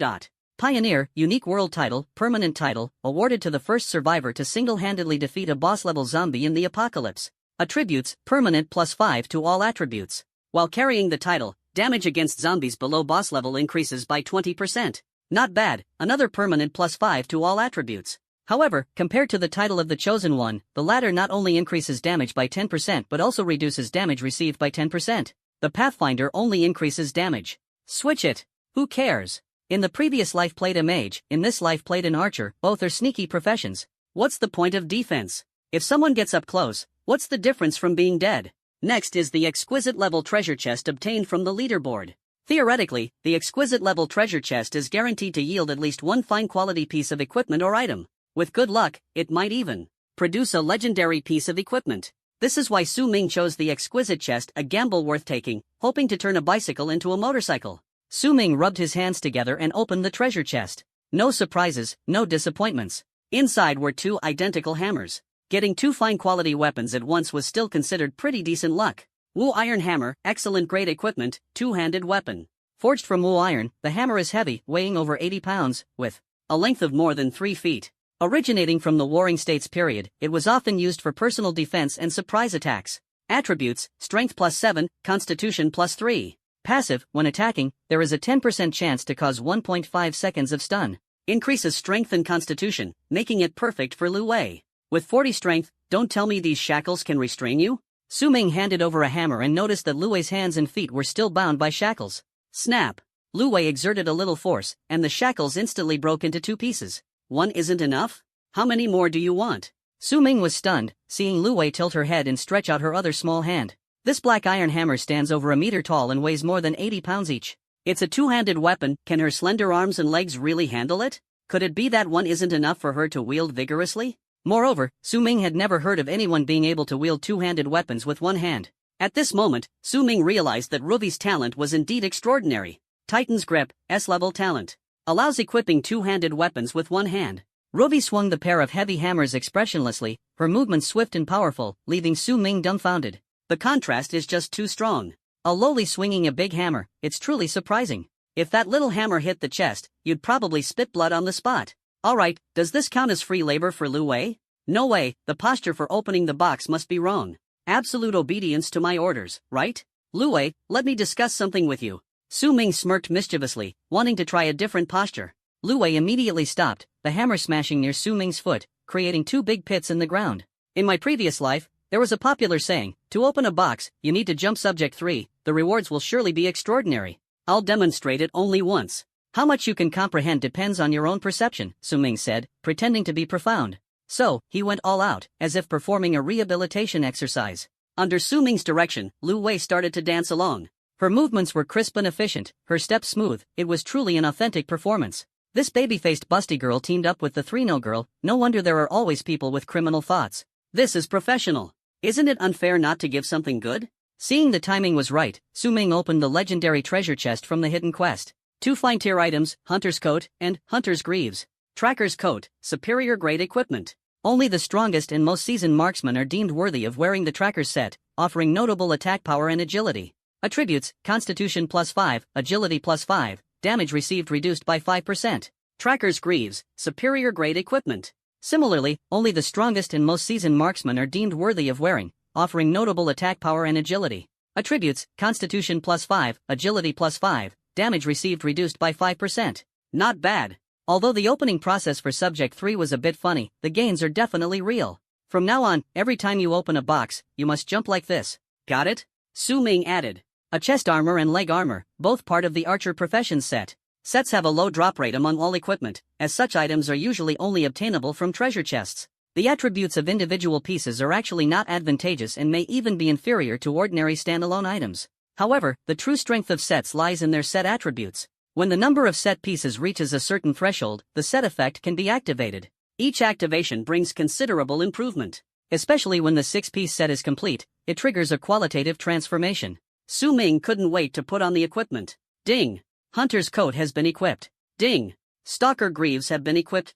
A: Pioneer, Unique World Title, Permanent Title, awarded to the first survivor to single-handedly defeat a boss-level zombie in the apocalypse. Attributes, Permanent +5 to all attributes. While carrying the title, damage against zombies below boss level increases by 20%. Not bad, another Permanent +5 to all attributes. However, compared to the title of the Chosen One, the latter not only increases damage by 10% but also reduces damage received by 10%. The Pathfinder only increases damage. Switch it. Who cares? In the previous life played a mage, in this life played an archer, both are sneaky professions. What's the point of defense? If someone gets up close, what's the difference from being dead? Next is the exquisite level treasure chest obtained from the leaderboard. Theoretically, the exquisite level treasure chest is guaranteed to yield at least one fine quality piece of equipment or item. With good luck, it might even produce a legendary piece of equipment. This is why Su Ming chose the exquisite chest, a gamble worth taking, hoping to turn a bicycle into a motorcycle. Su Ming rubbed his hands together and opened the treasure chest. No surprises, no disappointments. Inside were 2 identical hammers. Getting 2 fine quality weapons at once was still considered pretty decent luck. Wu Iron Hammer, excellent grade equipment, 2-handed weapon. Forged from Wu Iron, the hammer is heavy, weighing over 80 pounds, with a length of more than 3 feet. Originating from the Warring States period, it was often used for personal defense and surprise attacks. Attributes, Strength +7, Constitution +3. Passive, when attacking, there is a 10% chance to cause 1.5 seconds of stun. Increases strength and constitution, making it perfect for Lu Wei. With 40 strength, don't tell me these shackles can restrain you? Su Ming handed over a hammer and noticed that Lu Wei's hands and feet were still bound by shackles. Snap! Lu Wei exerted a little force, and the shackles instantly broke into 2 pieces. One isn't enough? How many more do you want? Su Ming was stunned, seeing Lu Wei tilt her head and stretch out her other small hand. This black iron hammer stands over a meter tall and weighs more than 80 pounds each. It's a 2-handed weapon. Can her slender arms and legs really handle it? Could it be that one isn't enough for her to wield vigorously? Moreover, Su Ming had never heard of anyone being able to wield 2-handed weapons with one hand. At this moment, Su Ming realized that Ruvy's talent was indeed extraordinary. Titan's Grip, S-level talent. Allows equipping two-handed weapons with one hand. Ruvy swung the pair of heavy hammers expressionlessly, her movements swift and powerful, leaving Su Ming dumbfounded. The contrast is just too strong. A lowly swinging a big hammer, it's truly surprising. If that little hammer hit the chest, you'd probably spit blood on the spot. Alright, does this count as free labor for Lu Wei? No way, the posture for opening the box must be wrong. Absolute obedience to my orders, right? Lu Wei, let me discuss something with you. Su Ming smirked mischievously, wanting to try a different posture. Lu Wei immediately stopped, the hammer smashing near Su Ming's foot, creating two big pits in the ground. In my previous life, there was a popular saying, to open a box, you need to jump subject 3, the rewards will surely be extraordinary. I'll demonstrate it only once. How much you can comprehend depends on your own perception, Su Ming said, pretending to be profound. So, he went all out, as if performing a rehabilitation exercise. Under Su Ming's direction, Lu Wei started to dance along. Her movements were crisp and efficient, her steps smooth, it was truly an authentic performance. This baby-faced busty girl teamed up with the 3-no girl, no wonder there are always people with criminal thoughts. This is professional. Isn't it unfair not to give something good? Seeing the timing was right, Su Ming opened the legendary treasure chest from the hidden quest. 2 fine-tier items, Hunter's Coat, and Hunter's Greaves. Tracker's Coat, superior grade equipment. Only the strongest and most seasoned marksmen are deemed worthy of wearing the Tracker's set, offering notable attack power and agility. Attributes, Constitution +5, Agility +5, damage received reduced by 5%. Tracker's Greaves, superior grade equipment. Similarly, only the strongest and most seasoned marksmen are deemed worthy of wearing, offering notable attack power and agility. Attributes, Constitution +5, Agility +5, damage received reduced by 5%. Not bad. Although the opening process for Subject 3 was a bit funny, the gains are definitely real. From now on, every time you open a box, you must jump like this. Got it? Su Ming added. A chest armor and leg armor, both part of the Archer Professions set. Sets have a low drop rate among all equipment, as such items are usually only obtainable from treasure chests. The attributes of individual pieces are actually not advantageous and may even be inferior to ordinary standalone items. However, the true strength of sets lies in their set attributes. When the number of set pieces reaches a certain threshold, the set effect can be activated. Each activation brings considerable improvement. Especially when the 6-piece set is complete, it triggers a qualitative transformation. Su Ming couldn't wait to put on the equipment. Ding! Hunter's Coat has been equipped. Ding! Stalker Greaves have been equipped.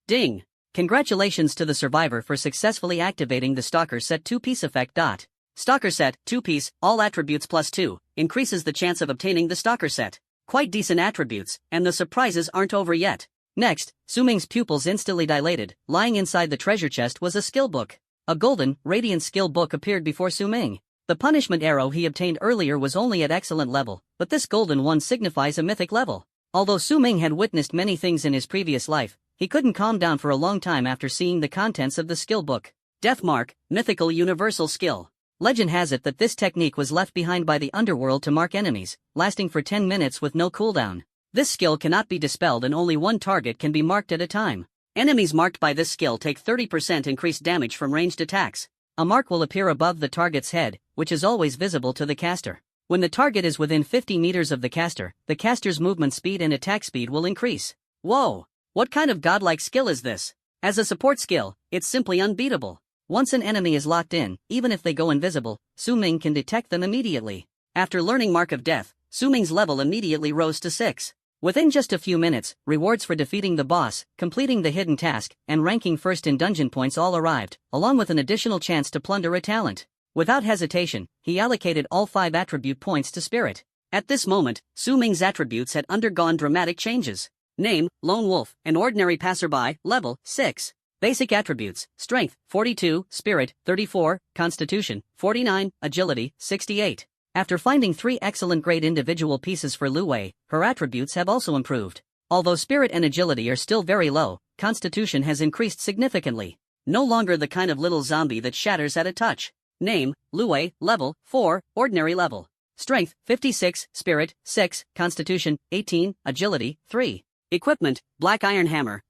A: Ding! Congratulations to the survivor for successfully activating the Stalker Set 2-piece effect. Stalker Set, 2-piece, all attributes +2, increases the chance of obtaining the Stalker Set. Quite decent attributes, and the surprises aren't over yet. Next, Su Ming's pupils instantly dilated. Lying inside the treasure chest was a skill book. A golden, radiant skill book appeared before Su Ming. The punishment arrow he obtained earlier was only at excellent level, but this golden one signifies a mythic level. Although Su Ming had witnessed many things in his previous life, he couldn't calm down for a long time after seeing the contents of the skill book. Death Mark, mythical universal skill. Legend has it that this technique was left behind by the underworld to mark enemies, lasting for 10 minutes with no cooldown. This skill cannot be dispelled and only one target can be marked at a time. Enemies marked by this skill take 30% increased damage from ranged attacks. A mark will appear above the target's head, which is always visible to the caster. When the target is within 50 meters of the caster's movement speed and attack speed will increase. Whoa! What kind of godlike skill is this? As a support skill, it's simply unbeatable. Once an enemy is locked in, even if they go invisible, Su Ming can detect them immediately. After learning Mark of Death, Su Ming's level immediately rose to 6. Within just a few minutes, rewards for defeating the boss, completing the hidden task, and ranking first in dungeon points all arrived, along with an additional chance to plunder a talent. Without hesitation, he allocated all 5 attribute points to Spirit. At this moment, Su Ming's attributes had undergone dramatic changes. Name, Lone Wolf, an ordinary passerby, level 6. Basic attributes, Strength, 42, Spirit, 34, Constitution, 49, Agility, 68. After finding 3 excellent grade individual pieces for Lu Wei, her attributes have also improved. Although Spirit and Agility are still very low, Constitution has increased significantly. No longer the kind of little zombie that shatters at a touch. Name, Lu Wei, level 4, ordinary level. Strength, 56, Spirit, 6, Constitution, 18, Agility, 3. Equipment, Black Iron Hammer,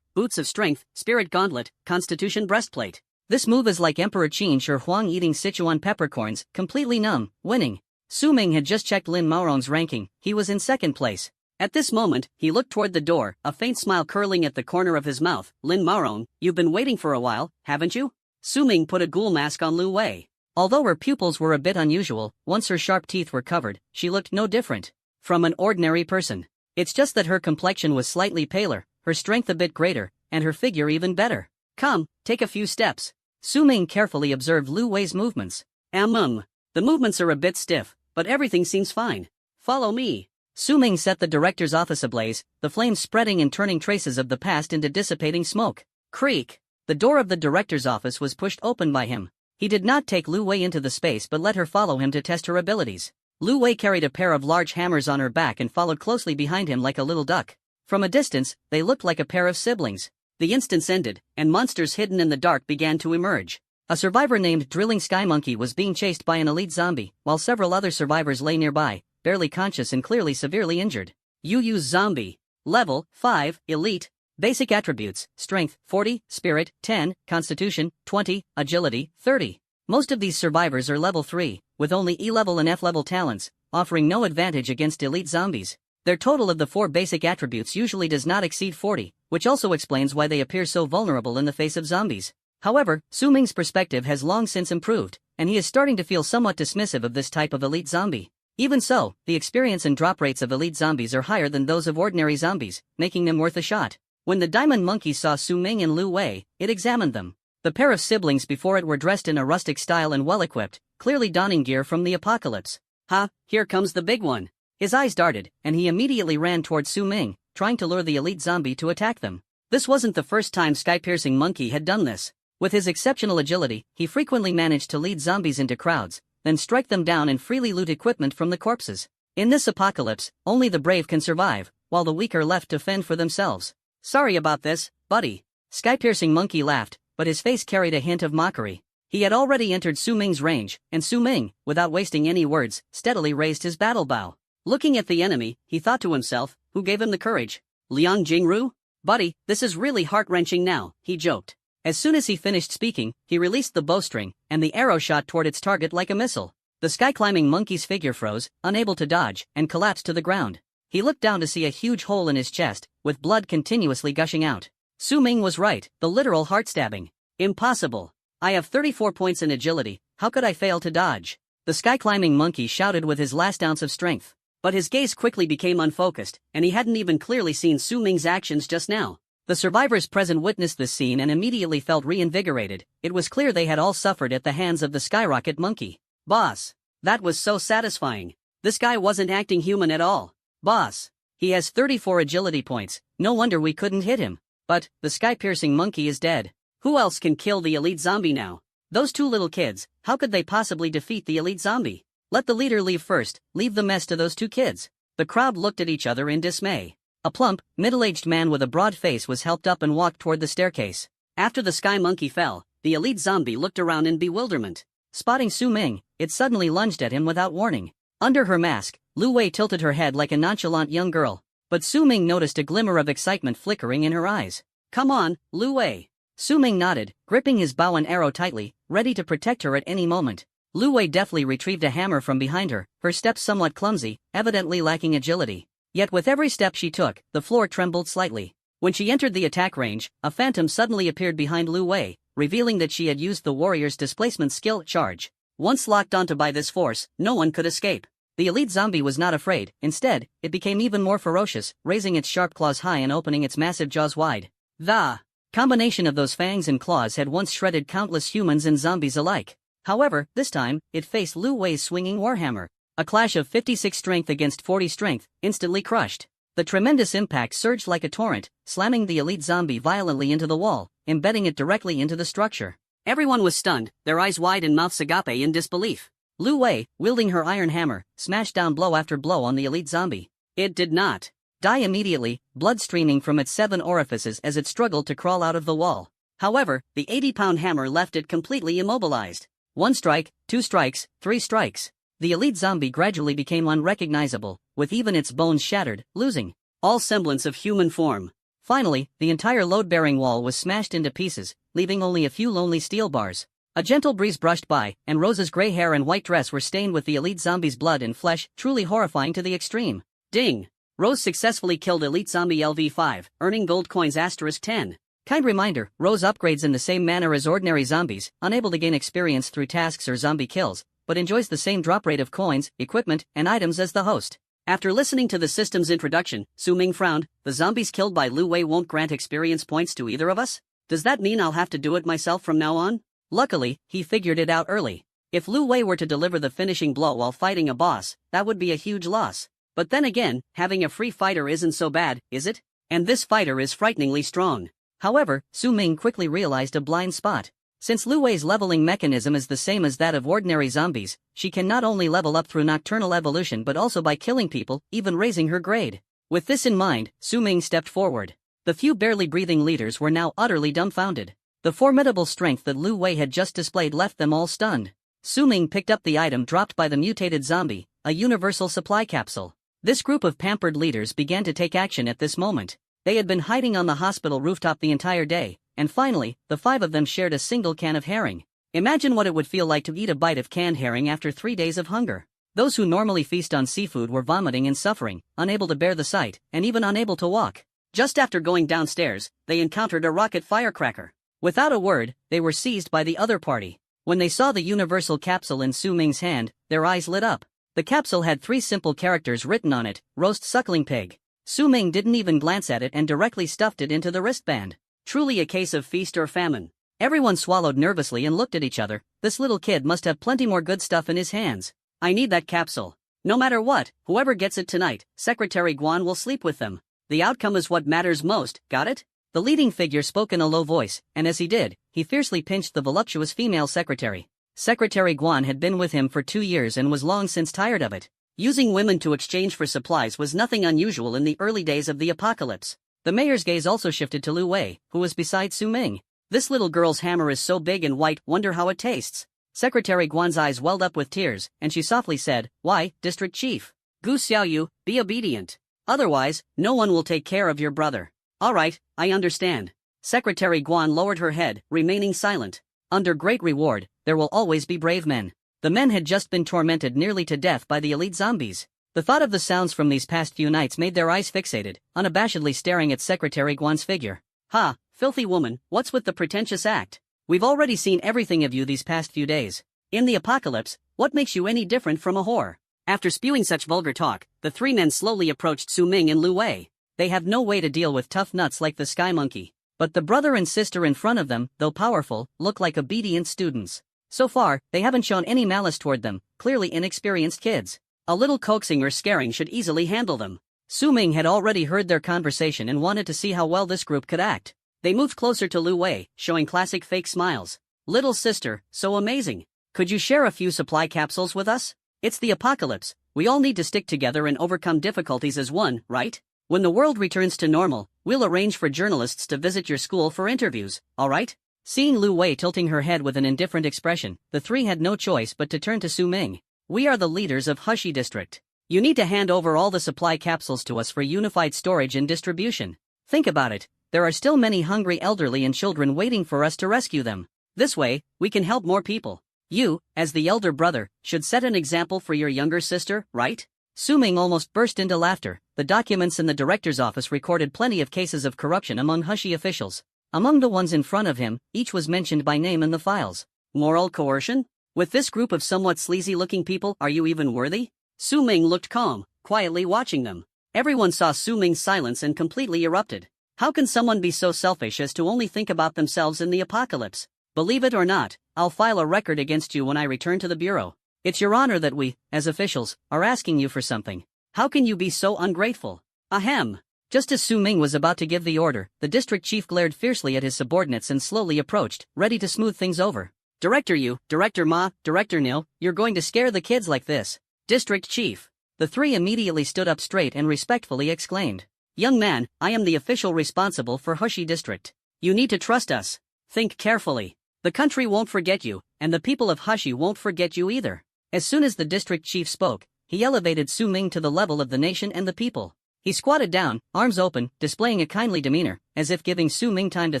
A: Boots of Strength, Spirit Gauntlet, Constitution Breastplate. This move is like Emperor Qin Shi Huang eating Sichuan peppercorns, completely numb, winning. Su Ming had just checked Lin Maorong's ranking, he was in 2nd place. At this moment, he looked toward the door, a faint smile curling at the corner of his mouth. Lin Maorong, you've been waiting for a while, haven't you? Su Ming put a ghoul mask on Lu Wei. Although her pupils were a bit unusual, once her sharp teeth were covered, she looked no different from an ordinary person. It's just that her complexion was slightly paler, her strength a bit greater, and her figure even better. Come, take a few steps. Su Ming carefully observed Lu Wei's movements. The movements are a bit stiff, but everything seems fine. Follow me. Su Ming set the director's office ablaze, the flames spreading and turning traces of the past into dissipating smoke. Creak. The door of the director's office was pushed open by him. He did not take Lu Wei into the space but let her follow him to test her abilities. Lu Wei carried a pair of large hammers on her back and followed closely behind him like a little duck. From a distance, they looked like a pair of siblings. The instance ended, and monsters hidden in the dark began to emerge. A survivor named Drilling Sky Monkey was being chased by an elite zombie, while several other survivors lay nearby, barely conscious and clearly severely injured. Yu Zombie. Level 5, Elite. Basic attributes: Strength 40, Spirit 10, Constitution 20, Agility 30. Most of these survivors are level 3, with only E-level and F-level talents, offering no advantage against elite zombies. Their total of the 4 basic attributes usually does not exceed 40, which also explains why they appear so vulnerable in the face of zombies. However, Su Ming's perspective has long since improved, and he is starting to feel somewhat dismissive of this type of elite zombie. Even so, the experience and drop rates of elite zombies are higher than those of ordinary zombies, making them worth a shot. When the Diamond Monkey saw Su Ming and Lu Wei, it examined them. The pair of siblings before it were dressed in a rustic style and well-equipped, clearly donning gear from the apocalypse. Ha, here comes the big one. His eyes darted, and he immediately ran towards Su Ming, trying to lure the elite zombie to attack them. This wasn't the first time Sky-Piercing Monkey had done this. With his exceptional agility, he frequently managed to lead zombies into crowds, then strike them down and freely loot equipment from the corpses. In this apocalypse, only the brave can survive, while the weak are left to fend for themselves. Sorry about this, buddy. Sky-Piercing Monkey laughed, but his face carried a hint of mockery. He had already entered Su Ming's range, and Su Ming, without wasting any words, steadily raised his battle bow. Looking at the enemy, he thought to himself, who gave him the courage? Liang Jingru? Buddy, this is really heart-wrenching now, he joked. As soon as he finished speaking, he released the bowstring, and the arrow shot toward its target like a missile. The sky-climbing monkey's figure froze, unable to dodge, and collapsed to the ground. He looked down to see a huge hole in his chest, with blood continuously gushing out. Su Ming was right, the literal heart-stabbing. Impossible. I have 34 points in agility, how could I fail to dodge? The sky-climbing monkey shouted with his last ounce of strength. But his gaze quickly became unfocused, and he hadn't even clearly seen Su Ming's actions just now. The survivors present witnessed this scene and immediately felt reinvigorated. It was clear they had all suffered at the hands of the skyrocket monkey. Boss. That was so satisfying. This guy wasn't acting human at all. Boss. He has 34 agility points, no wonder we couldn't hit him. But, the sky-piercing monkey is dead. Who else can kill the elite zombie now? Those two little kids, how could they possibly defeat the elite zombie? Let the leader leave first, leave the mess to those two kids. The crowd looked at each other in dismay. A plump, middle-aged man with a broad face was helped up and walked toward the staircase. After the sky monkey fell, the elite zombie looked around in bewilderment. Spotting Su Ming, it suddenly lunged at him without warning. Under her mask, Lu Wei tilted her head like a nonchalant young girl. But Su Ming noticed a glimmer of excitement flickering in her eyes. Come on, Lu Wei. Su Ming nodded, gripping his bow and arrow tightly, ready to protect her at any moment. Lu Wei deftly retrieved a hammer from behind her, her steps somewhat clumsy, evidently lacking agility. Yet with every step she took, the floor trembled slightly. When she entered the attack range, a phantom suddenly appeared behind Lu Wei, revealing that she had used the warrior's displacement skill charge. Once locked onto by this force, no one could escape. The elite zombie was not afraid, instead, it became even more ferocious, raising its sharp claws high and opening its massive jaws wide. The combination of those fangs and claws had once shredded countless humans and zombies alike. However, this time, it faced Lu Wei's swinging warhammer. A clash of 56 strength against 40 strength, instantly crushed. The tremendous impact surged like a torrent, slamming the elite zombie violently into the wall, embedding it directly into the structure. Everyone was stunned, their eyes wide and mouths agape in disbelief. Lu Wei, wielding her iron hammer, smashed down blow after blow on the elite zombie. It did not die immediately, blood streaming from its 7 orifices as it struggled to crawl out of the wall. However, the 80-pound hammer left it completely immobilized. 1 strike, 2 strikes, 3 strikes. The elite zombie gradually became unrecognizable, with even its bones shattered, losing all semblance of human form. Finally, the entire load-bearing wall was smashed into pieces, leaving only a few lonely steel bars. A gentle breeze brushed by, and Rose's gray hair and white dress were stained with the elite zombie's blood and flesh, truly horrifying to the extreme. Ding! Rose successfully killed elite zombie LV5, earning gold coins *10. Kind reminder, Rose upgrades in the same manner as ordinary zombies, unable to gain experience through tasks or zombie kills, but enjoys the same drop rate of coins, equipment, and items as the host. After listening to the system's introduction, Su Ming frowned. The zombies killed by Lu Wei won't grant experience points to either of us? Does that mean I'll have to do it myself from now on? Luckily, he figured it out early. If Lu Wei were to deliver the finishing blow while fighting a boss, that would be a huge loss. But then again, having a free fighter isn't so bad, is it? And this fighter is frighteningly strong. However, Su Ming quickly realized a blind spot. Since Lu Wei's leveling mechanism is the same as that of ordinary zombies, she can not only level up through nocturnal evolution but also by killing people, even raising her grade. With this in mind, Su Ming stepped forward. The few barely breathing leaders were now utterly dumbfounded. The formidable strength that Lu Wei had just displayed left them all stunned. Su Ming picked up the item dropped by the mutated zombie, a universal supply capsule. This group of pampered leaders began to take action at this moment. They had been hiding on the hospital rooftop the entire day, and finally, the 5 of them shared a single can of herring. Imagine what it would feel like to eat a bite of canned herring after 3 days of hunger. Those who normally feast on seafood were vomiting and suffering, unable to bear the sight, and even unable to walk. Just after going downstairs, they encountered a rocket firecracker. Without a word, they were seized by the other party. When they saw the universal capsule in Su Ming's hand, their eyes lit up. The capsule had 3 simple characters written on it: roast suckling pig. Su Ming didn't even glance at it and directly stuffed it into the wristband. Truly a case of feast or famine. Everyone swallowed nervously and looked at each other. This little kid must have plenty more good stuff in his hands. I need that capsule. No matter what, whoever gets it tonight, Secretary Guan will sleep with them. The outcome is what matters most, got it? The leading figure spoke in a low voice, and as he did, he fiercely pinched the voluptuous female secretary. Secretary Guan had been with him for 2 years and was long since tired of it. Using women to exchange for supplies was nothing unusual in the early days of the apocalypse. The mayor's gaze also shifted to Lu Wei, who was beside Su Ming. This little girl's hammer is so big and white, wonder how it tastes. Secretary Guan's eyes welled up with tears, and she softly said, "Why, District Chief? Gu Xiaoyu, be obedient. Otherwise, no one will take care of your brother." "All right, I understand." Secretary Guan lowered her head, remaining silent. Under great reward, there will always be brave men. The men had just been tormented nearly to death by the elite zombies. The thought of the sounds from these past few nights made their eyes fixated, unabashedly staring at Secretary Guan's figure. "Ha, filthy woman, what's with the pretentious act? We've already seen everything of you these past few days. In the apocalypse, what makes you any different from a whore?" After spewing such vulgar talk, the 3 men slowly approached Su Ming and Lu Wei. They have no way to deal with tough nuts like the Sky Monkey. But the brother and sister in front of them, though powerful, look like obedient students. So far, they haven't shown any malice toward them, clearly inexperienced kids. A little coaxing or scaring should easily handle them. Su Ming had already heard their conversation and wanted to see how well this group could act. They moved closer to Lu Wei, showing classic fake smiles. "Little sister, so amazing. Could you share a few supply capsules with us? It's the apocalypse. We all need to stick together and overcome difficulties as one, right? When the world returns to normal, we'll arrange for journalists to visit your school for interviews, all right?" Seeing Lu Wei tilting her head with an indifferent expression, the 3 had no choice but to turn to Su Ming. "We are the leaders of Hushi District. You need to hand over all the supply capsules to us for unified storage and distribution. Think about it, there are still many hungry elderly and children waiting for us to rescue them. This way, we can help more people. You, as the elder brother, should set an example for your younger sister, right?" Su Ming almost burst into laughter. The documents in the director's office recorded plenty of cases of corruption among Hushi officials. Among the ones in front of him, each was mentioned by name in the files. Moral coercion? With this group of somewhat sleazy-looking people, are you even worthy? Su Ming looked calm, quietly watching them. Everyone saw Su Ming's silence and completely erupted. How can someone be so selfish as to only think about themselves in the apocalypse? Believe it or not, I'll file a record against you when I return to the bureau. It's your honor that we, as officials, are asking you for something. How can you be so ungrateful? Ahem. Just as Su Ming was about to give the order, the district chief glared fiercely at his subordinates and slowly approached, ready to smooth things over. "Director you, Director Ma, Director Nil, you're going to scare the kids like this." "District chief." The 3 immediately stood up straight and respectfully exclaimed. "Young man, I am the official responsible for Hushi District. You need to trust us. Think carefully. The country won't forget you, and the people of Hushi won't forget you either." As soon as the district chief spoke, he elevated Su Ming to the level of the nation and the people. He squatted down, arms open, displaying a kindly demeanor, as if giving Su Ming time to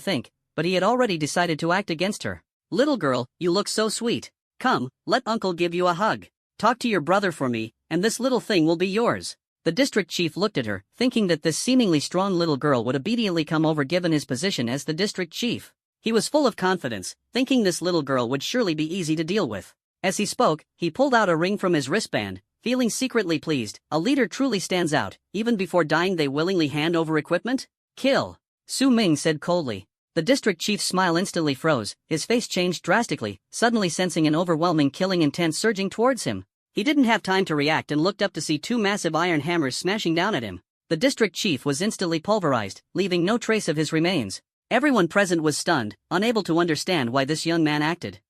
A: think, but he had already decided to act against her. "Little girl, you look so sweet. Come, let uncle give you a hug. Talk to your brother for me, and this little thing will be yours." The district chief looked at her, thinking that this seemingly strong little girl would obediently come over given his position as the district chief. He was full of confidence, thinking this little girl would surely be easy to deal with. As he spoke, he pulled out a ring from his wristband, feeling secretly pleased. A leader truly stands out. Even before dying they willingly hand over equipment? Kill. Su Ming said coldly. The district chief's smile instantly froze, his face changed drastically, suddenly sensing an overwhelming killing intent surging towards him. He didn't have time to react and looked up to see two massive iron hammers smashing down at him. The district chief was instantly pulverized, leaving no trace of his remains. Everyone present was stunned, unable to understand why this young man acted.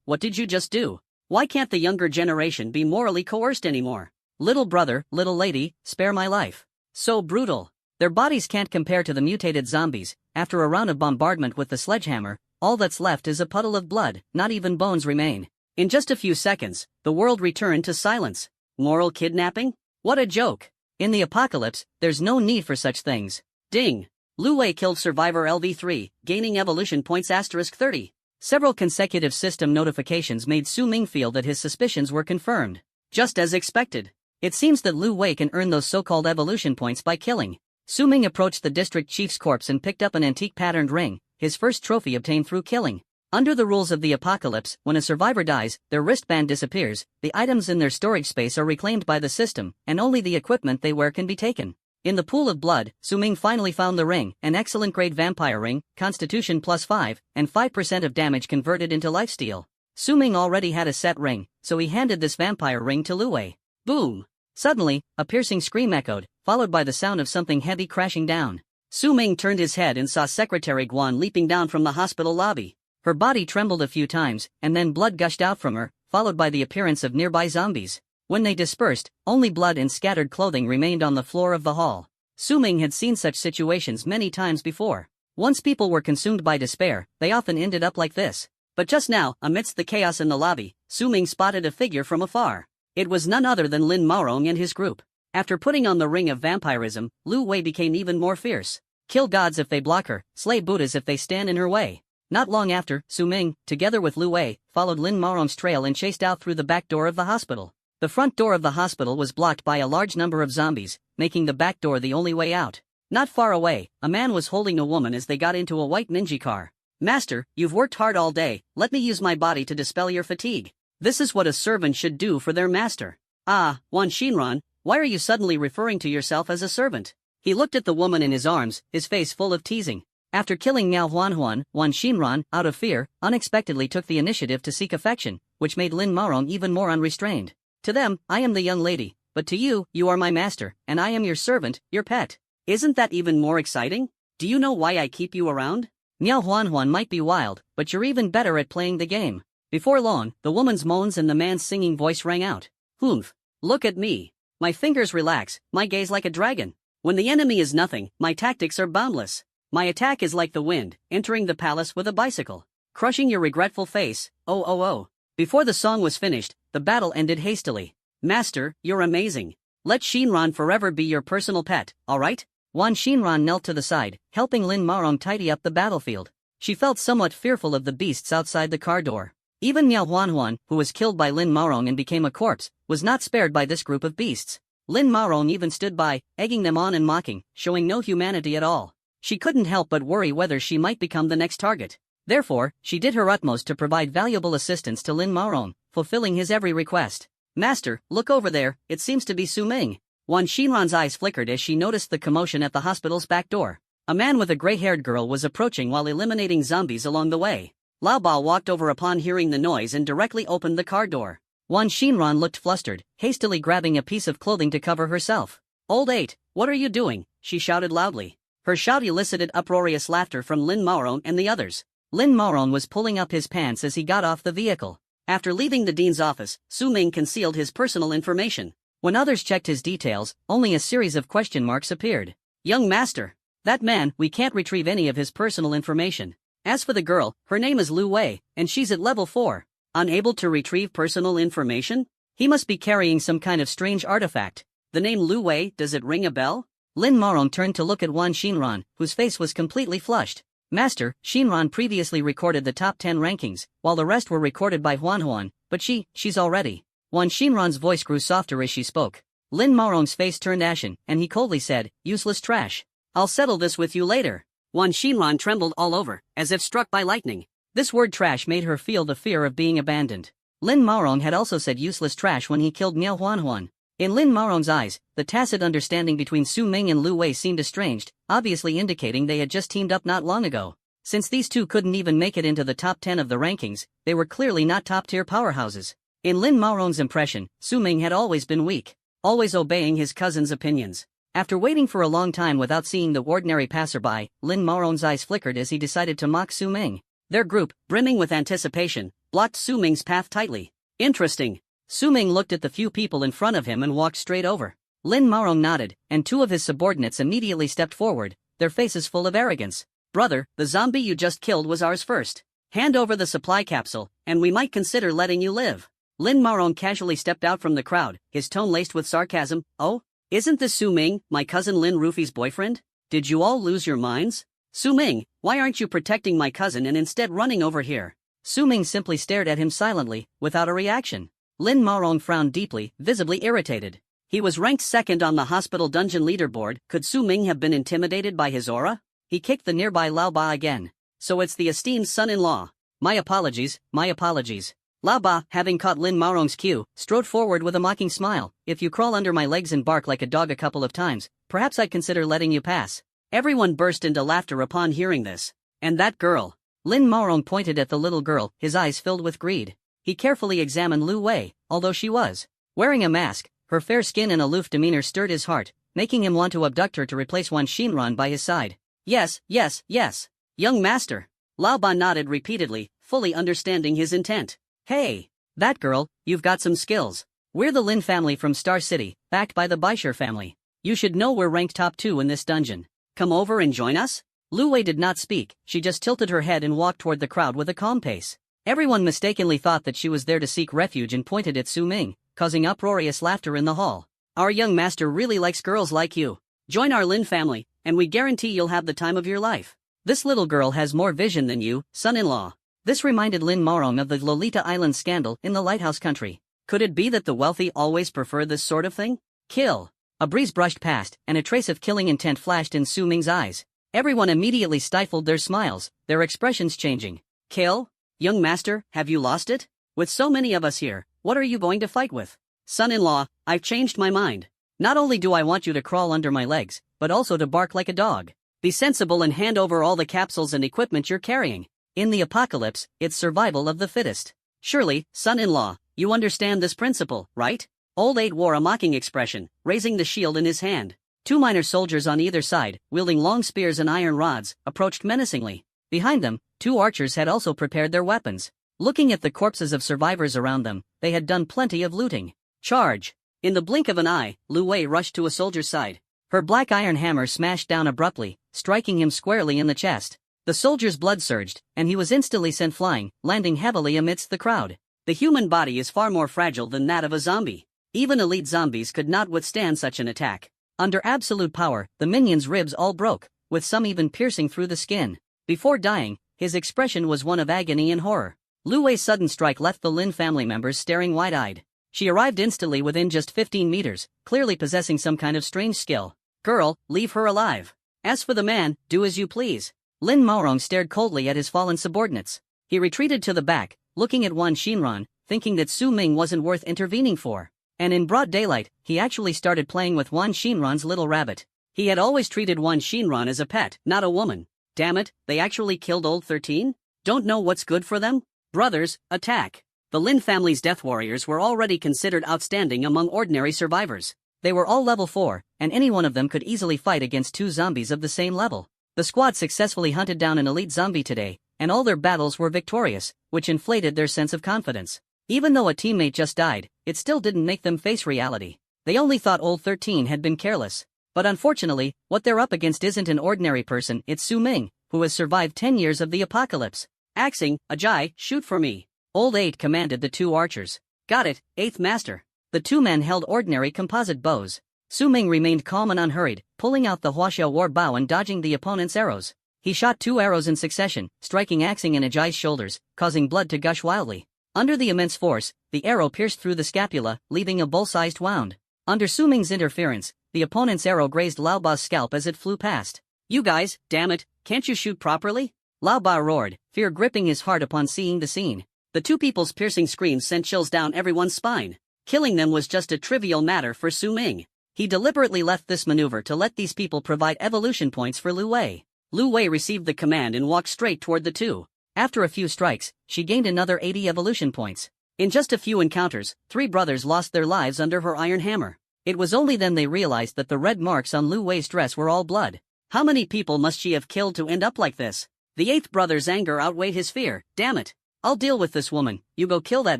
A: What did you just do? Why can't the younger generation be morally coerced anymore? Little brother, little lady, spare my life. So brutal. Their bodies can't compare to the mutated zombies. After a round of bombardment with the sledgehammer, all that's left is a puddle of blood, not even bones remain. In just a few seconds, the world returned to silence. Moral kidnapping? What a joke. In the apocalypse, there's no need for such things. Ding. Lu Wei killed survivor LV3, gaining evolution points *30. Several consecutive system notifications made Su Ming feel that his suspicions were confirmed. Just as expected. It seems that Lu Wei can earn those so-called evolution points by killing. Su Ming approached the district chief's corpse and picked up an antique patterned ring, his first trophy obtained through killing. Under the rules of the apocalypse, when a survivor dies, their wristband disappears, the items in their storage space are reclaimed by the system, and only the equipment they wear can be taken. In the pool of blood, Su Ming finally found the ring, an excellent grade vampire ring, constitution +5, and 5% of damage converted into lifesteal. Su Ming already had a set ring, so he handed this vampire ring to Lu Wei. Boom! Suddenly, a piercing scream echoed, followed by the sound of something heavy crashing down. Su Ming turned his head and saw Secretary Guan leaping down from the hospital lobby. Her body trembled a few times, and then blood gushed out from her, followed by the appearance of nearby zombies. When they dispersed, only blood and scattered clothing remained on the floor of the hall. Su Ming had seen such situations many times before. Once people were consumed by despair, they often ended up like this. But just now, amidst the chaos in the lobby, Su Ming spotted a figure from afar. It was none other than Lin Maorong and his group. After putting on the ring of vampirism, Lu Wei became even more fierce. Kill gods if they block her, slay Buddhas if they stand in her way. Not long after, Su Ming, together with Lu Wei, followed Lin Maorong's trail and chased out through the back door of the hospital. The front door of the hospital was blocked by a large number of zombies, making the back door the only way out. Not far away, a man was holding a woman as they got into a white ninja car. Master, you've worked hard all day, let me use my body to dispel your fatigue. This is what a servant should do for their master. Ah, Wan Xinran, why are you suddenly referring to yourself as a servant? He looked at the woman in his arms, his face full of teasing. After killing Miao Huanhuan, Wan Xinran, out of fear, unexpectedly took the initiative to seek affection, which made Lin Maorong even more unrestrained. To them, I am the young lady, but to you, you are my master, and I am your servant, your pet. Isn't that even more exciting? Do you know why I keep you around? Miao Huanhuan might be wild, but you're even better at playing the game. Before long, the woman's moans and the man's singing voice rang out. Humph. Look at me. My fingers relax, my gaze like a dragon. When the enemy is nothing, my tactics are boundless. My attack is like the wind, entering the palace with a bicycle, crushing your regretful face. Oh. Before the song was finished, the battle ended hastily. Master, you're amazing. Let Xinran forever be your personal pet, alright? Wan Xinran knelt to the side, helping Lin Maorong tidy up the battlefield. She felt somewhat fearful of the beasts outside the car door. Even Miao Huanhuan, who was killed by Lin Maorong and became a corpse, was not spared by this group of beasts. Lin Maorong even stood by, egging them on and mocking, showing no humanity at all. She couldn't help but worry whether she might become the next target. Therefore, she did her utmost to provide valuable assistance to Lin Maorong, fulfilling his every request. Master, look over there, it seems to be Su Ming. Wan Xinran's eyes flickered as she noticed the commotion at the hospital's back door. A man with a gray-haired girl was approaching while eliminating zombies along the way. Lao Bao walked over upon hearing the noise and directly opened the car door. Wan Xinran looked flustered, hastily grabbing a piece of clothing to cover herself. Old 8, what are you doing? She shouted loudly. Her shout elicited uproarious laughter from Lin Maorong and the others. Lin Maorong was pulling up his pants as he got off the vehicle. After leaving the dean's office, Su Ming concealed his personal information. When others checked his details, only a series of question marks appeared. Young master. That man, we can't retrieve any of his personal information. As for the girl, her name is Lu Wei, and she's at level 4. Unable to retrieve personal information? He must be carrying some kind of strange artifact. The name Lu Wei, does it ring a bell? Lin Maorong turned to look at Wan Xinran, whose face was completely flushed. Master, Xinran previously recorded the top 10 rankings, while the rest were recorded by Huanhuan, but she's already. Wan Xinran's voice grew softer as she spoke. Lin Maorong's face turned ashen, and he coldly said, "Useless trash. I'll settle this with you later." Wan Xinran trembled all over, as if struck by lightning. This word trash made her feel the fear of being abandoned. Lin Maorong had also said useless trash when he killed Miao Huanhuan. In Lin Maorong's eyes, the tacit understanding between Su Ming and Lu Wei seemed estranged, obviously indicating they had just teamed up not long ago. Since these two couldn't even make it into the top 10 of the rankings, they were clearly not top-tier powerhouses. In Lin Maorong's impression, Su Ming had always been weak, always obeying his cousin's opinions. After waiting for a long time without seeing the ordinary passerby, Lin Maorong's eyes flickered as he decided to mock Su Ming. Their group, brimming with anticipation, blocked Su Ming's path tightly. Interesting. Su Ming looked at the few people in front of him and walked straight over. Lin Maorong nodded, and two of his subordinates immediately stepped forward, their faces full of arrogance. "Brother, the zombie you just killed was ours first. Hand over the supply capsule, and we might consider letting you live." Lin Maorong casually stepped out from the crowd, his tone laced with sarcasm. "Oh? Isn't this Su Ming, my cousin Lin Rufy's boyfriend? Did you all lose your minds? Su Ming, why aren't you protecting my cousin and instead running over here?" Su Ming simply stared at him silently, without a reaction. Lin Maorong frowned deeply, visibly irritated. He was ranked second on the hospital dungeon leaderboard. Could Su Ming have been intimidated by his aura? He kicked the nearby Lao Ba again. "So it's the esteemed son-in-law. My apologies, my apologies." Lao Ba, having caught Lin Maorong's cue, strode forward with a mocking smile. "If you crawl under my legs and bark like a dog a couple of times, perhaps I'd consider letting you pass." Everyone burst into laughter upon hearing this. "And that girl?" Lin Maorong pointed at the little girl, his eyes filled with greed. He carefully examined Lu Wei. Although she was wearing a mask, her fair skin and aloof demeanor stirred his heart, making him want to abduct her to replace Wan Xinran by his side. "Yes, yes, yes. Young master." Lao Ba nodded repeatedly, fully understanding his intent. "Hey, that girl, you've got some skills. We're the Lin family from Star City, backed by the Baishir family. You should know we're ranked top 2 in this dungeon. Come over and join us?" Lu Wei did not speak, she just tilted her head and walked toward the crowd with a calm pace. Everyone mistakenly thought that she was there to seek refuge and pointed at Su Ming, causing uproarious laughter in the hall. "Our young master really likes girls like you. Join our Lin family, and we guarantee you'll have the time of your life. This little girl has more vision than you, son-in-law." This reminded Lin Maorong of the Lolita Island scandal in the Lighthouse Country. Could it be that the wealthy always prefer this sort of thing? Kill. A breeze brushed past, and a trace of killing intent flashed in Su Ming's eyes. Everyone immediately stifled their smiles, their expressions changing. "Kill? Young master, have you lost it? With so many of us here, what are you going to fight with?" "Son-in-law, I've changed my mind. Not only do I want you to crawl under my legs, but also to bark like a dog. Be sensible and hand over all the capsules and equipment you're carrying. In the apocalypse, it's survival of the fittest. Surely, son-in-law, you understand this principle, right?" Old 8 wore a mocking expression, raising the shield in his hand. Two minor soldiers on either side, wielding long spears and iron rods, approached menacingly. Behind them, 2 archers had also prepared their weapons. Looking at the corpses of survivors around them, they had done plenty of looting. "Charge!" In the blink of an eye, Lu Wei rushed to a soldier's side. Her black iron hammer smashed down abruptly, striking him squarely in the chest. The soldier's blood surged, and he was instantly sent flying, landing heavily amidst the crowd. The human body is far more fragile than that of a zombie. Even elite zombies could not withstand such an attack. Under absolute power, the minion's ribs all broke, with some even piercing through the skin. Before dying, his expression was one of agony and horror. Lu Wei's sudden strike left the Lin family members staring wide-eyed. She arrived instantly within just 15 meters, clearly possessing some kind of strange skill. "Girl, leave her alive. As for the man, do as you please." Lin Maorong stared coldly at his fallen subordinates. He retreated to the back, looking at Wan Xinran, thinking that Su Ming wasn't worth intervening for. And in broad daylight, he actually started playing with Wan Xinran's little rabbit. He had always treated Wan Xinran as a pet, not a woman. Damn it, they actually killed old 13? Don't know what's good for them? Brothers, attack. The Lin family's death warriors were already considered outstanding among ordinary survivors. They were all level 4, and any one of them could easily fight against 2 zombies of the same level. The squad successfully hunted down an elite zombie today, and all their battles were victorious, which inflated their sense of confidence. Even though a teammate just died, it still didn't make them face reality. They only thought old 13 had been careless. But unfortunately, what they're up against isn't an ordinary person, it's Su Ming, who has survived 10 years of the apocalypse. "Axing, Ajay, shoot for me." Old 8 commanded the 2 archers. "Got it, 8th master." The 2 men held ordinary composite bows. Su Ming remained calm and unhurried, pulling out the Huaxia war bow and dodging the opponent's arrows. He shot 2 arrows in succession, striking Axing in Ajay's shoulders, causing blood to gush wildly. Under the immense force, the arrow pierced through the scapula, leaving a bull-sized wound. Under Su Ming's interference, the opponent's arrow grazed Lao Ba's scalp as it flew past. "You guys, damn it, can't you shoot properly?" Lao Ba roared, fear gripping his heart upon seeing the scene. The two people's piercing screams sent chills down everyone's spine. Killing them was just a trivial matter for Su Ming. He deliberately left this maneuver to let these people provide evolution points for Lu Wei. Lu Wei received the command and walked straight toward the two. After a few strikes, she gained another 80 evolution points. In just a few encounters, 3 brothers lost their lives under her iron hammer. It was only then they realized that the red marks on Lu Wei's dress were all blood. How many people must she have killed to end up like this? The 8th brother's anger outweighed his fear. "Damn it. I'll deal with this woman, you go kill that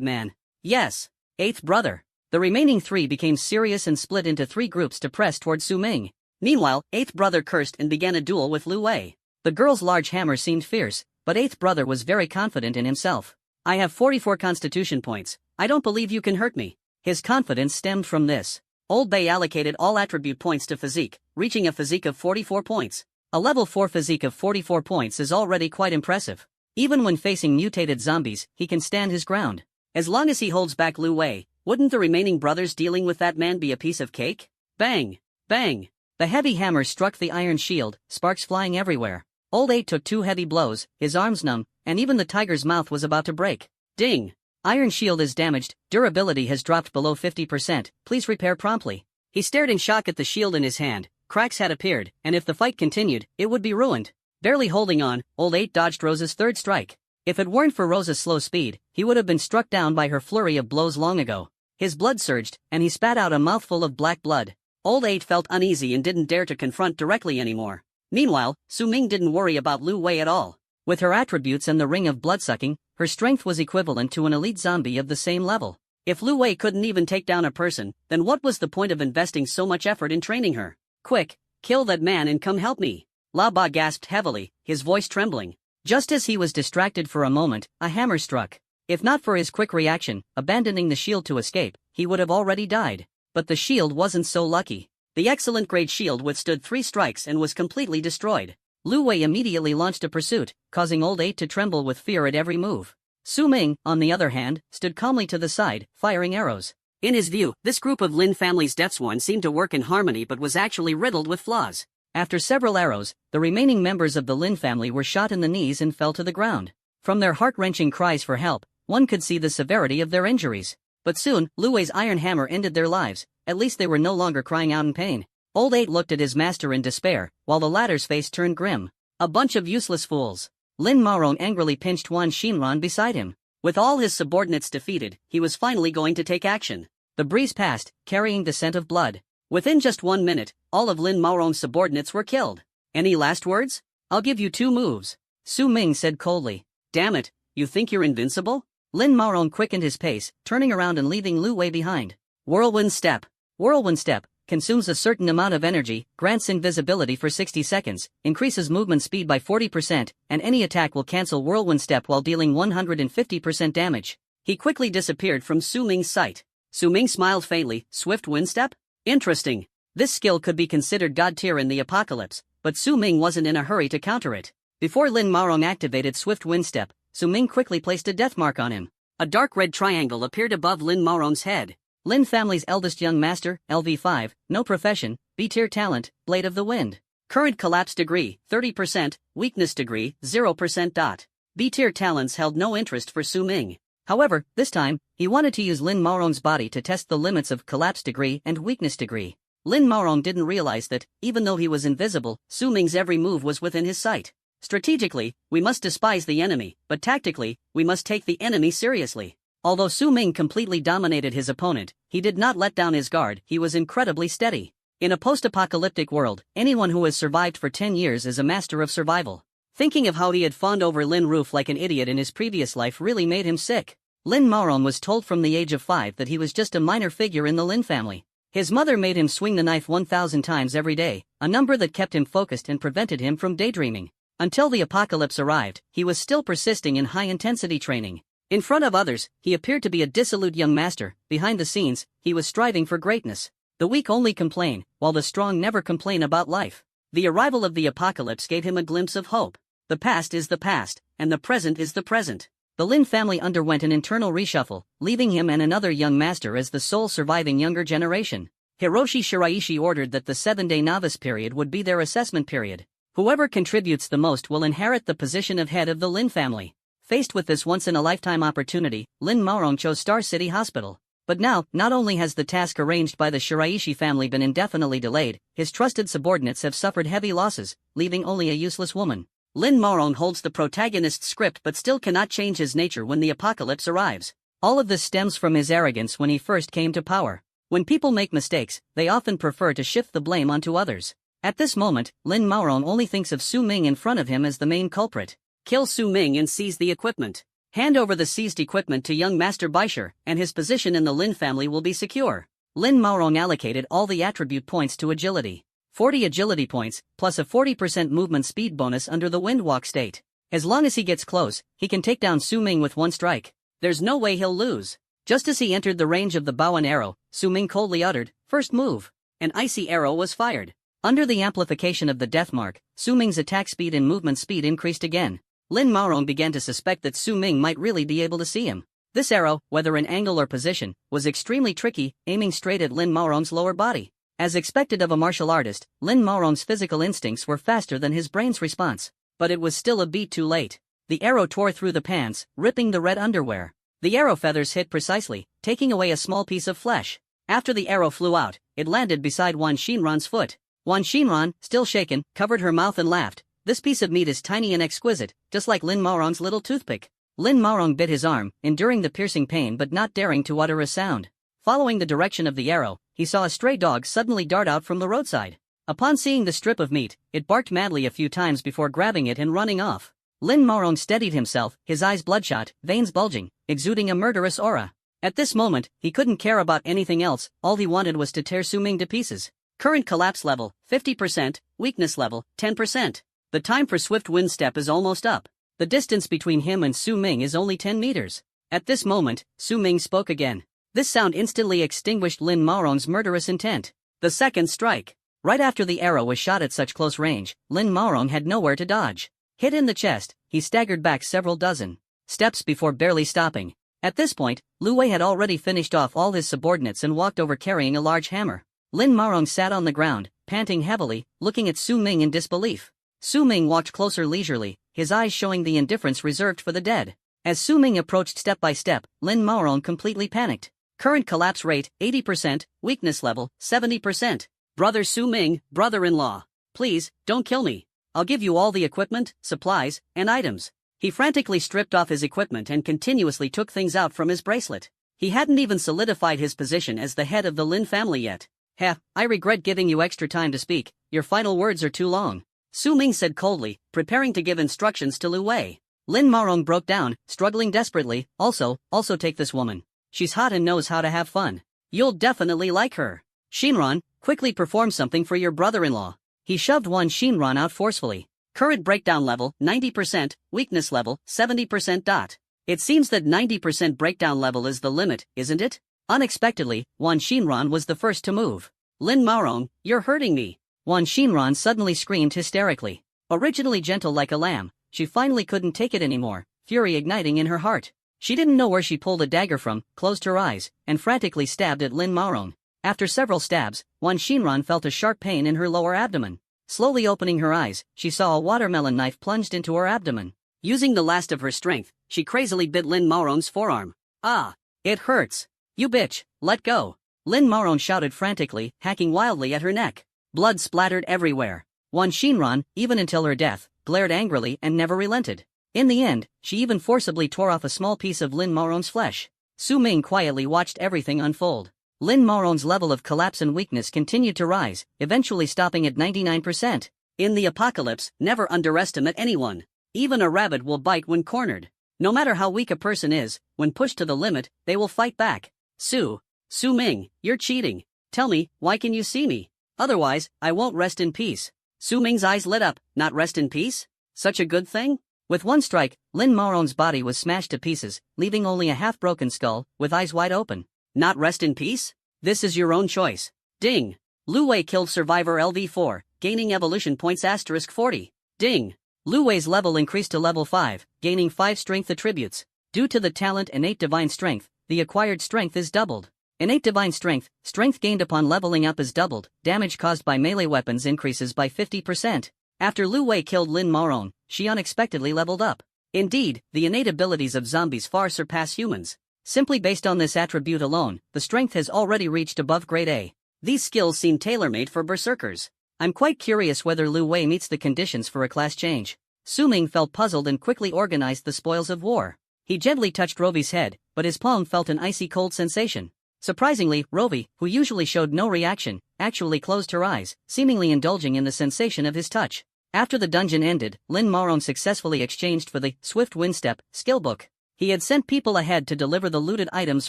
A: man." "Yes." 8th brother. The remaining 3 became serious and split into 3 groups to press toward Su Ming. Meanwhile, 8th brother cursed and began a duel with Lu Wei. The girl's large hammer seemed fierce, but 8th brother was very confident in himself. "I have 44 constitution points, I don't believe you can hurt me." His confidence stemmed from this. Old Bay allocated all attribute points to physique, reaching a physique of 44 points. A level 4 physique of 44 points is already quite impressive. Even when facing mutated zombies, he can stand his ground. As long as he holds back Lu Wei, wouldn't the remaining brothers dealing with that man be a piece of cake? Bang! Bang! The heavy hammer struck the iron shield, sparks flying everywhere. Old 8 took 2 heavy blows, his arms numb, and even the tiger's mouth was about to break. Ding! Iron shield is damaged, durability has dropped below 50%, please repair promptly. He stared in shock at the shield in his hand, cracks had appeared, and if the fight continued, it would be ruined. Barely holding on, Old 8 dodged Rose's 3rd strike. If it weren't for Rose's slow speed, he would have been struck down by her flurry of blows long ago. His blood surged, and he spat out a mouthful of black blood. Old 8 felt uneasy and didn't dare to confront directly anymore. Meanwhile, Su Ming didn't worry about Lu Wei at all. With her attributes and the ring of bloodsucking, her strength was equivalent to an elite zombie of the same level. If Lu Wei couldn't even take down a person, then what was the point of investing so much effort in training her? "Quick, kill that man and come help me." Lao Ba gasped heavily, his voice trembling. Just as he was distracted for a moment, a hammer struck. If not for his quick reaction, abandoning the shield to escape, he would have already died. But the shield wasn't so lucky. The excellent grade shield withstood 3 strikes and was completely destroyed. Lu Wei immediately launched a pursuit, causing Old 8 to tremble with fear at every move. Su Ming, on the other hand, stood calmly to the side, firing arrows. In his view, this group of Lin family's Deathsworn seemed to work in harmony but was actually riddled with flaws. After several arrows, the remaining members of the Lin family were shot in the knees and fell to the ground. From their heart-wrenching cries for help, one could see the severity of their injuries. But soon, Lu Wei's iron hammer ended their lives, at least they were no longer crying out in pain. Old 8 looked at his master in despair, while the latter's face turned grim. "A bunch of useless fools." Lin Maorong angrily pinched Wan Xinran beside him. With all his subordinates defeated, he was finally going to take action. The breeze passed, carrying the scent of blood. Within just 1 minute, all of Lin Maorong's subordinates were killed. "Any last words?" "I'll give you 2 moves. Su Ming said coldly. "Damn it, you think you're invincible?" Lin Maorong quickened his pace, turning around and leaving Lu Wei behind. Whirlwind Step. Whirlwind Step consumes a certain amount of energy, grants invisibility for 60 seconds, increases movement speed by 40%, and any attack will cancel Whirlwind Step while dealing 150% damage. He quickly disappeared from Su Ming's sight. Su Ming smiled faintly. Swift Wind Step? Interesting. This skill could be considered god tier in the apocalypse, but Su Ming wasn't in a hurry to counter it. Before Lin Maorong activated Swift Wind Step, Su Ming quickly placed a death mark on him. A dark red triangle appeared above Lin Maorong's head. Lin family's eldest young master, LV5, no profession, B-tier talent, Blade of the Wind. Current collapse degree, 30%, weakness degree, 0%. B-tier talents held no interest for Su Ming. However, this time, he wanted to use Lin Maorong's body to test the limits of collapse degree and weakness degree. Lin Maorong didn't realize that, even though he was invisible, Su Ming's every move was within his sight. Strategically, we must despise the enemy, but tactically, we must take the enemy seriously. Although Su Ming completely dominated his opponent, he did not let down his guard, he was incredibly steady. In a post-apocalyptic world, anyone who has survived for 10 years is a master of survival. Thinking of how he had fawned over Lin Roof like an idiot in his previous life really made him sick. Lin Maorong was told from the age of 5 that he was just a minor figure in the Lin family. His mother made him swing the knife 1,000 times every day, a number that kept him focused and prevented him from daydreaming. Until the apocalypse arrived, he was still persisting in high-intensity training. In front of others, he appeared to be a dissolute young master. Behind the scenes, he was striving for greatness. The weak only complain, while the strong never complain about life. The arrival of the apocalypse gave him a glimpse of hope. The past is the past, and the present is the present. The Lin family underwent an internal reshuffle, leaving him and another young master as the sole surviving younger generation. Hiroshi Shiraishi ordered that the 7-day novice period would be their assessment period. Whoever contributes the most will inherit the position of head of the Lin family. Faced with this once-in-a-lifetime opportunity, Lin Maorong chose Star City Hospital. But now, not only has the task arranged by the Shiraishi family been indefinitely delayed, his trusted subordinates have suffered heavy losses, leaving only a useless woman. Lin Maorong holds the protagonist's script but still cannot change his nature when the apocalypse arrives. All of this stems from his arrogance when he first came to power. When people make mistakes, they often prefer to shift the blame onto others. At this moment, Lin Maorong only thinks of Su Ming in front of him as the main culprit. Kill Su Ming and seize the equipment. Hand over the seized equipment to young Master Baisher, and his position in the Lin family will be secure. Lin Maorong allocated all the attribute points to agility. 40 agility points, plus a 40% movement speed bonus under the windwalk state. As long as he gets close, he can take down Su Ming with one strike. There's no way he'll lose. Just as he entered the range of the bow and arrow, Su Ming coldly uttered, "First move." An icy arrow was fired. Under the amplification of the death mark, Su Ming's attack speed and movement speed increased again. Lin Maorong began to suspect that Su Ming might really be able to see him. This arrow, whether in angle or position, was extremely tricky, aiming straight at Lin Maorong's lower body. As expected of a martial artist, Lin Maorong's physical instincts were faster than his brain's response. But it was still a beat too late. The arrow tore through the pants, ripping the red underwear. The arrow feathers hit precisely, taking away a small piece of flesh. After the arrow flew out, it landed beside Wan Shinran's foot. Wan Shinran, still shaken, covered her mouth and laughed. This piece of meat is tiny and exquisite, just like Lin Maorong's little toothpick. Lin Maorong bit his arm, enduring the piercing pain but not daring to utter a sound. Following the direction of the arrow, he saw a stray dog suddenly dart out from the roadside. Upon seeing the strip of meat, it barked madly a few times before grabbing it and running off. Lin Maorong steadied himself, his eyes bloodshot, veins bulging, exuding a murderous aura. At this moment, he couldn't care about anything else, all he wanted was to tear Su Ming to pieces. Current collapse level, 50%, weakness level, 10%. The time for swift wind step is almost up. The distance between him and Su Ming is only 10 meters. At this moment, Su Ming spoke again. This sound instantly extinguished Lin Maorong's murderous intent. The second strike. Right after the arrow was shot at such close range, Lin Maorong had nowhere to dodge. Hit in the chest, he staggered back several dozen steps before barely stopping. At this point, Lu Wei had already finished off all his subordinates and walked over carrying a large hammer. Lin Maorong sat on the ground, panting heavily, looking at Su Ming in disbelief. Su Ming walked closer leisurely, his eyes showing the indifference reserved for the dead. As Su Ming approached step by step, Lin Maorong completely panicked. Current collapse rate, 80%, weakness level, 70%. Brother Su Ming, brother-in-law. Please, don't kill me. I'll give you all the equipment, supplies, and items. He frantically stripped off his equipment and continuously took things out from his bracelet. He hadn't even solidified his position as the head of the Lin family yet. I regret giving you extra time to speak, your final words are too long. Su Ming said coldly, preparing to give instructions to Lu Wei. Lin Maorong broke down, struggling desperately. Also take this woman. She's hot and knows how to have fun. You'll definitely like her. Shinran, quickly perform something for your brother-in-law. He shoved Wan Shinran out forcefully. Current breakdown level, 90%, weakness level, 70%. It seems that 90% breakdown level is the limit, isn't it? Unexpectedly, Wan Shinran was the first to move. Lin Maorong, you're hurting me. Wan Shinran suddenly screamed hysterically. Originally gentle like a lamb, she finally couldn't take it anymore, fury igniting in her heart. She didn't know where she pulled a dagger from, closed her eyes, and frantically stabbed at Lin Maorong. After several stabs, Wan Shinran felt a sharp pain in her lower abdomen. Slowly opening her eyes, she saw a watermelon knife plunged into her abdomen. Using the last of her strength, she crazily bit Lin Maorong's forearm. Ah! It hurts! You bitch, let go! Lin Maorong shouted frantically, hacking wildly at her neck. Blood splattered everywhere. Wan Shinran, even until her death, glared angrily and never relented. In the end, she even forcibly tore off a small piece of Lin Maorong's flesh. Su Ming quietly watched everything unfold. Lin Maorong's level of collapse and weakness continued to rise, eventually stopping at 99%. In the apocalypse, never underestimate anyone. Even a rabbit will bite when cornered. No matter how weak a person is, when pushed to the limit, they will fight back. Su Ming, you're cheating. Tell me, why can you see me? Otherwise, I won't rest in peace. Su Ming's eyes lit up. Not rest in peace? Such a good thing? With one strike, Lin Maorong's body was smashed to pieces, leaving only a half-broken skull, with eyes wide open. Not rest in peace? This is your own choice. Ding! Lu Wei killed Survivor LV4, gaining evolution points *40. Ding! Lu Wei's level increased to level 5, gaining 5 strength attributes. Due to the talent innate divine strength, the acquired strength is doubled. Innate divine strength, strength gained upon leveling up is doubled, damage caused by melee weapons increases by 50%. After Lu Wei killed Lin Maorong, she unexpectedly leveled up. Indeed, the innate abilities of zombies far surpass humans. Simply based on this attribute alone, the strength has already reached above grade A. These skills seem tailor-made for berserkers. I'm quite curious whether Lu Wei meets the conditions for a class change. Su Ming felt puzzled and quickly organized the spoils of war. He gently touched Rovi's head, but his palm felt an icy cold sensation. Surprisingly, Rovi, who usually showed no reaction, actually closed her eyes, seemingly indulging in the sensation of his touch. After the dungeon ended, Lin Maorong successfully exchanged for the Swift Windstep skill book. He had sent people ahead to deliver the looted items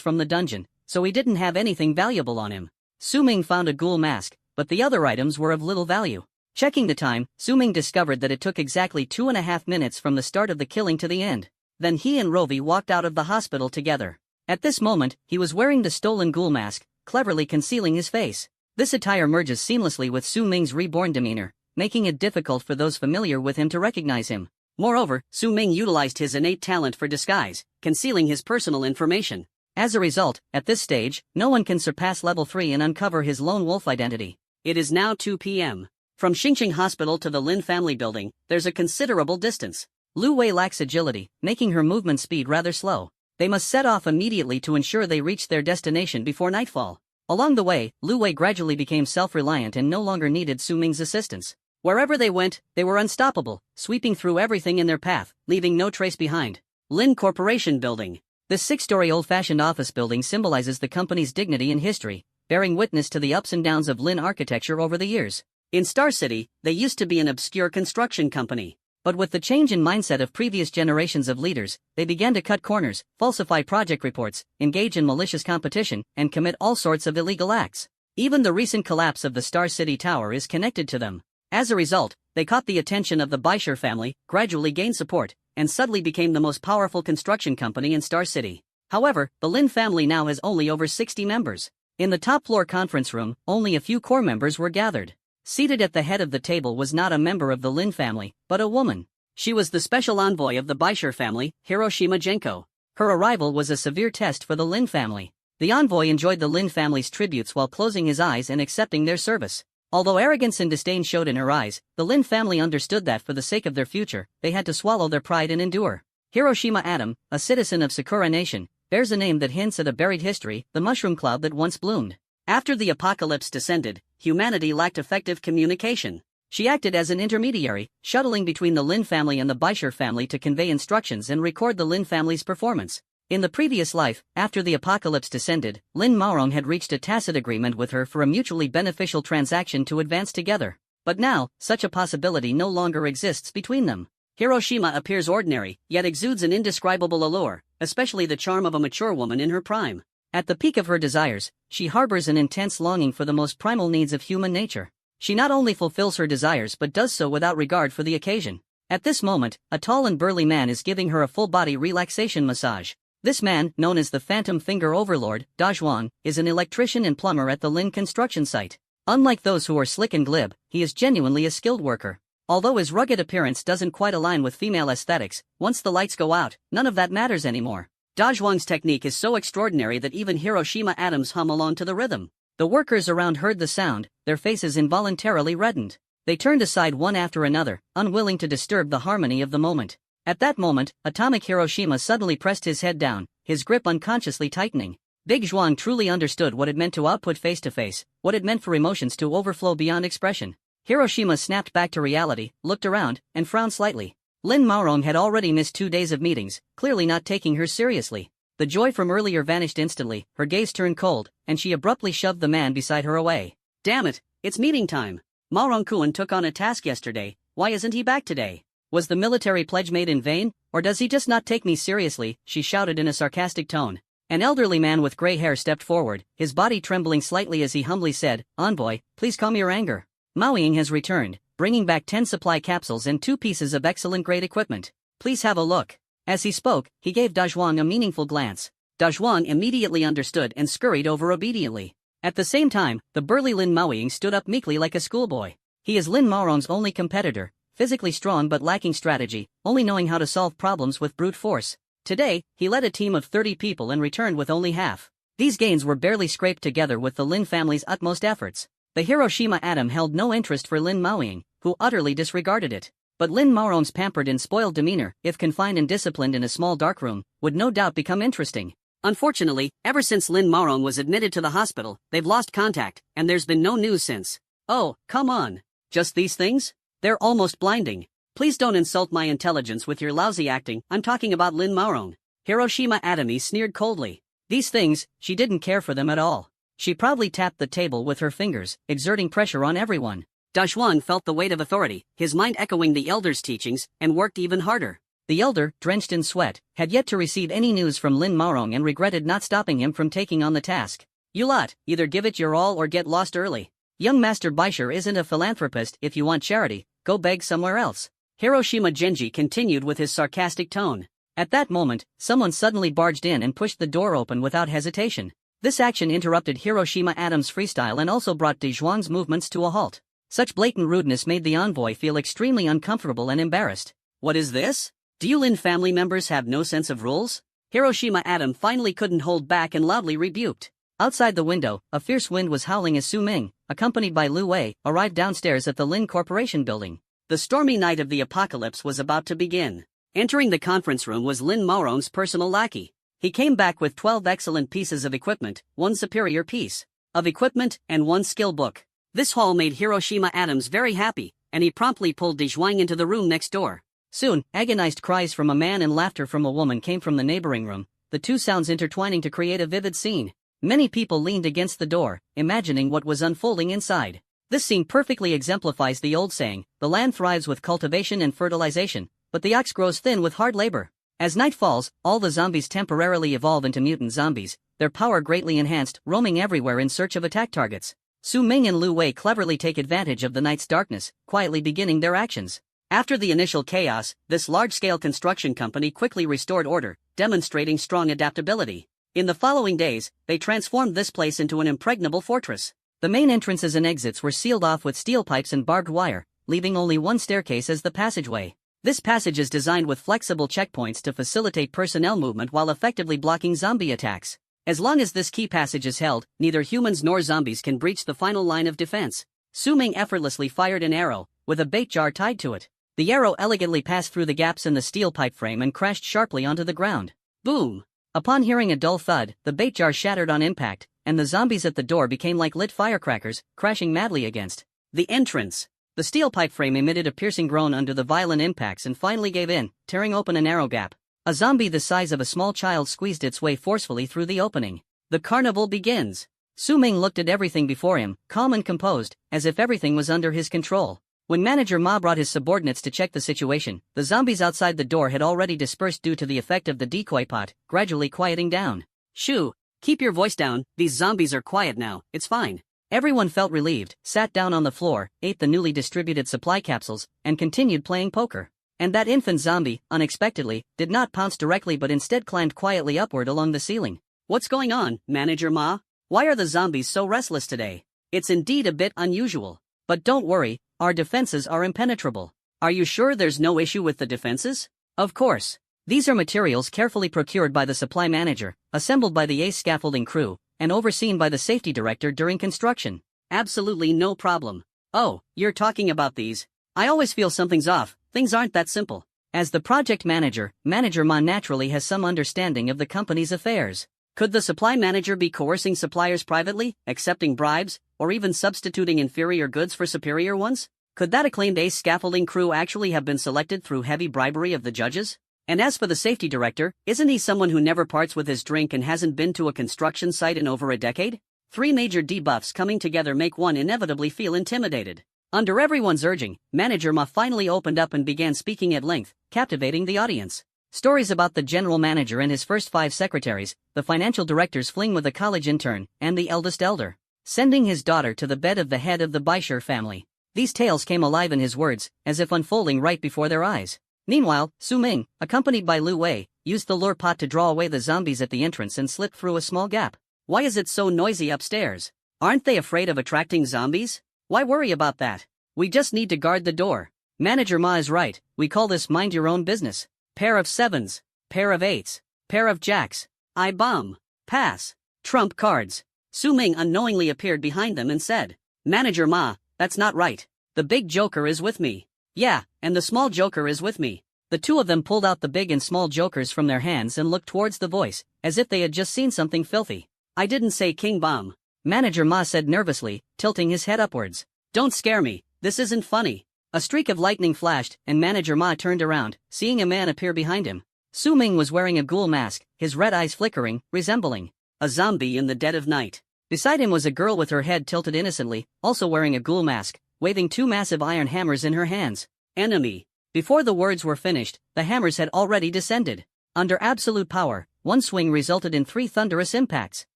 A: from the dungeon, so he didn't have anything valuable on him. Su Ming found a ghoul mask, but the other items were of little value. Checking the time, Su Ming discovered that it took exactly 2.5 minutes from the start of the killing to the end. Then he and Rovi walked out of the hospital together. At this moment, he was wearing the stolen ghoul mask, cleverly concealing his face. This attire merges seamlessly with Su Ming's reborn demeanor, making it difficult for those familiar with him to recognize him. Moreover, Su Ming utilized his innate talent for disguise, concealing his personal information. As a result, at this stage, no one can surpass level 3 and uncover his lone wolf identity. It is now 2 p.m. From Xingqing Hospital to the Lin family building, there's a considerable distance. Lu Wei lacks agility, making her movement speed rather slow. They must set off immediately to ensure they reach their destination before nightfall. Along the way, Lu Wei gradually became self-reliant and no longer needed Su Ming's assistance. Wherever they went, they were unstoppable, sweeping through everything in their path, leaving no trace behind. Lin Corporation Building. This 6-story old-fashioned office building symbolizes the company's dignity and history, bearing witness to the ups and downs of Lin architecture over the years. In Star City, they used to be an obscure construction company. But with the change in mindset of previous generations of leaders, they began to cut corners, falsify project reports, engage in malicious competition, and commit all sorts of illegal acts. Even the recent collapse of the Star City Tower is connected to them. As a result, they caught the attention of the Baisher family, gradually gained support, and suddenly became the most powerful construction company in Star City. However, the Lin family now has only over 60 members. In the top-floor conference room, only a few core members were gathered. Seated at the head of the table was not a member of the Lin family, but a woman. She was the special envoy of the Baisher family, Hiroshima Genko. Her arrival was a severe test for the Lin family. The envoy enjoyed the Lin family's tributes while closing his eyes and accepting their service. Although arrogance and disdain showed in her eyes, the Lin family understood that for the sake of their future, they had to swallow their pride and endure. Hiroshima Atom, a citizen of Sakura Nation, bears a name that hints at a buried history, the mushroom cloud that once bloomed. After the apocalypse descended, humanity lacked effective communication. She acted as an intermediary, shuttling between the Lin family and the Baisher family to convey instructions and record the Lin family's performance. In the previous life, after the apocalypse descended, Lin Maorong had reached a tacit agreement with her for a mutually beneficial transaction to advance together. But now, such a possibility no longer exists between them. Hiroshima appears ordinary, yet exudes an indescribable allure, especially the charm of a mature woman in her prime. At the peak of her desires, she harbors an intense longing for the most primal needs of human nature. She not only fulfills her desires but does so without regard for the occasion. At this moment, a tall and burly man is giving her a full-body relaxation massage. This man, known as the Phantom Finger Overlord, Da Zhuang, is an electrician and plumber at the Lin construction site. Unlike those who are slick and glib, he is genuinely a skilled worker. Although his rugged appearance doesn't quite align with female aesthetics, once the lights go out, none of that matters anymore. Da Zhuang's technique is so extraordinary that even Hiroshima atoms hum along to the rhythm. The workers around heard the sound, their faces involuntarily reddened. They turned aside one after another, unwilling to disturb the harmony of the moment. At that moment, Atomic Hiroshima suddenly pressed his head down, his grip unconsciously tightening. Big Zhuang truly understood what it meant to output face-to-face, what it meant for emotions to overflow beyond expression. Hiroshima snapped back to reality, looked around, and frowned slightly. Lin Maorong had already missed 2 days of meetings, clearly not taking her seriously. The joy from earlier vanished instantly, her gaze turned cold, and she abruptly shoved the man beside her away. Damn it, it's meeting time. Maorong-kun took on a task yesterday, why isn't he back today? Was the military pledge made in vain, or does he just not take me seriously? She shouted in a sarcastic tone. An elderly man with gray hair stepped forward, his body trembling slightly as he humbly said, "Envoy, please calm your anger. Mao Ying has returned, bringing back 10 supply capsules and 2 pieces of excellent grade equipment. Please have a look." As he spoke, he gave Da Zhuang a meaningful glance. Da Zhuang immediately understood and scurried over obediently. At the same time, the burly Lin Maoying stood up meekly like a schoolboy. He is Lin Maorong's only competitor, physically strong but lacking strategy, only knowing how to solve problems with brute force. Today, he led a team of 30 people and returned with only half These gains were barely scraped together with the Lin family's utmost efforts. The Hiroshima atom held no interest for Lin Maoying, who utterly disregarded it. But Lin Maorong's pampered and spoiled demeanor, if confined and disciplined in a small darkroom, would no doubt become interesting. Unfortunately, ever since Lin Maorong was admitted to the hospital, they've lost contact, and there's been no news since. Oh, come on. Just these things? They're almost blinding. Please don't insult my intelligence with your lousy acting, I'm talking about Lin Maorong. Hiroshima Atomy sneered coldly. These things, she didn't care for them at all. She proudly tapped the table with her fingers, exerting pressure on everyone. Dazhuang felt the weight of authority, his mind echoing the elder's teachings, and worked even harder. The elder, drenched in sweat, had yet to receive any news from Lin Maorong and regretted not stopping him from taking on the task. You lot, either give it your all or get lost early. Young Master Baisher isn't a philanthropist. If you want charity, go beg somewhere else. Hiroshima Genji continued with his sarcastic tone. At that moment, someone suddenly barged in and pushed the door open without hesitation. This action interrupted Hiroshima Atom's freestyle and also brought Dazhuang's movements to a halt. Such blatant rudeness made the envoy feel extremely uncomfortable and embarrassed. What is this? Do you Lin family members have no sense of rules? Hiroshima Atom finally couldn't hold back and loudly rebuked. Outside the window, a fierce wind was howling as Su Ming, accompanied by Lu Wei, arrived downstairs at the Lin Corporation building. The stormy night of the apocalypse was about to begin. Entering the conference room was Lin Maorong's personal lackey. He came back with 12 excellent pieces of equipment, 1 superior piece of equipment, and 1 skill book. This haul made Hiroshima Atoms very happy, and he promptly pulled Dazhuang into the room next door. Soon, agonized cries from a man and laughter from a woman came from the neighboring room, the two sounds intertwining to create a vivid scene. Many people leaned against the door, imagining what was unfolding inside. This scene perfectly exemplifies the old saying, the land thrives with cultivation and fertilization, but the ox grows thin with hard labor. As night falls, all the zombies temporarily evolve into mutant zombies, their power greatly enhanced, roaming everywhere in search of attack targets. Su Ming and Lu Wei cleverly take advantage of the night's darkness, quietly beginning their actions. After the initial chaos, this large-scale construction company quickly restored order, demonstrating strong adaptability. In the following days, they transformed this place into an impregnable fortress. The main entrances and exits were sealed off with steel pipes and barbed wire, leaving only one staircase as the passageway. This passage is designed with flexible checkpoints to facilitate personnel movement while effectively blocking zombie attacks. As long as this key passage is held, neither humans nor zombies can breach the final line of defense. Su Ming effortlessly fired an arrow, with a bait jar tied to it. The arrow elegantly passed through the gaps in the steel pipe frame and crashed sharply onto the ground. Boom! Upon hearing a dull thud, the bait jar shattered on impact, and the zombies at the door became like lit firecrackers, crashing madly against the entrance. The steel pipe frame emitted a piercing groan under the violent impacts and finally gave in, tearing open a narrow gap. A zombie the size of a small child squeezed its way forcefully through the opening. The carnival begins. Su Ming looked at everything before him, calm and composed, as if everything was under his control. When Manager Ma brought his subordinates to check the situation, the zombies outside the door had already dispersed due to the effect of the decoy pot, gradually quieting down. Shoo! Keep your voice down, these zombies are quiet now, it's fine. Everyone felt relieved, sat down on the floor, ate the newly distributed supply capsules, and continued playing poker. And that infant zombie, unexpectedly, did not pounce directly but instead climbed quietly upward along the ceiling. What's going on, Manager Ma? Why are the zombies so restless today? It's indeed a bit unusual. But don't worry, our defenses are impenetrable. Are you sure there's no issue with the defenses? Of course. These are materials carefully procured by the supply manager, assembled by the ACE scaffolding crew, and overseen by the safety director during construction. Absolutely no problem. Oh, you're talking about these. I always feel something's off, things aren't that simple. As the project manager, Manager Ma naturally has some understanding of the company's affairs. Could the supply manager be coercing suppliers privately, accepting bribes, or even substituting inferior goods for superior ones? Could that acclaimed ACE scaffolding crew actually have been selected through heavy bribery of the judges? And as for the safety director, isn't he someone who never parts with his drink and hasn't been to a construction site in over a decade? 3 major debuffs coming together make one inevitably feel intimidated. Under everyone's urging, Manager Ma finally opened up and began speaking at length, captivating the audience. Stories about the general manager and his first 5 secretaries, the financial director's fling with a college intern, and the eldest elder sending his daughter to the bed of the head of the Baisher family. These tales came alive in his words, as if unfolding right before their eyes. Meanwhile, Su Ming, accompanied by Lu Wei, used the lure pot to draw away the zombies at the entrance and slipped through a small gap. Why is it so noisy upstairs? Aren't they afraid of attracting zombies? Why worry about that? We just need to guard the door. Manager Ma is right, we call this mind your own business. Pair of 7s, pair of 8s, pair of jacks. I bomb. Pass. Trump cards. Su Ming unknowingly appeared behind them and said, "Manager Ma, that's not right. The big joker is with me." "Yeah, and the small joker is with me." The two of them pulled out the big and small jokers from their hands and looked towards the voice, as if they had just seen something filthy. "I didn't say King Bomb," Manager Ma said nervously, tilting his head upwards. "Don't scare me, this isn't funny." A streak of lightning flashed, and Manager Ma turned around, seeing a man appear behind him. Su Ming was wearing a ghoul mask, his red eyes flickering, resembling a zombie in the dead of night. Beside him was a girl with her head tilted innocently, also wearing a ghoul mask, waving two massive iron hammers in her hands. "Enemy." Before the words were finished, the hammers had already descended. Under absolute power, one swing resulted in 3 thunderous impacts.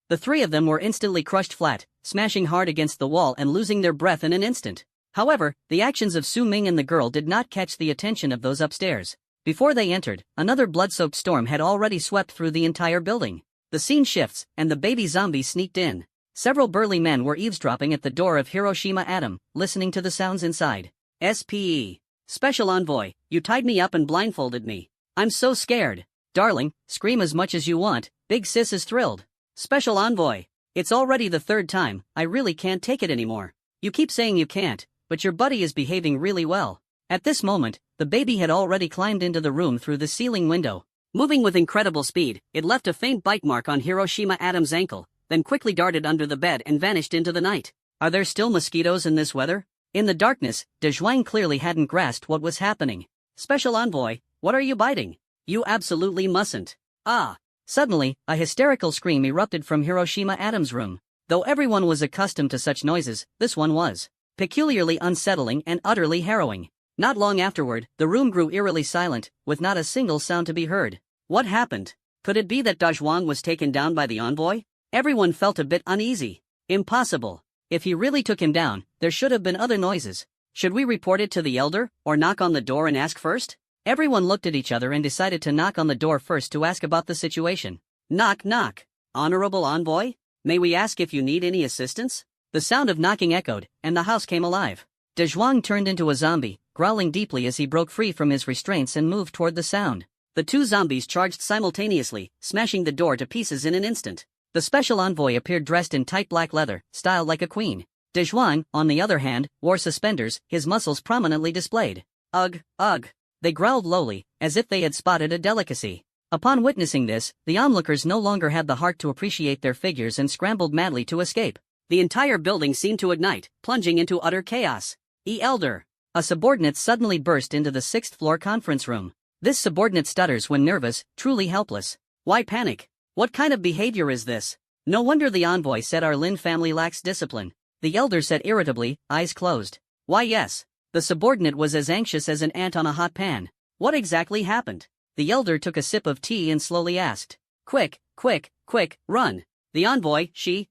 A: The 3 of them were instantly crushed flat, smashing hard against the wall and losing their breath in an instant. However, the actions of Su Ming and the girl did not catch the attention of those upstairs. Before they entered, another blood-soaked storm had already swept through the entire building. The scene shifts, and the baby zombies sneaked in. Several burly men were eavesdropping at the door of Hiroshima Atom, listening to the sounds inside. SPE. Special Envoy, you tied me up and blindfolded me. I'm so scared. Darling, scream as much as you want, Big Sis is thrilled. Special Envoy. It's already the 3rd time, I really can't take it anymore. You keep saying you can't, but your buddy is behaving really well. At this moment, the baby had already climbed into the room through the ceiling window. Moving with incredible speed, it left a faint bite mark on Hiroshima Atom's ankle, then quickly darted under the bed and vanished into the night. Are there still mosquitoes in this weather? In the darkness, De Zhuang clearly hadn't grasped what was happening. Special Envoy, what are you biting? You absolutely mustn't. Ah! Suddenly, a hysterical scream erupted from Hiroshima Atom's room. Though everyone was accustomed to such noises, this one was peculiarly unsettling and utterly harrowing. Not long afterward, the room grew eerily silent, with not a single sound to be heard. What happened? Could it be that Da Zhuang was taken down by the envoy? Everyone felt a bit uneasy. Impossible. If he really took him down, there should have been other noises. Should we report it to the elder, or knock on the door and ask first? Everyone looked at each other and decided to knock on the door first to ask about the situation. Knock knock. Honorable envoy? May we ask if you need any assistance? The sound of knocking echoed, and the house came alive. De Zhuang turned into a zombie, growling deeply as he broke free from his restraints and moved toward the sound. The 2 zombies charged simultaneously, smashing the door to pieces in an instant. The special envoy appeared dressed in tight black leather, styled like a queen. De Zhuang, on the other hand, wore suspenders, his muscles prominently displayed. Ugh, ugh. They growled lowly, as if they had spotted a delicacy. Upon witnessing this, the onlookers no longer had the heart to appreciate their figures and scrambled madly to escape. The entire building seemed to ignite, plunging into utter chaos. Elder. A subordinate suddenly burst into the 6th-floor conference room. This subordinate stutters when nervous, truly helpless. Why panic? What kind of behavior is this? No wonder the envoy said our Lin family lacks discipline. The elder said irritably, eyes closed. Why yes. The subordinate was as anxious as an ant on a hot pan. What exactly happened? The elder took a sip of tea and slowly asked. Quick, quick, quick, run. The envoy, she.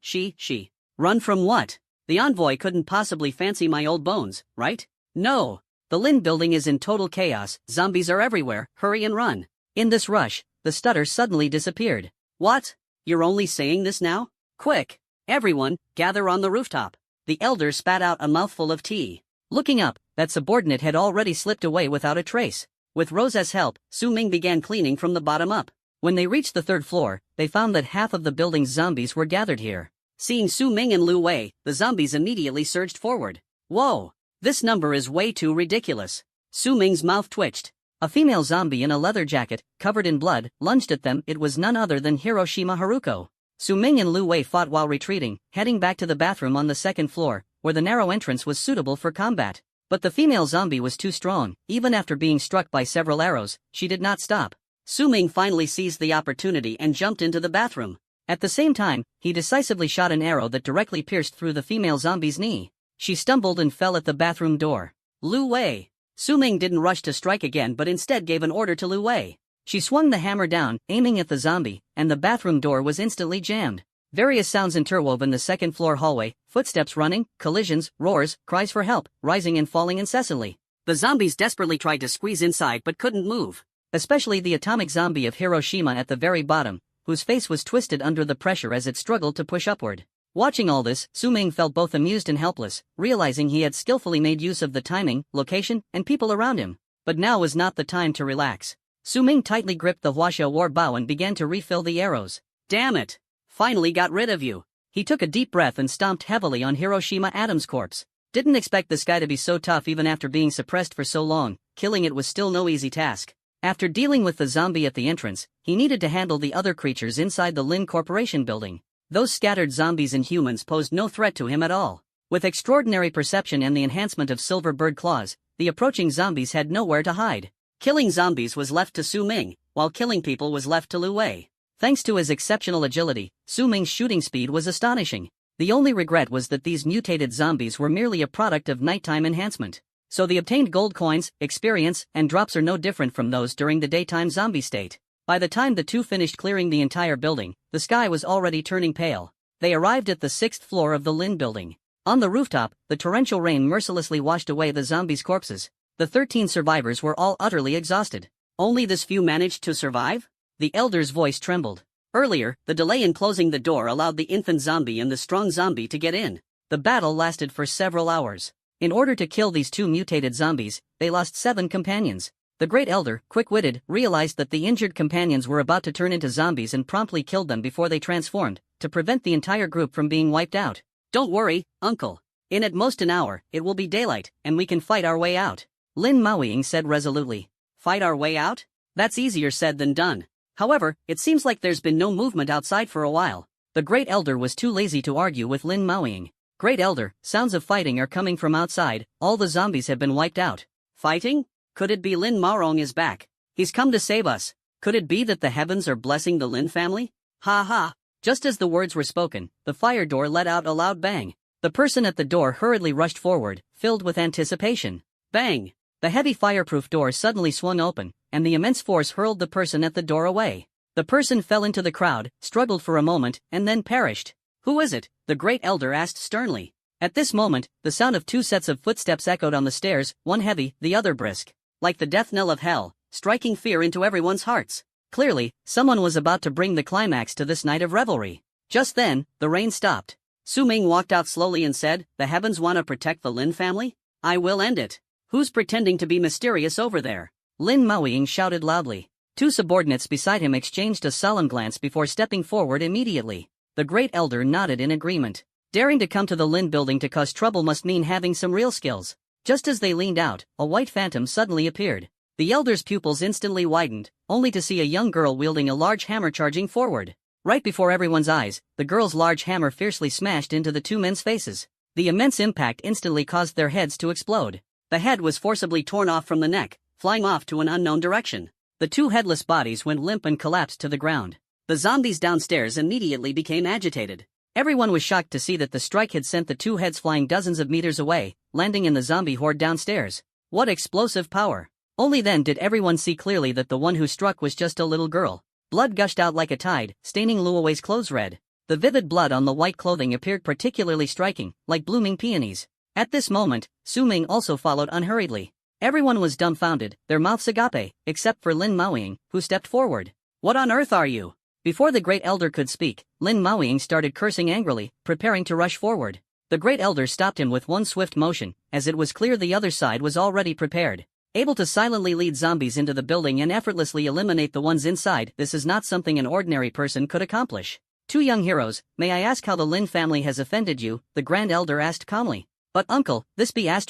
A: Run from what? The envoy couldn't possibly fancy my old bones, right? No. The Lin building is in total chaos, zombies are everywhere, hurry and run. In this rush, the stutter suddenly disappeared. What? You're only saying this now? Quick! Everyone, gather on the rooftop. The elder spat out a mouthful of tea. Looking up, that subordinate had already slipped away without a trace. With Rosa's help, Su Ming began cleaning from the bottom up. When they reached the 3rd floor, they found that half of the building's zombies were gathered here. Seeing Su Ming and Lu Wei, the zombies immediately surged forward. Whoa! This number is way too ridiculous. Su Ming's mouth twitched. A female zombie in a leather jacket, covered in blood, lunged at them. It was none other than Hiroshima Haruko. Su Ming and Lu Wei fought while retreating, heading back to the bathroom on the 2nd floor, where the narrow entrance was suitable for combat. But the female zombie was too strong. Even after being struck by several arrows, she did not stop. Su Ming finally seized the opportunity and jumped into the bathroom. At the same time, he decisively shot an arrow that directly pierced through the female zombie's knee. She stumbled and fell at the bathroom door. Lu Wei. Su Ming didn't rush to strike again but instead gave an order to Lu Wei. She swung the hammer down, aiming at the zombie, and the bathroom door was instantly jammed. Various sounds interwove in the 2nd-floor hallway, footsteps running, collisions, roars, cries for help, rising and falling incessantly. The zombies desperately tried to squeeze inside but couldn't move. Especially the atomic zombie of Hiroshima at the very bottom, whose face was twisted under the pressure as it struggled to push upward. Watching all this, Su Ming felt both amused and helpless, realizing he had skillfully made use of the timing, location, and people around him. But now was not the time to relax. Su Ming tightly gripped the Huaxia war bow and began to refill the arrows. Damn it! Finally got rid of you. He took a deep breath and stomped heavily on Hiroshima Atom's corpse. Didn't expect this guy to be so tough even after being suppressed for so long. Killing it was still no easy task. After dealing with the zombie at the entrance, he needed to handle the other creatures inside the Lin Corporation building. Those scattered zombies and humans posed no threat to him at all. With extraordinary perception and the enhancement of silver bird claws, the approaching zombies had nowhere to hide. Killing zombies was left to Su Ming, while killing people was left to Lu Wei. Thanks to his exceptional agility, Su Ming's shooting speed was astonishing. The only regret was that these mutated zombies were merely a product of nighttime enhancement. So the obtained gold coins, experience, and drops are no different from those during the daytime zombie state. By the time the two finished clearing the entire building, the sky was already turning pale. They arrived at the 6th floor of the Lin building. On the rooftop, the torrential rain mercilessly washed away the zombies' corpses. The 13 survivors were all utterly exhausted. Only this few managed to survive? The elder's voice trembled. Earlier, the delay in closing the door allowed the infant zombie and the strong zombie to get in. The battle lasted for several hours. In order to kill these two mutated zombies, they lost 7 companions. The great elder, quick-witted, realized that the injured companions were about to turn into zombies and promptly killed them before they transformed, to prevent the entire group from being wiped out. Don't worry, uncle. In at most an hour, it will be daylight, and we can fight our way out. Lin Maoying said resolutely. Fight our way out? That's easier said than done. However, it seems like there's been no movement outside for a while. The great elder was too lazy to argue with Lin Maoying. Great elder, sounds of fighting are coming from outside. All the zombies have been wiped out. Fighting? Could it be Lin Maoying is back? He's come to save us. Could it be that the heavens are blessing the Lin family? Ha ha. Just as the words were spoken, the fire door let out a loud bang. The person at the door hurriedly rushed forward, filled with anticipation. Bang! The heavy fireproof door suddenly swung open, and the immense force hurled the person at the door away. The person fell into the crowd, struggled for a moment, and then perished. Who is it? The great elder asked sternly. At this moment, the sound of 2 sets of footsteps echoed on the stairs, one heavy, the other brisk. Like the death knell of hell, striking fear into everyone's hearts. Clearly, someone was about to bring the climax to this night of revelry. Just then, the rain stopped. Su Ming walked out slowly and said, "The heavens want to protect the Lin family? I will end it. Who's pretending to be mysterious over there?" Lin Maoying shouted loudly. 2 subordinates beside him exchanged a solemn glance before stepping forward immediately. The great elder nodded in agreement. Daring to come to the Lin building to cause trouble must mean having some real skills. Just as they leaned out, a white phantom suddenly appeared. The elder's pupils instantly widened, only to see a young girl wielding a large hammer charging forward. Right before everyone's eyes, the girl's large hammer fiercely smashed into the 2 men's faces. The immense impact instantly caused their heads to explode. The head was forcibly torn off from the neck, flying off to an unknown direction. The 2 headless bodies went limp and collapsed to the ground. The zombies downstairs immediately became agitated. Everyone was shocked to see that the strike had sent the 2 heads flying dozens of meters away, landing in the zombie horde downstairs. What explosive power! Only then did everyone see clearly that the one who struck was just a little girl. Blood gushed out like a tide, staining Lu Wei's clothes red. The vivid blood on the white clothing appeared particularly striking, like blooming peonies. At this moment, Su Ming also followed unhurriedly. Everyone was dumbfounded, their mouths agape, except for Lin Maoying, who stepped forward. "What on earth are you?" Before the great elder could speak, Lin Maoying started cursing angrily, preparing to rush forward. The great elder stopped him with one swift motion, as it was clear the other side was already prepared. Able to silently lead zombies into the building and effortlessly eliminate the ones inside, this is not something an ordinary person could accomplish. "2 young heroes, may I ask how the Lin family has offended you?" the grand elder asked calmly. "But uncle, this be ******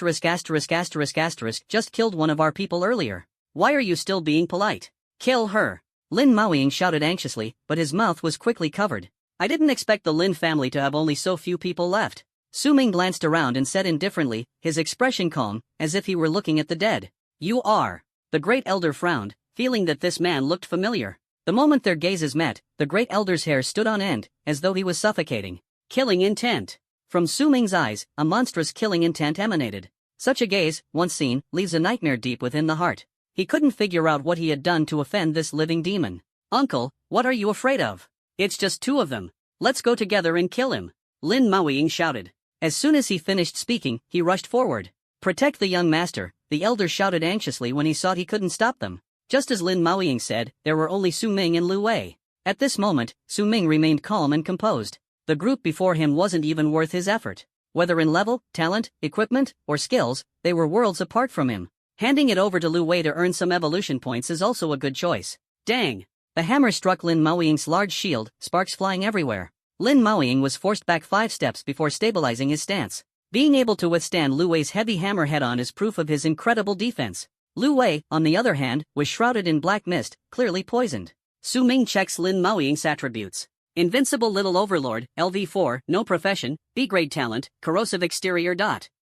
A: just killed one of our people earlier. Why are you still being polite? Kill her!" Lin Maoying shouted anxiously, but his mouth was quickly covered. "I didn't expect the Lin family to have only so few people left." Su Ming glanced around and said indifferently, his expression calm, as if he were looking at the dead. "You are." The great elder frowned, feeling that this man looked familiar. The moment their gazes met, the great elder's hair stood on end, as though he was suffocating. Killing intent. From Su Ming's eyes, a monstrous killing intent emanated. Such a gaze, once seen, leaves a nightmare deep within the heart. He couldn't figure out what he had done to offend this living demon. "Uncle, what are you afraid of? It's just 2 of them. Let's go together and kill him," Lin Maoying shouted. As soon as he finished speaking, he rushed forward. "Protect the young master," the elder shouted anxiously when he saw he couldn't stop them. Just as Lin Maoying said, there were only Su Ming and Lu Wei. At this moment, Su Ming remained calm and composed. The group before him wasn't even worth his effort. Whether in level, talent, equipment, or skills, they were worlds apart from him. Handing it over to Lu Wei to earn some evolution points is also a good choice. Dang! The hammer struck Lin Maoying's large shield, sparks flying everywhere. Lin Maoying was forced back 5 steps before stabilizing his stance. Being able to withstand Lu Wei's heavy hammer head-on is proof of his incredible defense. Lu Wei, on the other hand, was shrouded in black mist, clearly poisoned. Su Ming checks Lin Maoying's attributes. Invincible Little Overlord, LV4, no profession, B-grade talent, corrosive exterior.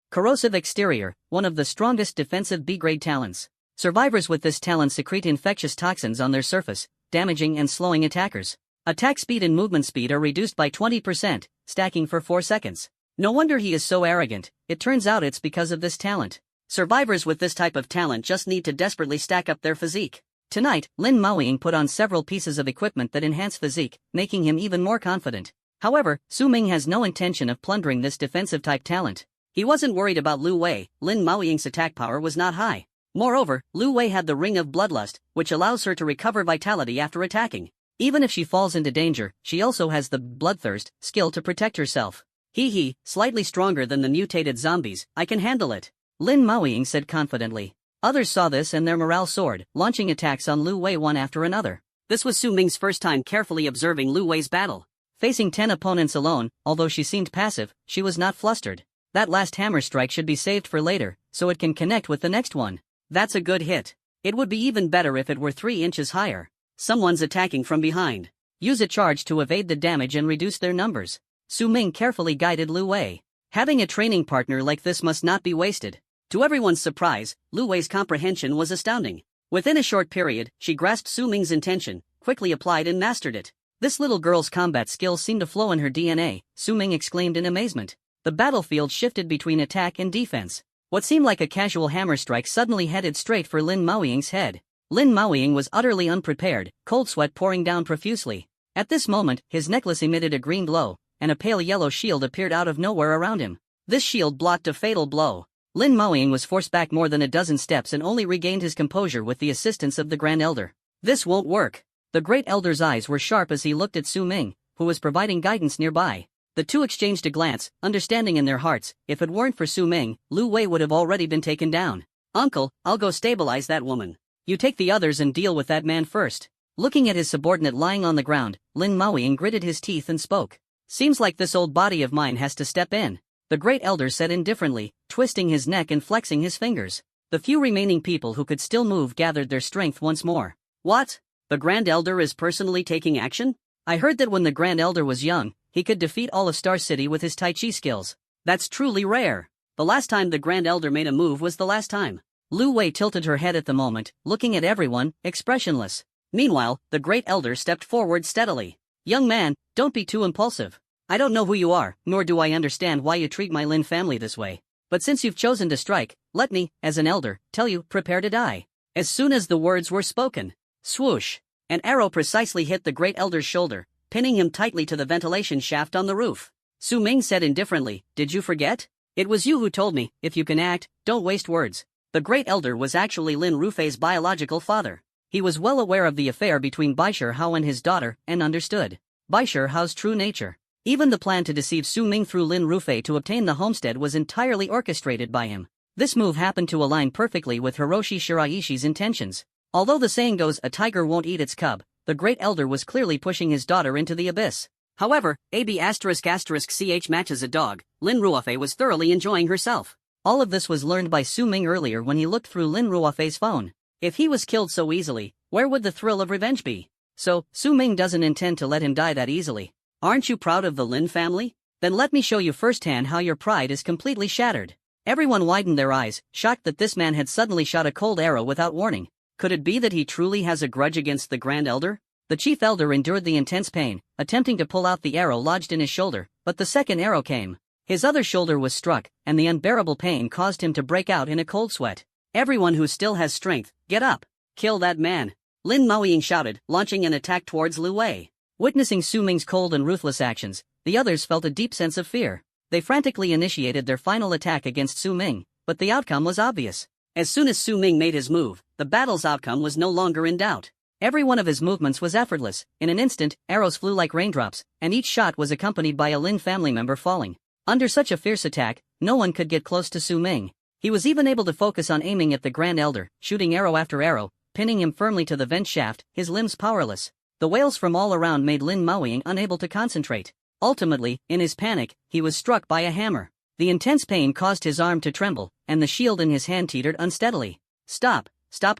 A: Corrosive exterior, one of the strongest defensive B-grade talents. Survivors with this talent secrete infectious toxins on their surface, damaging and slowing attackers. Attack speed and movement speed are reduced by 20%, stacking for 4 seconds. No wonder he is so arrogant, it turns out it's because of this talent. Survivors with this type of talent just need to desperately stack up their physique. Tonight, Lin Maoying put on several pieces of equipment that enhance physique, making him even more confident. However, Su Ming has no intention of plundering this defensive type talent. He wasn't worried about Lu Wei. Lin Maoying's attack power was not high. Moreover, Lu Wei had the Ring of Bloodlust, which allows her to recover vitality after attacking. Even if she falls into danger, she also has the Bloodthirst skill to protect herself. Hee, slightly stronger than the mutated zombies, I can handle it, Lin Maoying said confidently. Others saw this and their morale soared, launching attacks on Lu Wei one after another. This was Su Ming's first time carefully observing Lu Wei's battle. Facing 10 opponents alone, although she seemed passive, she was not flustered. That last hammer strike should be saved for later, so it can connect with the next one. That's a good hit. It would be even better if it were 3 inches higher. Someone's attacking from behind. Use a charge to evade the damage and reduce their numbers. Su Ming carefully guided Lu Wei. Having a training partner like this must not be wasted. To everyone's surprise, Lu Wei's comprehension was astounding. Within a short period, she grasped Su Ming's intention, quickly applied and mastered it. This little girl's combat skills seemed to flow in her DNA, Su Ming exclaimed in amazement. The battlefield shifted between attack and defense. What seemed like a casual hammer strike suddenly headed straight for Lin Maoying's head. Lin Maoying was utterly unprepared, cold sweat pouring down profusely. At this moment, his necklace emitted a green glow, and a pale yellow shield appeared out of nowhere around him. This shield blocked a fatal blow. Lin Maoying was forced back more than a dozen steps and only regained his composure with the assistance of the Grand Elder. This won't work. The Great Elder's eyes were sharp as he looked at Su Ming, who was providing guidance nearby. The two exchanged a glance, understanding in their hearts, if it weren't for Su Ming, Lu Wei would have already been taken down. Uncle, I'll go stabilize that woman. You take the others and deal with that man first. Looking at his subordinate lying on the ground, Lin Maoying gritted his teeth and spoke. Seems like this old body of mine has to step in, the Great Elder said indifferently, twisting his neck and flexing his fingers. The few remaining people who could still move gathered their strength once more. What? The Grand Elder is personally taking action? I heard that when the Grand Elder was young, he could defeat all of Star City with his Tai Chi skills. That's truly rare. The last time the Grand Elder made a move was the last time. Lu Wei tilted her head at the moment, looking at everyone, expressionless. Meanwhile, the Great Elder stepped forward steadily. Young man, don't be too impulsive. I don't know who you are, nor do I understand why you treat my Lin family this way. But since you've chosen to strike, let me, as an elder, tell you, prepare to die. As soon as the words were spoken, swoosh, an arrow precisely hit the Great Elder's shoulder, pinning him tightly to the ventilation shaft on the roof. Su Ming said indifferently, did you forget? It was you who told me, if you can act, don't waste words. The Great Elder was actually Lin Rufei's biological father. He was well aware of the affair between Baisher Hao and his daughter, and understood Baisher Hao's true nature. Even the plan to deceive Su Ming through Lin Rufei to obtain the homestead was entirely orchestrated by him. This move happened to align perfectly with Hiroshi Shiraishi's intentions. Although the saying goes a tiger won't eat its cub, the Great Elder was clearly pushing his daughter into the abyss. However, ****ch matches a dog, Lin Rufei was thoroughly enjoying herself. All of this was learned by Su Ming earlier when he looked through Lin Rufei's phone. If he was killed so easily, where would the thrill of revenge be? So, Su Ming doesn't intend to let him die that easily. Aren't you proud of the Lin family? Then let me show you firsthand how your pride is completely shattered. Everyone widened their eyes, shocked that this man had suddenly shot a cold arrow without warning. Could it be that he truly has a grudge against the Grand Elder? The Chief Elder endured the intense pain, attempting to pull out the arrow lodged in his shoulder, but the second arrow came. His other shoulder was struck, and the unbearable pain caused him to break out in a cold sweat. Everyone who still has strength, get up. Kill that man. Lin Maoying shouted, launching an attack towards Lu Wei. Witnessing Su Ming's cold and ruthless actions, the others felt a deep sense of fear. They frantically initiated their final attack against Su Ming, but the outcome was obvious. As soon as Su Ming made his move, the battle's outcome was no longer in doubt. Every one of his movements was effortless. In an instant, arrows flew like raindrops, and each shot was accompanied by a Lin family member falling. Under such a fierce attack, no one could get close to Su Ming. He was even able to focus on aiming at the Grand Elder, shooting arrow after arrow, pinning him firmly to the vent shaft, his limbs powerless. The wails from all around made Lin Maoying unable to concentrate. Ultimately, in his panic, he was struck by a hammer. The intense pain caused his arm to tremble, and the shield in his hand teetered unsteadily. Stop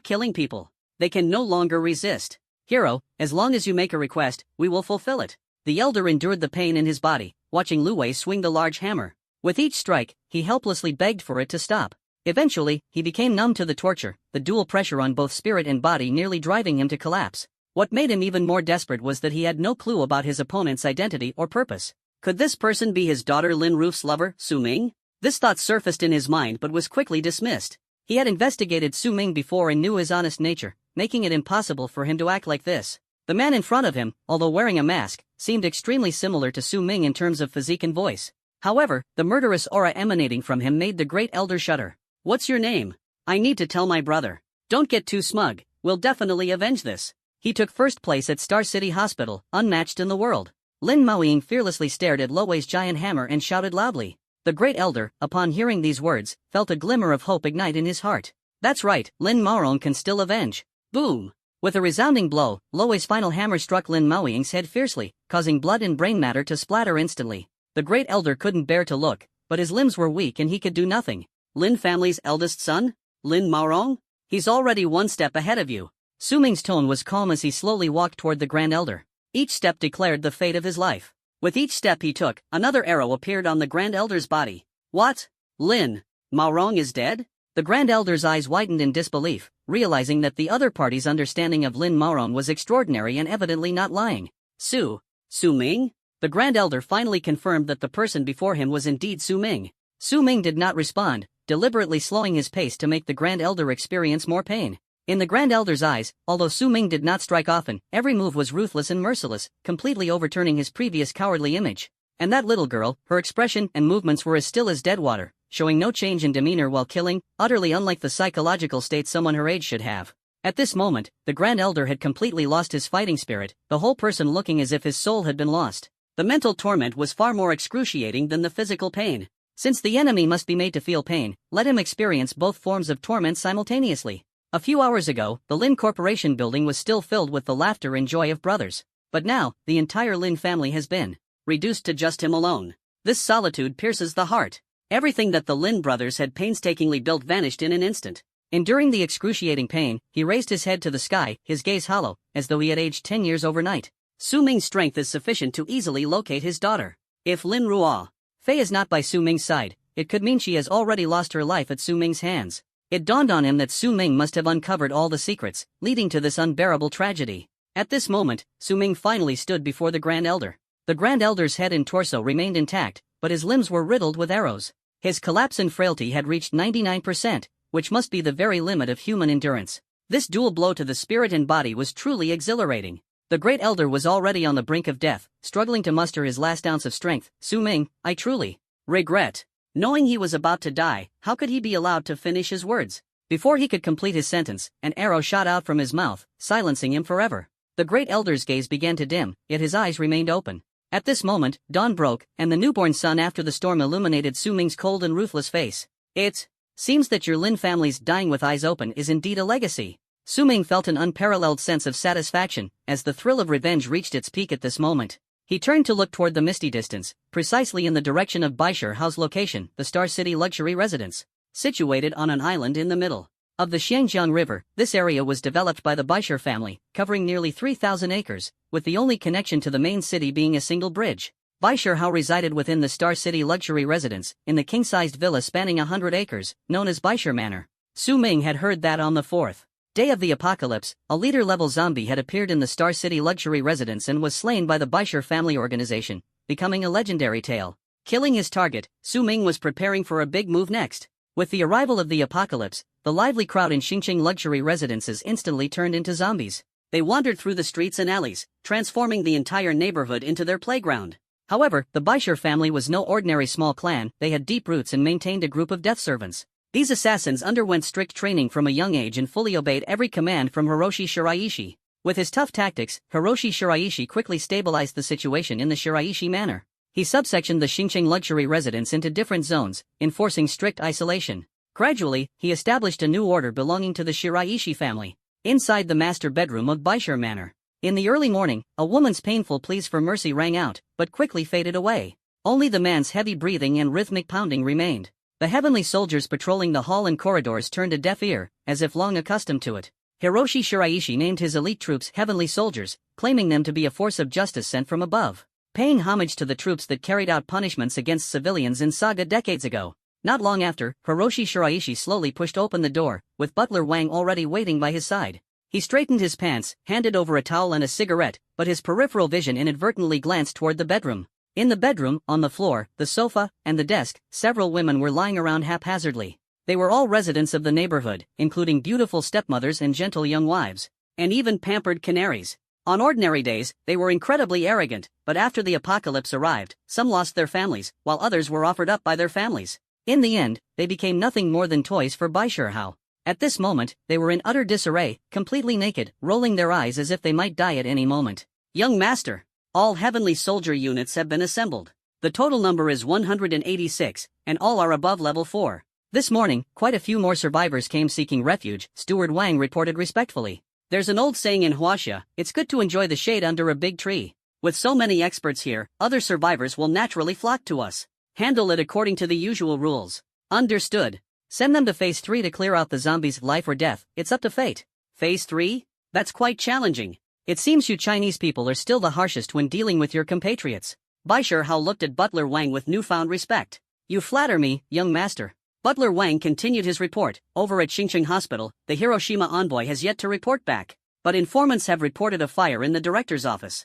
A: killing people. They can no longer resist. Hero, as long as you make a request, we will fulfill it. The elder endured the pain in his body, watching Lu Wei swing the large hammer. With each strike, he helplessly begged for it to stop. Eventually, he became numb to the torture, the dual pressure on both spirit and body nearly driving him to collapse. What made him even more desperate was that he had no clue about his opponent's identity or purpose. Could this person be his daughter Lin Rufe's lover, Su Ming? This thought surfaced in his mind but was quickly dismissed. He had investigated Su Ming before and knew his honest nature, making it impossible for him to act like this. The man in front of him, although wearing a mask, seemed extremely similar to Su Ming in terms of physique and voice. However, the murderous aura emanating from him made the great elder shudder. What's your name? I need to tell my brother. Don't get too smug, we'll definitely avenge this. He took first place at Star City Hospital, unmatched in the world. Lin Maoying fearlessly stared at Lo Wei's giant hammer and shouted loudly. The great elder, upon hearing these words, felt a glimmer of hope ignite in his heart. That's right, Lin Maoying can still avenge. Boom! With a resounding blow, Lo Wei's final hammer struck Lin Maoying's head fiercely, causing blood and brain matter to splatter instantly. The great elder couldn't bear to look, but his limbs were weak and he could do nothing. Lin family's eldest son? Lin Maoying? He's already one step ahead of you. Su Ming's tone was calm as he slowly walked toward the grand elder. Each step declared the fate of his life. With each step he took, another arrow appeared on the grand elder's body. What? Lin Maoying is dead? The grand elder's eyes widened in disbelief, realizing that the other party's understanding of Lin Maoying was extraordinary and evidently not lying. Su Ming? The grand elder finally confirmed that the person before him was indeed Su Ming. Su Ming did not respond, deliberately slowing his pace to make the grand elder experience more pain. In the grand elder's eyes, although Su Ming did not strike often, every move was ruthless and merciless, completely overturning his previous cowardly image. And that little girl, her expression and movements were as still as dead water, showing no change in demeanor while killing, utterly unlike the psychological state someone her age should have. At this moment, the grand elder had completely lost his fighting spirit, the whole person looking as if his soul had been lost. The mental torment was far more excruciating than the physical pain. Since the enemy must be made to feel pain, let him experience both forms of torment simultaneously. A few hours ago, the Lin Corporation building was still filled with the laughter and joy of brothers. But now, the entire Lin family has been reduced to just him alone. This solitude pierces the heart. Everything that the Lin brothers had painstakingly built vanished in an instant. Enduring the excruciating pain, he raised his head to the sky, his gaze hollow, as though he had aged 10 years overnight. Su Ming's strength is sufficient to easily locate his daughter. If Lin Ruo Fei is not by Su Ming's side, it could mean she has already lost her life at Su Ming's hands. It dawned on him that Su Ming must have uncovered all the secrets, leading to this unbearable tragedy. At this moment, Su Ming finally stood before the Grand Elder. The Grand Elder's head and torso remained intact, but his limbs were riddled with arrows. His collapse and frailty had reached 99%, which must be the very limit of human endurance. This dual blow to the spirit and body was truly exhilarating. The Great Elder was already on the brink of death, struggling to muster his last ounce of strength. Su Ming, I truly regret. Knowing he was about to die, how could he be allowed to finish his words? Before he could complete his sentence, an arrow shot out from his mouth, silencing him forever. The Great Elder's gaze began to dim, yet his eyes remained open. At this moment, dawn broke, and the newborn sun after the storm illuminated Su Ming's cold and ruthless face. It seems that your Lin family's dying with eyes open is indeed a legacy. Su Ming felt an unparalleled sense of satisfaction, as the thrill of revenge reached its peak at this moment. He turned to look toward the misty distance, precisely in the direction of Baishar Hao's location, the Star City luxury residence. Situated on an island in the middle of the Xiangjiang River, this area was developed by the Baishar family, covering nearly 3,000 acres, with the only connection to the main city being a single bridge. Baishar Hao resided within the Star City luxury residence, in the king-sized villa spanning 100 acres, known as Baishar Manor. Su Ming had heard that on the fourth day of the apocalypse, a leader-level zombie had appeared in the Star City luxury residence and was slain by the Baishar family organization, becoming a legendary tale. Killing his target, Su Ming was preparing for a big move next. With the arrival of the apocalypse, the lively crowd in Xingqing luxury residences instantly turned into zombies. They wandered through the streets and alleys, transforming the entire neighborhood into their playground. However, the Baishar family was no ordinary small clan, they had deep roots and maintained a group of death servants. These assassins underwent strict training from a young age and fully obeyed every command from Hiroshi Shiraishi. With his tough tactics, Hiroshi Shiraishi quickly stabilized the situation in the Shiraishi manner. He subsectioned the Xingqing luxury residence into different zones, enforcing strict isolation. Gradually, he established a new order belonging to the Shiraishi family. Inside the master bedroom of Baishar Manor, In the early morning, a woman's painful pleas for mercy rang out, but quickly faded away. Only the man's heavy breathing and rhythmic pounding remained. The heavenly soldiers patrolling the hall and corridors turned a deaf ear, as if long accustomed to it. Hiroshi Shiraishi named his elite troops heavenly soldiers, claiming them to be a force of justice sent from above, paying homage to the troops that carried out punishments against civilians in Saga decades ago. Not long after, Hiroshi Shiraishi slowly pushed open the door, with Butler Wang already waiting by his side. He straightened his pants, handed over a towel and a cigarette, but his peripheral vision inadvertently glanced toward the bedroom. In the bedroom, on the floor, the sofa, and the desk, several women were lying around haphazardly. They were all residents of the neighborhood, including beautiful stepmothers and gentle young wives, and even pampered canaries. On ordinary days, they were incredibly arrogant, but after the apocalypse arrived, some lost their families, while others were offered up by their families. In the end, they became nothing more than toys for Baishirhao. At this moment, they were in utter disarray, completely naked, rolling their eyes as if they might die at any moment. Young master, all heavenly soldier units have been assembled. The total number is 186, and all are above level 4. This morning, quite a few more survivors came seeking refuge, Steward Wang reported respectfully. There's an old saying in Huaxia, it's good to enjoy the shade under a big tree. With so many experts here, other survivors will naturally flock to us. Handle it according to the usual rules. Understood. Send them to Phase 3 to clear out the zombies, life or death, it's up to fate. Phase 3? That's quite challenging. It seems you Chinese people are still the harshest when dealing with your compatriots. Baishirhao looked at Butler Wang with newfound respect. You flatter me, young master. Butler Wang continued his report. Over at Xingcheng Hospital, the Hiroshima envoy has yet to report back, but informants have reported a fire in the director's office.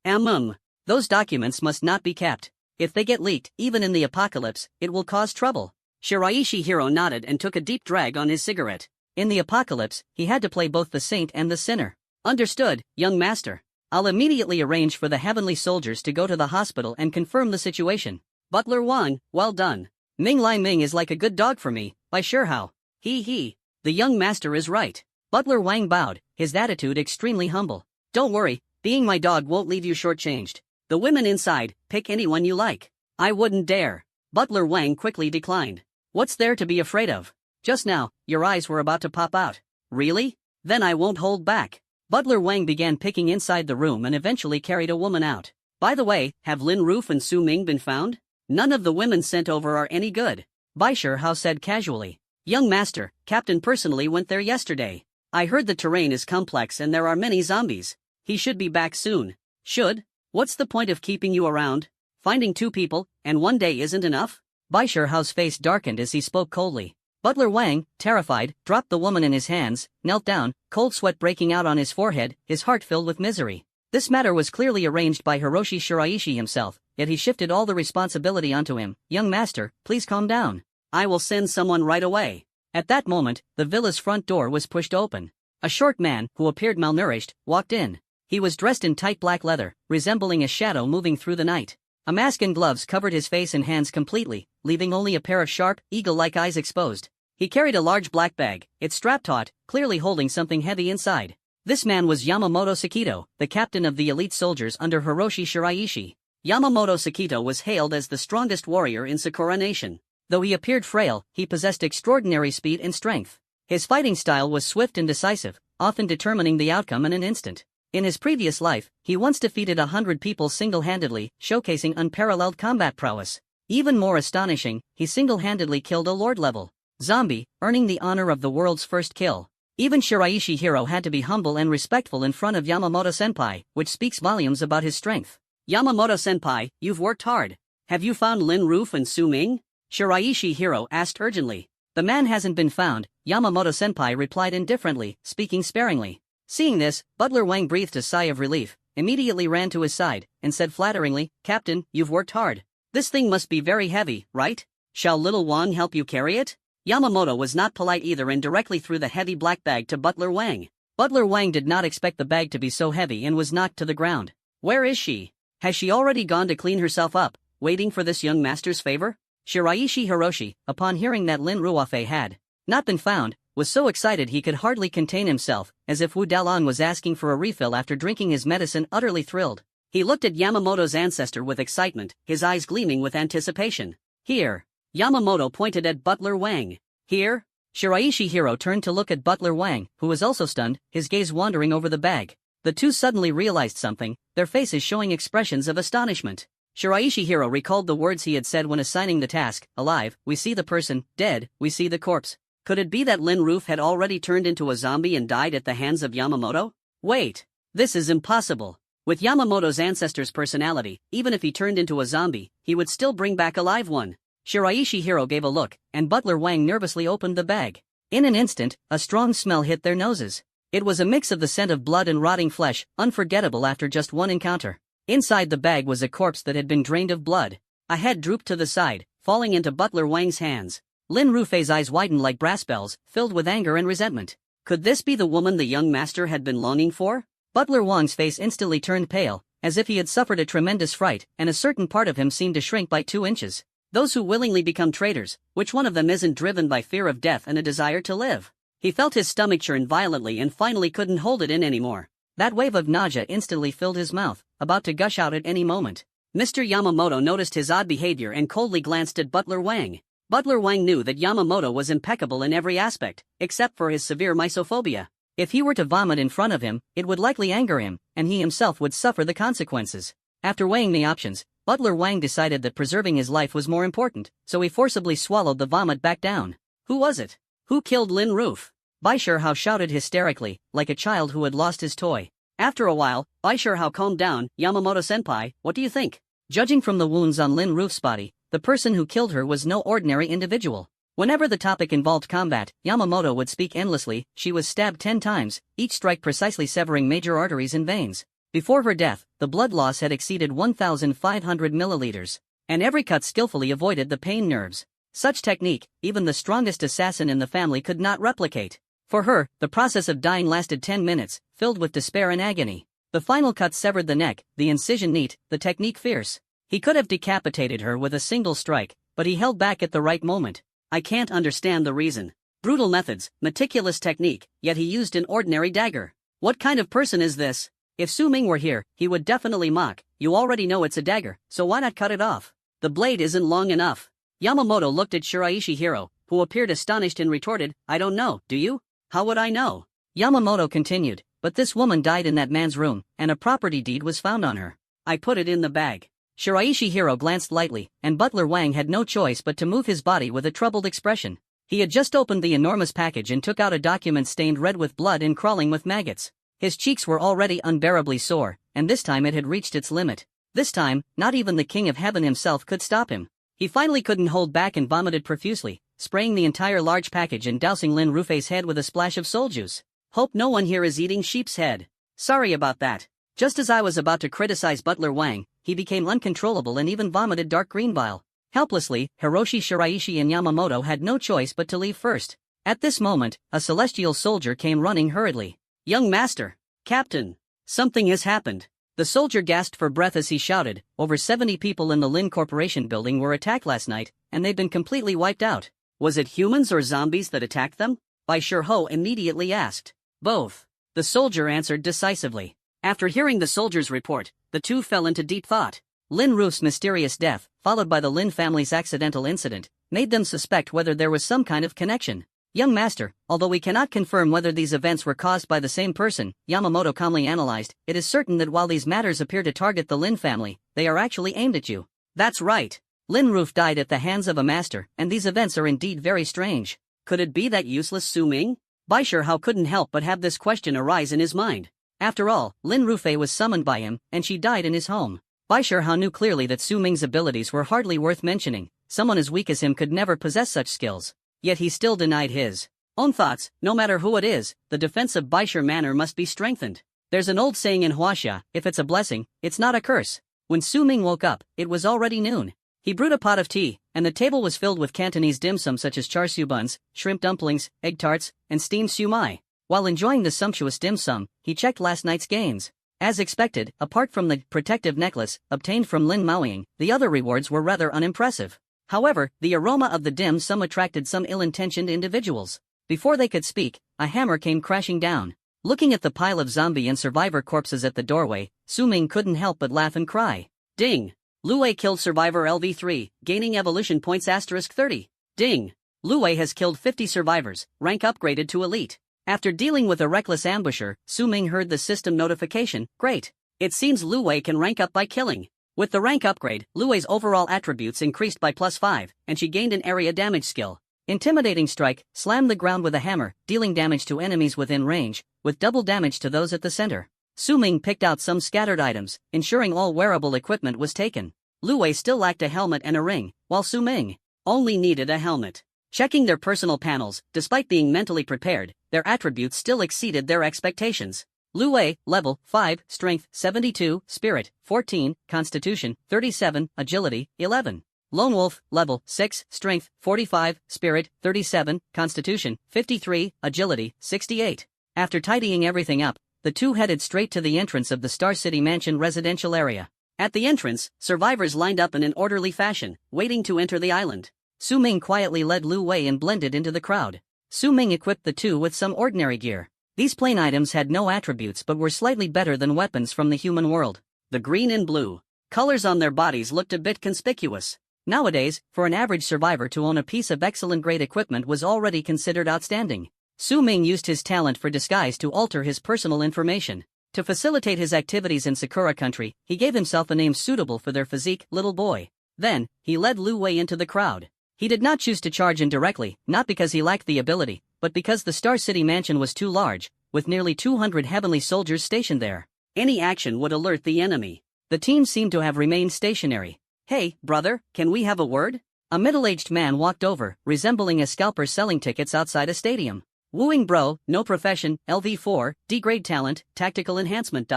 A: Those documents must not be kept. If they get leaked, even in the apocalypse, it will cause trouble. Shiraishi Hiro nodded and took a deep drag on his cigarette. In the apocalypse, he had to play both the saint and the sinner. Understood, young master. I'll immediately arrange for the heavenly soldiers to go to the hospital and confirm the situation. Butler Wang, well done. Ming Lai Ming is like a good dog for me, Baishirhao. The young master is right. Butler Wang bowed, his attitude extremely humble. Don't worry, being my dog won't leave you shortchanged. The women inside, pick anyone you like. I wouldn't dare. Butler Wang quickly declined. What's there to be afraid of? Just now, your eyes were about to pop out. Really? Then I won't hold back. Butler Wang began picking inside the room and eventually carried a woman out. By the way, have Lin Roof and Su Ming been found? None of the women sent over are any good. Baishirhao said casually. Young master, Captain personally went there yesterday. I heard the terrain is complex and there are many zombies. He should be back soon. Should? What's the point of keeping you around? Finding 2 people, and 1 day isn't enough? Baishirhao's face darkened as he spoke coldly. Butler Wang, terrified, dropped the woman in his hands, knelt down, cold sweat breaking out on his forehead, his heart filled with misery. This matter was clearly arranged by Hiroshi Shiraishi himself, yet he shifted all the responsibility onto him. Young master, please calm down. I will send someone right away. At that moment, the villa's front door was pushed open. A short man, who appeared malnourished, walked in. He was dressed in tight black leather, resembling a shadow moving through the night. A mask and gloves covered his face and hands completely, leaving only a pair of sharp, eagle-like eyes exposed. He carried a large black bag, its strap taut, clearly holding something heavy inside. This man was Yamamoto Sakito, the captain of the elite soldiers under Hiroshi Shiraishi. Yamamoto Sakito was hailed as the strongest warrior in Sakura Nation. Though he appeared frail, he possessed extraordinary speed and strength. His fighting style was swift and decisive, often determining the outcome in an instant. In his previous life, he once defeated 100 people single-handedly, showcasing unparalleled combat prowess. Even more astonishing, he single-handedly killed a Lord-level zombie, earning the honor of the world's first kill. Even Shiraishi Hiro had to be humble and respectful in front of Yamamoto-senpai, which speaks volumes about his strength. Yamamoto-senpai, you've worked hard. Have you found Lin Roof and Su Ming? Shiraishi Hiro asked urgently. The man hasn't been found, Yamamoto-senpai replied indifferently, speaking sparingly. Seeing this, Butler Wang breathed a sigh of relief, immediately ran to his side, and said flatteringly, Captain, you've worked hard. This thing must be very heavy, right? Shall little Wang help you carry it? Yamamoto was not polite either and directly threw the heavy black bag to Butler Wang. Butler Wang did not expect the bag to be so heavy and was knocked to the ground. Where is she? Has she already gone to clean herself up, waiting for this young master's favor? Shiraishi Hiroshi, upon hearing that Lin Ruofei had not been found, was so excited he could hardly contain himself, as if Wu Dalan was asking for a refill after drinking his medicine. Utterly thrilled, he looked at Yamamoto's ancestor with excitement, his eyes gleaming with anticipation. Here. Yamamoto pointed at Butler Wang. Here? Shiraishi Hiro turned to look at Butler Wang, who was also stunned, his gaze wandering over the bag. The two suddenly realized something, their faces showing expressions of astonishment. Shiraishi Hiro recalled the words he had said when assigning the task: alive, we see the person; dead, we see the corpse. Could it be that Lin Roof had already turned into a zombie and died at the hands of Yamamoto? Wait. This is impossible. With Yamamoto's ancestor's personality, even if he turned into a zombie, he would still bring back a live one. Shiraishi Hiro gave a look, and Butler Wang nervously opened the bag. In an instant, a strong smell hit their noses. It was a mix of the scent of blood and rotting flesh, unforgettable after just one encounter. Inside the bag was a corpse that had been drained of blood. A head drooped to the side, falling into Butler Wang's hands. Lin Rufei's eyes widened like brass bells, filled with anger and resentment. Could this be the woman the young master had been longing for? Butler Wang's face instantly turned pale, as if he had suffered a tremendous fright, and a certain part of him seemed to shrink by 2 inches. Those who willingly become traitors, which one of them isn't driven by fear of death and a desire to live? He felt his stomach churn violently and finally couldn't hold it in anymore. That wave of nausea instantly filled his mouth, about to gush out at any moment. Mr. Yamamoto noticed his odd behavior and coldly glanced at Butler Wang. Butler Wang knew that Yamamoto was impeccable in every aspect, except for his severe misophobia. If he were to vomit in front of him, it would likely anger him, and he himself would suffer the consequences. After weighing the options, Butler Wang decided that preserving his life was more important, so he forcibly swallowed the vomit back down. Who was it? Who killed Lin Roof? Baishirhao shouted hysterically, like a child who had lost his toy. After a while, Baishirhao calmed down. Yamamoto-senpai, what do you think? Judging from the wounds on Lin Roof's body, the person who killed her was no ordinary individual. Whenever the topic involved combat, Yamamoto would speak endlessly. She was stabbed 10 times, each strike precisely severing major arteries and veins. Before her death, the blood loss had exceeded 1,500 milliliters, and every cut skillfully avoided the pain nerves. Such technique, even the strongest assassin in the family could not replicate. For her, the process of dying lasted 10 minutes, filled with despair and agony. The final cut severed the neck, the incision neat, the technique fierce. He could have decapitated her with a single strike, but he held back at the right moment. I can't understand the reason. Brutal methods, meticulous technique, yet he used an ordinary dagger. What kind of person is this? If Su Ming were here, he would definitely mock. You already know it's a dagger, so why not cut it off? The blade isn't long enough. Yamamoto looked at Shiraishi Hiro, who appeared astonished and retorted, I don't know, do you? How would I know? Yamamoto continued, but this woman died in that man's room, and a property deed was found on her. I put it in the bag. Shiraishi Hiro glanced lightly, and Butler Wang had no choice but to move his body with a troubled expression. He had just opened the enormous package and took out a document stained red with blood and crawling with maggots. His cheeks were already unbearably sore, and this time it had reached its limit. This time, not even the King of Heaven himself could stop him. He finally couldn't hold back and vomited profusely, spraying the entire large package and dousing Lin Rufei's head with a splash of soul juice. Hope no one here is eating sheep's head. Sorry about that. Just as I was about to criticize Butler Wang, he became uncontrollable and even vomited dark green bile. Helplessly, Hiroshi, Shiraishi and Yamamoto had no choice but to leave first. At this moment, a celestial soldier came running hurriedly. Young master! Captain! Something has happened. The soldier gasped for breath as he shouted, over 70 people in the Lin Corporation building were attacked last night, and they've been completely wiped out. Was it humans or zombies that attacked them? Baishirhao immediately asked. Both. The soldier answered decisively. After hearing the soldier's report, the two fell into deep thought. Lin Roof's mysterious death, followed by the Lin family's accidental incident, made them suspect whether there was some kind of connection. Young master, although we cannot confirm whether these events were caused by the same person, Yamamoto calmly analyzed, it is certain that while these matters appear to target the Lin family, they are actually aimed at you. That's right. Lin Roof died at the hands of a master, and these events are indeed very strange. Could it be that useless Su Ming? Baishirhao couldn't help but have this question arise in his mind. After all, Lin Rufei was summoned by him, and she died in his home. Baishirhao knew clearly that Su Ming's abilities were hardly worth mentioning. Someone as weak as him could never possess such skills. Yet he still denied his own thoughts. No matter who it is, the defense of Baishir Manor must be strengthened. There's an old saying in Huaxia, if it's a blessing, it's not a curse. When Su Ming woke up, it was already noon. He brewed a pot of tea, and the table was filled with Cantonese dim sum such as char siu buns, shrimp dumplings, egg tarts, and steamed siu mai. While enjoying the sumptuous dim sum, he checked last night's gains. As expected, apart from the protective necklace obtained from Lin Maoying, the other rewards were rather unimpressive. However, the aroma of the dim sum attracted some ill-intentioned individuals. Before they could speak, a hammer came crashing down. Looking at the pile of zombie and survivor corpses at the doorway, Su Ming couldn't help but laugh and cry. Ding! Luwei killed survivor LV3, gaining evolution points *30. Ding! Luwei has killed 50 survivors, rank upgraded to elite. After dealing with a reckless ambusher, Su Ming heard the system notification. Great. It seems Lu Wei can rank up by killing. With the rank upgrade, Lu Wei's overall attributes increased by +5, and she gained an area damage skill. Intimidating Strike, slammed the ground with a hammer, dealing damage to enemies within range, with double damage to those at the center. Su Ming picked out some scattered items, ensuring all wearable equipment was taken. Lu Wei still lacked a helmet and a ring, while Su Ming only needed a helmet. Checking their personal panels, despite being mentally prepared, their attributes still exceeded their expectations. Lu Wei, level 5, strength 72, spirit 14, constitution 37, agility 11. Lone Wolf, level 6, strength 45, spirit 37, constitution 53, agility 68. After tidying everything up, the two headed straight to the entrance of the Star City Mansion residential area. At the entrance, survivors lined up in an orderly fashion, waiting to enter the island. Su Ming quietly led Lu Wei and blended into the crowd. Su Ming equipped the two with some ordinary gear. These plain items had no attributes but were slightly better than weapons from the human world. The green and blue colors on their bodies looked a bit conspicuous. Nowadays, for an average survivor to own a piece of excellent grade equipment was already considered outstanding. Su Ming used his talent for disguise to alter his personal information. To facilitate his activities in Sakura country, he gave himself a name suitable for their physique, Little Boy. Then, he led Lu Wei into the crowd. He did not choose to charge in directly, not because he lacked the ability, but because the Star City Mansion was too large, with nearly 200 heavenly soldiers stationed there. Any action would alert the enemy. The team seemed to have remained stationary. Hey, brother, can we have a word? A middle-aged man walked over, resembling a scalper selling tickets outside a stadium. Wooing bro, no profession, LV4, D-grade talent, tactical enhancement.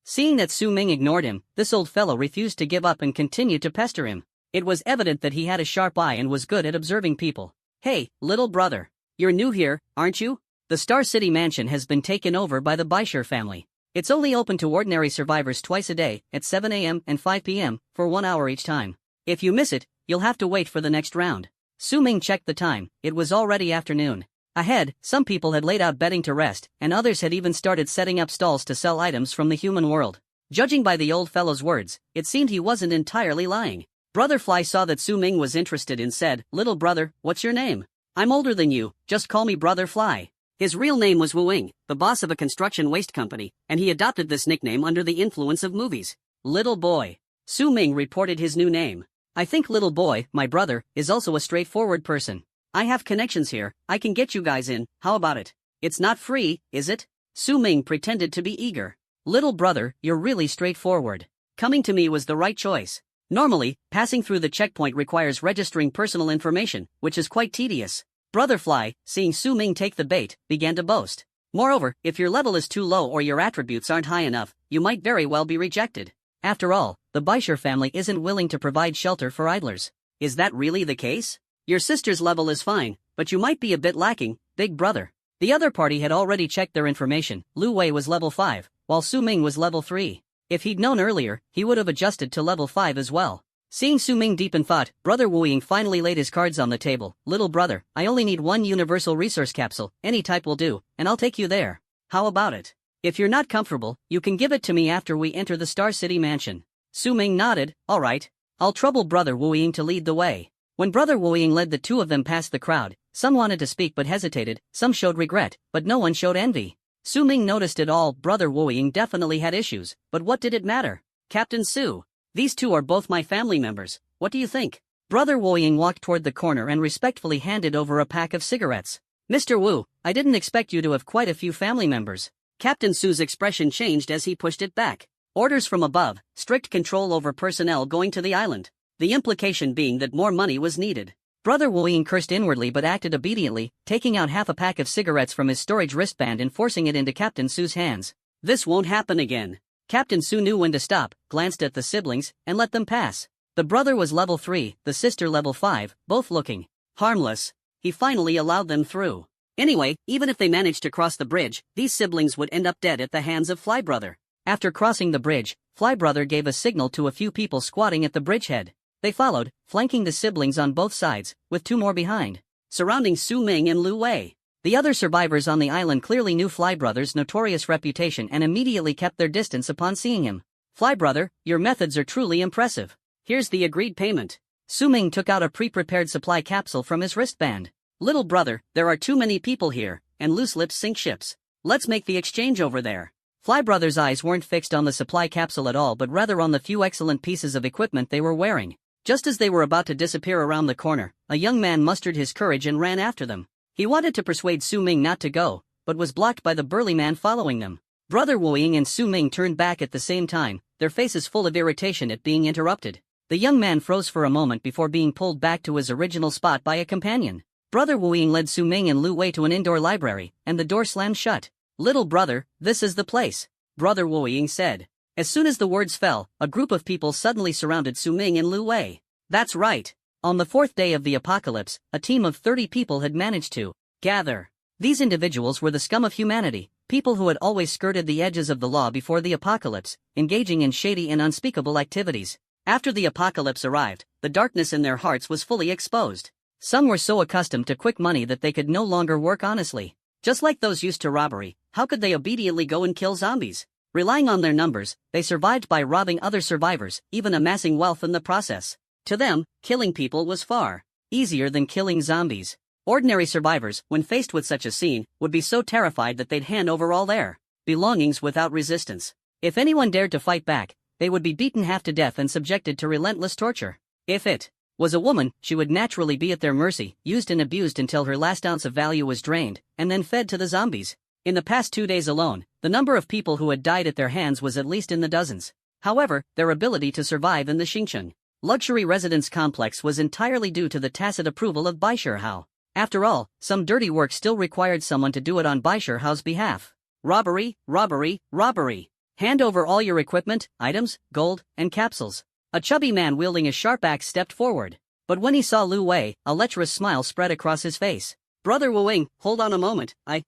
A: Seeing that Su Ming ignored him, this old fellow refused to give up and continued to pester him. It was evident that he had a sharp eye and was good at observing people. Hey, little brother. You're new here, aren't you? The Star City Mansion has been taken over by the Baishar family. It's only open to ordinary survivors twice a day, at 7 a.m. and 5 p.m., for 1 hour each time. If you miss it, you'll have to wait for the next round. Su Ming checked the time. It was already afternoon. Ahead, some people had laid out bedding to rest, and others had even started setting up stalls to sell items from the human world. Judging by the old fellow's words, it seemed he wasn't entirely lying. Brother Fly saw that Su Ming was interested and said, "Little brother, what's your name? I'm older than you, just call me Brother Fly." His real name was Wu Ying, the boss of a construction waste company, and he adopted this nickname under the influence of movies. Little Boy. Su Ming reported his new name. I think Little Boy, my brother, is also a straightforward person. I have connections here, I can get you guys in, how about it? It's not free, is it? Su Ming pretended to be eager. Little brother, you're really straightforward. Coming to me was the right choice. Normally, passing through the checkpoint requires registering personal information, which is quite tedious. Brother Fly, seeing Su Ming take the bait, began to boast. Moreover, if your level is too low or your attributes aren't high enough, you might very well be rejected. After all, the Baishar family isn't willing to provide shelter for idlers. Is that really the case? Your sister's level is fine, but you might be a bit lacking, big brother. The other party had already checked their information. Lu Wei was level 5, while Su Ming was level 3. If he'd known earlier, he would have adjusted to level 5 as well. Seeing Su Ming deep in thought, Brother Wu Ying finally laid his cards on the table. Little brother, I only need one universal resource capsule, any type will do, and I'll take you there. How about it? If you're not comfortable, you can give it to me after we enter the Star City Mansion. Su Ming nodded. Alright. I'll trouble Brother Wu Ying to lead the way. When Brother Wu Ying led the two of them past the crowd, some wanted to speak but hesitated, some showed regret, but no one showed envy. Su Ming noticed it all. Brother Wu Ying definitely had issues, but what did it matter? Captain Su. These two are both my family members, what do you think? Brother Wu Ying walked toward the corner and respectfully handed over a pack of cigarettes. Mr. Wu, I didn't expect you to have quite a few family members. Captain Su's expression changed as he pushed it back. Orders from above, strict control over personnel going to the island. The implication being that more money was needed. Brother Wu Ying cursed inwardly but acted obediently, taking out half a pack of cigarettes from his storage wristband and forcing it into Captain Su's hands. This won't happen again. Captain Su knew when to stop, glanced at the siblings, and let them pass. The brother was level 3, the sister level 5, both looking harmless. He finally allowed them through. Anyway, even if they managed to cross the bridge, these siblings would end up dead at the hands of Fly Brother. After crossing the bridge, Fly Brother gave a signal to a few people squatting at the bridgehead. They followed, flanking the siblings on both sides, with two more behind, surrounding Su Ming and Lu Wei. The other survivors on the island clearly knew Fly Brother's notorious reputation and immediately kept their distance upon seeing him. Fly Brother, your methods are truly impressive. Here's the agreed payment. Su Ming took out a pre-prepared supply capsule from his wristband. Little brother, there are too many people here, and loose lips sink ships. Let's make the exchange over there. Fly Brothers' eyes weren't fixed on the supply capsule at all but rather on the few excellent pieces of equipment they were wearing. Just as they were about to disappear around the corner, a young man mustered his courage and ran after them. He wanted to persuade Su Ming not to go, but was blocked by the burly man following them. Brother Wu Ying and Su Ming turned back at the same time, their faces full of irritation at being interrupted. The young man froze for a moment before being pulled back to his original spot by a companion. Brother Wu Ying led Su Ming and Lu Wei to an indoor library, and the door slammed shut. "Little brother, this is the place," Brother Wu Ying said. As soon as the words fell, a group of people suddenly surrounded Su Ming and Lu Wei. That's right. On the fourth day of the apocalypse, a team of 30 people had managed to gather. These individuals were the scum of humanity, people who had always skirted the edges of the law before the apocalypse, engaging in shady and unspeakable activities. After the apocalypse arrived, the darkness in their hearts was fully exposed. Some were so accustomed to quick money that they could no longer work honestly. Just like those used to robbery, how could they obediently go and kill zombies? Relying on their numbers, they survived by robbing other survivors, even amassing wealth in the process. To them, killing people was far easier than killing zombies. Ordinary survivors, when faced with such a scene, would be so terrified that they'd hand over all their belongings without resistance. If anyone dared to fight back, they would be beaten half to death and subjected to relentless torture. If it was a woman, she would naturally be at their mercy, used and abused until her last ounce of value was drained, and then fed to the zombies. In the past 2 days alone, the number of people who had died at their hands was at least in the dozens. However, their ability to survive in the Xingcheng luxury residence complex was entirely due to the tacit approval of Bai Shihao. After all, some dirty work still required someone to do it on Bai Shihao's behalf. Robbery, robbery, robbery. Hand over all your equipment, items, gold, and capsules. A chubby man wielding a sharp axe stepped forward. But when he saw Lu Wei, a lecherous smile spread across his face. "Brother Wu Ying, hold on a moment. I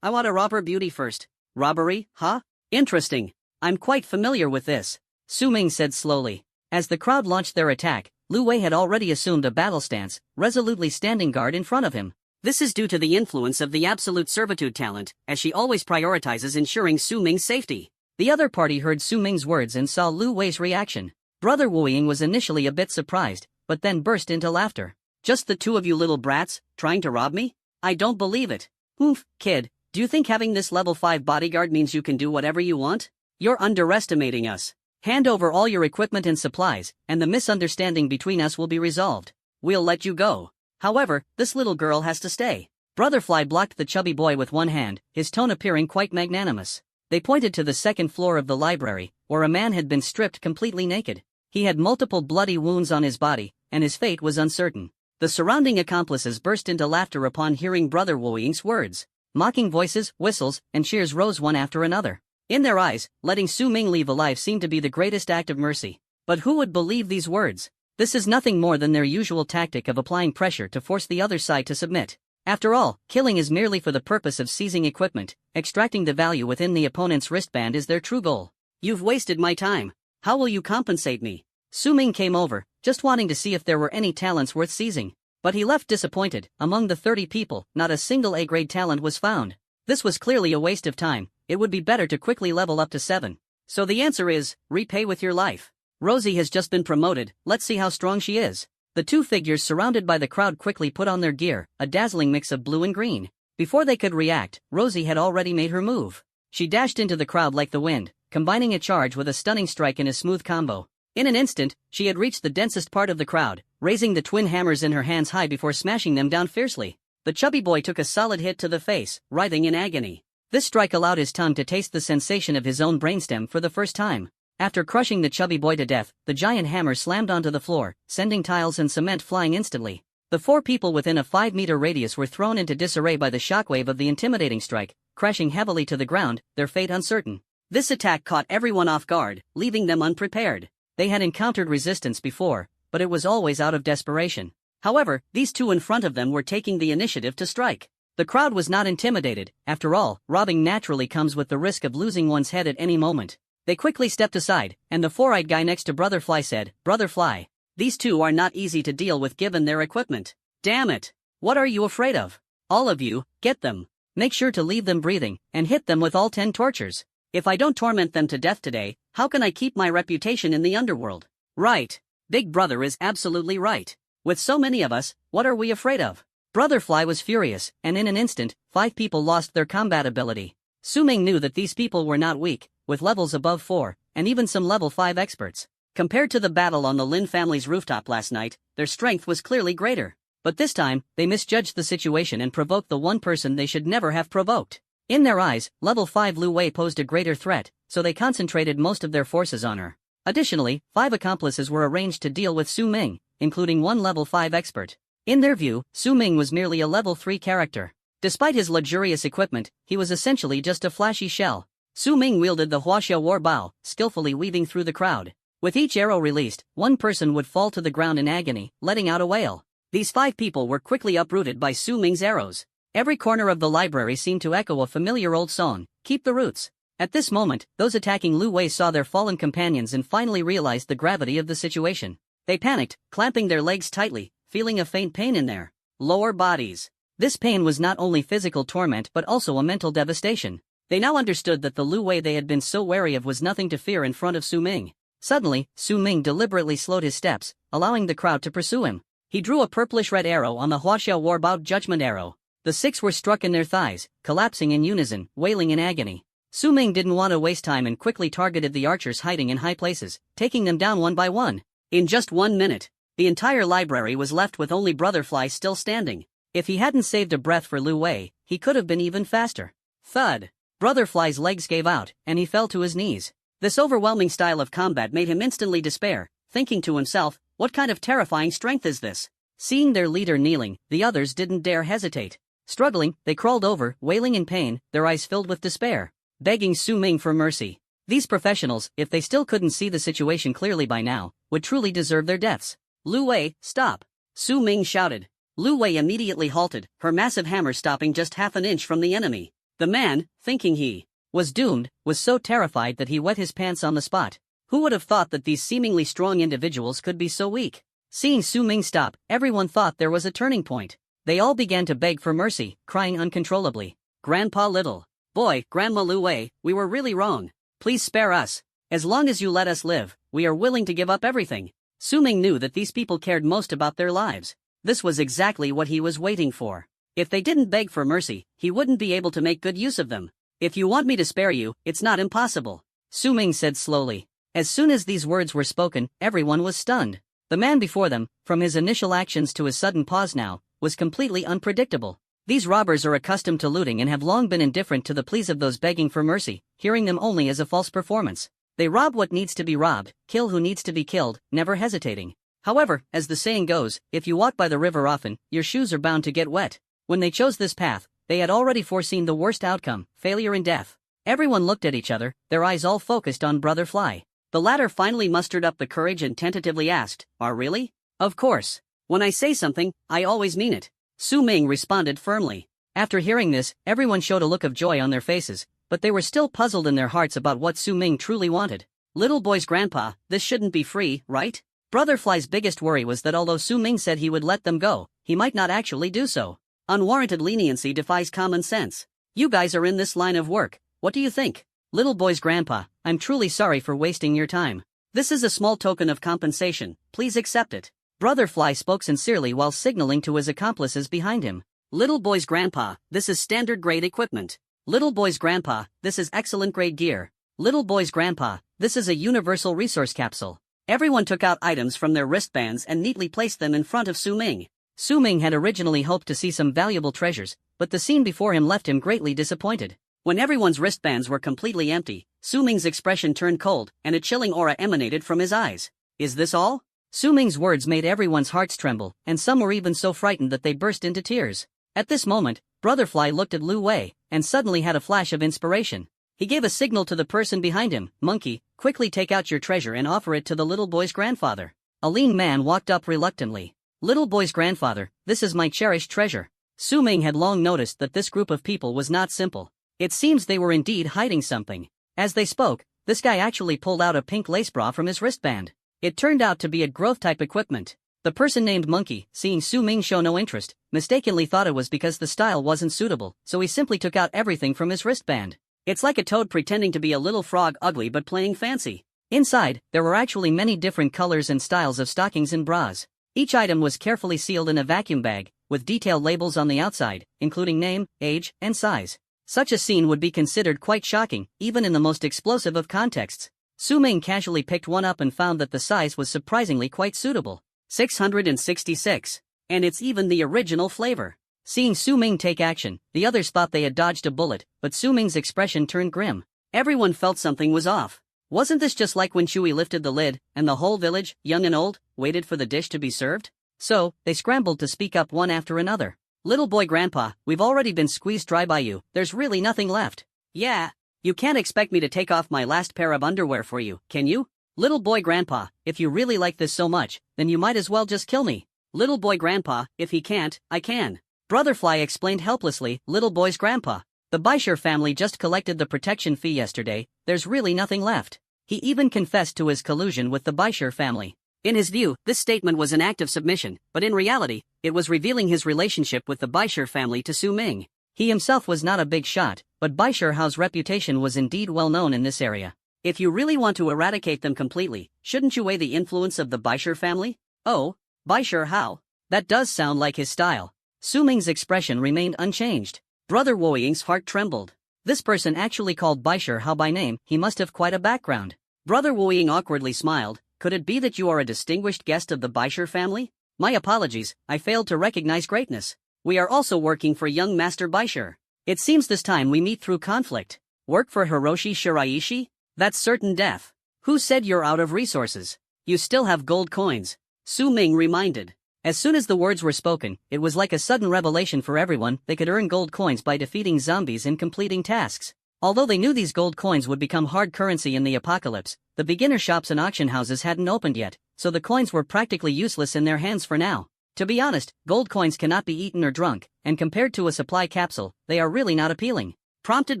A: want to rob her beauty first." "Robbery, huh? Interesting. I'm quite familiar with this," Su Ming said slowly. As the crowd launched their attack, Lu Wei had already assumed a battle stance, resolutely standing guard in front of him. This is due to the influence of the absolute servitude talent, as she always prioritizes ensuring Su Ming's safety. The other party heard Su Ming's words and saw Lu Wei's reaction. Brother Wu Ying was initially a bit surprised, but then burst into laughter. "Just the two of you little brats, trying to rob me? I don't believe it. Oof, kid, do you think having this level 5 bodyguard means you can do whatever you want? You're underestimating us. Hand over all your equipment and supplies, and the misunderstanding between us will be resolved. We'll let you go. However, this little girl has to stay." Brother Fly blocked the chubby boy with one hand, his tone appearing quite magnanimous. They pointed to the second floor of the library, where a man had been stripped completely naked. He had multiple bloody wounds on his body, and his fate was uncertain. The surrounding accomplices burst into laughter upon hearing Brother Wu Ying's words. Mocking voices, whistles, and cheers rose one after another. In their eyes, letting Su Ming leave alive seemed to be the greatest act of mercy. But who would believe these words? This is nothing more than their usual tactic of applying pressure to force the other side to submit. After all, killing is merely for the purpose of seizing equipment. Extracting the value within the opponent's wristband is their true goal. "You've wasted my time. How will you compensate me?" Su Ming came over, just wanting to see if there were any talents worth seizing. But he left disappointed. Among the 30 people, not a single A-grade talent was found. This was clearly a waste of time. It would be better to quickly level up to 7. So the answer is, repay with your life. Rosie has just been promoted, let's see how strong she is. The two figures surrounded by the crowd quickly put on their gear, a dazzling mix of blue and green. Before they could react, Rosie had already made her move. She dashed into the crowd like the wind, combining a charge with a stunning strike in a smooth combo. In an instant, she had reached the densest part of the crowd, raising the twin hammers in her hands high before smashing them down fiercely. The chubby boy took a solid hit to the face, writhing in agony. This strike allowed his tongue to taste the sensation of his own brainstem for the first time. After crushing the chubby boy to death, the giant hammer slammed onto the floor, sending tiles and cement flying instantly. The 4 people within a 5-meter radius were thrown into disarray by the shockwave of the intimidating strike, crashing heavily to the ground, their fate uncertain. This attack caught everyone off guard, leaving them unprepared. They had encountered resistance before, but it was always out of desperation. However, these two in front of them were taking the initiative to strike. The crowd was not intimidated. After all, robbing naturally comes with the risk of losing one's head at any moment. They quickly stepped aside, and the 4-eyed guy next to Brother Fly said, "Brother Fly, these two are not easy to deal with given their equipment. Damn it! What are you afraid of? All of you, get them. Make sure to leave them breathing, and hit them with all 10 tortures. If I don't torment them to death today, how can I keep my reputation in the underworld?" Right. Big Brother is absolutely right. With so many of us, what are we afraid of? Brother Fly was furious, and in an instant, 5 people lost their combat ability. Su Ming knew that these people were not weak, with levels above 4, and even some level 5 experts. Compared to the battle on the Lin family's rooftop last night, their strength was clearly greater. But this time, they misjudged the situation and provoked the one person they should never have provoked. In their eyes, level 5 Lu Wei posed a greater threat, so they concentrated most of their forces on her. Additionally, 5 accomplices were arranged to deal with Su Ming, including one level 5 expert. In their view, Su Ming was merely a level 3 character. Despite his luxurious equipment, he was essentially just a flashy shell. Su Ming wielded the Huaxia war bow, skillfully weaving through the crowd. With each arrow released, one person would fall to the ground in agony, letting out a wail. These 5 people were quickly uprooted by Su Ming's arrows. Every corner of the library seemed to echo a familiar old song, "Keep the Roots." At this moment, those attacking Lu Wei saw their fallen companions and finally realized the gravity of the situation. They panicked, clamping their legs tightly, feeling a faint pain in their lower bodies. This pain was not only physical torment but also a mental devastation. They now understood that the Lu Wei they had been so wary of was nothing to fear in front of Su Ming. Suddenly, Su Ming deliberately slowed his steps, allowing the crowd to pursue him. He drew a purplish-red arrow on the Huaxia Warbao Judgment Arrow. The 6 were struck in their thighs, collapsing in unison, wailing in agony. Su Ming didn't want to waste time and quickly targeted the archers hiding in high places, taking them down one by one. In just 1 minute, the entire library was left with only Brother Fly still standing. If he hadn't saved a breath for Lu Wei, he could have been even faster. Thud! Brother Fly's legs gave out, and he fell to his knees. This overwhelming style of combat made him instantly despair, thinking to himself, what kind of terrifying strength is this? Seeing their leader kneeling, the others didn't dare hesitate. Struggling, they crawled over, wailing in pain, their eyes filled with despair, begging Su Ming for mercy. These professionals, if they still couldn't see the situation clearly by now, would truly deserve their deaths. Lu Wei, stop! Su Ming shouted. Lu Wei immediately halted, her massive hammer stopping just half an inch from the enemy. The man, thinking he was doomed, was so terrified that he wet his pants on the spot. Who would have thought that these seemingly strong individuals could be so weak? Seeing Su Ming stop, everyone thought there was a turning point. They all began to beg for mercy, crying uncontrollably. Grandpa Little. Boy, Grandma Lu Wei, we were really wrong. Please spare us. As long as you let us live, we are willing to give up everything. Su Ming knew that these people cared most about their lives. This was exactly what he was waiting for. If they didn't beg for mercy, he wouldn't be able to make good use of them. If you want me to spare you, it's not impossible, Su Ming said slowly. As soon as these words were spoken, everyone was stunned. The man before them, from his initial actions to his sudden pause now, was completely unpredictable. These robbers are accustomed to looting and have long been indifferent to the pleas of those begging for mercy, hearing them only as a false performance. They rob what needs to be robbed, kill who needs to be killed, never hesitating. However, as the saying goes, if you walk by the river often, your shoes are bound to get wet. When they chose this path, they had already foreseen the worst outcome, failure and death. Everyone looked at each other, their eyes all focused on Brother Fly. The latter finally mustered up the courage and tentatively asked, really? Of course. When I say something, I always mean it. Su Ming responded firmly. After hearing this, everyone showed a look of joy on their faces, but they were still puzzled in their hearts about what Su Ming truly wanted. Little boy's grandpa, this shouldn't be free, right? Brother Fly's biggest worry was that although Su Ming said he would let them go, he might not actually do so. Unwarranted leniency defies common sense. You guys are in this line of work, what do you think? Little boy's grandpa, I'm truly sorry for wasting your time. This is a small token of compensation, please accept it. Brother Fly spoke sincerely while signaling to his accomplices behind him. Little boy's grandpa, this is standard grade equipment. Little boy's grandpa, this is excellent grade gear. Little boy's grandpa, this is a universal resource capsule. Everyone took out items from their wristbands and neatly placed them in front of Su Ming. Su Ming had originally hoped to see some valuable treasures, but the scene before him left him greatly disappointed. When everyone's wristbands were completely empty, Su Ming's expression turned cold, and a chilling aura emanated from his eyes. Is this all? Su Ming's words made everyone's hearts tremble, and some were even so frightened that they burst into tears. At this moment, Brother Fly looked at Lu Wei, and suddenly had a flash of inspiration. He gave a signal to the person behind him, "Monkey, quickly take out your treasure and offer it to the little boy's grandfather." A lean man walked up reluctantly. Little boy's grandfather, this is my cherished treasure. Su Ming had long noticed that this group of people was not simple. It seems they were indeed hiding something. As they spoke, this guy actually pulled out a pink lace bra from his wristband. It turned out to be a growth-type equipment. The person named Monkey, seeing Su Ming show no interest, mistakenly thought it was because the style wasn't suitable, so he simply took out everything from his wristband. It's like a toad pretending to be a little frog, ugly but playing fancy. Inside, there were actually many different colors and styles of stockings and bras. Each item was carefully sealed in a vacuum bag, with detailed labels on the outside, including name, age, and size. Such a scene would be considered quite shocking, even in the most explosive of contexts. Su Ming casually picked one up and found that the size was surprisingly quite suitable. 666. And it's even the original flavor. Seeing Su Ming take action, the others thought they had dodged a bullet, but Su Ming's expression turned grim. Everyone felt something was off. Wasn't this just like when Chewie lifted the lid, and the whole village, young and old, waited for the dish to be served? So, they scrambled to speak up one after another. Little boy grandpa, we've already been squeezed dry by you, there's really nothing left. Yeah. You can't expect me to take off my last pair of underwear for you, can you? Little boy grandpa, if you really like this so much, then you might as well just kill me. Little boy grandpa, if he can't, I can. Brotherfly explained helplessly, little boy's grandpa. The Baisher family just collected the protection fee yesterday, there's really nothing left. He even confessed to his collusion with the Baisher family. In his view, this statement was an act of submission, but in reality, it was revealing his relationship with the Baisher family to Su Ming. He himself was not a big shot, but Baisher Hao's reputation was indeed well known in this area. If you really want to eradicate them completely, shouldn't you weigh the influence of the Baisher family? Oh, Baisher Hao. That does sound like his style. Su Ming's expression remained unchanged. Brother Wo Ying's heart trembled. This person actually called Baisher Hao by name, he must have quite a background. Brother Wo Ying awkwardly smiled. Could it be that you are a distinguished guest of the Baisher family? My apologies, I failed to recognize greatness. We are also working for young Master Baisher. It seems this time we meet through conflict. Work for Hiroshi Shiraishi? That's certain death. Who said you're out of resources? You still have gold coins. Su Ming reminded. As soon as the words were spoken, it was like a sudden revelation for everyone. They could earn gold coins by defeating zombies and completing tasks. Although they knew these gold coins would become hard currency in the apocalypse, the beginner shops and auction houses hadn't opened yet, so the coins were practically useless in their hands for now. To be honest, gold coins cannot be eaten or drunk, and compared to a supply capsule, they are really not appealing. Prompted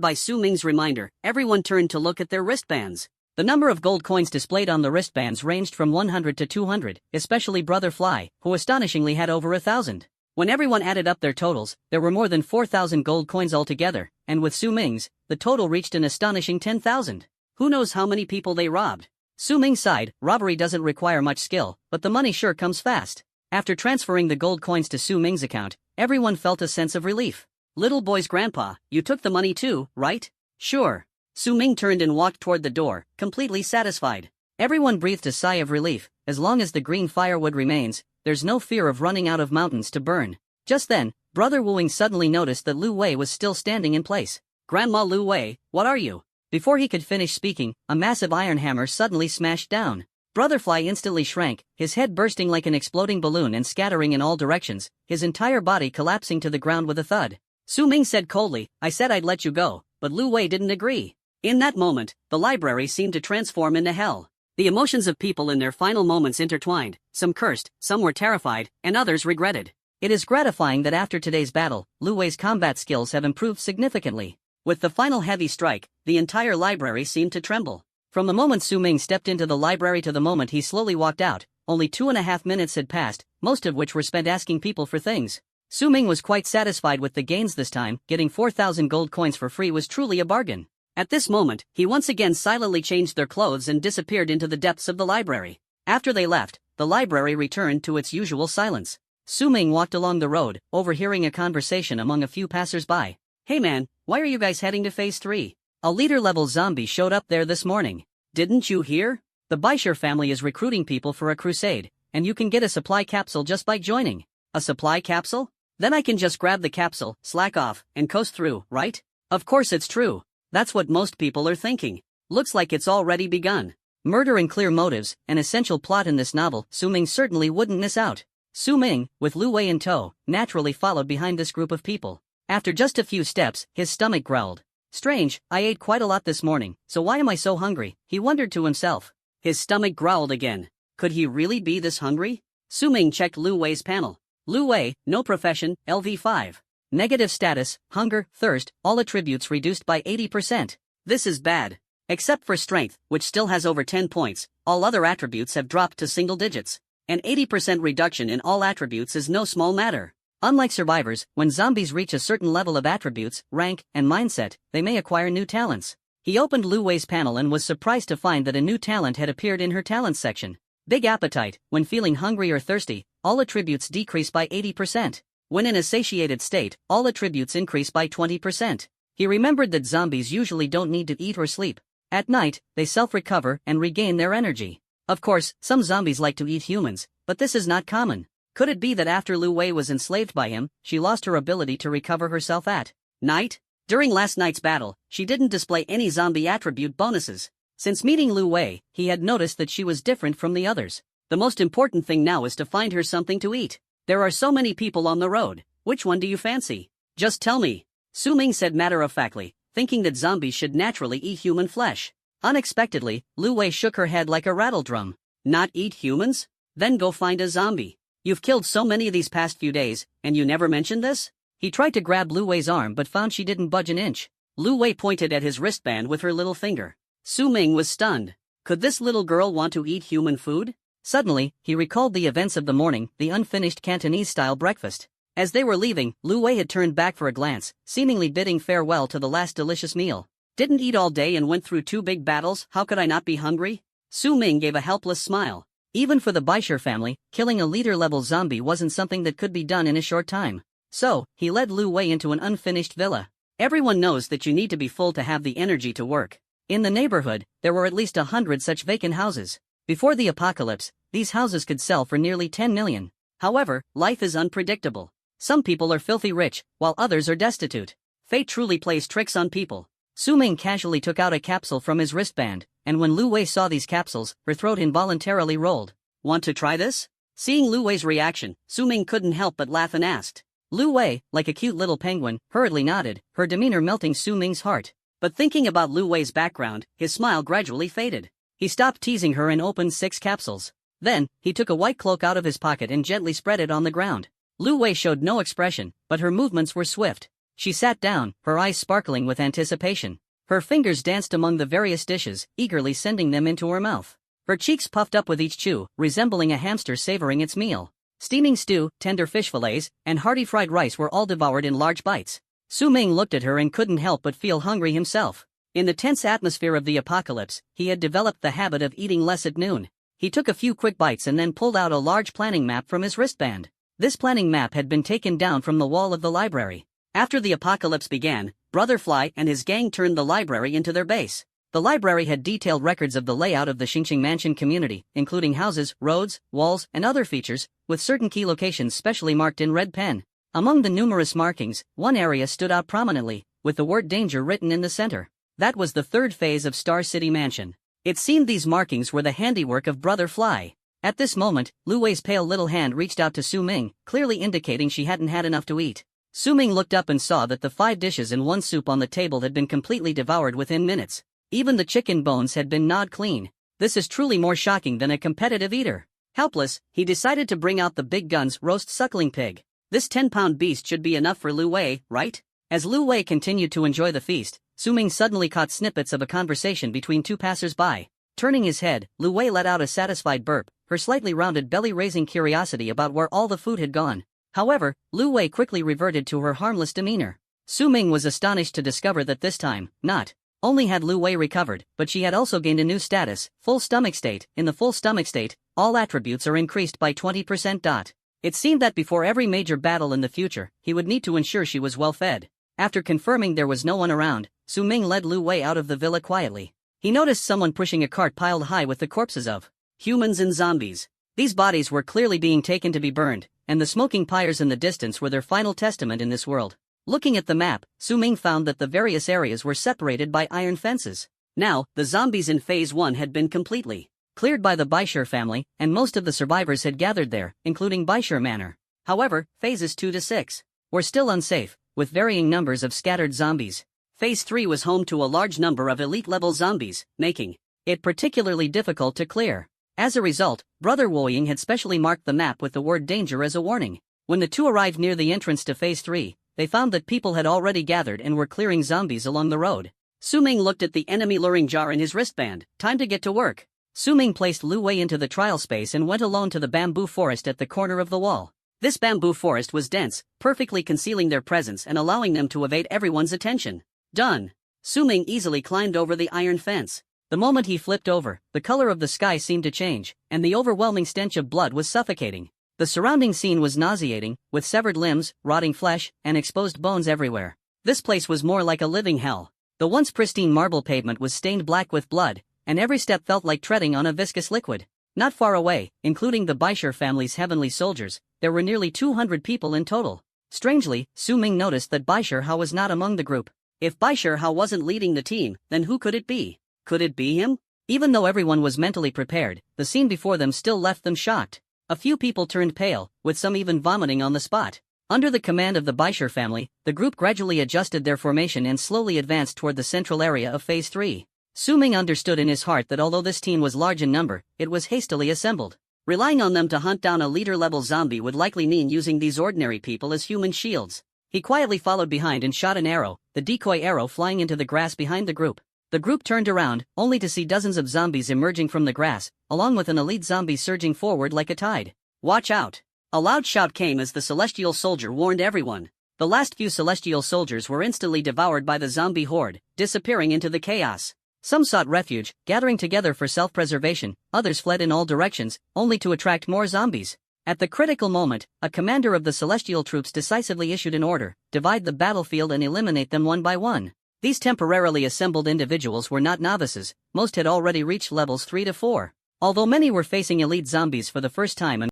A: by Su Ming's reminder, everyone turned to look at their wristbands. The number of gold coins displayed on the wristbands ranged from 100 to 200, especially Brother Fly, who astonishingly had over 1,000. When everyone added up their totals, there were more than 4,000 gold coins altogether, and with Su Ming's, the total reached an astonishing 10,000. Who knows how many people they robbed? Su Ming sighed, robbery doesn't require much skill, but the money sure comes fast. After transferring the gold coins to Su Ming's account, everyone felt a sense of relief. Little boy's grandpa, you took the money too, right? Sure. Su Ming turned and walked toward the door, completely satisfied. Everyone breathed a sigh of relief. As long as the green firewood remains, there's no fear of running out of mountains to burn. Just then, Brother Wu Ying suddenly noticed that Lu Wei was still standing in place. Grandma Lu Wei, what are you? Before he could finish speaking, a massive iron hammer suddenly smashed down. Brotherfly instantly shrank, his head bursting like an exploding balloon and scattering in all directions, his entire body collapsing to the ground with a thud. Su Ming said coldly, I said I'd let you go, but Lu Wei didn't agree. In that moment, the library seemed to transform into hell. The emotions of people in their final moments intertwined, some cursed, some were terrified, and others regretted. It is gratifying that after today's battle, Lu Wei's combat skills have improved significantly. With the final heavy strike, the entire library seemed to tremble. From the moment Su Ming stepped into the library to the moment he slowly walked out, only 2.5 minutes had passed, most of which were spent asking people for things. Su Ming was quite satisfied with the gains this time. Getting 4,000 gold coins for free was truly a bargain. At this moment, he once again silently changed their clothes and disappeared into the depths of the library. After they left, the library returned to its usual silence. Su Ming walked along the road, overhearing a conversation among a few passers-by. Hey man, why are you guys heading to Phase 3? A leader-level zombie showed up there this morning. Didn't you hear? The Baisher family is recruiting people for a crusade, and you can get a supply capsule just by joining. A supply capsule? Then I can just grab the capsule, slack off, and coast through, right? Of course it's true. That's what most people are thinking. Looks like it's already begun. Murder and clear motives, an essential plot in this novel. Su Ming certainly wouldn't miss out. Su Ming, with Lu Wei in tow, naturally followed behind this group of people. After just a few steps, his stomach growled. Strange, I ate quite a lot this morning, so why am I so hungry? He wondered to himself. His stomach growled again. Could he really be this hungry? Su Ming checked Lu Wei's panel. Lu Wei, no profession, LV5. Negative status, hunger, thirst, all attributes reduced by 80%. This is bad. Except for strength, which still has over 10 points, all other attributes have dropped to single digits. An 80% reduction in all attributes is no small matter. Unlike survivors, when zombies reach a certain level of attributes, rank, and mindset, they may acquire new talents. He opened Lu Wei's panel and was surprised to find that a new talent had appeared in her talents section. Big appetite. When feeling hungry or thirsty, all attributes decrease by 80%. When in a satiated state, all attributes increase by 20%. He remembered that zombies usually don't need to eat or sleep. At night, they self-recover and regain their energy. Of course, some zombies like to eat humans, but this is not common. Could it be that after Lu Wei was enslaved by him, she lost her ability to recover herself at night? During last night's battle, she didn't display any zombie attribute bonuses. Since meeting Lu Wei, he had noticed that she was different from the others. The most important thing now is to find her something to eat. There are so many people on the road. Which one do you fancy? Just tell me. Su Ming said matter-of-factly, thinking that zombies should naturally eat human flesh. Unexpectedly, Lu Wei shook her head like a rattledrum. Not eat humans? Then go find a zombie. You've killed so many these past few days, and you never mentioned this? He tried to grab Lu Wei's arm but found she didn't budge an inch. Lu Wei pointed at his wristband with her little finger. Su Ming was stunned. Could this little girl want to eat human food? Suddenly, he recalled the events of the morning, the unfinished Cantonese-style breakfast. As they were leaving, Lu Wei had turned back for a glance, seemingly bidding farewell to the last delicious meal. Didn't eat all day and went through 2 big battles, how could I not be hungry? Su Ming gave a helpless smile. Even for the Baisher family, killing a leader-level zombie wasn't something that could be done in a short time. So, he led Lu Wei into an unfinished villa. Everyone knows that you need to be full to have the energy to work. In the neighborhood, there were at least 100 such vacant houses. Before the apocalypse, these houses could sell for nearly 10 million. However, life is unpredictable. Some people are filthy rich, while others are destitute. Fate truly plays tricks on people. Su Ming casually took out a capsule from his wristband, and when Lu Wei saw these capsules, her throat involuntarily rolled. Want to try this? Seeing Lu Wei's reaction, Su Ming couldn't help but laugh and asked. Lu Wei, like a cute little penguin, hurriedly nodded, her demeanor melting Su Ming's heart. But thinking about Lu Wei's background, his smile gradually faded. He stopped teasing her and opened 6 capsules. Then, he took a white cloak out of his pocket and gently spread it on the ground. Lu Wei showed no expression, but her movements were swift. She sat down, her eyes sparkling with anticipation. Her fingers danced among the various dishes, eagerly sending them into her mouth. Her cheeks puffed up with each chew, resembling a hamster savoring its meal. Steaming stew, tender fish fillets, and hearty fried rice were all devoured in large bites. Su Ming looked at her and couldn't help but feel hungry himself. In the tense atmosphere of the apocalypse, he had developed the habit of eating less at noon. He took a few quick bites and then pulled out a large planning map from his wristband. This planning map had been taken down from the wall of the library. After the apocalypse began, Brother Fly and his gang turned the library into their base. The library had detailed records of the layout of the Xingqing Mansion community, including houses, roads, walls, and other features, with certain key locations specially marked in red pen. Among the numerous markings, one area stood out prominently, with the word danger written in the center. That was the 3rd phase of Star City Mansion. It seemed these markings were the handiwork of Brother Fly. At this moment, Lu Wei's pale little hand reached out to Su Ming, clearly indicating she hadn't had enough to eat. Su Ming looked up and saw that the 5 dishes and 1 soup on the table had been completely devoured within minutes. Even the chicken bones had been gnawed clean. This is truly more shocking than a competitive eater. Helpless, he decided to bring out the big guns, roast suckling pig. This 10-pound beast should be enough for Lu Wei, right? As Lu Wei continued to enjoy the feast, Su Ming suddenly caught snippets of a conversation between 2 passers-by. Turning his head, Lu Wei let out a satisfied burp, her slightly rounded belly raising curiosity about where all the food had gone. However, Lu Wei quickly reverted to her harmless demeanor. Su Ming was astonished to discover that this time, not only had Lu Wei recovered, but she had also gained a new status, full stomach state. In the full stomach state, all attributes are increased by 20%. It seemed that before every major battle in the future, he would need to ensure she was well fed. After confirming there was no one around, Su Ming led Lu Wei out of the villa quietly. He noticed someone pushing a cart piled high with the corpses of humans and zombies. These bodies were clearly being taken to be burned, and the smoking pyres in the distance were their final testament in this world. Looking at the map, Su Ming found that the various areas were separated by iron fences. Now, the zombies in Phase 1 had been completely cleared by the Baisher family, and most of the survivors had gathered there, including Baisher Manor. However, Phases 2 to 6 were still unsafe, with varying numbers of scattered zombies. Phase 3 was home to a large number of elite-level zombies, making it particularly difficult to clear. As a result, Brother Woying had specially marked the map with the word danger as a warning. When the 2 arrived near the entrance to Phase 3, they found that people had already gathered and were clearing zombies along the road. Su Ming looked at the enemy luring jar in his wristband. Time to get to work. Su Ming placed Lu Wei into the trial space and went alone to the bamboo forest at the corner of the wall. This bamboo forest was dense, perfectly concealing their presence and allowing them to evade everyone's attention. Done. Su Ming easily climbed over the iron fence. The moment he flipped over, the color of the sky seemed to change, and the overwhelming stench of blood was suffocating. The surrounding scene was nauseating, with severed limbs, rotting flesh, and exposed bones everywhere. This place was more like a living hell. The once pristine marble pavement was stained black with blood, and every step felt like treading on a viscous liquid. Not far away, including the Baishar family's heavenly soldiers, there were nearly 200 people in total. Strangely, Su Ming noticed that Baishar Hao was not among the group. If Baishar Hao wasn't leading the team, then who could it be? Could it be him? Even though everyone was mentally prepared, the scene before them still left them shocked. A few people turned pale, with some even vomiting on the spot. Under the command of the Baishar family, the group gradually adjusted their formation and slowly advanced toward the central area of Phase 3. Su Ming understood in his heart that although this team was large in number, it was hastily assembled. Relying on them to hunt down a leader-level zombie would likely mean using these ordinary people as human shields. He quietly followed behind and shot an arrow, the decoy arrow flying into the grass behind the group. The group turned around, only to see dozens of zombies emerging from the grass, along with an elite zombie surging forward like a tide. Watch out! A loud shout came as the celestial soldier warned everyone. The last few celestial soldiers were instantly devoured by the zombie horde, disappearing into the chaos. Some sought refuge, gathering together for self-preservation, others fled in all directions, only to attract more zombies. At the critical moment, a commander of the celestial troops decisively issued an order: divide the battlefield and eliminate them one by one. These temporarily assembled individuals were not novices, most had already reached levels 3 to 4. Although many were facing elite zombies for the first time and